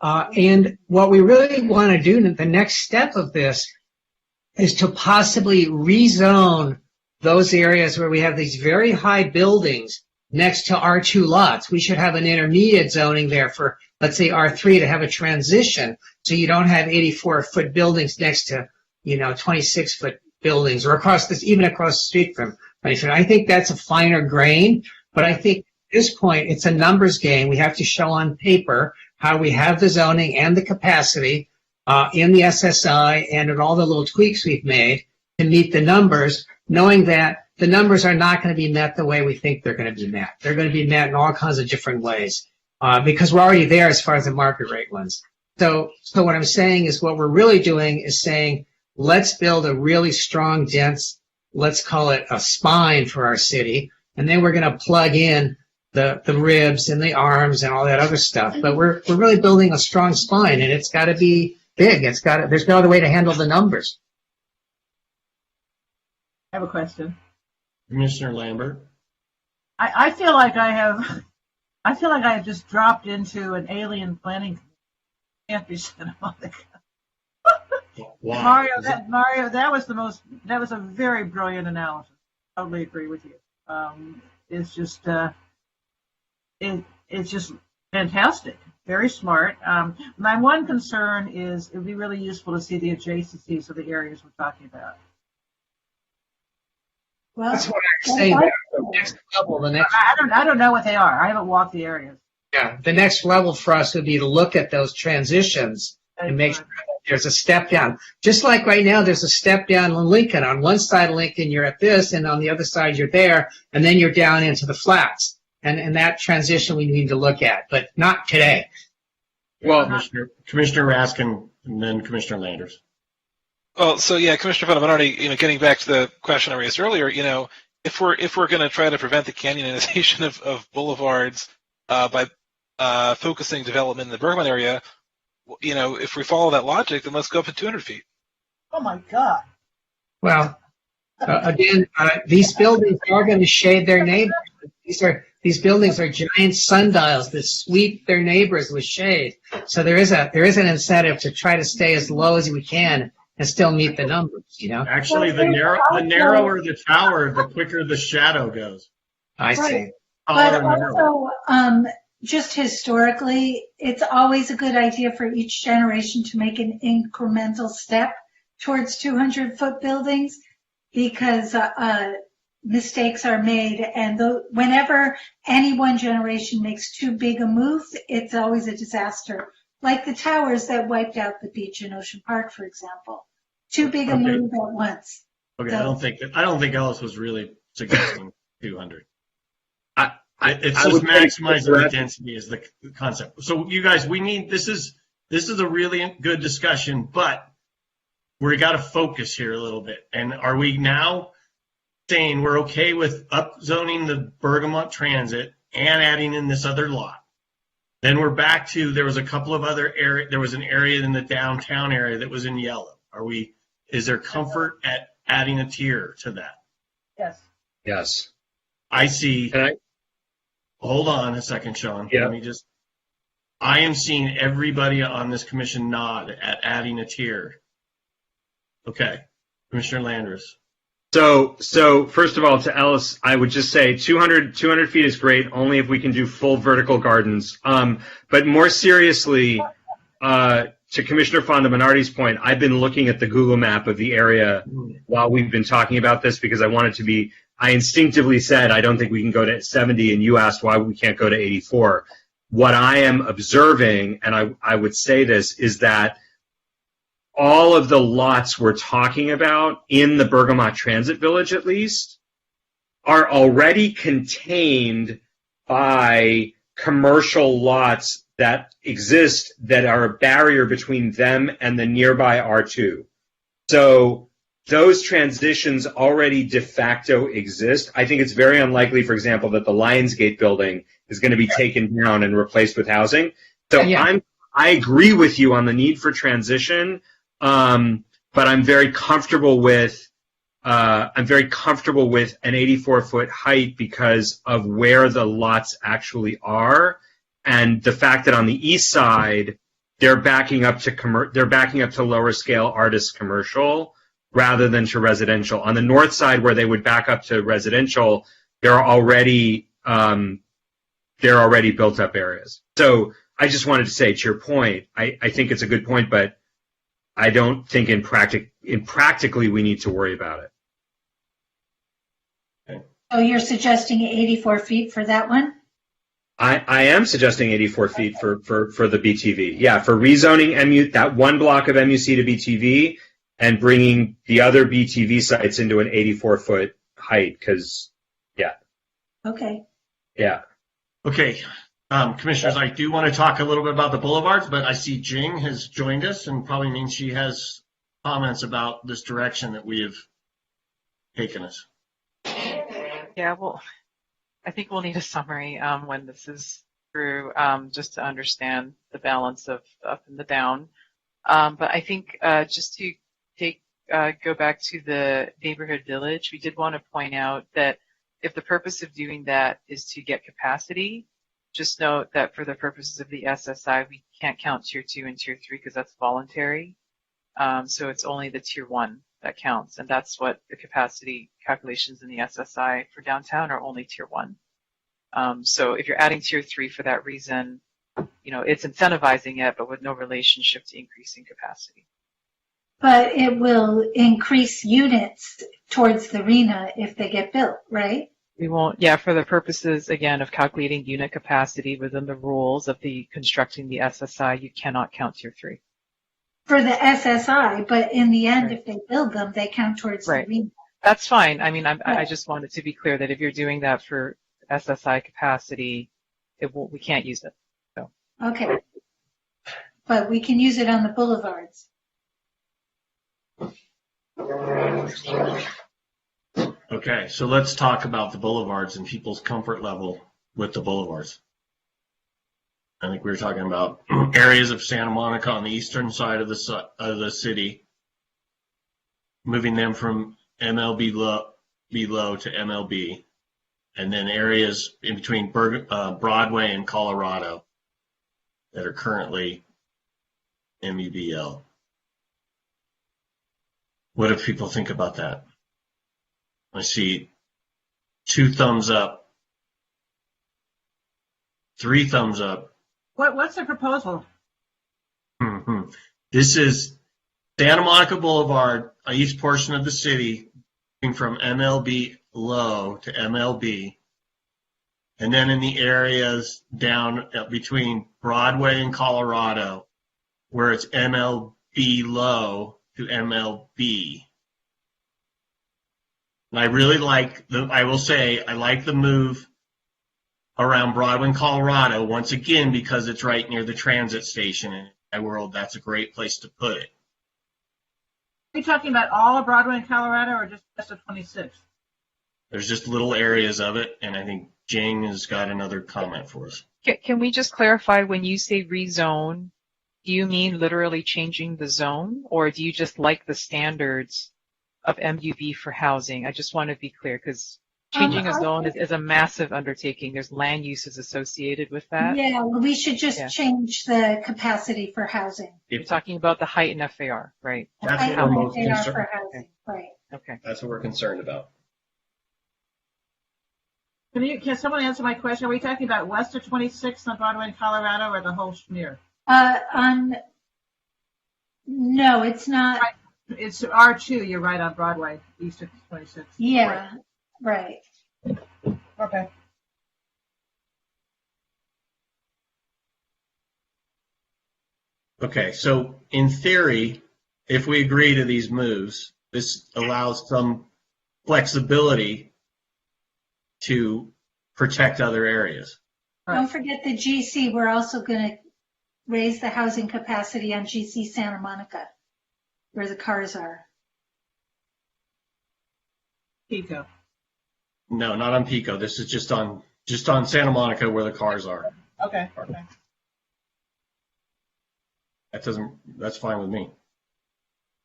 And what we really want to do, the next step of this, is to possibly rezone those areas where we have these very high buildings next to R2 lots. We should have an intermediate zoning there for, let's say, R3 to have a transition, so you don't have 84-foot buildings next to, 26-foot buildings, or even across the street from 24. I think that's a finer grain, but I think at this point it's a numbers game. We have to show on paper how we have the zoning and the capacity in the SSI and in all the little tweaks we've made to meet the numbers, knowing that the numbers are not going to be met the way we think they're going to be met. They're going to be met in all kinds of different ways because we're already there as far as the market rate ones. So what I'm saying is what we're really doing is saying, let's build a really strong, dense, let's call it a spine for our city, and then we're going to plug in the ribs and the arms and all that other stuff. But we're really building a strong spine, and it's got to be big. There's no other way to handle the numbers. I have a question. Commissioner Lambert. I feel like I have just dropped into an alien planning. Can't be said about the Mario, that was a very brilliant analysis. I totally agree with you. It's just fantastic, very smart. My one concern is it would be really useful to see the adjacencies of the areas we're talking about. Well, that's what I'm saying. The next level, I don't know what they are. I haven't walked the areas. Yeah, the next level for us would be to look at those transitions and make sure that there's a step down. Just like right now, there's a step down in Lincoln. On one side of Lincoln, you're at this, and on the other side, you're there, and then you're down into the flats. And that transition we need to look at, but not today. Well, Commissioner Raskin and then Commissioner Landers. Well, so yeah, Commissioner Fundamentati, getting back to the question I raised earlier, if we're going to try to prevent the canyonization of boulevards by focusing development in the Bergman area, if we follow that logic, then let's go up to 200 feet. Oh my God. Well, again, these buildings are going to shade their neighbors. These buildings are giant sundials that sweep their neighbors with shade. So there is an incentive to try to stay as low as we can and still meet the numbers, Actually, the narrower the tower, the quicker the shadow goes. I see. But also, just historically, it's always a good idea for each generation to make an incremental step towards 200-foot buildings because mistakes are made. And whenever any one generation makes too big a move, it's always a disaster. Like the towers that wiped out the beach in Ocean Park, for example. Too big a move at once. Okay, so, I don't think Ellis was really suggesting 200. It's just maximizing the density is the concept. So you guys, this is a really good discussion, but we got to focus here a little bit. And are we now saying we're okay with upzoning the Bergamot Transit and adding in this other lot? Then we're back to there was a couple of other areas. There was an area in the downtown area that was in yellow. Is there comfort at adding a tier to that? Yes. Yes. I see. Hold on a second, Sean. Yeah. I am seeing everybody on this commission nod at adding a tier. Okay. Commissioner Landers. So first of all, to Ellis, I would just say 200 feet is great, only if we can do full vertical gardens. But more seriously, to Commissioner Fondamentati's point, I've been looking at the Google map of the area while we've been talking about this because I instinctively said I don't think we can go to 70, and you asked why we can't go to 84. what I am observing, and I would say this, is that all of the lots we're talking about in the Bergamot Transit Village, at least, are already contained by commercial lots that exist that are a barrier between them and the nearby R2. So those transitions already de facto exist. I think it's very unlikely, for example, that the Lionsgate building is going to be taken down and replaced with housing. So I agree with you on the need for transition, but I'm very comfortable with an 84-foot height because of where the lots actually are, and the fact that on the east side they're backing up to lower scale artist commercial rather than to residential. On the north side, where they would back up to residential, there are already built up areas. So I just wanted to say, to your point, I think it's a good point, but I don't think practically we need to worry about it. Oh, you're suggesting 84 feet for that one? I am suggesting 84 feet for the BTV. Yeah, for rezoning that one block of MUC to BTV and bringing the other BTV sites into an 84-foot height, because, yeah. Okay. Yeah. Okay. Commissioners, I do want to talk a little bit about the boulevards, but I see Jing has joined us and probably means she has comments about this direction that we have taken us. Yeah, well, I think we'll need a summary when this is through, just to understand the balance of up and the down. But I think just to go back to the neighborhood village, we did want to point out that if the purpose of doing that is to get capacity, just note that for the purposes of the SSI, we can't count tier 2 and tier 3 because that's voluntary. So it's only the tier 1 that counts, and that's what the capacity calculations in the SSI for downtown are, only tier 1. So if you're adding tier 3 for that reason, it's incentivizing it, but with no relationship to increasing capacity. But it will increase units towards the arena if they get built, right? We won't, for the purposes, again, of calculating unit capacity within the rules of the constructing the SSI, you cannot count tier 3. For the SSI, but in the end, if they build them, they count towards the arena. That's fine. I mean, I just wanted to be clear that if you're doing that for SSI capacity, we can't use it. So. Okay. But we can use it on the boulevards. Okay, so let's talk about the boulevards and people's comfort level with the boulevards. I think we were talking about areas of Santa Monica on the eastern side of the city, moving them from MLB low to MLB, and then areas in between Broadway and Colorado that are currently MUBL. What do people think about that? I see 2 thumbs up, 3 thumbs up. What's the proposal? Mm-hmm. This is Santa Monica Boulevard, a east portion of the city, from MLB low to MLB, and then in the areas down between Broadway and Colorado, where it's MLB low to MLB. And I really like I like the move around Broadway and Colorado, once again, because it's right near the transit station. In my world, that's a great place to put it. Are you talking about all of Broadway and Colorado or just west of 26th? There's just little areas of it, and I think Jing has got another comment for us. Can we just clarify, when you say rezone, do you mean literally changing the zone, or do you just like the standards of MUB for housing? I just want to be clear, because changing a zone is a massive undertaking. There's land uses associated with that. Yeah, well, we should just change the capacity for housing. You're talking about the height in FAR, right? That's what we're most concerned. For housing, right. Okay. That's what we're concerned about. Can someone answer my question? Are we talking about west of 26th on Broadway in Colorado or the whole schmear? No, it's not. It's R2, you're right, on Broadway, east of 26th. Yeah, right. Okay. Okay, so in theory, if we agree to these moves, this allows some flexibility to protect other areas. Don't forget the GC. We're also going to raise the housing capacity on GC Santa Monica, where the cars are. Pico. No, not on Pico. This is just on Santa Monica where the cars are. Okay. That's fine with me.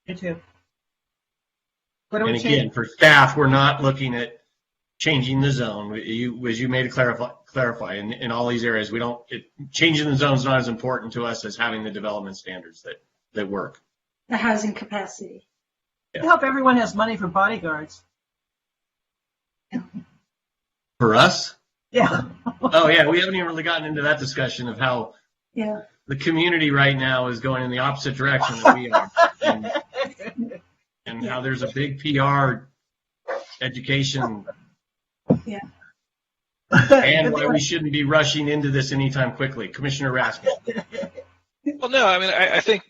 Me too. And again, for staff, we're not looking at changing the zone. As you made it clarify in all these areas, changing the zone is not as important to us as having the development standards that work. The housing capacity. I hope everyone has money for bodyguards. For us? Yeah. Oh yeah, we haven't even really gotten into that discussion of how the community right now is going in the opposite direction that we are, and how there's a big PR education, and why we shouldn't be rushing into this anytime quickly. Commissioner Raskin. Well, no, I mean, I think,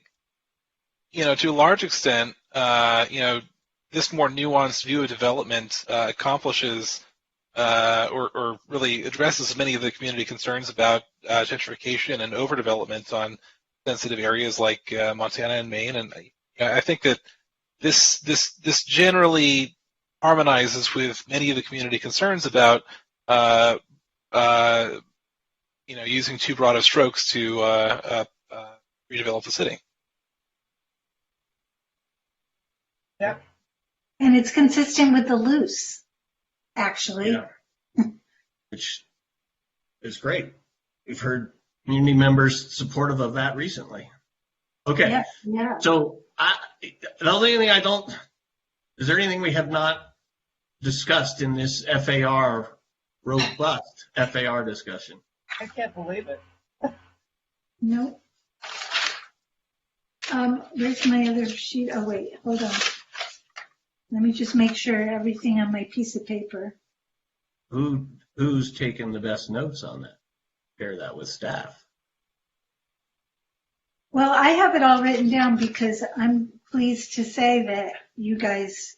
to a large extent, this more nuanced view of development accomplishes or really addresses many of the community concerns about gentrification and overdevelopment on sensitive areas like Montana and Maine. And I think that this generally harmonizes with many of the community concerns about using too broad of strokes to redevelop the city. Yep. And it's consistent with the loose, actually. Which is great. We've heard community members supportive of that recently. Okay. Yeah. So the only thing is there anything we have not discussed in this FAR, robust FAR discussion? I can't believe it. No. Where's my other sheet? Oh, wait, hold on. Let me just make sure everything on my piece of paper. Who's taken the best notes on that? Share that with staff. Well, I have it all written down because I'm pleased to say that you guys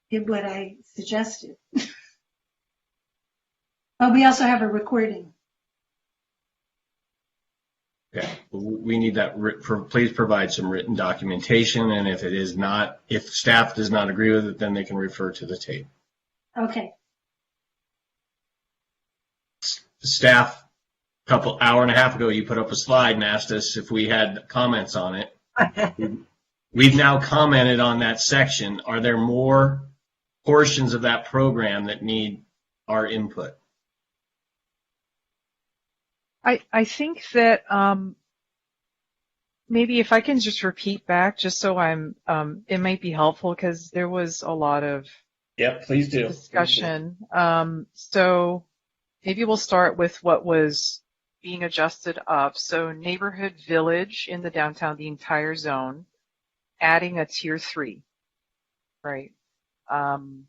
did what I suggested. But we also have a recording. Okay, we need that. Please provide some written documentation, and if staff does not agree with it, then they can refer to the tape. Okay. Staff, hour and a half ago, you put up a slide and asked us if we had comments on it. We've now commented on that section. Are there more portions of that program that need our input? I think that maybe if I can just repeat back, just so it might be helpful because there was a lot of please do discussion. So maybe we'll start with what was being adjusted up. So neighborhood village in the downtown, the entire zone, adding a tier 3, right? And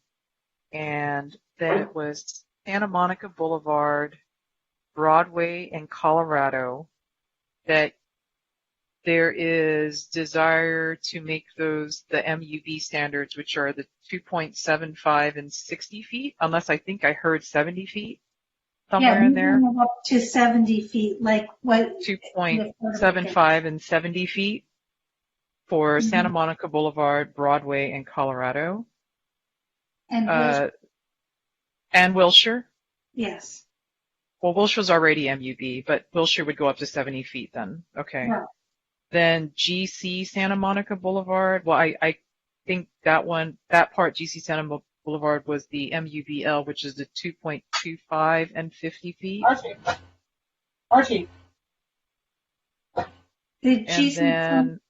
then it was Santa Monica Boulevard, Broadway, and Colorado, that there is desire to make those the MUB standards, which are the 2.75 and 60 feet, unless I think I heard 70 feet somewhere in there. Up to 70 feet, like what? 2.75 and 70 feet for Santa Monica Boulevard, Broadway, and Colorado. And Wilshire? Yes. Well, Wilshire's already MUB, but Wilshire would go up to 70 feet then. Okay. Yeah. Then GC Santa Monica Boulevard. Well, I think that part, GC Santa Boulevard, was the MUBL, which is the 2.25 and 50 feet. Archie. And then,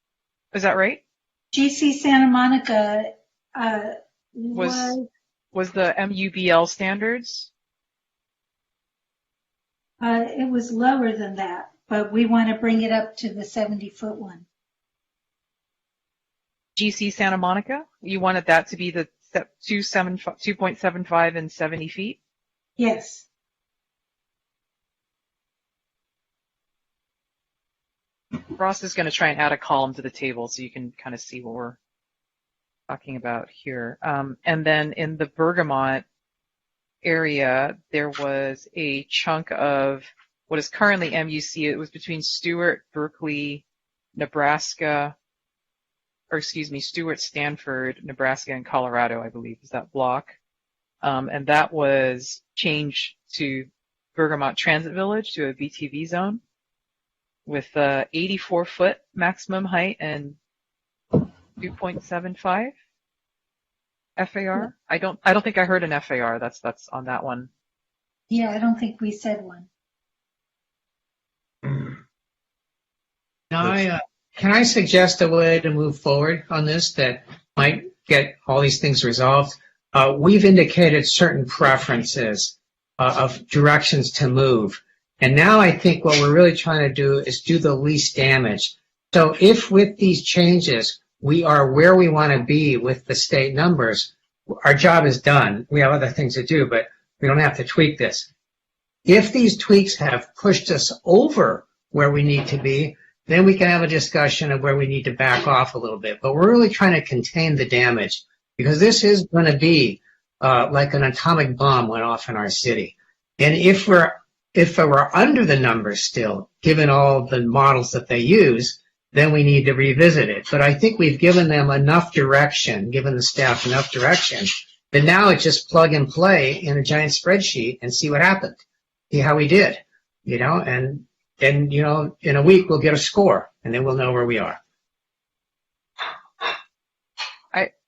is that right? GC Santa Monica was the MUBL standards? It was lower than that, but we want to bring it up to the 70-foot one. GC Santa Monica? You wanted that to be the 2.75 and 70 feet? Yes. Ross is going to try and add a column to the table so you can kind of see what we're talking about here. And then in the Bergamot area, there was a chunk of what is currently MUC. It was between Stewart, Berkeley, Nebraska, or excuse me, Stewart, Stanford, Nebraska, and Colorado, I believe, is that block. And that was changed to Bergamot Transit Village to a BTV zone with 84-foot maximum height and 2.75 FAR. I don't think I heard an FAR. That's on that one. Yeah, I don't think we said one. Now, can I suggest a way to move forward on this that might get all these things resolved? We've indicated certain preferences of directions to move. And now I think what we're really trying to do is do the least damage. So if with these changes, we are where we want to be with the state numbers, our job is done. We have other things to do, but we don't have to tweak this. If these tweaks have pushed us over where we need to be, then we can have a discussion of where we need to back off a little bit. But we're really trying to contain the damage because this is going to be like an atomic bomb went off in our city. And if we're under the numbers still, given all the models that they use, then we need to revisit it. But I think we've given them enough direction, given the staff enough direction, that now it's just plug and play in a giant spreadsheet and see what happened, see how we did, and then, in a week we'll get a score and then we'll know where we are.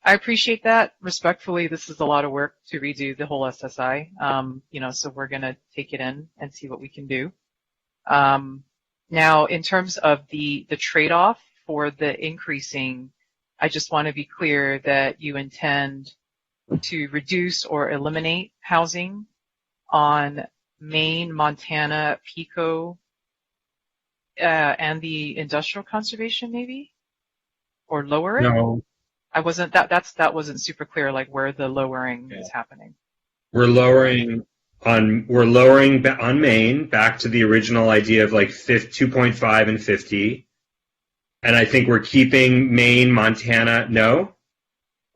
I appreciate that. Respectfully, this is a lot of work to redo the whole SSI. So we're going to take it in and see what we can do. Now, in terms of the trade-off for the increasing, I just want to be clear that you intend to reduce or eliminate housing on Maine, Montana, Pico, and the industrial conservation, maybe, or lower it. No. That wasn't super clear, like where the lowering is happening. We're lowering on Maine back to the original idea of like 2.5 and 50. And I think we're keeping Maine, Montana. No?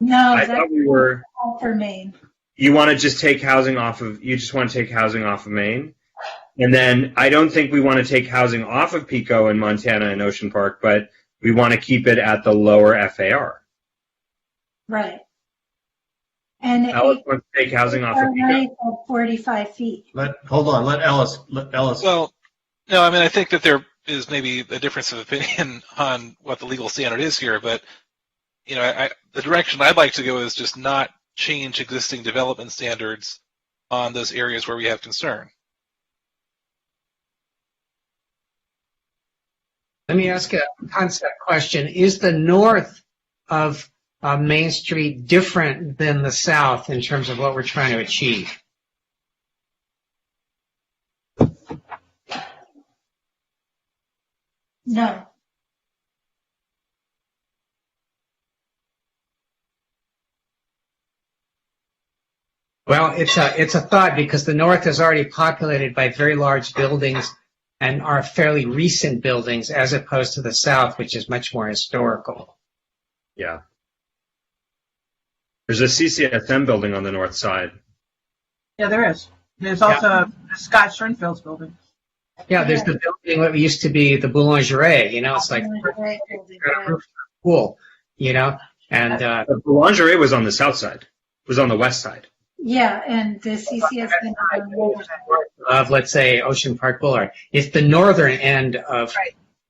No, I thought we were for Maine. You want to just take housing off of Maine? And then I don't think we want to take housing off of Pico and Montana and Ocean Park, but we want to keep it at the lower FAR. Right. And Ellis wants to take housing off of Pico. 45 feet. Hold on. Let Ellis. Well, no, I mean, I think that there is maybe a difference of opinion on what the legal standard is here, but the direction I'd like to go is just not change existing development standards on those areas where we have concern. Let me ask a concept question. Is the north of Main Street different than the south in terms of what we're trying to achieve? No. Well, it's a thought because the north is already populated by very large buildings and are fairly recent buildings as opposed to the south, which is much more historical. Yeah. There's a CCSM building on the north side. Yeah, there is. There's also the Scott Schoenfeld's building. Yeah, there's the building that used to be the Boulangerie, it's like cool, and the Boulangerie was on the south side. It was on the west side. Yeah, and the CCS of, let's say, Ocean Park Boulevard. It's the northern end of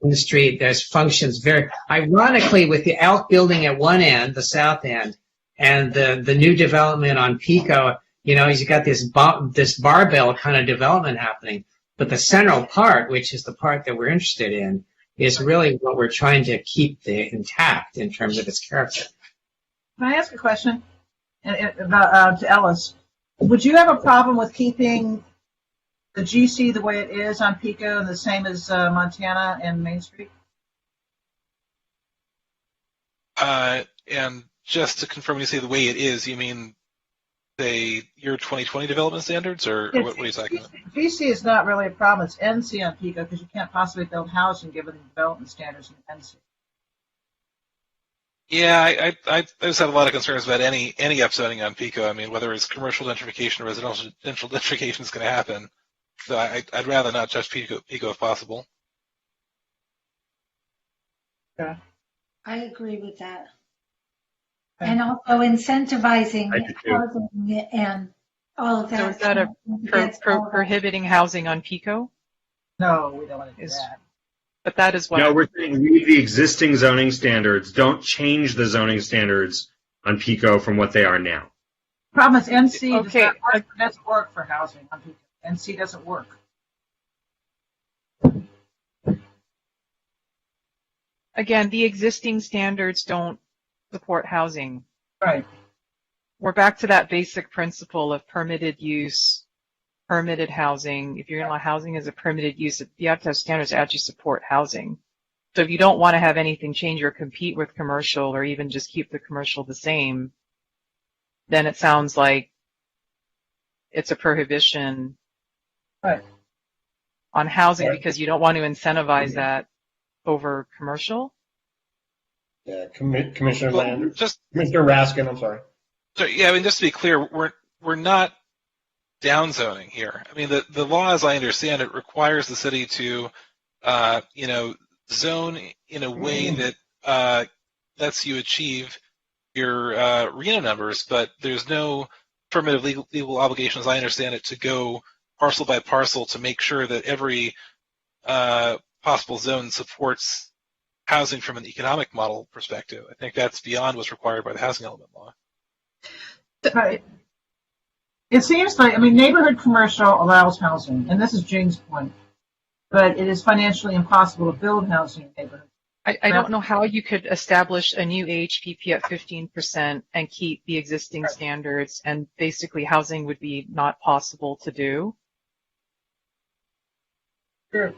the street. There's functions very ironically with the Elk building at one end, the south end, and the new development on Pico. You've got this barbell kind of development happening. But the central part, which is the part that we're interested in, is really what we're trying to keep intact in terms of its character. Can I ask a question about to Ellis? Would you have a problem with keeping the GC the way it is on Pico and the same as Montana and Main Street? And just to confirm, when you say the way it is, you mean say, year 2020 development standards, or what are you talking about? VC is not really a problem. It's NC on PICO because you can't possibly build housing given the development standards in NC. Yeah, I just have a lot of concerns about any upzoning on PICO. I mean, whether it's commercial gentrification or residential gentrification is going to happen. So I'd rather not touch PICO if possible. Yeah. I agree with that. And also incentivizing housing and all of that. So is that prohibiting housing on PICO? No, we don't want to do that. But that is what. No, we're saying leave the existing zoning standards. Don't change the zoning standards on PICO from what they are now. Problem is NC doesn't work for housing on PICO. NC doesn't work. Again, the existing standards don't support housing. Right. We're back to that basic principle of permitted use, permitted housing. If you're going to allow housing as a permitted use, you have to have standards that actually support housing. So if you don't want to have anything change or compete with commercial or even just keep the commercial the same, then it sounds like it's a prohibition on housing because you don't want to incentivize that over commercial. Yeah, Commissioner Lander. Commissioner Raskin, I'm sorry. So yeah, I mean, just to be clear, we're not downzoning here. I mean, the law, as I understand it, requires the city to, zone in a way that lets you achieve your RHNA numbers, but there's no affirmative legal obligation, as I understand it, to go parcel by parcel to make sure that every possible zone supports housing from an economic model perspective. I think that's beyond what's required by the housing element law. Right. It seems like, neighborhood commercial allows housing, and this is Jing's point, but it is financially impossible to build housing in neighborhoods. I don't know how you could establish a new AHPP at 15% and keep the existing standards, and basically housing would be not possible to do. Sure.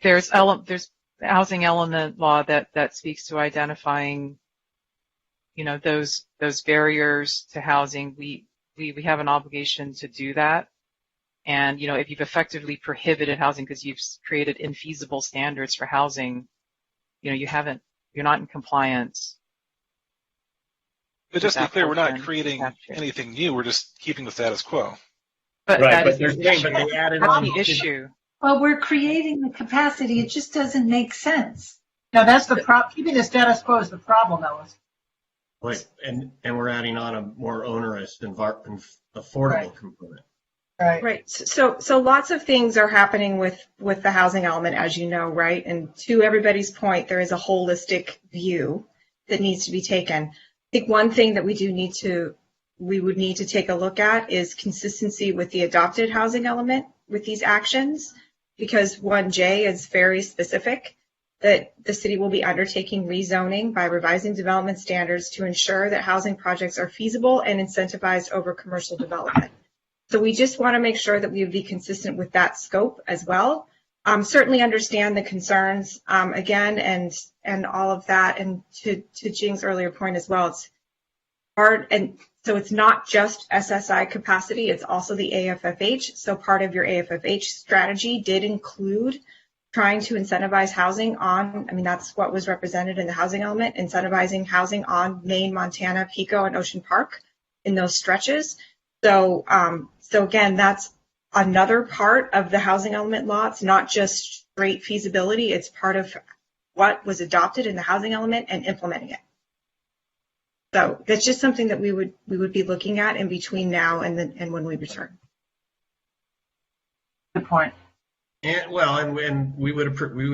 There's the housing element law that speaks to identifying, those barriers to housing. We have an obligation to do that. And, if you've effectively prohibited housing because you've created infeasible standards for housing, you're not in compliance. But just to be clear, we're not creating anything new. We're just keeping the status quo. But right, that's the issue. Well, we're creating the capacity. It just doesn't make sense. Now, that's the problem. Keeping the status quo is the problem, Ellis. Right, and we're adding on a more onerous and affordable component. Right. So lots of things are happening with the housing element, as you know, right? And to everybody's point, there is a holistic view that needs to be taken. I think one thing that we would need to take a look at is consistency with the adopted housing element with these actions, because 1J is very specific that the city will be undertaking rezoning by revising development standards to ensure that housing projects are feasible and incentivized over commercial development. So we just want to make sure that we would be consistent with that scope as well. Certainly understand the concerns again and all of that. And to Jing's earlier point as well, it's hard. And so it's not just SSI capacity, it's also the AFFH. So part of your AFFH strategy did include trying to incentivize housing on, that's what was represented in the housing element, incentivizing housing on Maine, Montana, Pico, and Ocean Park in those stretches. So again, that's another part of the housing element law. It's not just straight feasibility. It's part of what was adopted in the housing element and implementing it. So that's just something that we would be looking at in between now and when we return. Good point. And we would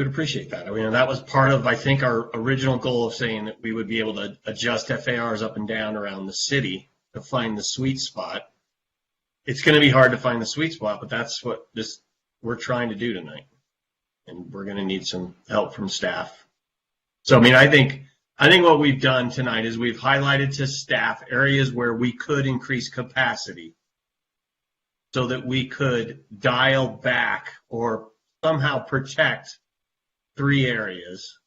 appreciate that. That was part of, I think, our original goal of saying that we would be able to adjust FARs up and down around the city to find the sweet spot. It's going to be hard to find the sweet spot, but that's what we're trying to do tonight. And we're going to need some help from staff. So, I think what we've done tonight is we've highlighted to staff areas where we could increase capacity so that we could dial back or somehow protect 3 areas.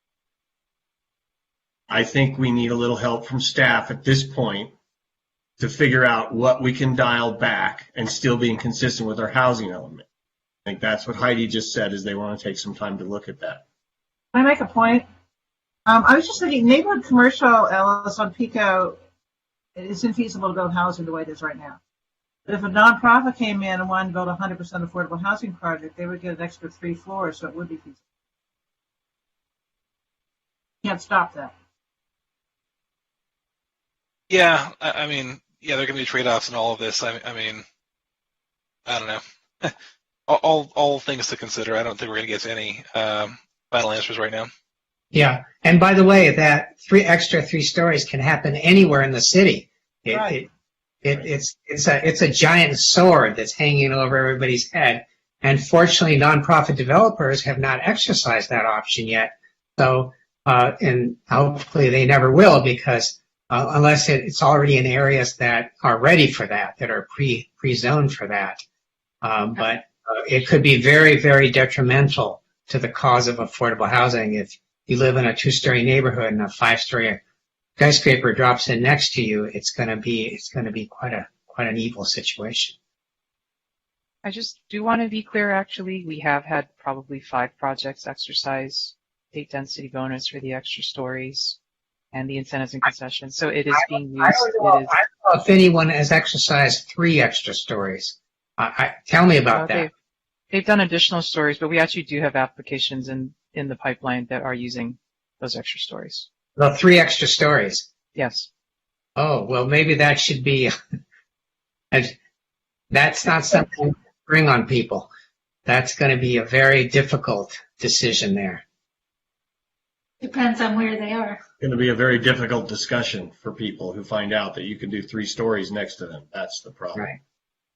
I think we need a little help from staff at this point to figure out what we can dial back and still being consistent with our housing element. I think that's what Heidi just said, is they want to take some time to look at that. Can I make a point? I was just thinking, neighborhood commercial, Ellis, on Pico, it's infeasible to build housing the way it is right now. But if a nonprofit came in and wanted to build a 100% affordable housing project, they would get an extra 3 floors, so it would be feasible. Can't stop that. Yeah, I mean, yeah, there are going to be trade-offs in all of this. I mean, I don't know. all things to consider. I don't think we're going to get to any final answers right now. Yeah, and by the way, that extra 3 stories can happen anywhere in the city. It's a giant sword that's hanging over everybody's head. And fortunately, nonprofit developers have not exercised that option yet. So, and hopefully they never will, because unless it's already in areas that are ready for that are pre-zoned for that. But it could be very, very detrimental to the cause of affordable housing if you live in a 2-story neighborhood and a 5-story skyscraper drops in next to you. It's going to be quite an evil situation. I just do want to be clear, actually, we have had probably 5 projects exercise state density bonus for the extra stories and the incentives and concessions. So it is being used. I don't know if anyone has exercised 3 extra stories. Tell me about that. They've done additional stories, but we actually do have applications in the pipeline that are using those extra stories. Well, 3 extra stories. Yes. Oh, well, maybe that should be, that's not something to bring on people. That's going to be a very difficult decision there. Depends on where they are. It's going to be a very difficult discussion for people who find out that you can do 3 stories next to them. That's the problem. Right.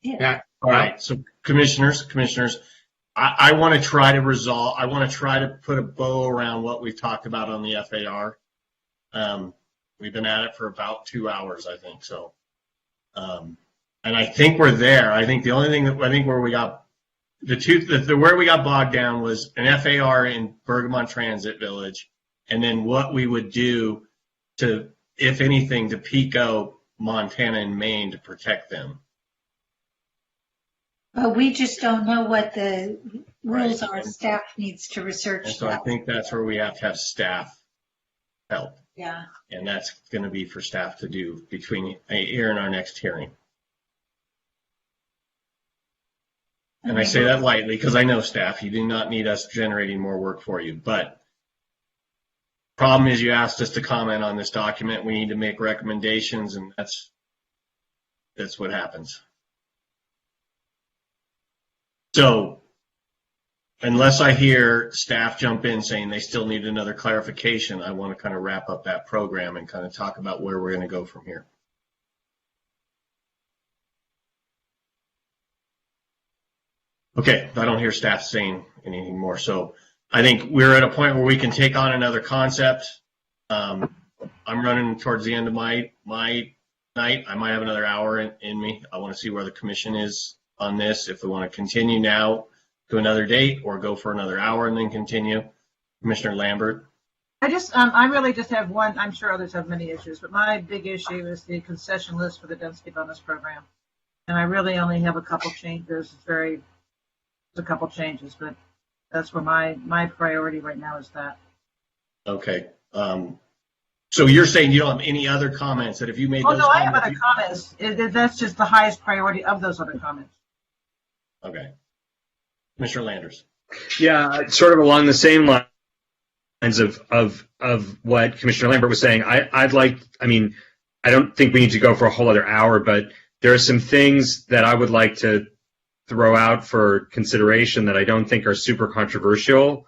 Yeah. All right. So commissioners, I want to try to put a bow around what we've talked about on the FAR. We've been at it for about 2 hours, I think. So, and I think we're there. I think the only thing where we got where we got bogged down was an FAR in Bergamot Transit Village, and then what we would do to, if anything, to Pico, Montana, and Maine to protect them. But we just don't know what the rules are. Staff needs to research And so that. I think that's where we have to have staff help. Yeah. And that's going to be for staff to do between here and our next hearing. And I say that lightly because I know staff, you do not need us generating more work for you. But problem is, you asked us to comment on this document. We need to make recommendations, and that's what happens. So unless I hear staff jump in saying they still need another clarification, I want to kind of wrap up that program and kind of talk about where we're going to go from here. Okay, I don't hear staff saying anything more. So I think we're at a point where we can take on another concept. I'm running towards the end of my night. I might have another hour in me. I want to see where the commission is on this, if we want to continue now to another date or go for another hour and then continue. Commissioner Lambert. I really just have one. I'm sure others have many issues, but my big issue is the concession list for the density bonus program. And I really only have a couple changes. There's a couple changes, but that's where my priority right now is that. Okay. So you're saying you don't have any other comments that if you made those no, comments? I have other comments. That's just the highest priority of those other comments. Okay. Commissioner Landers. Yeah, sort of along the same lines of what Commissioner Lambert was saying. I don't think we need to go for a whole other hour, but there are some things that I would like to throw out for consideration that I don't think are super controversial.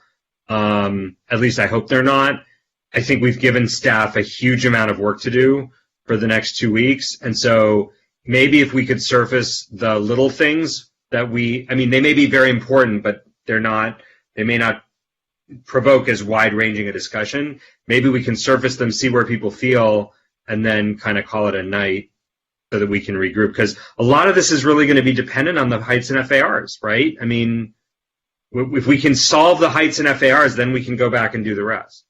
At least I hope they're not. I think we've given staff a huge amount of work to do for the next 2 weeks. And so maybe if we could surface the little things that they may be very important, but they may not provoke as wide-ranging a discussion. Maybe we can surface them, see where people feel, and then kind of call it a night so that we can regroup. Because a lot of this is really going to be dependent on the heights and FARs, right? I mean, if we can solve the heights and FARs, then we can go back and do the rest.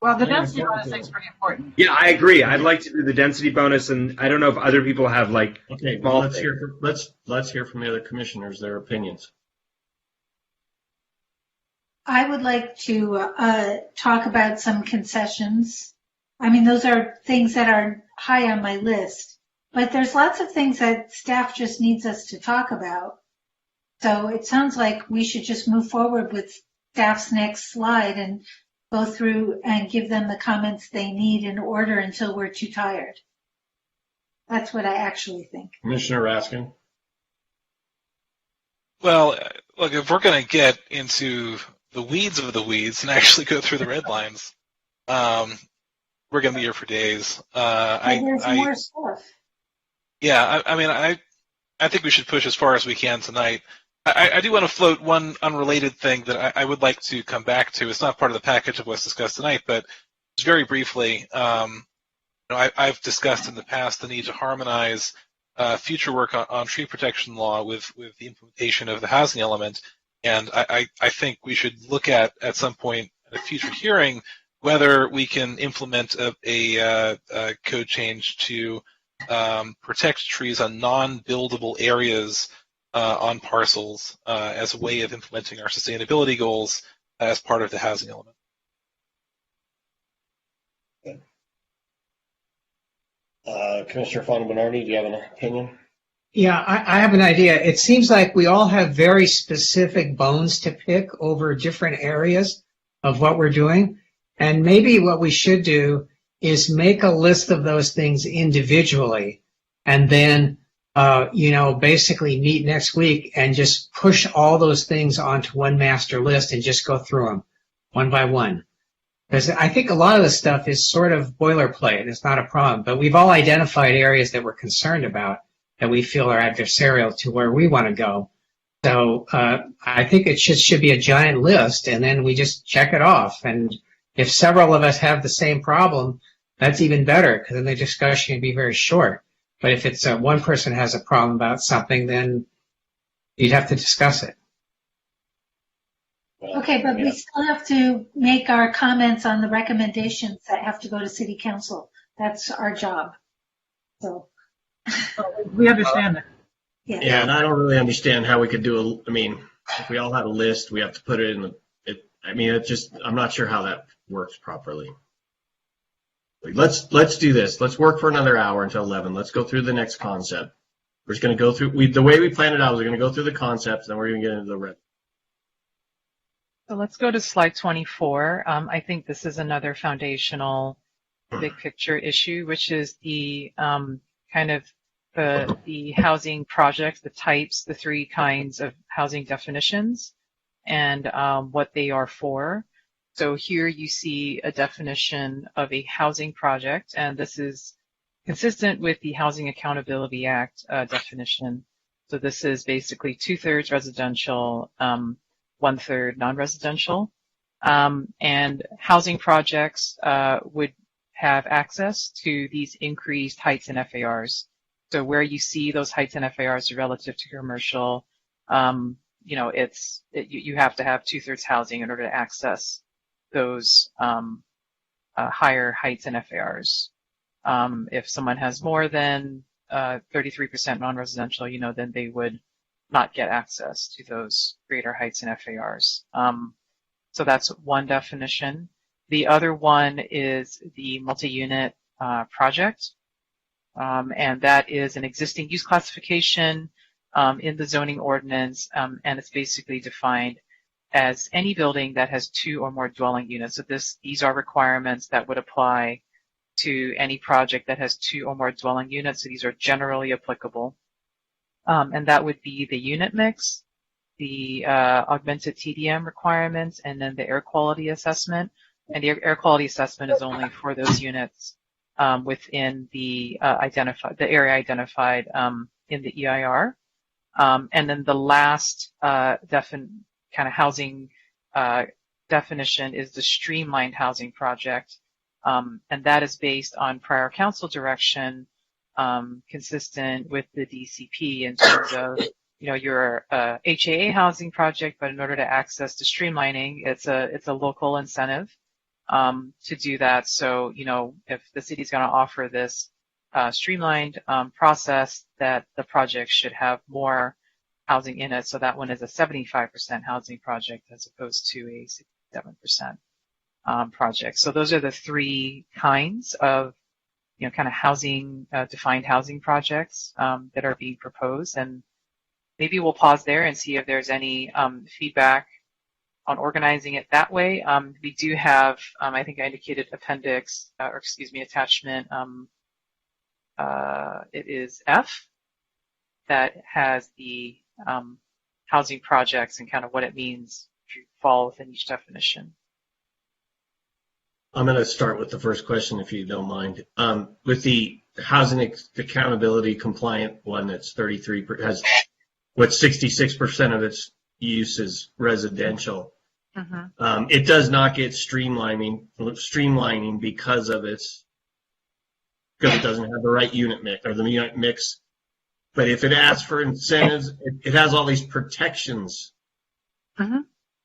Well, the density bonus thing is pretty important. Yeah, I agree. I'd like to do the density bonus, and I don't know if other people have like Okay, small well, things. let's hear from the other commissioners, their opinions. I would like to talk about some concessions. I mean, those are things that are high on my list, but there's lots of things that staff just needs us to talk about. So it sounds like we should just move forward with staff's next slide and go through and give them the comments they need in order until we're too tired. That's what I actually think. Commissioner Raskin? Well, look, if we're going to get into the weeds of the weeds and actually go through the red lines, we're going to be here for days. There's more stuff. Yeah, I mean, I think we should push as far as we can tonight. I do want to float one unrelated thing that I would like to come back to. It's not part of the package of what's discussed tonight, but just very briefly, I've discussed in the past the need to harmonize future work on tree protection law with the implementation of the housing element. And I think we should look at some point at a future hearing whether we can implement a code change to protect trees on non-buildable areas on parcels as a way of implementing our sustainability goals as part of the housing element. Commissioner Fonda-Bernardi, do you have an opinion? Yeah, I have an idea. It seems like we all have very specific bones to pick over different areas of what we're doing. And maybe what we should do is make a list of those things individually and then, basically meet next week and just push all those things onto one master list and just go through them one by one. Because I think a lot of this stuff is sort of boilerplate. It's not a problem. But we've all identified areas that we're concerned about that we feel are adversarial to where we want to go. So I think it should be a giant list, and then we just check it off. And if several of us have the same problem, that's even better, because then the discussion can be very short. But if it's one person has a problem about something, then you'd have to discuss it. Okay, but we still have to make our comments on the recommendations that have to go to City Council. That's our job. So we understand that. Yeah, and I don't really understand how we could do if we all had a list, we have to put it in I'm not sure how that works properly. Let's do this. Let's work for another hour until 11. Let's go through the next concept. We're just going to go through, the way we planned it out, we're going to go through the concepts, then we're going to get into the red. So let's go to slide 24. I think this is another foundational big picture issue, which is the the housing projects, the types, the three kinds of housing definitions, and what they are for. So here you see a definition of a housing project, and this is consistent with the Housing Accountability Act definition. So this is basically 2/3 residential, 1/3 non-residential, and housing projects would have access to these increased heights and FARs. So where you see those heights and FARs relative to commercial, you have to have 2/3 housing in order to access those higher heights and FARs. If someone has more than 33% non-residential, then they would not get access to those greater heights and FARs. So that's one definition. The other one is the multi-unit project, and that is an existing use classification in the zoning ordinance, and it's basically defined as any building that has 2 or more dwelling units. So these are requirements that would apply to any project that has 2 or more dwelling units. So these are generally applicable. And that would be the unit mix, the augmented TDM requirements, and then the air quality assessment. And the air quality assessment is only for those units within the area identified in the EIR. And then the last kind of housing definition is the streamlined housing project, and that is based on prior council direction, consistent with the DCP in terms of, you're a HAA housing project, but in order to access the streamlining, it's a local incentive, to do that. So, if the city's going to offer this streamlined process, that the project should have more housing in it. So that one is a 75% housing project as opposed to a 67% project. So those are the three kinds of, kind of housing, defined housing projects that are being proposed. And maybe we'll pause there and see if there's any feedback on organizing it that way. We do have, I think I indicated attachment. It is F that has the housing projects and kind of what it means to fall within each definition. I'm going to start with the first question, if you don't mind. With the housing accountability compliant one, that's 66% of its use is residential. Mm-hmm. It does not get streamlining because it doesn't have the right unit mix or the unit mix. But if it asks for incentives, it has all these protections mm-hmm.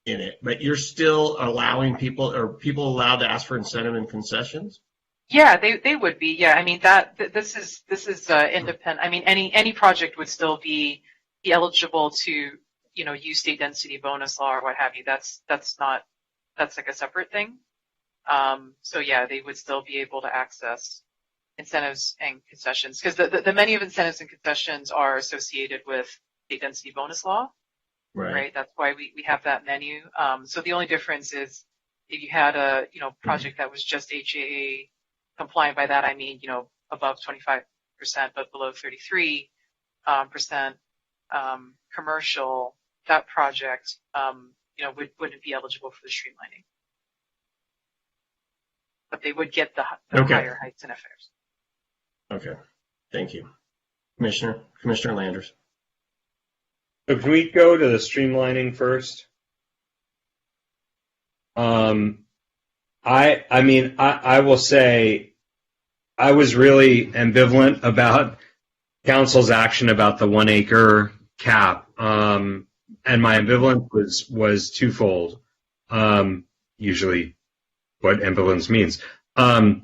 in it. But you're still allowing people allowed to ask for incentive and concessions? Yeah, they would be. Yeah, I mean this is independent. I mean any project would still be eligible to use state density bonus law or what have you. That's like a separate thing. So yeah, they would still be able to access incentives and concessions because the many of incentives and concessions are associated with state density bonus law. Right. That's why we have that menu. So the only difference is if you had a project that was just HAA compliant. By that I mean above 25% but below 33% commercial. That project wouldn't be eligible for the streamlining, but they would get the higher heights and FARs. Okay, thank you, Commissioner Landers. So can we go to the streamlining first? I will say I was really ambivalent about council's action about the 1 acre cap. And my ambivalence was twofold. Usually what ambivalence means. On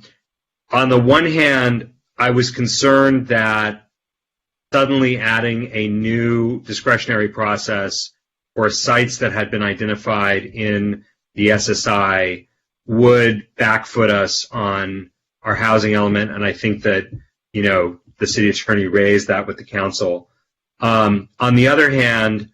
the one hand, I was concerned that suddenly adding a new discretionary process for sites that had been identified in the SSI would backfoot us on our housing element. And I think that, the city attorney raised that with the council. On the other hand,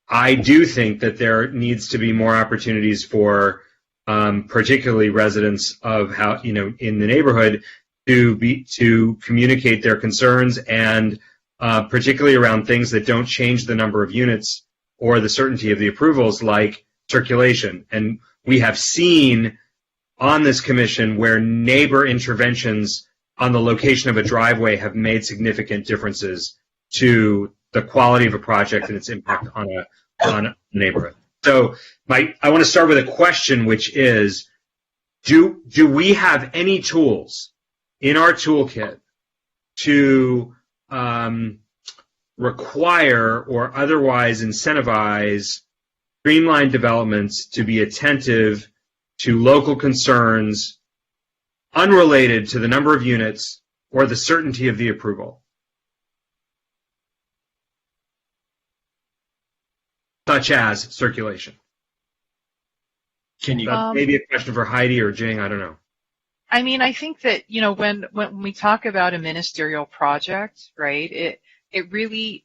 I do think that there needs to be more opportunities for particularly residents of in the neighborhood to communicate their concerns and particularly around things that don't change the number of units or the certainty of the approvals like circulation. And we have seen on this commission where neighbor interventions on the location of a driveway have made significant differences to the quality of a project and its impact on a neighborhood. So I want to start with a question, which is, do we have any tools in our toolkit to require or otherwise incentivize streamlined developments to be attentive to local concerns unrelated to the number of units or the certainty of the approval? Such as circulation. Can you maybe a question for Heidi or Jing? I don't know. I mean, I think that when we talk about a ministerial project, right? It really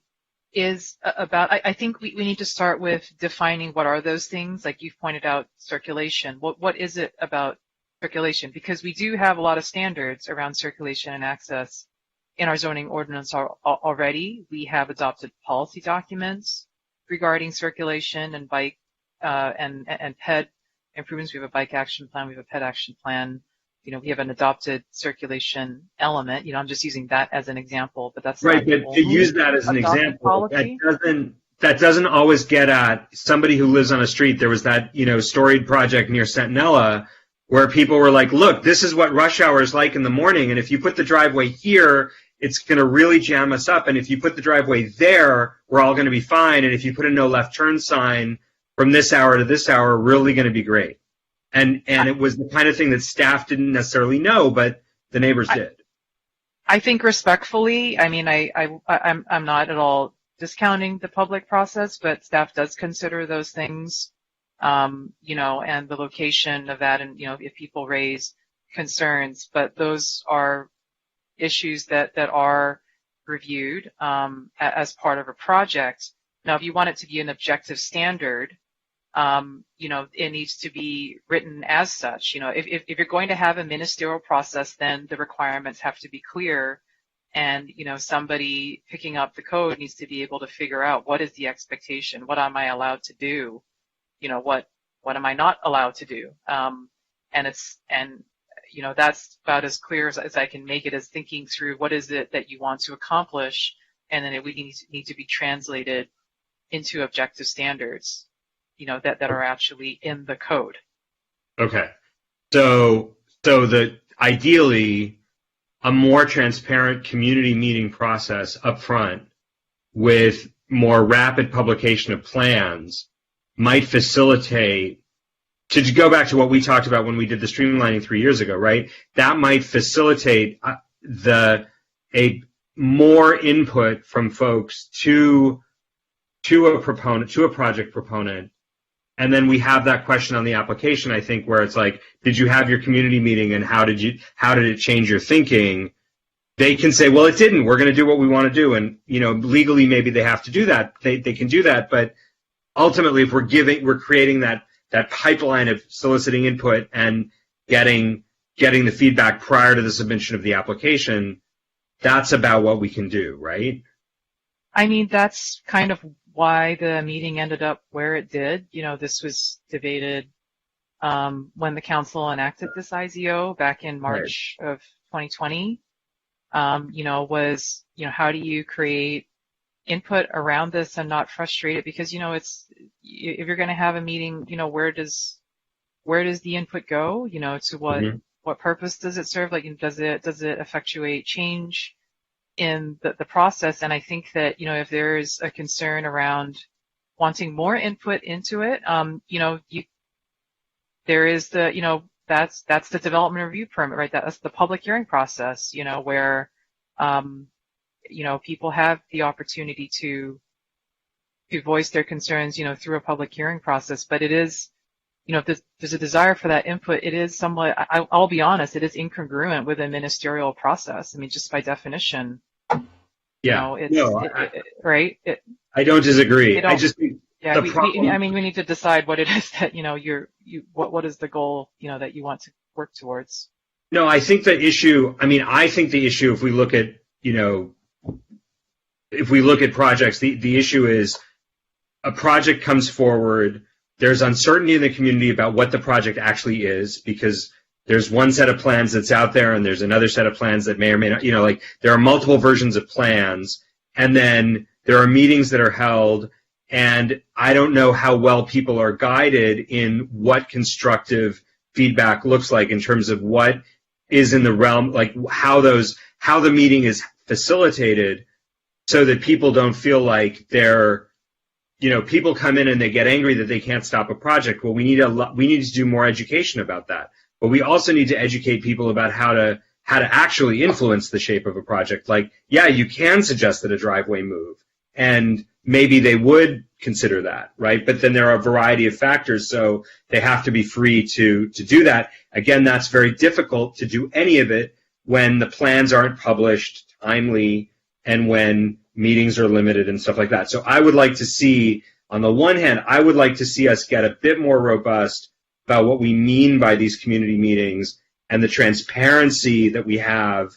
is about. I think we need to start with defining what are those things. Like you've pointed out, circulation. What is it about circulation? Because we do have a lot of standards around circulation and access in our zoning ordinance already. We have adopted policy documents regarding circulation and bike and ped improvements. We have a bike action plan. We have a ped action plan. We have an adopted circulation element. I'm just using that as an example, but that's right. But to use that as an example, that doesn't always get at somebody who lives on a street. There was that storied project near Centinela where people were like, "Look, this is what rush hour is like in the morning, and if you put the driveway here, it's going to really jam us up. And if you put the driveway there, we're all going to be fine. And if you put a no left turn sign from this hour to this hour, really going to be great." And it was the kind of thing that staff didn't necessarily know, but the neighbors did. I think respectfully, I mean, I'm not at all discounting the public process, but staff does consider those things, you know, and the location of that, and, you know, if people raise concerns, but those are issues that are reviewed as part of a project. Now, if you want it to be an objective standard, you know, it needs to be written as such. You know, if you're going to have a ministerial process, then the requirements have to be clear, and, you know, somebody picking up the code needs to be able to figure out what is the expectation, what am I allowed to do, you know, what am I not allowed to do, and you know, that's about as clear as I can make it, as thinking through what is it that you want to accomplish, and then we need to be translated into objective standards, you know, that are actually in the code. Okay. So ideally, a more transparent community meeting process up front with more rapid publication of plans might facilitate, to go back to what we talked about when we did the streamlining 3 years ago, right? That might facilitate a more input from folks to a proponent, to a project proponent. And then we have that question on the application, I think, where it's like, did you have your community meeting, and how did it change your thinking? They can say, well, it didn't. We're going to do what we want to do. And, you know, legally, maybe they have to do that. They can do that. But ultimately, if we're creating that pipeline of soliciting input and getting the feedback prior to the submission of the application, that's about what we can do, right? I mean, that's kind of why the meeting ended up where it did. You know, this was debated when the council enacted this IZO back in March of 2020. You know, was, you know, how do you create input around this and not frustrate it? Because, you know, if you're going to have a meeting, you know, where does the input go? You know, to what purpose does it serve? Like, does it effectuate change in the process? And I think that, you know, if there's a concern around wanting more input into it, you know, there is the, you know, that's the development review permit, right? That's the public hearing process, you know, where, you know, people have the opportunity to voice their concerns, you know, through a public hearing process. But it is, you know, if there's a desire for that input, it is somewhat, I'll be honest, it is incongruent with a ministerial process. I mean, just by definition. Yeah. You know, right? I don't disagree. Yeah, we need to decide what it is that, you know, what is the goal, you know, that you want to work towards. No, I think the issue, if we look at, you know, if we look at projects, the issue is a project comes forward, there's uncertainty in the community about what the project actually is, because there's one set of plans that's out there and there's another set of plans that may or may not, you know, like there are multiple versions of plans, and then there are meetings that are held, and I don't know how well people are guided in what constructive feedback looks like in terms of what is in the realm, like how the meeting is facilitated, so that people don't feel like they're, you know, people come in and they get angry that they can't stop a project. Well, we need to do more education about that. But we also need to educate people about how to actually influence the shape of a project. Like, yeah, you can suggest that a driveway move, and maybe they would consider that, right? But then there are a variety of factors, so they have to be free to do that. Again, that's very difficult to do any of it when the plans aren't published timely and when meetings are limited and stuff like that. So I would like to see, on the one hand, I would like to see us get a bit more robust about what we mean by these community meetings and the transparency that we have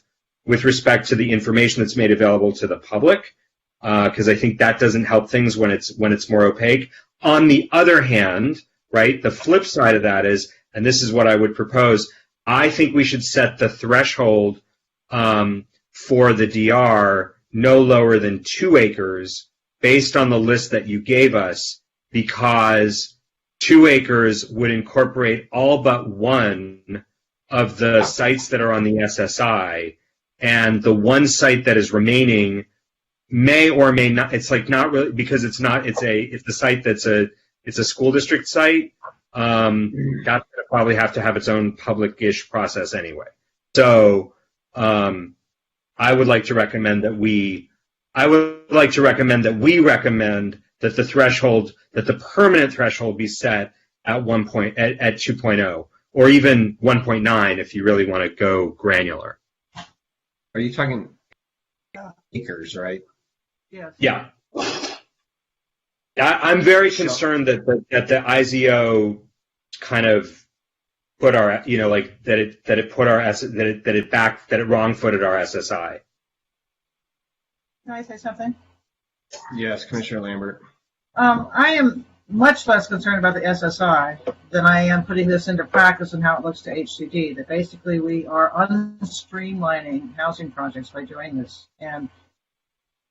with respect to the information that's made available to the public, because I think that doesn't help things when it's more opaque. On the other hand, right, the flip side of that is, and this is what I would propose, I think we should set the threshold for the DR no lower than 2 acres based on the list that you gave us, because 2 acres would incorporate all but one of the sites that are on the SSI, and the one site that is remaining may or may not, it's like not really, because it's the site it's a school district site, that's going to probably have to have its own public-ish process anyway. So I would like to recommend that we recommend that the threshold, that the permanent threshold be set at 2.0 or even 1.9 if you really want to go granular. Are you talking acres, right? Yes. Yeah. I'm very concerned that the IZO kind of put our, that it wrong-footed our SSI. Can I say something? Yes, Commissioner Lambert. I am much less concerned about the SSI than I am putting this into practice and how it looks to HCD, that basically we are unstreamlining housing projects by doing this, and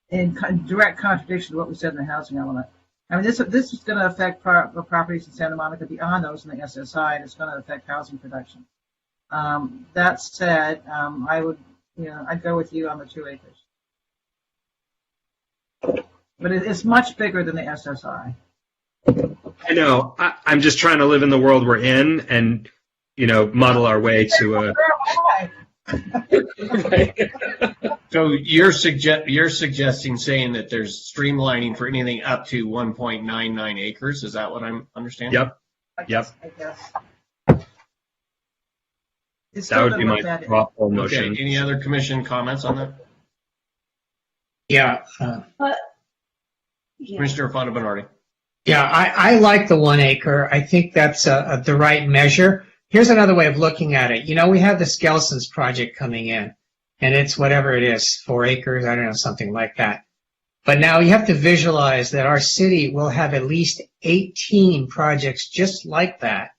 in direct contradiction to what we said in the housing element. I mean, this is going to affect the properties in Santa Monica beyond those in the SSI, and it's going to affect housing production. That said, I'd go with you on the 2 acres. But it's much bigger than the SSI. I know. I'm just trying to live in the world we're in and, muddle our way to a... So you're suggesting saying that there's streamlining for anything up to 1.99 acres? Is that what I'm understanding? Yep. I guess. That would be my thoughtful motion. Okay. Any other commission comments on that? Yeah. Commissioner Fondo Bernardi. Yeah, I like the 1 acre. I think that's the right measure. Here's another way of looking at it. We have the Skelson's project coming in, and it's whatever it is, 4 acres, I don't know, something like that. But now you have to visualize that our city will have at least 18 projects just like that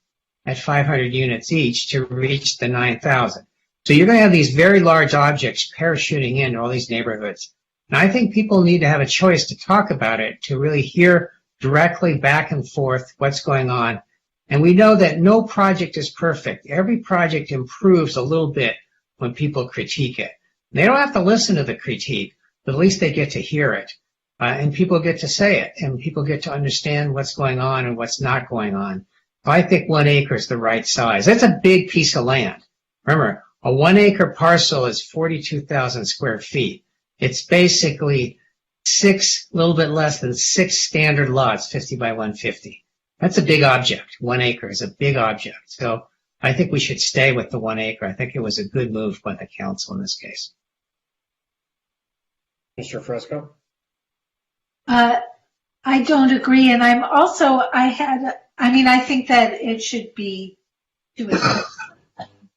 at 500 units each to reach the 9,000. So you're going to have these very large objects parachuting into all these neighborhoods. And I think people need to have a choice to talk about it, to really hear directly back and forth what's going on. And we know that no project is perfect. Every project improves a little bit when people critique it. They don't have to listen to the critique, but at least they get to hear it. And people get to say it, and people get to understand what's going on and what's not going on. I think 1 acre is the right size. That's a big piece of land. Remember, a 1 acre parcel is 42,000 square feet. It's basically a little bit less than 6 standard lots, 50 by 150. That's a big object. 1 acre is a big object. So I think we should stay with the 1 acre. I think it was a good move by the council in this case. Mr. Fresco? I don't agree. And I'm also, I think that it should be 2 acres.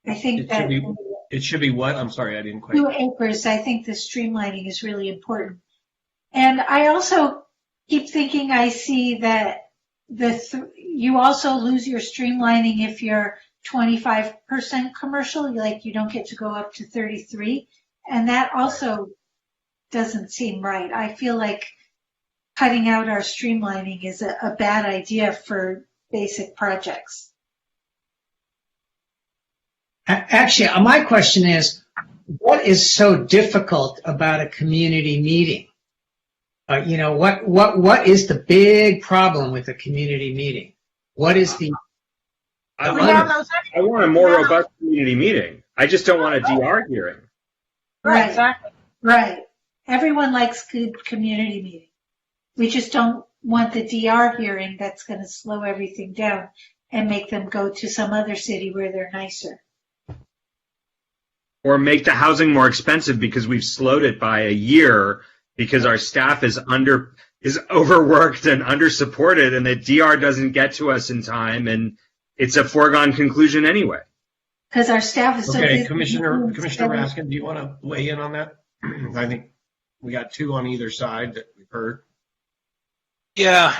I think it should be what? I'm sorry, I didn't quite. 2 acres. I think the streamlining is really important. And I also keep thinking I see that you also lose your streamlining if you're 25% commercial, like you don't get to go up to 33. And that also doesn't seem right. I feel like cutting out our streamlining is a bad idea for basic projects. Actually, my question is, what is so difficult about a community meeting? What is the big problem with a community meeting? What is the... I want a more robust community meeting. I just don't want a DR hearing. Right, exactly. Right. Everyone likes good community meetings. We just don't want the DR hearing that's going to slow everything down and make them go to some other city where they're nicer. Or make the housing more expensive because we've slowed it by a year because our staff is overworked and under-supported, and the DR doesn't get to us in time, and it's a foregone conclusion anyway. Because our staff is so busy. Okay, Commissioner Raskin, do you want to weigh in on that? I think we got 2 on either side that we've heard. Yeah,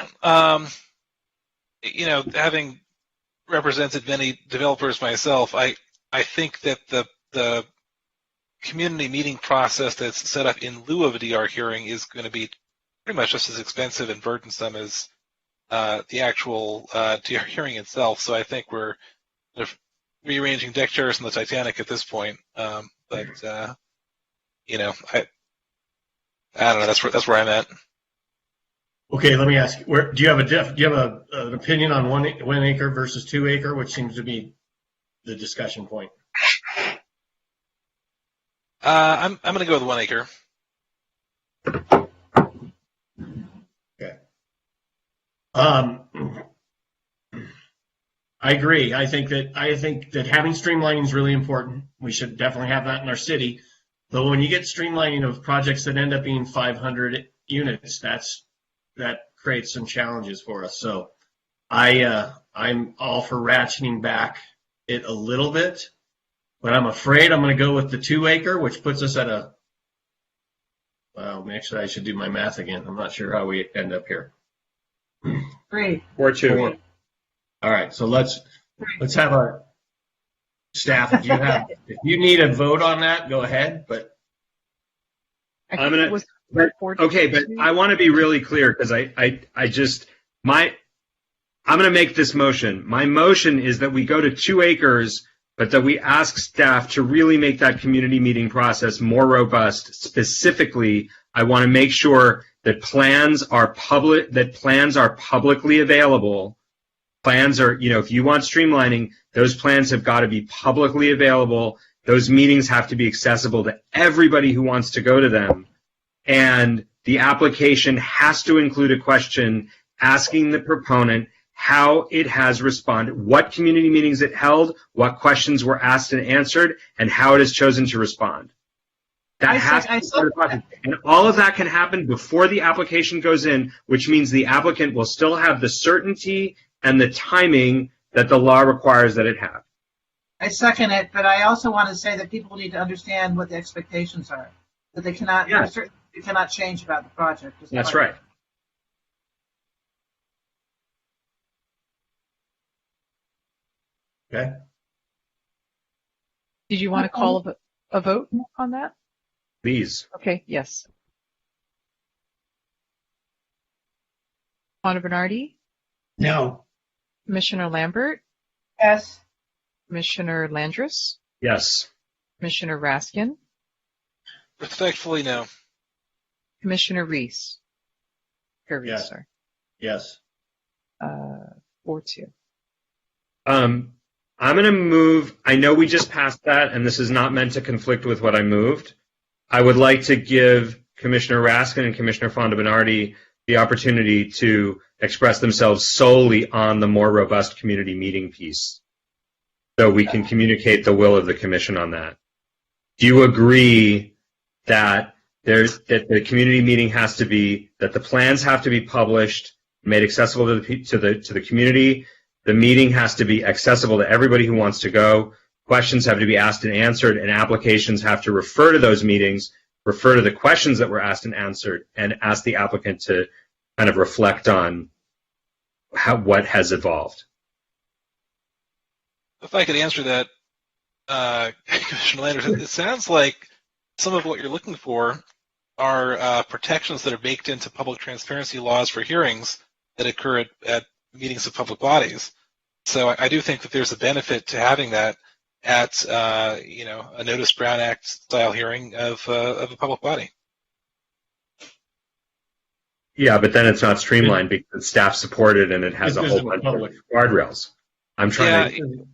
having represented many developers myself, I think that the community meeting process that's set up in lieu of a DR hearing is going to be pretty much just as expensive and burdensome as the actual DR hearing itself. So I think we're rearranging deck chairs in the Titanic at this point. I don't know. That's where I'm at. Okay, let me ask you, do you have an opinion on 1 acre versus 2 acre, which seems to be the discussion point? I'm going to go with 1 acre. Okay. I agree. I think that having streamlining is really important. We should definitely have that in our city. Though when you get streamlining of projects that end up being 500 units, that creates some challenges for us. So I'm all for ratcheting back it a little bit, but I'm afraid I'm going to go with the 2 acre, which puts us at well, actually I should do my math again. I'm not sure how we end up here. 3. Or 2. All right, so let's have our staff. If you need a vote on that, go ahead. But I'm gonna. Okay, but I want to be really clear because I'm gonna make this motion. My motion is that we go to 2 acres, but that we ask staff to really make that community meeting process more robust. Specifically, I want to make sure that plans are publicly available. Plans are, if you want streamlining, those plans have got to be publicly available. Those meetings have to be accessible to everybody who wants to go to them. And the application has to include a question asking the proponent how it has responded, what community meetings it held, what questions were asked and answered, and how it has chosen to respond. That has to be part of the process. And all of that can happen before the application goes in, which means the applicant will still have the certainty and the timing that the law requires that it have. I second it, but I also want to say that people need to understand what the expectations are. That they cannot, you cannot change about the project. That's right. Okay. Did you want to call a vote on that? Please. Okay, yes. Fonda Bernardi? No. Commissioner Lambert? Yes. Commissioner Landris? Yes. Commissioner Raskin? Respectfully, no. Commissioner Reese? Yes. Sorry. Yes. 4-2. I'm going to move. I know we just passed that, and this is not meant to conflict with what I moved. I would like to give Commissioner Raskin and Commissioner Fonda Bernardi the opportunity to express themselves solely on the more robust community meeting piece, so we can communicate the will of the commission on that. Do you agree that the community meeting has to be, that the plans have to be published, made accessible to the community? The meeting has to be accessible to everybody who wants to go. Questions have to be asked and answered, and applications have to refer to those meetings, refer to the questions that were asked and answered, and ask the applicant to kind of reflect on what has evolved. If I could answer that, Commissioner Landers, it sounds like some of what you're looking for are protections that are baked into public transparency laws for hearings that occur at meetings of public bodies. So I do think that there's a benefit to having that at a Notice Brown Act style hearing of a public body. Yeah, but then it's not streamlined because staff supported and it has a whole bunch of guardrails. I'm trying to.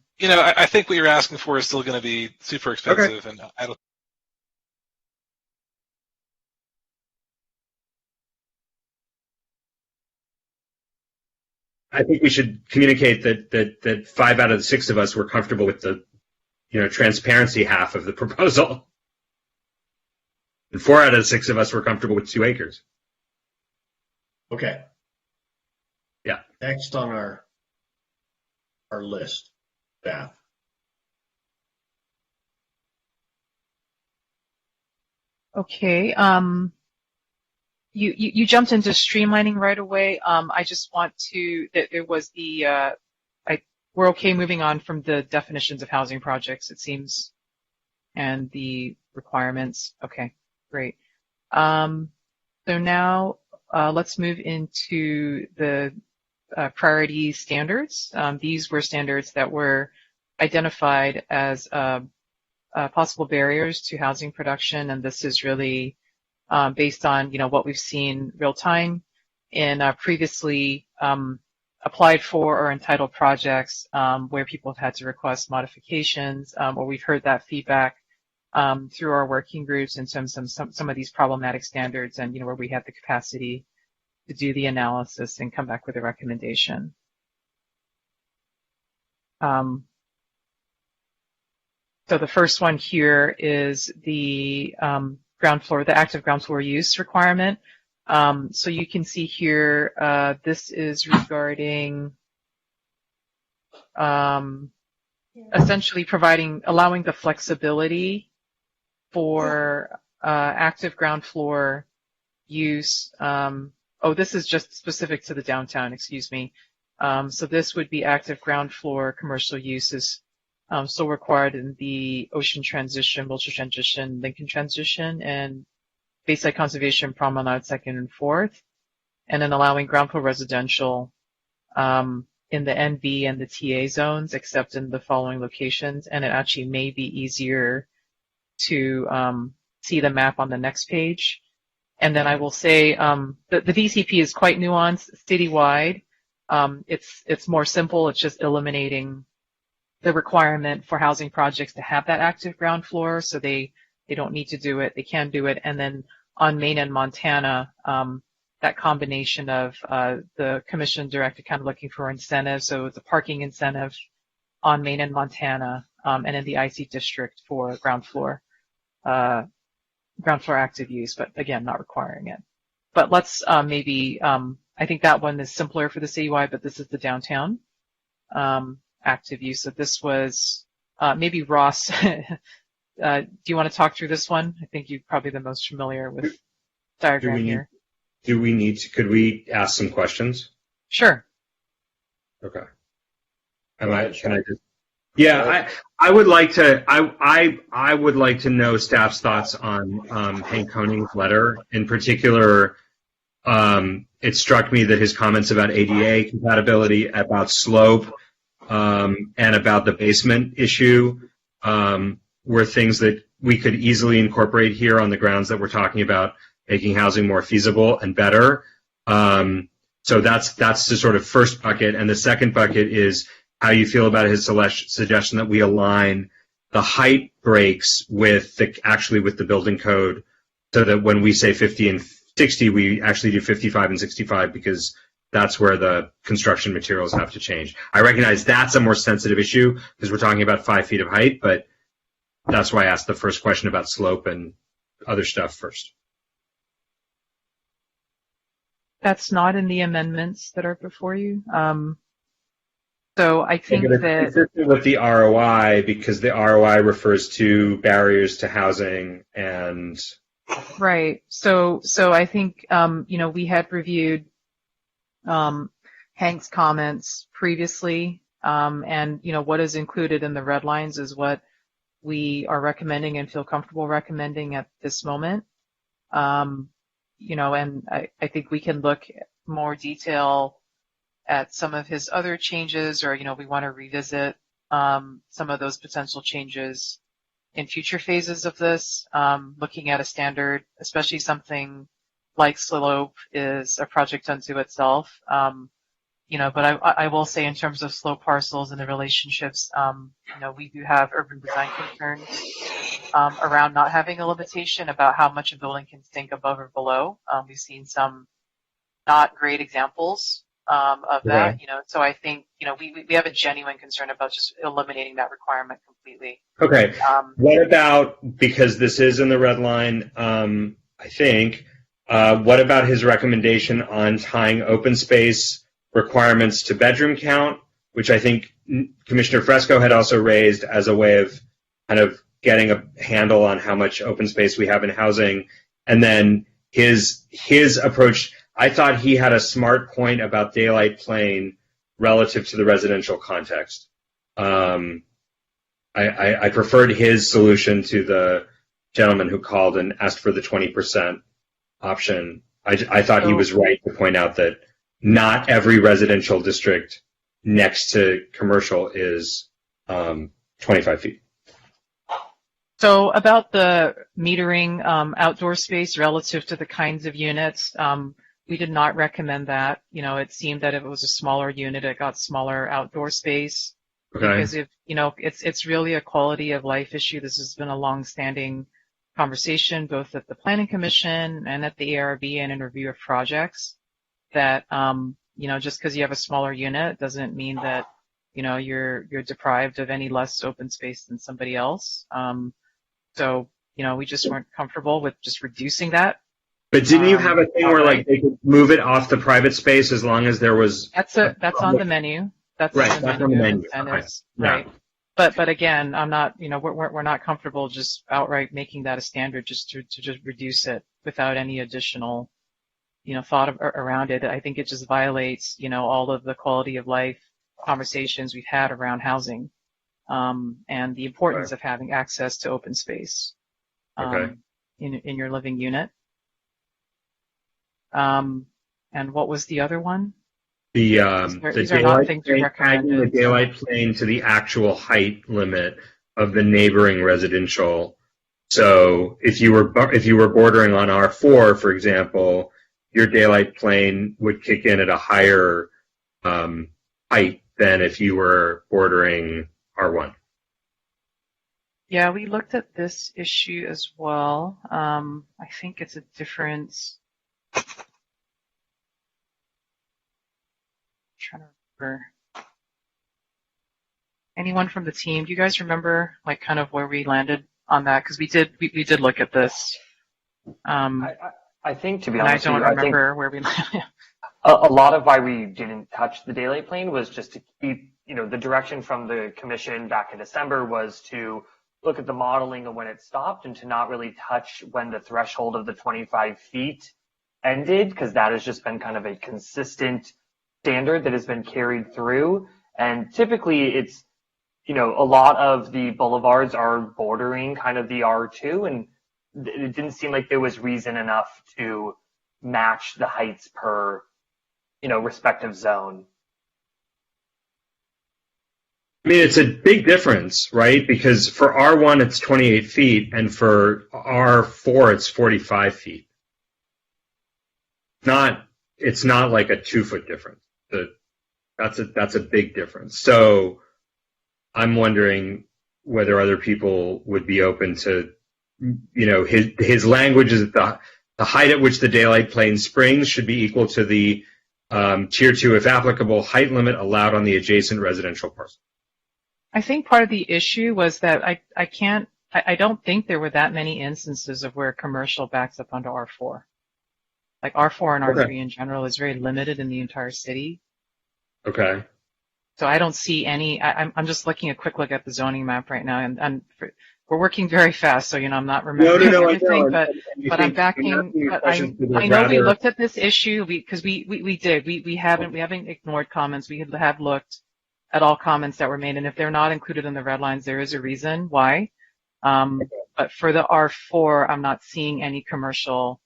I think what you're asking for is still going to be super expensive, and I don't. I think we should communicate that 5 out of the 6 of us were comfortable with the, transparency half of the proposal, and 4 out of the 6 of us were comfortable with 2 acres. Okay. Yeah. Next on our list, staff. Okay. You jumped into streamlining right away. I just want that there was we're okay moving on from the definitions of housing projects, it seems, and the requirements. Okay, great. So now let's move into the priority standards. These were standards that were identified as possible barriers to housing production, and this is really based on what we've seen real time in previously applied for or entitled projects where people have had to request modifications, or we've heard that feedback through our working groups in terms of some of these problematic standards, and where we have the capacity to do the analysis and come back with a recommendation. So the first one here is the the active ground floor use requirement. So you can see here, this is regarding essentially allowing the flexibility for active ground floor use. This is just specific to the downtown, excuse me. So this would be active ground floor commercial uses still required in the Ocean Transition, Wilshire Transition, Lincoln Transition, and Bayside Conservation, Promenade 2nd and 4th, and then allowing ground floor residential in the NB and the TA zones, except in the following locations. And it actually may be easier to see the map on the next page. And then I will say the VCP is quite nuanced citywide. It's more simple. It's just eliminating the requirement for housing projects to have that active ground floor, so they don't need to do it. They can do it. And then on Maine and Montana, that combination of the commission directed kind of looking for incentives. So it's a parking incentive on Maine and Montana, and in the IC district for ground floor active use, but again, not requiring it. But let's maybe, I think that one is simpler for the citywide, but this is the downtown active use. So this was maybe Ross. Do you want to talk through this one? I think you're probably the most familiar with the diagram here. Could we ask some questions? Sure. Okay. Yeah, I would like to. I would like to know staff's thoughts on Hank Koning's letter. In particular, it struck me that his comments about ADA compatibility, about slope, and about the basement issue were things that we could easily incorporate here on the grounds that we're talking about making housing more feasible and better. So that's the sort of first bucket. And the second bucket is how you feel about his suggestion that we align the height breaks with the building code, so that when we say 50 and 60, we actually do 55 and 65, because that's where the construction materials have to change. I recognize that's a more sensitive issue because we're talking about 5 feet of height, but that's why I asked the first question about slope and other stuff first. That's not in the amendments that are before you. So I think that consistent with the ROI, because the ROI refers to barriers to housing and right. So I think we had reviewed Hank's comments previously, and what is included in the red lines is what we are recommending and feel comfortable recommending at this moment. And I think we can look more detail at some of his other changes, or we want to revisit some of those potential changes in future phases of this. Looking at a standard, especially something like slope, is a project unto itself. But I will say, in terms of slope parcels and the relationships, we do have urban design concerns around not having a limitation about how much a building can sink above or below. We've seen some not great examples of that. Right. So I think we have a genuine concern about just eliminating that requirement completely. Okay. What about, because this is in the red line, I think, what about his recommendation on tying open space requirements to bedroom count, which I think Commissioner Fresco had also raised as a way of kind of getting a handle on how much open space we have in housing. And then his approach, I thought he had a smart point about daylight plane relative to the residential context. I preferred his solution to the gentleman who called and asked for the 20% option. I thought he was right to point out that not every residential district next to commercial is 25 feet. So about the metering outdoor space relative to the kinds of units, We did not recommend that. It seemed that if it was a smaller unit, it got smaller outdoor space. Okay. Because it's really a quality of life issue. This has been a long-standing conversation, both at the Planning Commission and at the ARB and in review of projects, that, just because you have a smaller unit doesn't mean that, you're deprived of any less open space than somebody else. So, we just weren't comfortable with just reducing that. But didn't you have a thing where like they could move it off the private space as long as there was? That's on the menu. That's right. On That's on the menu. And Okay. it's, right. But again, I'm not, we're not comfortable just outright making that a standard just to just reduce it without any additional, thought around it. I think it just violates, all of the quality of life conversations we've had around housing, and the importance of having access to open space, in your living unit. And what was the other one? The the daylight plane to the actual height limit of the neighboring residential. So if you were bordering on R4, for example, your daylight plane would kick in at a higher height than if you were bordering R1. Yeah, we looked at this issue as well. I think it's a difference. Trying to remember. Anyone from the team? Do you guys remember like kind of where we landed on that? Because we did look at this. I think, to be and honest, I don't with you, remember where we landed. A lot of why we didn't touch the daylight plane was just to keep, the direction from the commission back in December was to look at the modeling of when it stopped and to not really touch when the threshold of the 25 feet ended, because that has just been kind of a consistent standard that has been carried through. And typically it's, a lot of the boulevards are bordering kind of the R2, and it didn't seem like there was reason enough to match the heights per, respective zone. I mean, it's a big difference, right? Because for R1, it's 28 feet, and for R4, it's 45 feet. It's not like a 2-foot difference. That's a big difference. So I'm wondering whether other people would be open to, his language is that the height at which the daylight plane springs should be equal to the tier 2, if applicable, height limit allowed on the adjacent residential parcel. I think part of the issue was that I don't think there were that many instances of where commercial backs up onto R4. Like R4 and R3 in general is very limited in the entire city. Okay. So I don't see any. I'm just looking a quick look at the zoning map right now, and we're working very fast, so I'm not remembering everything. But I'm backing. But I know we looked at this issue because we did. We haven't ignored comments. We have looked at all comments that were made, and if they're not included in the red lines, there is a reason why. But for the R4, I'm not seeing any commercial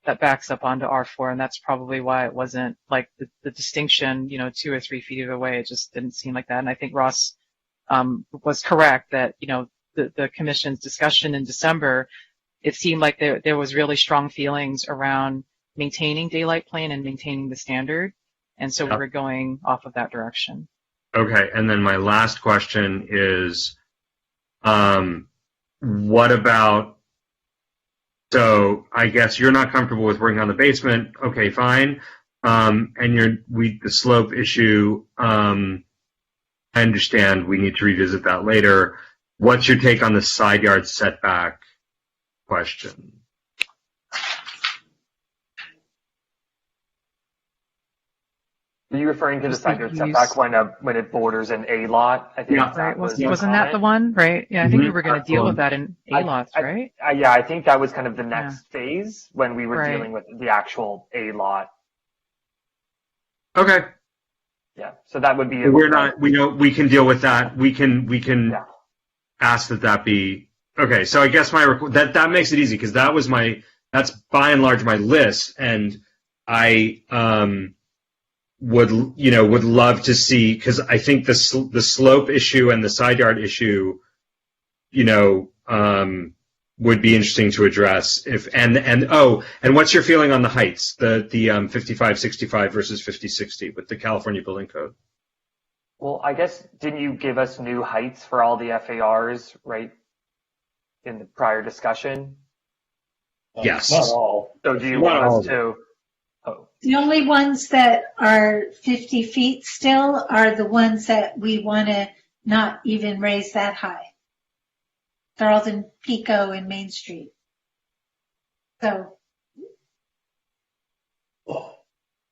that backs up onto R4, and that's probably why it wasn't like the distinction, 2 or 3 feet away. It just didn't seem like that. And I think Ross was correct that, the commission's discussion in December, it seemed like there was really strong feelings around maintaining daylight plane and maintaining the standard. And so we were going off of that direction. Okay, and then my last question is, what about, so I guess you're not comfortable with working on the basement, okay, fine, and the slope issue, I understand we need to revisit that later. What's your take on the side yard setback question? Are you referring to the side yard setback when it borders an A lot? I think right. Wasn't that the one? Right. Yeah, I think we were going to deal with that in A lots, right? Yeah, I think that was kind of the next phase when we were dealing with the actual A lot. Okay. Yeah, so that would be. We can deal with that. We can ask that be okay. So I guess that makes it easy because that's by and large my list, and I would love to see, because I think the slope issue and the side yard issue, would be interesting to address. And what's your feeling on the heights, the 55-65 versus 50-60 with the California Building Code? Well, I guess, didn't you give us new heights for all the FARs, right, in the prior discussion? Yes. Not all. So do you want us to? Oh. The only ones that are 50 feet still are the ones that we want to not even raise that high. Charlton, Pico, and Main Street. So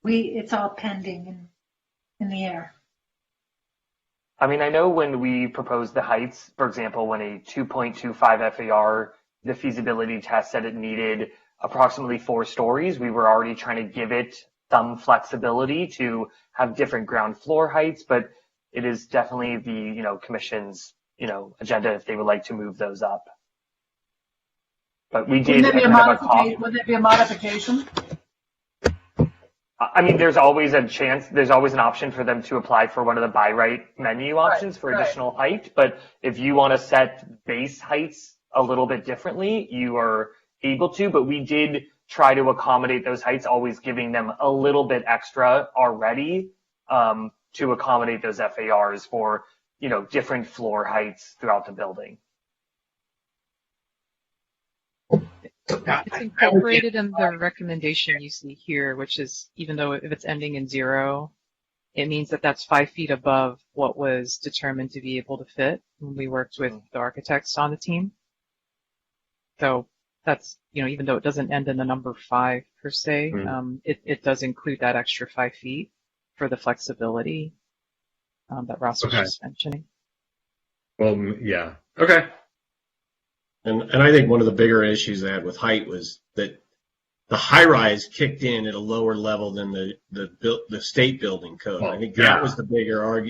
it's all pending in the air. I mean, I know when we proposed the heights, for example, when a 2.25 FAR, the feasibility test said it needed approximately 4 stories, we were already trying to give it some flexibility to have different ground floor heights, but it is definitely the, commission's, agenda if they would like to move those up. But we did. Would there be a modification? I mean, there's always a chance, there's always an option for them to apply for one of the buy right menu options for additional height. But if you want to set base heights a little bit differently, you are able to. But we did try to accommodate those heights, always giving them a little bit extra already to accommodate those FARs for, different floor heights throughout the building. It's incorporated in the recommendation you see here, which is, even though if it's ending in 0, it means that that's 5 feet above what was determined to be able to fit when we worked with the architects on the team. So that's, even though it doesn't end in the number 5 per se, it does include that extra 5 feet for the flexibility that Ross was just mentioning. Well, yeah. Okay. And I think one of the bigger issues I had with height was that the high rise kicked in at a lower level than the state building code. I think that was the bigger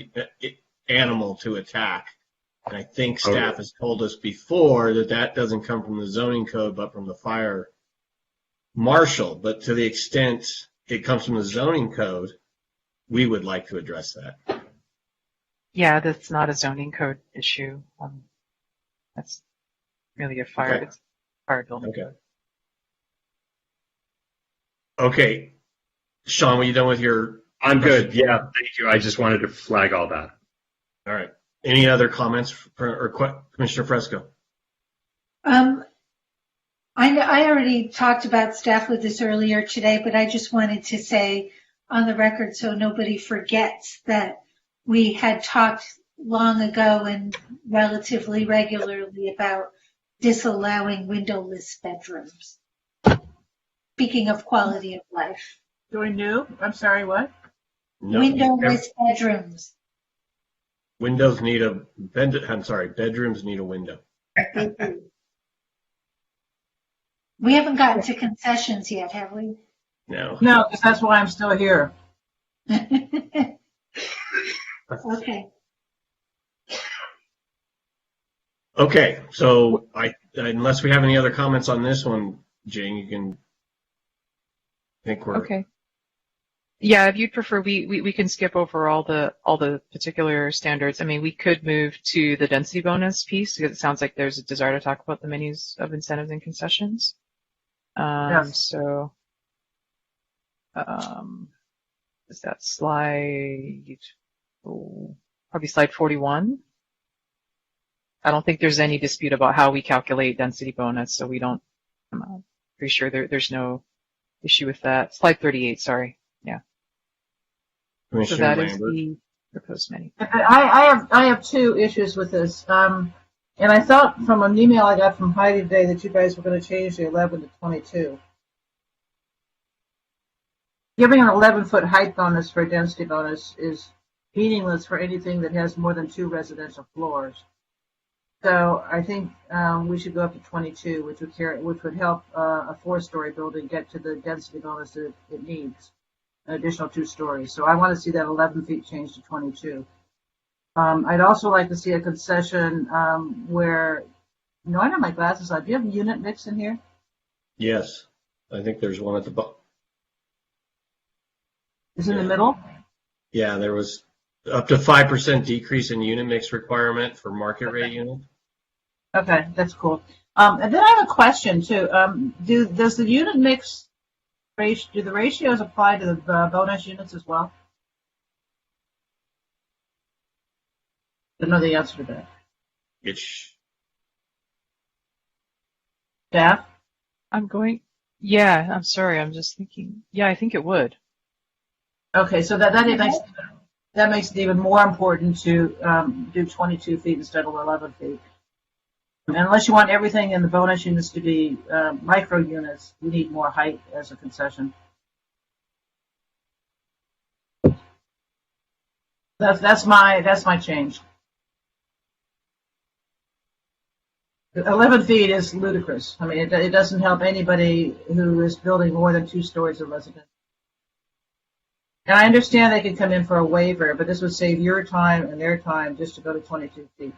animal to attack. And I think staff has told us before that doesn't come from the zoning code, but from the fire marshal. But to the extent it comes from the zoning code, we would like to address that. Yeah, that's not a zoning code issue. That's really a fire. Okay. It's fire building. Okay. Sean, were you done with your? I'm good. Yeah, thank you. I just wanted to flag all that. All right. Any other comments Commissioner Fresco? I already talked about staff with this earlier today, but I just wanted to say on the record so nobody forgets that we had talked long ago and relatively regularly about disallowing windowless bedrooms. Speaking of quality of life. Doing new? I'm sorry, what? No, Windowless bedrooms. bedrooms need a window. We haven't gotten to concessions yet, have we? No. No, because that's why I'm still here. Okay. Okay, so unless we have any other comments on this one, Jane, you can think we're okay. Yeah, if you'd prefer, we can skip over all the particular standards. I mean, we could move to the density bonus piece because it sounds like there's a desire to talk about the menus of incentives and concessions. Yes. So, is that slide? Probably slide 41. I don't think there's any dispute about how we calculate density bonus, so we don't. I'm pretty sure there's no issue with that. Slide 38. Sorry. Yeah. So that is the proposed menu. I have 2 issues with this. And I thought from an email I got from Heidi today that you guys were going to change the 11 to 22. Giving an 11-foot height bonus for a density bonus is meaningless for anything that has more than 2 residential floors. So I think we should go up to 22, which would help a 4-story building get to the density bonus that it needs, an additional 2 stories. So I want to see that 11 feet change to 22. I'd also like to see a concession where, I don't have my glasses on. Do you have a unit mix in here? Yes. I think there's one at the bottom. Is it in the middle? Yeah, there was up to 5% decrease in unit mix requirement for market rate units. Okay, that's cool. And then I have a question too. Does the unit mix ratio, do the ratios apply to the bonus units as well? I don't know the answer to that. Staff? Yeah, I'm sorry, I'm just thinking. Yeah, I think it would. Okay, so that makes it even more important to do 22 feet instead of 11 feet. And unless you want everything in the bonus units to be micro units, you need more height as a concession. That's my change. 11 feet is ludicrous. I mean, it doesn't help anybody who is building more than 2 stories of residence. And I understand they could come in for a waiver, but this would save your time and their time just to go to 22 feet.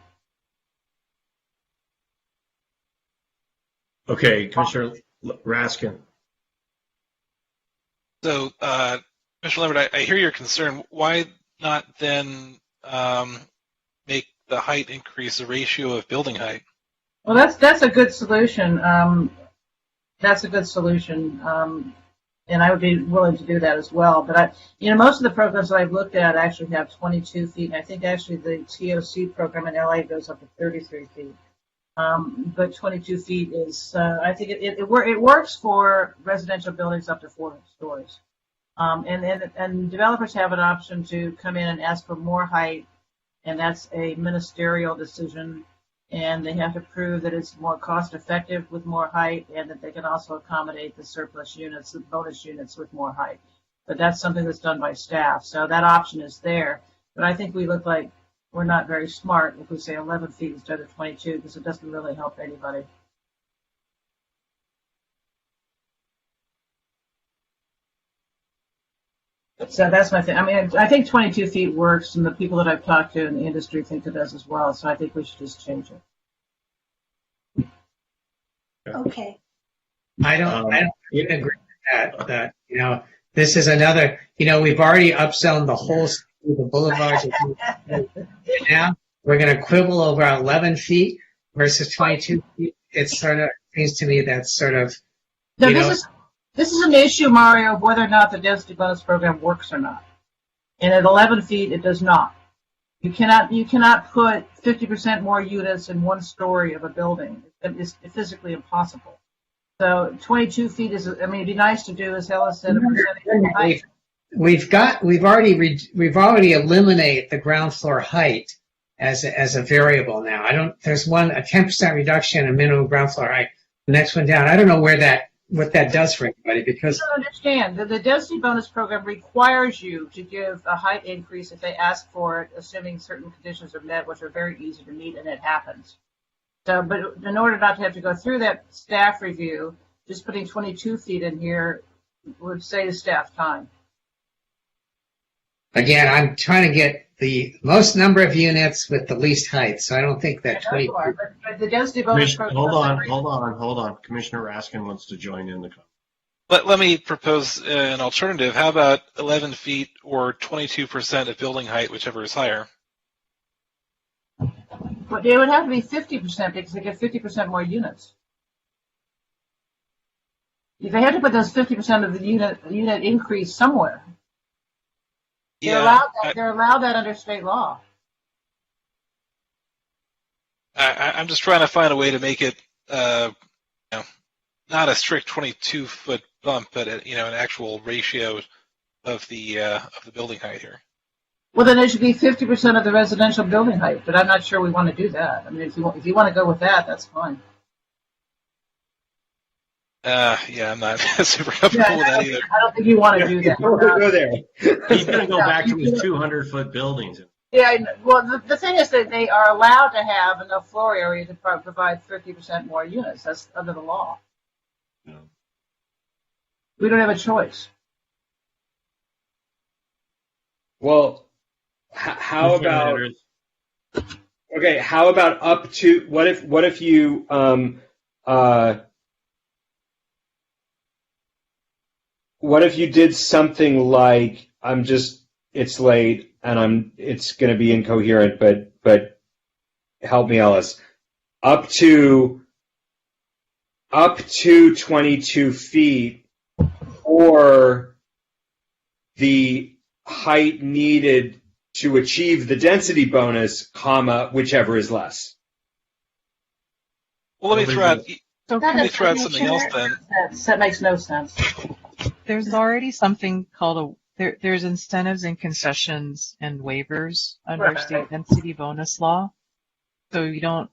Okay, Commissioner Raskin. So, Commissioner Leverett, I hear your concern. Why not then make the height increase the ratio of building height? Well, that's a good solution. That's a good solution, and I would be willing to do that as well. But most of the programs that I've looked at actually have 22 feet, and I think actually the TOC program in LA goes up to 33 feet. But 22 feet is, I think it works for residential buildings up to 4 stories. And developers have an option to come in and ask for more height, and that's a ministerial decision. And they have to prove that it's more cost effective with more height, and that they can also accommodate the surplus units, the bonus units with more height. But that's something that's done by staff. So that option is there. But I think we look like we're not very smart if we say 11 feet instead of 22, because it doesn't really help anybody. So that's my thing. I mean, I think 22 feet works, and the people that I've talked to in the industry think it does as well. So I think we should just change it. Okay. I don't agree with that. This is another. We've already upzoned the whole the boulevards. Now we're going to quibble over 11 feet versus 22 feet. It sort of seems to me that's sort of. This is an issue, Mario, of whether or not the density bonus program works or not. And at 11 feet, it does not. You cannot put 50% more units in 1 story of a building. It's physically impossible. So 22 feet is. I mean, it'd be nice to do, as Helen said, a percentage height. We've already eliminated the ground floor height as a variable now. There's a 10% reduction in minimum ground floor height. The next one down. I don't know what that does for anybody, because you don't understand the density bonus program requires you to give a height increase if they ask for it, assuming certain conditions are met, which are very easy to meet, and it happens. So, but in order not to have to go through that staff review, just putting 22 feet in here would save staff time. Again, I'm trying to get the most number of units with the least height, so I don't think that 20. But the density bonus program. Hold on. Commissioner Raskin wants to join in the comment. Let me propose an alternative. How about 11 feet or 22% of building height, whichever is higher? But it would have to be 50% because they get 50% more units. They have to put those 50% of the unit increase somewhere. They're allowed that under state law. I'm just trying to find a way to make it, not a strict 22-foot bump, but an actual ratio of the building height here. Well, then it should be 50% of the residential building height, but I'm not sure we want to do that. I mean, if you want to go with that, that's fine. I'm not super comfortable with that either. I don't think you want to do that. Go there. He's going to go back to his 200-foot buildings. Yeah, well, the thing is that they are allowed to have enough floor area to provide 50% more units. That's under the law. No. We don't have a choice. Well, how about up to what if you what if you did something like it's late and it's going to be incoherent, but help me, Ellis. up to 22 feet, or the height needed to achieve the density bonus, comma, whichever is less. Well, let me throw out something else then. That makes no sense. There's already something called there's incentives and concessions and waivers under state density bonus law. So you don't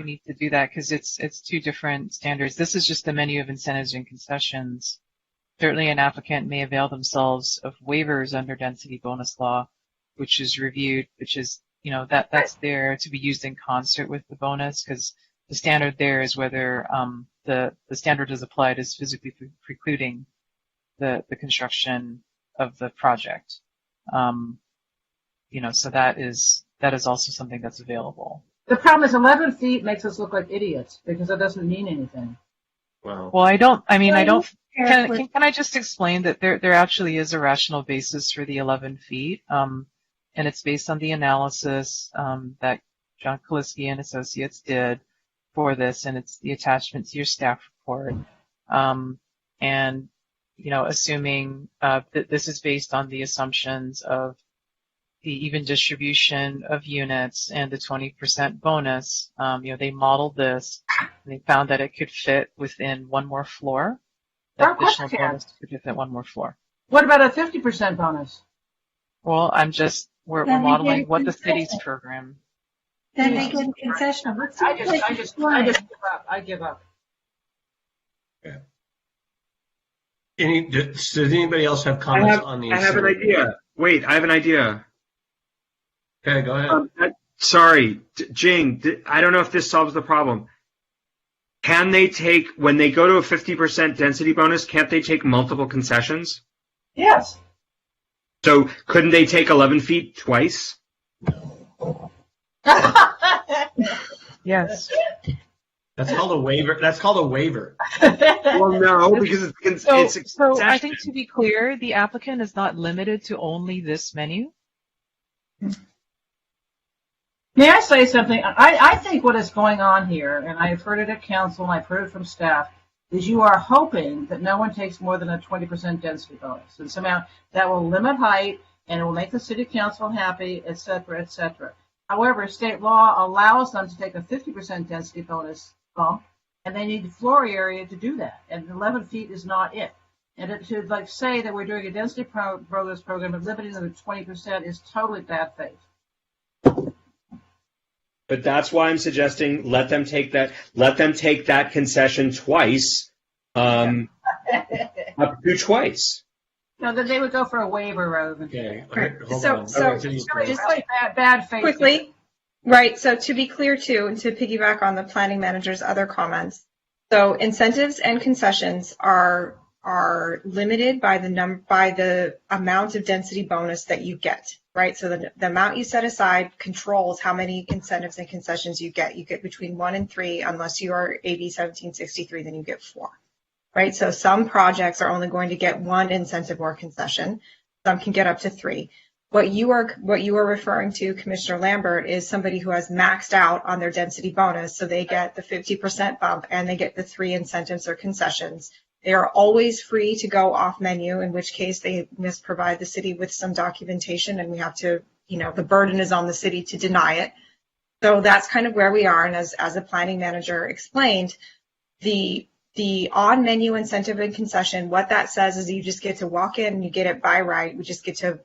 need to do that because it's two different standards. This is just the menu of incentives and concessions. Certainly an applicant may avail themselves of waivers under density bonus law, which is reviewed, which is, that's there to be used in concert with the bonus, because the standard there is whether the standard is applied is physically precluding the construction of the project. So that is also something that's available. The problem is 11 feet makes us look like idiots because it doesn't mean anything. Well, can I just explain that there actually is a rational basis for the 11 feet, and it's based on the analysis that John Kaliski and Associates did for this, and it's the attachment to your staff report. Assuming that this is based on the assumptions of the even distribution of units and the 20% bonus, they modeled this and they found that it could fit within one more floor. That additional bonus could fit one more floor. What about a 50% bonus? Well, we're modeling what the city's program. Then they get a concession. I just give up. I give up. Yeah. Does anybody else have comments on these? I have an idea. Wait, I have an idea. Okay, go ahead. Sorry, Jing, I don't know if this solves the problem. Can they take, when they go to a 50% density bonus, can't they take multiple concessions? Yes. So couldn't they take 11 feet twice? Yes. That's called a waiver. Well, no, because it's so I think, to be clear, the applicant is not limited to only this menu. May I say something? I think what is going on here, and I've heard it at council and I've heard it from staff, is you are hoping that no one takes more than a 20% density bonus. And somehow that will limit height and it will make the city council happy, et cetera, et cetera. However, state law allows them to take a 50% density bonus bump, and they need the floor area to do that. And 11 feet is not it. And to say that we're doing a density bonus program and limiting them to 20% is totally bad faith. But that's why I'm suggesting let them take that concession twice, up to twice. No, then they would go for a waiver rather than. Okay. Just like bad faith. Quickly, right? So to be clear too, and to piggyback on the planning manager's other comments, so incentives and concessions are limited by the amount of density bonus that you get. Right, so the amount you set aside controls how many incentives and concessions you get. You get between 1 and 3, unless you are AB 1763, then you get 4. Right, so some projects are only going to get 1 incentive or concession. Some can get up to 3. What you are referring to, Commissioner Lambert, is somebody who has maxed out on their density bonus, so they get the 50% bump and they get the 3 incentives or concessions. They are always free to go off menu, in which case they must provide the city with some documentation, and we have to, the burden is on the city to deny it. So that's kind of where we are. And as a planning manager explained, the on menu incentive and concession, what that says is you just get to walk in and you get it by right. We just get to,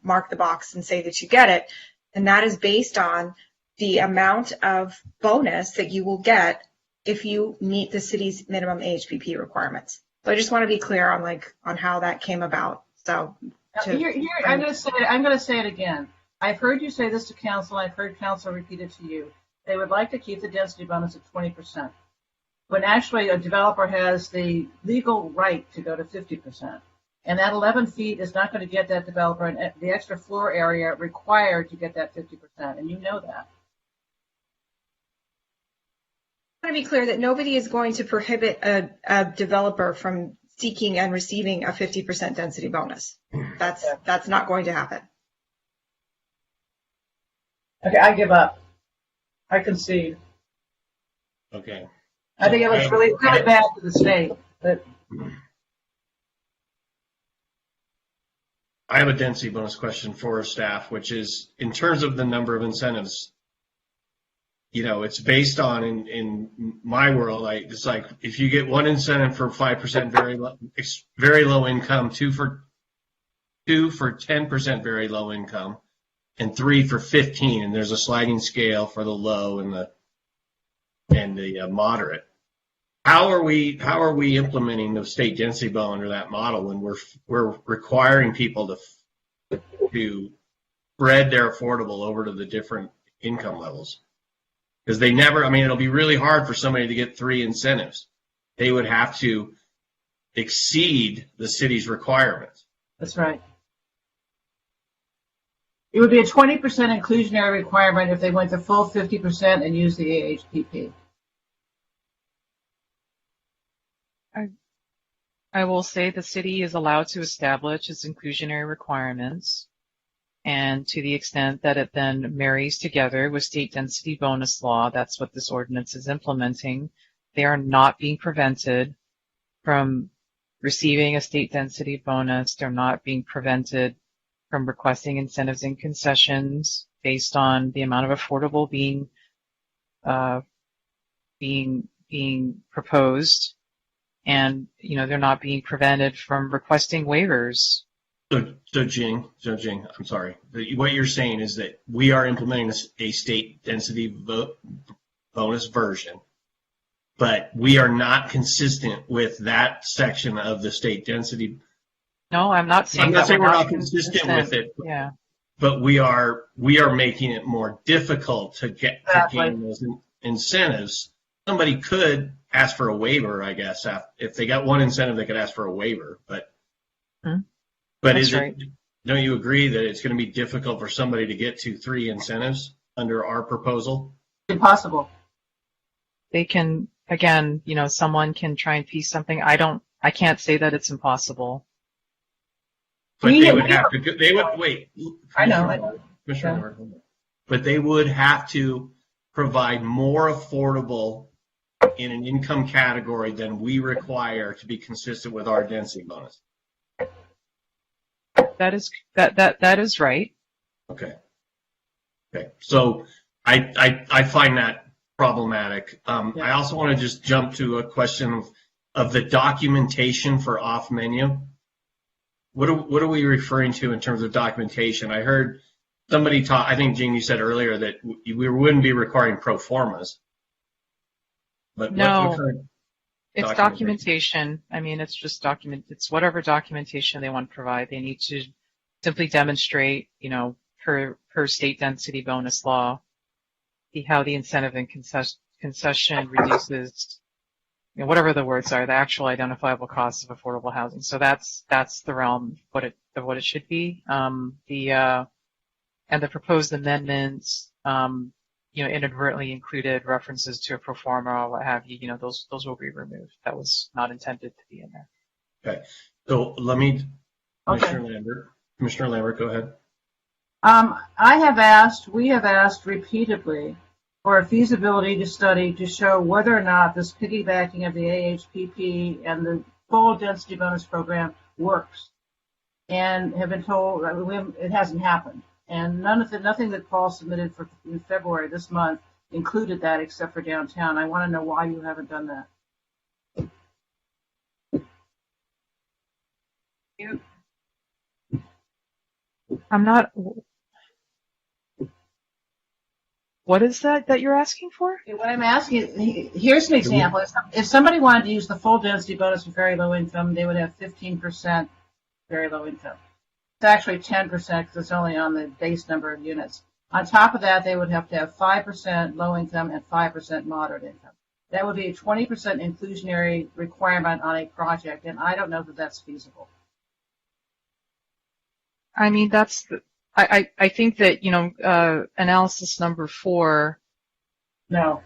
mark the box and say that you get it. And that is based on the amount of bonus that you will get if you meet the city's minimum AHPP requirements. So I just want to be clear on how that came about. So I'm going to say it again. I've heard you say this to council. I've heard council repeat it to you. They would like to keep the density bonus at 20%, when actually a developer has the legal right to go to 50%. And that 11 feet is not going to get that developer and the extra floor area required to get that 50%, and you know that. I want to be clear that nobody is going to prohibit a developer from seeking and receiving a 50% density bonus. That's not going to happen. Okay, I give up. I concede. Okay. I think it looks really, really bad to the state. But I have a density bonus question for staff, which is in terms of the number of incentives. You know, it's based on in my world, it's like if you get one incentive for 5% very low income, two for 10% very low income, and 3 for 15, and there's a sliding scale for the low and the moderate. How are we implementing the state density bonus under that model when we're requiring people to spread their affordable over to the different income levels? Because they never, I mean, it'll be really hard for somebody to get 3 incentives. They would have to exceed the city's requirements. that's right. It would be a 20% inclusionary requirement if they went to full 50% and used the AHPP. I will say the city is allowed to establish its inclusionary requirements, and to the extent that it then marries together with state density bonus law, that's what this ordinance is implementing. They are not being prevented from receiving a state density bonus. They're not being prevented from requesting incentives and concessions based on the amount of affordable being proposed. And, you know, they're not being prevented from requesting waivers. So Jing, I'm sorry. What you're saying is that we are implementing a state density bonus version, but we are not consistent with that section of the state density. No, I'm not saying we're not consistent with it. Yeah. But we are making it more difficult to gain those incentives. Somebody could ask for a waiver, I guess. If they got one incentive, they could ask for a waiver. But don't you agree that it's going to be difficult for somebody to get to 3 incentives under our proposal? Impossible. They can, again, you know, someone can try and piece something. I can't say that it's impossible. But they would have to. They would wait. I know. Commissioner, but they would have to provide more affordable in an income category than we require to be consistent with our density bonus. That is right. Okay. So I find that problematic. I also want to just jump to a question of the documentation for off menu. What are we referring to in terms of documentation? I heard somebody talk, I think, Jean, you said earlier that we wouldn't be requiring pro formas. But no, it's documentation. I mean, it's just it's whatever documentation they want to provide. They need to simply demonstrate, you know, per state density bonus law, how the incentive and concession reduces, you know, whatever the words are, the actual identifiable costs of affordable housing. So that's the realm of what it should be. And the proposed amendments, you know, inadvertently included references to a pro forma or what have you. You know, those will be removed. That was not intended to be in there. Okay. So let me, Commissioner Lambert, go ahead. We have asked repeatedly for a feasibility study to show whether or not this piggybacking of the AHPP and the full density bonus program works, and have been told it hasn't happened. And nothing that Paul submitted in February this month included that except for downtown. I want to know why you haven't done that. I'm not. What is that you're asking for? What I'm asking, here's an example. If somebody wanted to use the full density bonus for very low income, they would have 15% very low income. It's actually 10% because it's only on the base number of units. On top of that, they would have to have 5% low income and 5% moderate income. That would be a 20% inclusionary requirement on a project, and I don't know that that's feasible. I mean, I think that, you know, analysis number 4 to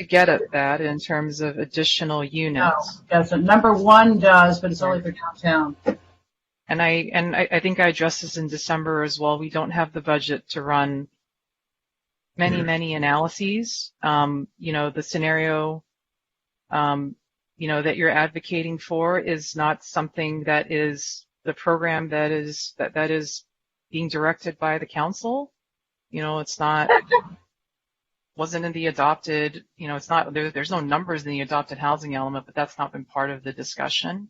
get at that in terms of additional units. No, doesn't. Number 1 does, but it's only for downtown. And I think I addressed this in December as well. We don't have the budget to run many analyses. The scenario, that you're advocating for is not something that is the program that is being directed by the council. It's not, wasn't in the adopted, it's not, there's no numbers in the adopted housing element, but that's not been part of the discussion.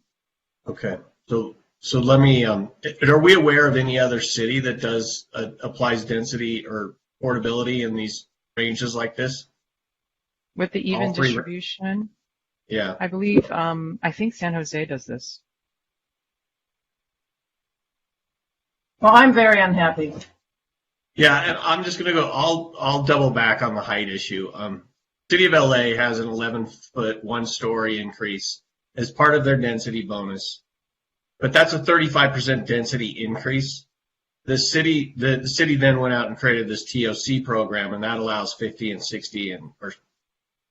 Okay. So let me, are we aware of any other city that does, applies density or affordability in these ranges like this? With the even distribution? Yeah. I believe, I think San Jose does this. Well, I'm very unhappy. Yeah, and I'm just going to go, I'll double back on the height issue. City of LA has an 11-foot, one-story increase as part of their density bonus, but that's a 35% density increase. The city then went out and created this TOC program, and that allows 50 and 60 or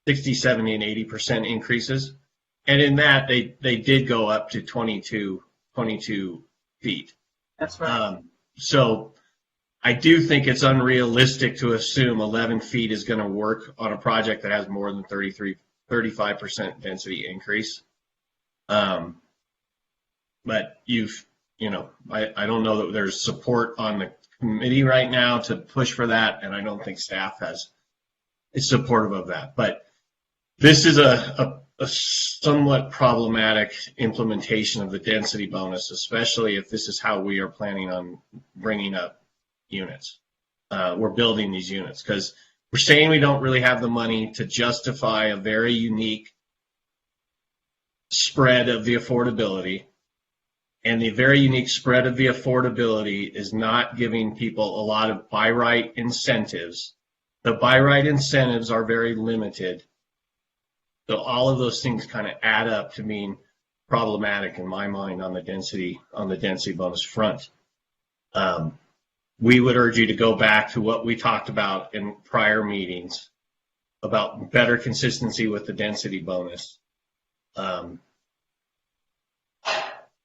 60, 70, and 80% increases. And in that, they did go up to 22 feet. That's right. So I do think it's unrealistic to assume 11 feet is going to work on a project that has more than 35% density increase. But I don't know that there's support on the committee right now to push for that, and I don't think staff is supportive of that. But this is a somewhat problematic implementation of the density bonus, especially if this is how we are planning on bringing up units. We're building these units because we're saying we don't really have the money to justify a very unique spread of the affordability. And the very unique spread of the affordability is not giving people a lot of by right incentives. The by right incentives are very limited. So all of those things kind of add up to being problematic in my mind on the density bonus front. We would urge you to go back to what we talked about in prior meetings about better consistency with the density bonus.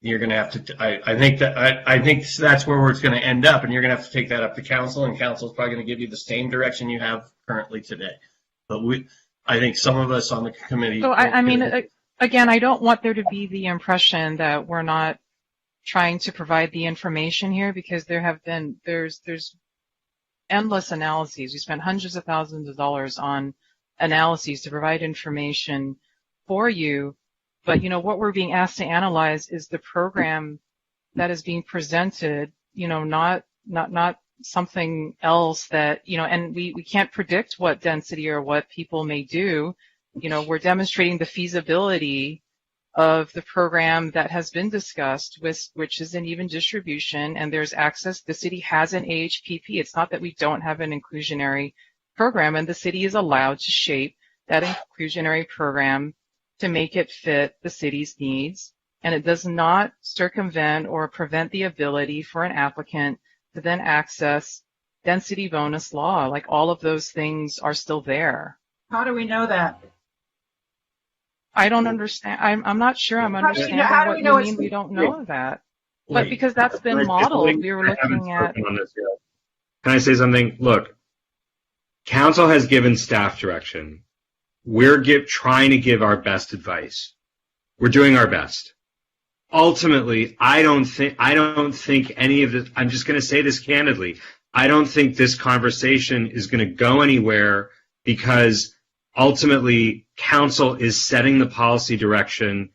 You're going to have to, I think that's where it's going to end up, and you're going to have to take that up to council, and council is probably going to give you the same direction you have currently today. But I think some of us on the committee. So again, I don't want there to be the impression that we're not trying to provide the information here, because there's endless analyses. We spent hundreds of thousands of dollars on analyses to provide information for you. But, what we're being asked to analyze is the program that is being presented, not something else that, and we can't predict what density or what people may do. We're demonstrating the feasibility of the program that has been discussed, which is an even distribution, and there's access. The city has an AHPP. It's not that we don't have an inclusionary program, and the city is allowed to shape that inclusionary program to make it fit the city's needs, and it does not circumvent or prevent the ability for an applicant to then access density bonus law. Like, all of those things are still there. How do we know that? I don't understand. I'm not sure I'm understanding what you mean we don't know that. But because that's been modeled, we were looking at. Can I say something? Look, council has given staff direction. We're trying to give our best advice. We're doing our best. Ultimately, I don't think any of this, I'm just going to say this candidly, I don't think this conversation is going to go anywhere, because ultimately council is setting the policy direction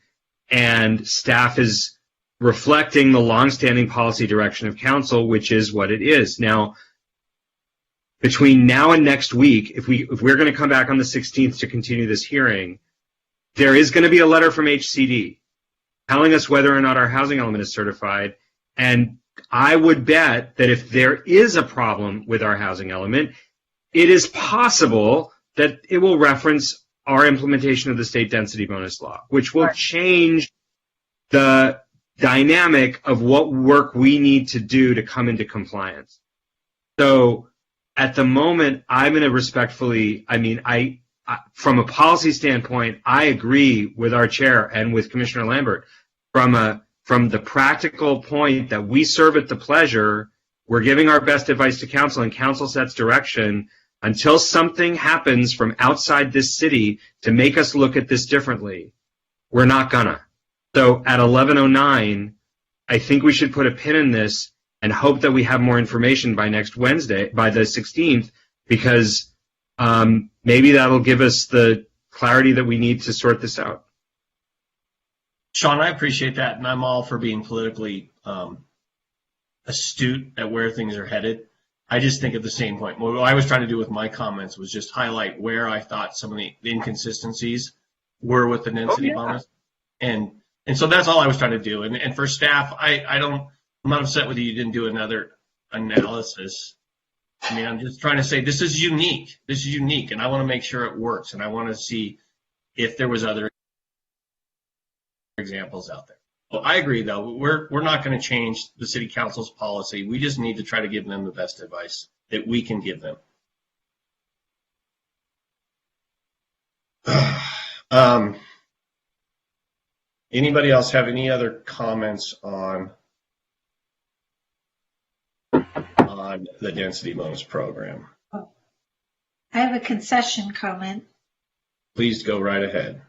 and staff is reflecting the longstanding policy direction of council, which is what it is. Now, between now and next week, if we're going to come back on the 16th to continue this hearing, there is going to be a letter from HCD telling us whether or not our housing element is certified. And I would bet that if there is a problem with our housing element, it is possible that it will reference our implementation of the state density bonus law, which will change the dynamic of what work we need to do to come into compliance. So at the moment, I'm going to respectfully, from a policy standpoint, I agree with our chair and with Commissioner Lambert. From the practical point that we serve at the pleasure, we're giving our best advice to council, and council sets direction. Until something happens from outside this city to make us look at this differently, we're not gonna. So at 11:09, I think we should put a pin in this and hope that we have more information by next Wednesday, by the 16th, because maybe that'll give us the clarity that we need to sort this out. Sean, I appreciate that, and I'm all for being politically astute at where things are headed. I just think at the same point, what I was trying to do with my comments was just highlight where I thought some of the inconsistencies were with the density bonus. And so that's all I was trying to do. And for staff, I'm not upset with you didn't do another analysis. I mean, I'm just trying to say this is unique. This is unique, and I want to make sure it works, and I want to see if there was other examples out there. Well, I agree, though. We're not going to change the city council's policy. We just need to try to give them the best advice that we can give them. Anybody else have any other comments on the density bonus program? I have a concession comment. Please go right ahead.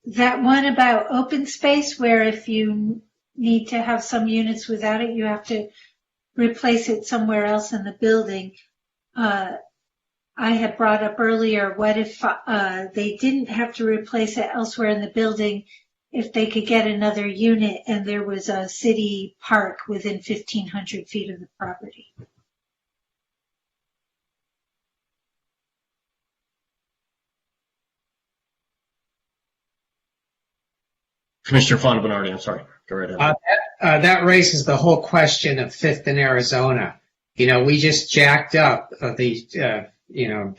That one about open space, where if you need to have some units without it, you have to replace it somewhere else in the building. I had brought up earlier, what if they didn't have to replace it elsewhere in the building, if they could get another unit and there was a city park within 1,500 feet of the property. Commissioner Fonda-Bernardi, I'm sorry. Go right ahead. That raises the whole question of Fifth and Arizona. You know, we just jacked up the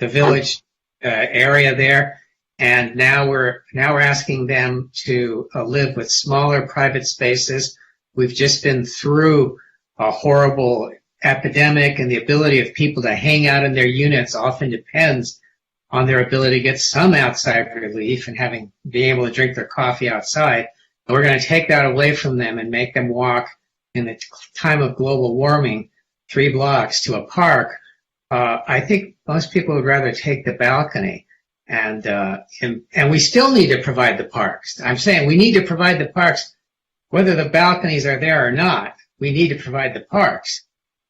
village area there, and now we're asking them to live with smaller private spaces. We've just been through a horrible epidemic, and the ability of people to hang out in their units often depends on their ability to get some outside relief and being able to drink their coffee outside. And we're going to take that away from them and make them walk in the time of global warming 3 blocks to a park. I think most people would rather take the balcony, and we still need to provide the parks. I'm saying we need to provide the parks, whether the balconies are there or not. We need to provide the parks,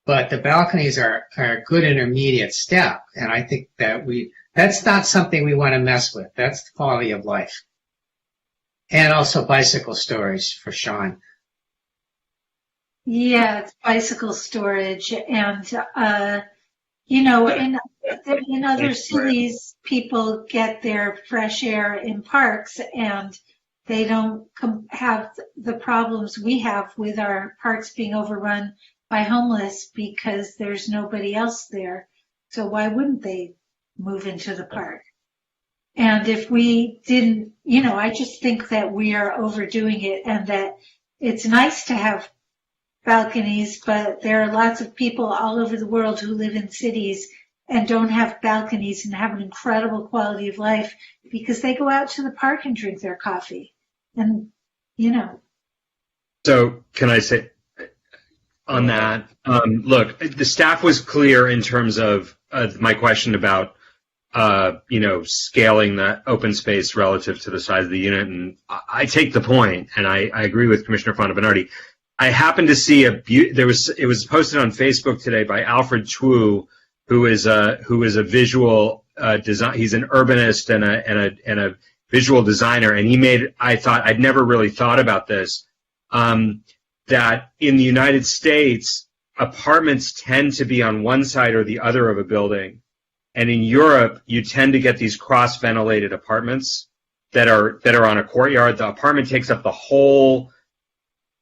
but the balconies are a good intermediate step, and I think that that's not something we want to mess with. That's the quality of life. And also bicycle storage for Sean. Yeah, it's bicycle storage. And, in other cities, people get their fresh air in parks, and they don't have the problems we have with our parks being overrun by homeless because there's nobody else there. So why wouldn't they move into the park? And if we didn't, I just think that we are overdoing it, and that it's nice to have balconies, but there are lots of people all over the world who live in cities and don't have balconies and have an incredible quality of life because they go out to the park and drink their coffee. And, So can I say on that, look, the staff was clear in terms of my question about scaling that open space relative to the size of the unit. And I take the point, and I agree with Commissioner Fonda-Bernardi. I happened to see it was posted on Facebook today by Alfred Chwu, who is a visual design. He's an urbanist and a visual designer, and I'd never really thought about this, that in the United States, apartments tend to be on one side or the other of a building. And in Europe, you tend to get these cross-ventilated apartments that are on a courtyard. The apartment takes up the whole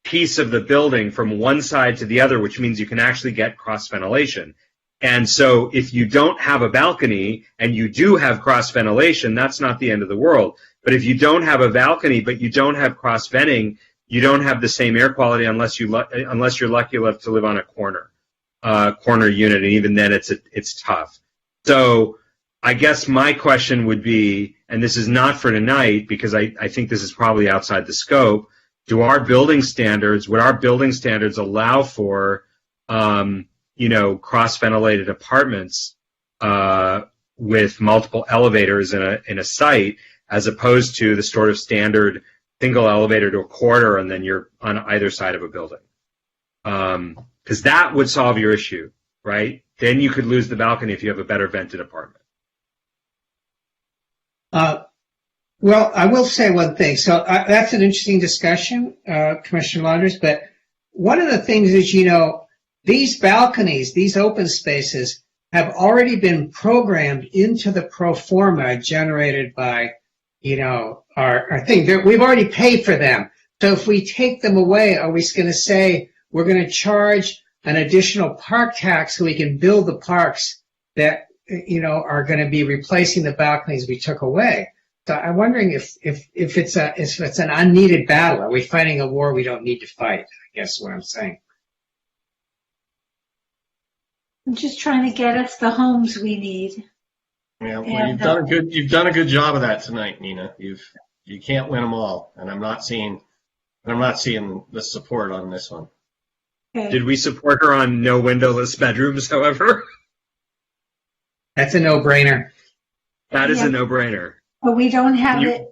piece of the building from one side to the other, which means you can actually get cross-ventilation. And so if you don't have a balcony and you do have cross-ventilation, that's not the end of the world. But if you don't have a balcony but you don't have cross-venting, you don't have the same air quality unless you're lucky enough to live on a corner unit, and even then it's tough. So I guess my question would be, and this is not for tonight because I think this is probably outside the scope, would our building standards allow for cross-ventilated apartments with multiple elevators in a site, as opposed to the sort of standard single elevator to a quarter and then you're on either side of a building. Because that would solve your issue, right? Then you could lose the balcony if you have a better vented apartment. Well, I will say one thing. So that's an interesting discussion, Commissioner Launders, but one of the things is, these balconies, these open spaces have already been programmed into the pro forma generated by, our thing. We've already paid for them. So if we take them away, are we going to say we're going to charge an additional park tax so we can build the parks that, are going to be replacing the balconies we took away? So I'm wondering if it's an unneeded battle. Are we fighting a war we don't need to fight? I guess is what I'm saying. I'm just trying to get us the homes we need. Yeah, well, you've done a good job of that tonight, Nina. You can't win them all, and I'm not seeing the support on this one. Okay. Did we support her on no windowless bedrooms, however? That's a no-brainer. That is a no-brainer. But we don't have it.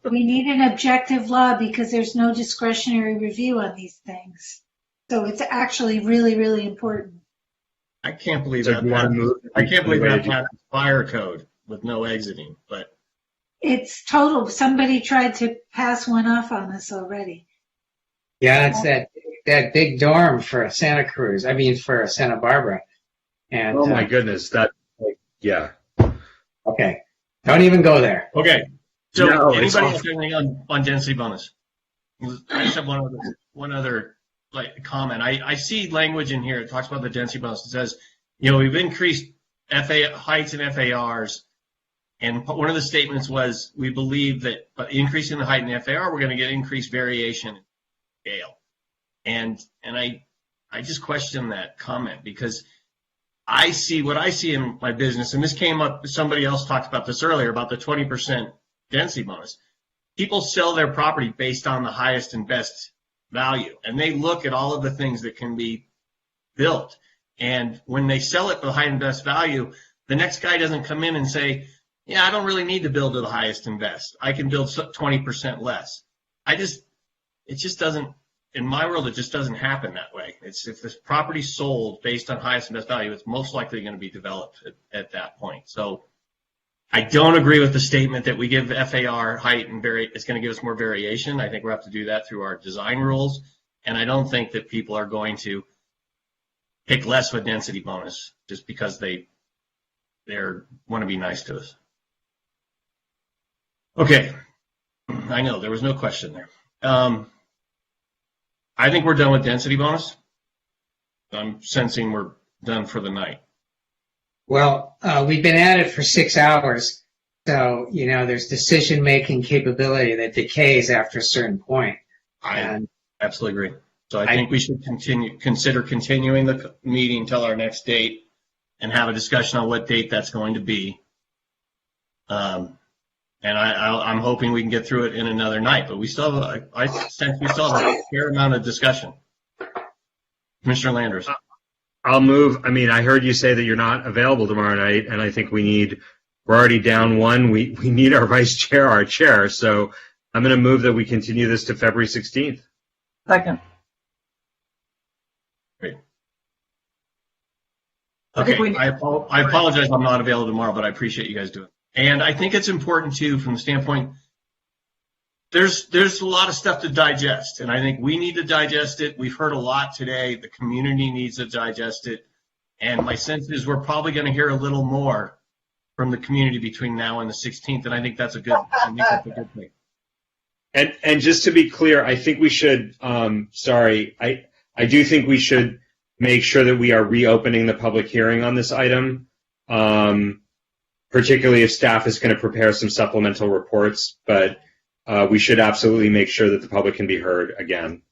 We need an objective law because there's no discretionary review on these things. So it's actually really, really important. I can't believe that. I can't believe that passed fire code with no exiting, but it's total. Somebody tried to pass one off on us already. Yeah, it's that big dorm for Santa Barbara. And oh my goodness, yeah. Okay, don't even go there. Okay, so anybody else anything on density bonus? I just have one other comment. I see language in here. It talks about the density bonus. It says, we've increased heights and FARs, and one of the statements was we believe that by increasing the height in the FAR, we're going to get increased variation in scale. And I just question that comment because what I see in my business, and this came up, somebody else talked about this earlier, about the 20% density bonus. People sell their property based on the highest and best value, and they look at all of the things that can be built. And when they sell it for the high and best value, the next guy doesn't come in and say, yeah, I don't really need to build to the highest and best. I can build 20% less. It just doesn't, in my world, it just doesn't happen that way. If this property's sold based on highest and best value, it's most likely going to be developed at that point. So I don't agree with the statement that we give FAR height and it's going to give us more variation. I think we'll have to do that through our design rules. And I don't think that people are going to pick less of a density bonus just because they want to be nice to us. Okay. I know there was no question there. I think we're done with density bonus. I'm sensing we're done for the night. Well, we've been at it for 6 hours, so there's decision-making capability that decays after a certain point. I absolutely agree. So I think we should consider continuing the meeting till our next date and have a discussion on what date that's going to be. And I'm hoping we can get through it in another night, but we still have I sense we still have a fair amount of discussion. Commissioner Landers. I'll move. I mean, I heard you say that you're not available tomorrow night, and I think we're already down one. We need our vice chair, our chair. So I'm going to move that we continue this to February 16th. Second. Great. Okay, I apologize I'm not available tomorrow, but I appreciate you guys doing it. And I think it's important, too, from the standpoint, there's a lot of stuff to digest, and I think we need to digest it. We've heard a lot today. The community needs to digest it. And my sense is we're probably going to hear a little more from the community between now and the 16th, and I think that's a good thing. And just to be clear, I think we should, I do think we should make sure that we are reopening the public hearing on this item, particularly if staff is going to prepare some supplemental reports, but we should absolutely make sure that the public can be heard again.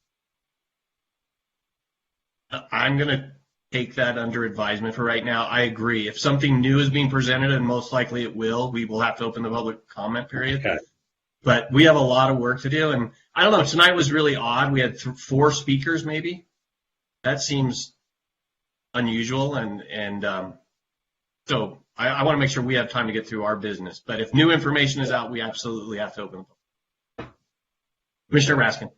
I'm going to take that under advisement for right now. I agree. If something new is being presented, and most likely it will, we will have to open the public comment period. Okay. But we have a lot of work to do, and I don't know, tonight was really odd. We had 4 speakers maybe, that seems unusual, and so I want to make sure we have time to get through our business. But if new information is out, we absolutely have to open it. Commissioner Raskin.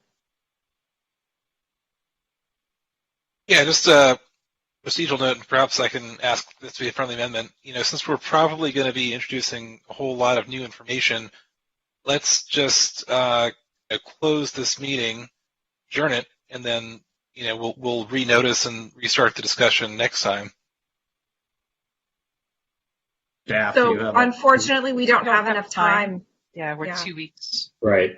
Yeah, just a procedural note, and perhaps I can ask this to be a friendly amendment. Since we're probably going to be introducing a whole lot of new information, let's just close this meeting, adjourn it, and then we'll renotice and restart the discussion next time. So unfortunately, we don't have enough time. Yeah, we're 2 weeks. Right.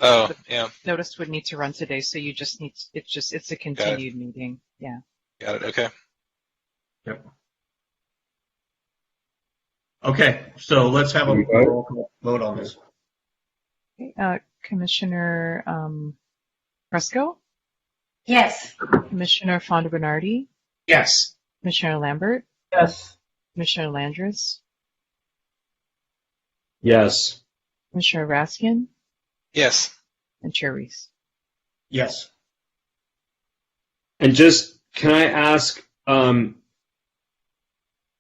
Oh, yeah. Notice would need to run today, so you just need, it's a continued meeting. Yeah. Got it. Okay. Yep. Okay, so let's have a vote on this. Okay, Commissioner Fresco? Yes. Commissioner Fonda Bernardi? Yes. Commissioner Lambert? Yes. Commissioner Landris? Yes. Commissioner Raskin? Yes. And Chair Reese? Yes. And just, can I ask, can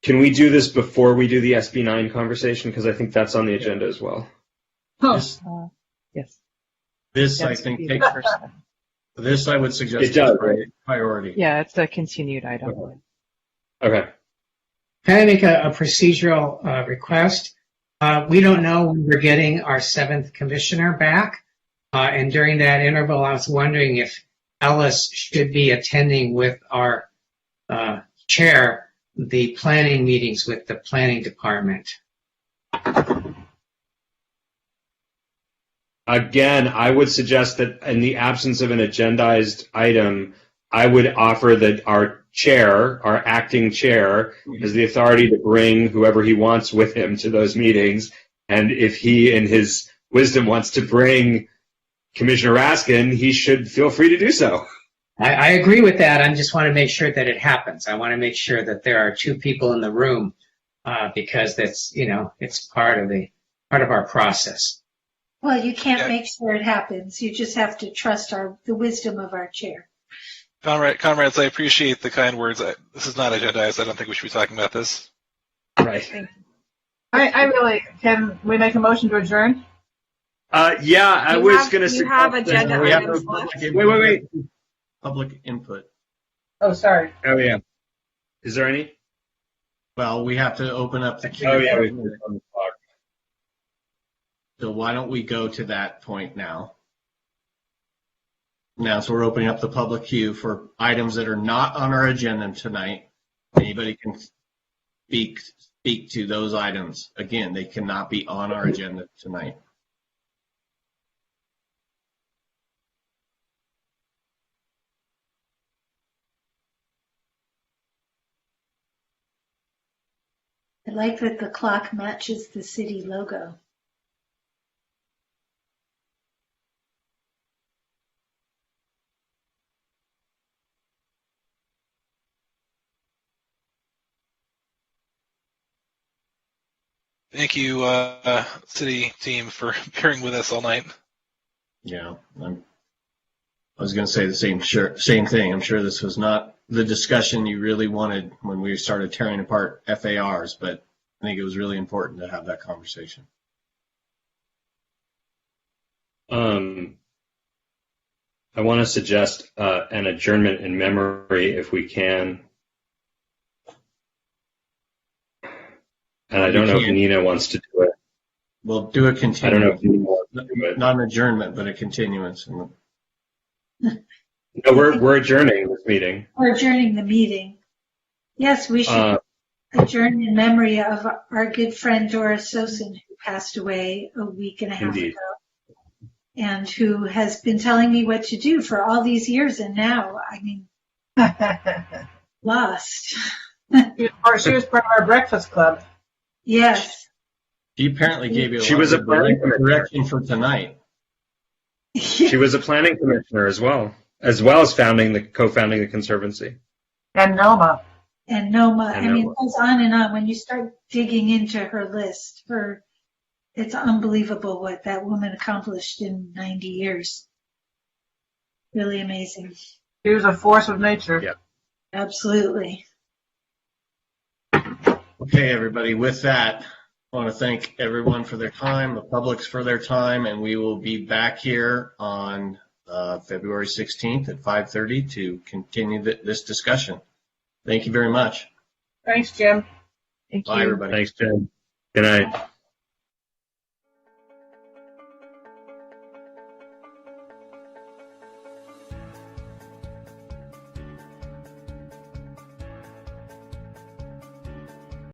we do this before we do the SB9 conversation? Because I think that's on the agenda as well. Yes. This, Yes, I think, be takes, first. this I would suggest It does, is right? priority. Yeah, it's a continued item. Okay. Can I make a procedural request? We don't know when we're getting our 7th commissioner back. And during that interval, I was wondering if Ellis should be attending with our chair the planning meetings with the planning department. Again, I would suggest that in the absence of an agendized item, I would offer that our chair, our acting chair, has the authority to bring whoever he wants with him to those meetings. And if he, in his wisdom, wants to bring Commissioner Raskin, he should feel free to do so. I agree with that. I just want to make sure that it happens. I want to make sure that there are 2 people in the room because that's, it's part of our process. Well, you can't make sure it happens. You just have to trust the wisdom of our chair. Comrades, I appreciate the kind words. This is not agendized. I don't think we should be talking about this. Right. I really, can we make a motion to adjourn? Yeah, I was going to say. You have agenda items left. Wait. Public input. Oh, sorry. Oh, yeah. Is there any? Well, we have to open up the queue. Oh, yeah. So why don't we go to that point now? So we're opening up the public queue for items that are not on our agenda tonight. Anybody can speak to those items. Again, they cannot be on our agenda tonight. I like that the clock matches the city logo. Thank you, city team, for bearing with us all night. Yeah, I was going to say the same thing. I'm sure this was not the discussion you really wanted when we started tearing apart FARs, but I think it was really important to have that conversation. I want to suggest an adjournment in memory if we can. And I don't know if Nina wants to do it. We'll do a continuance. I don't know if Nina wants to do it. Not an adjournment, but a continuance. No, we're adjourning this meeting. We're adjourning the meeting. Yes, we should adjourn in memory of our good friend Doris Sosin, who passed away a week and a half ago, and who has been telling me what to do for all these years, and now, lost. She was part of our breakfast club. Yes. She apparently gave you She was a planning direction for tonight. She was a planning commissioner as well as co-founding the Conservancy. And NOMA. And NOMA. It goes on and on. When you start digging into her list, it's unbelievable what that woman accomplished in 90 years. Really amazing. He was a force of nature. Yep. Absolutely. Okay, everybody. With that, I want to thank everyone for their time, the publics for their time, and we will be back here on February 16th at 5:30 to continue this discussion. Thank you very much. Thanks, Jim. Thank Bye, you. everybody. Thanks, Jim. Good night.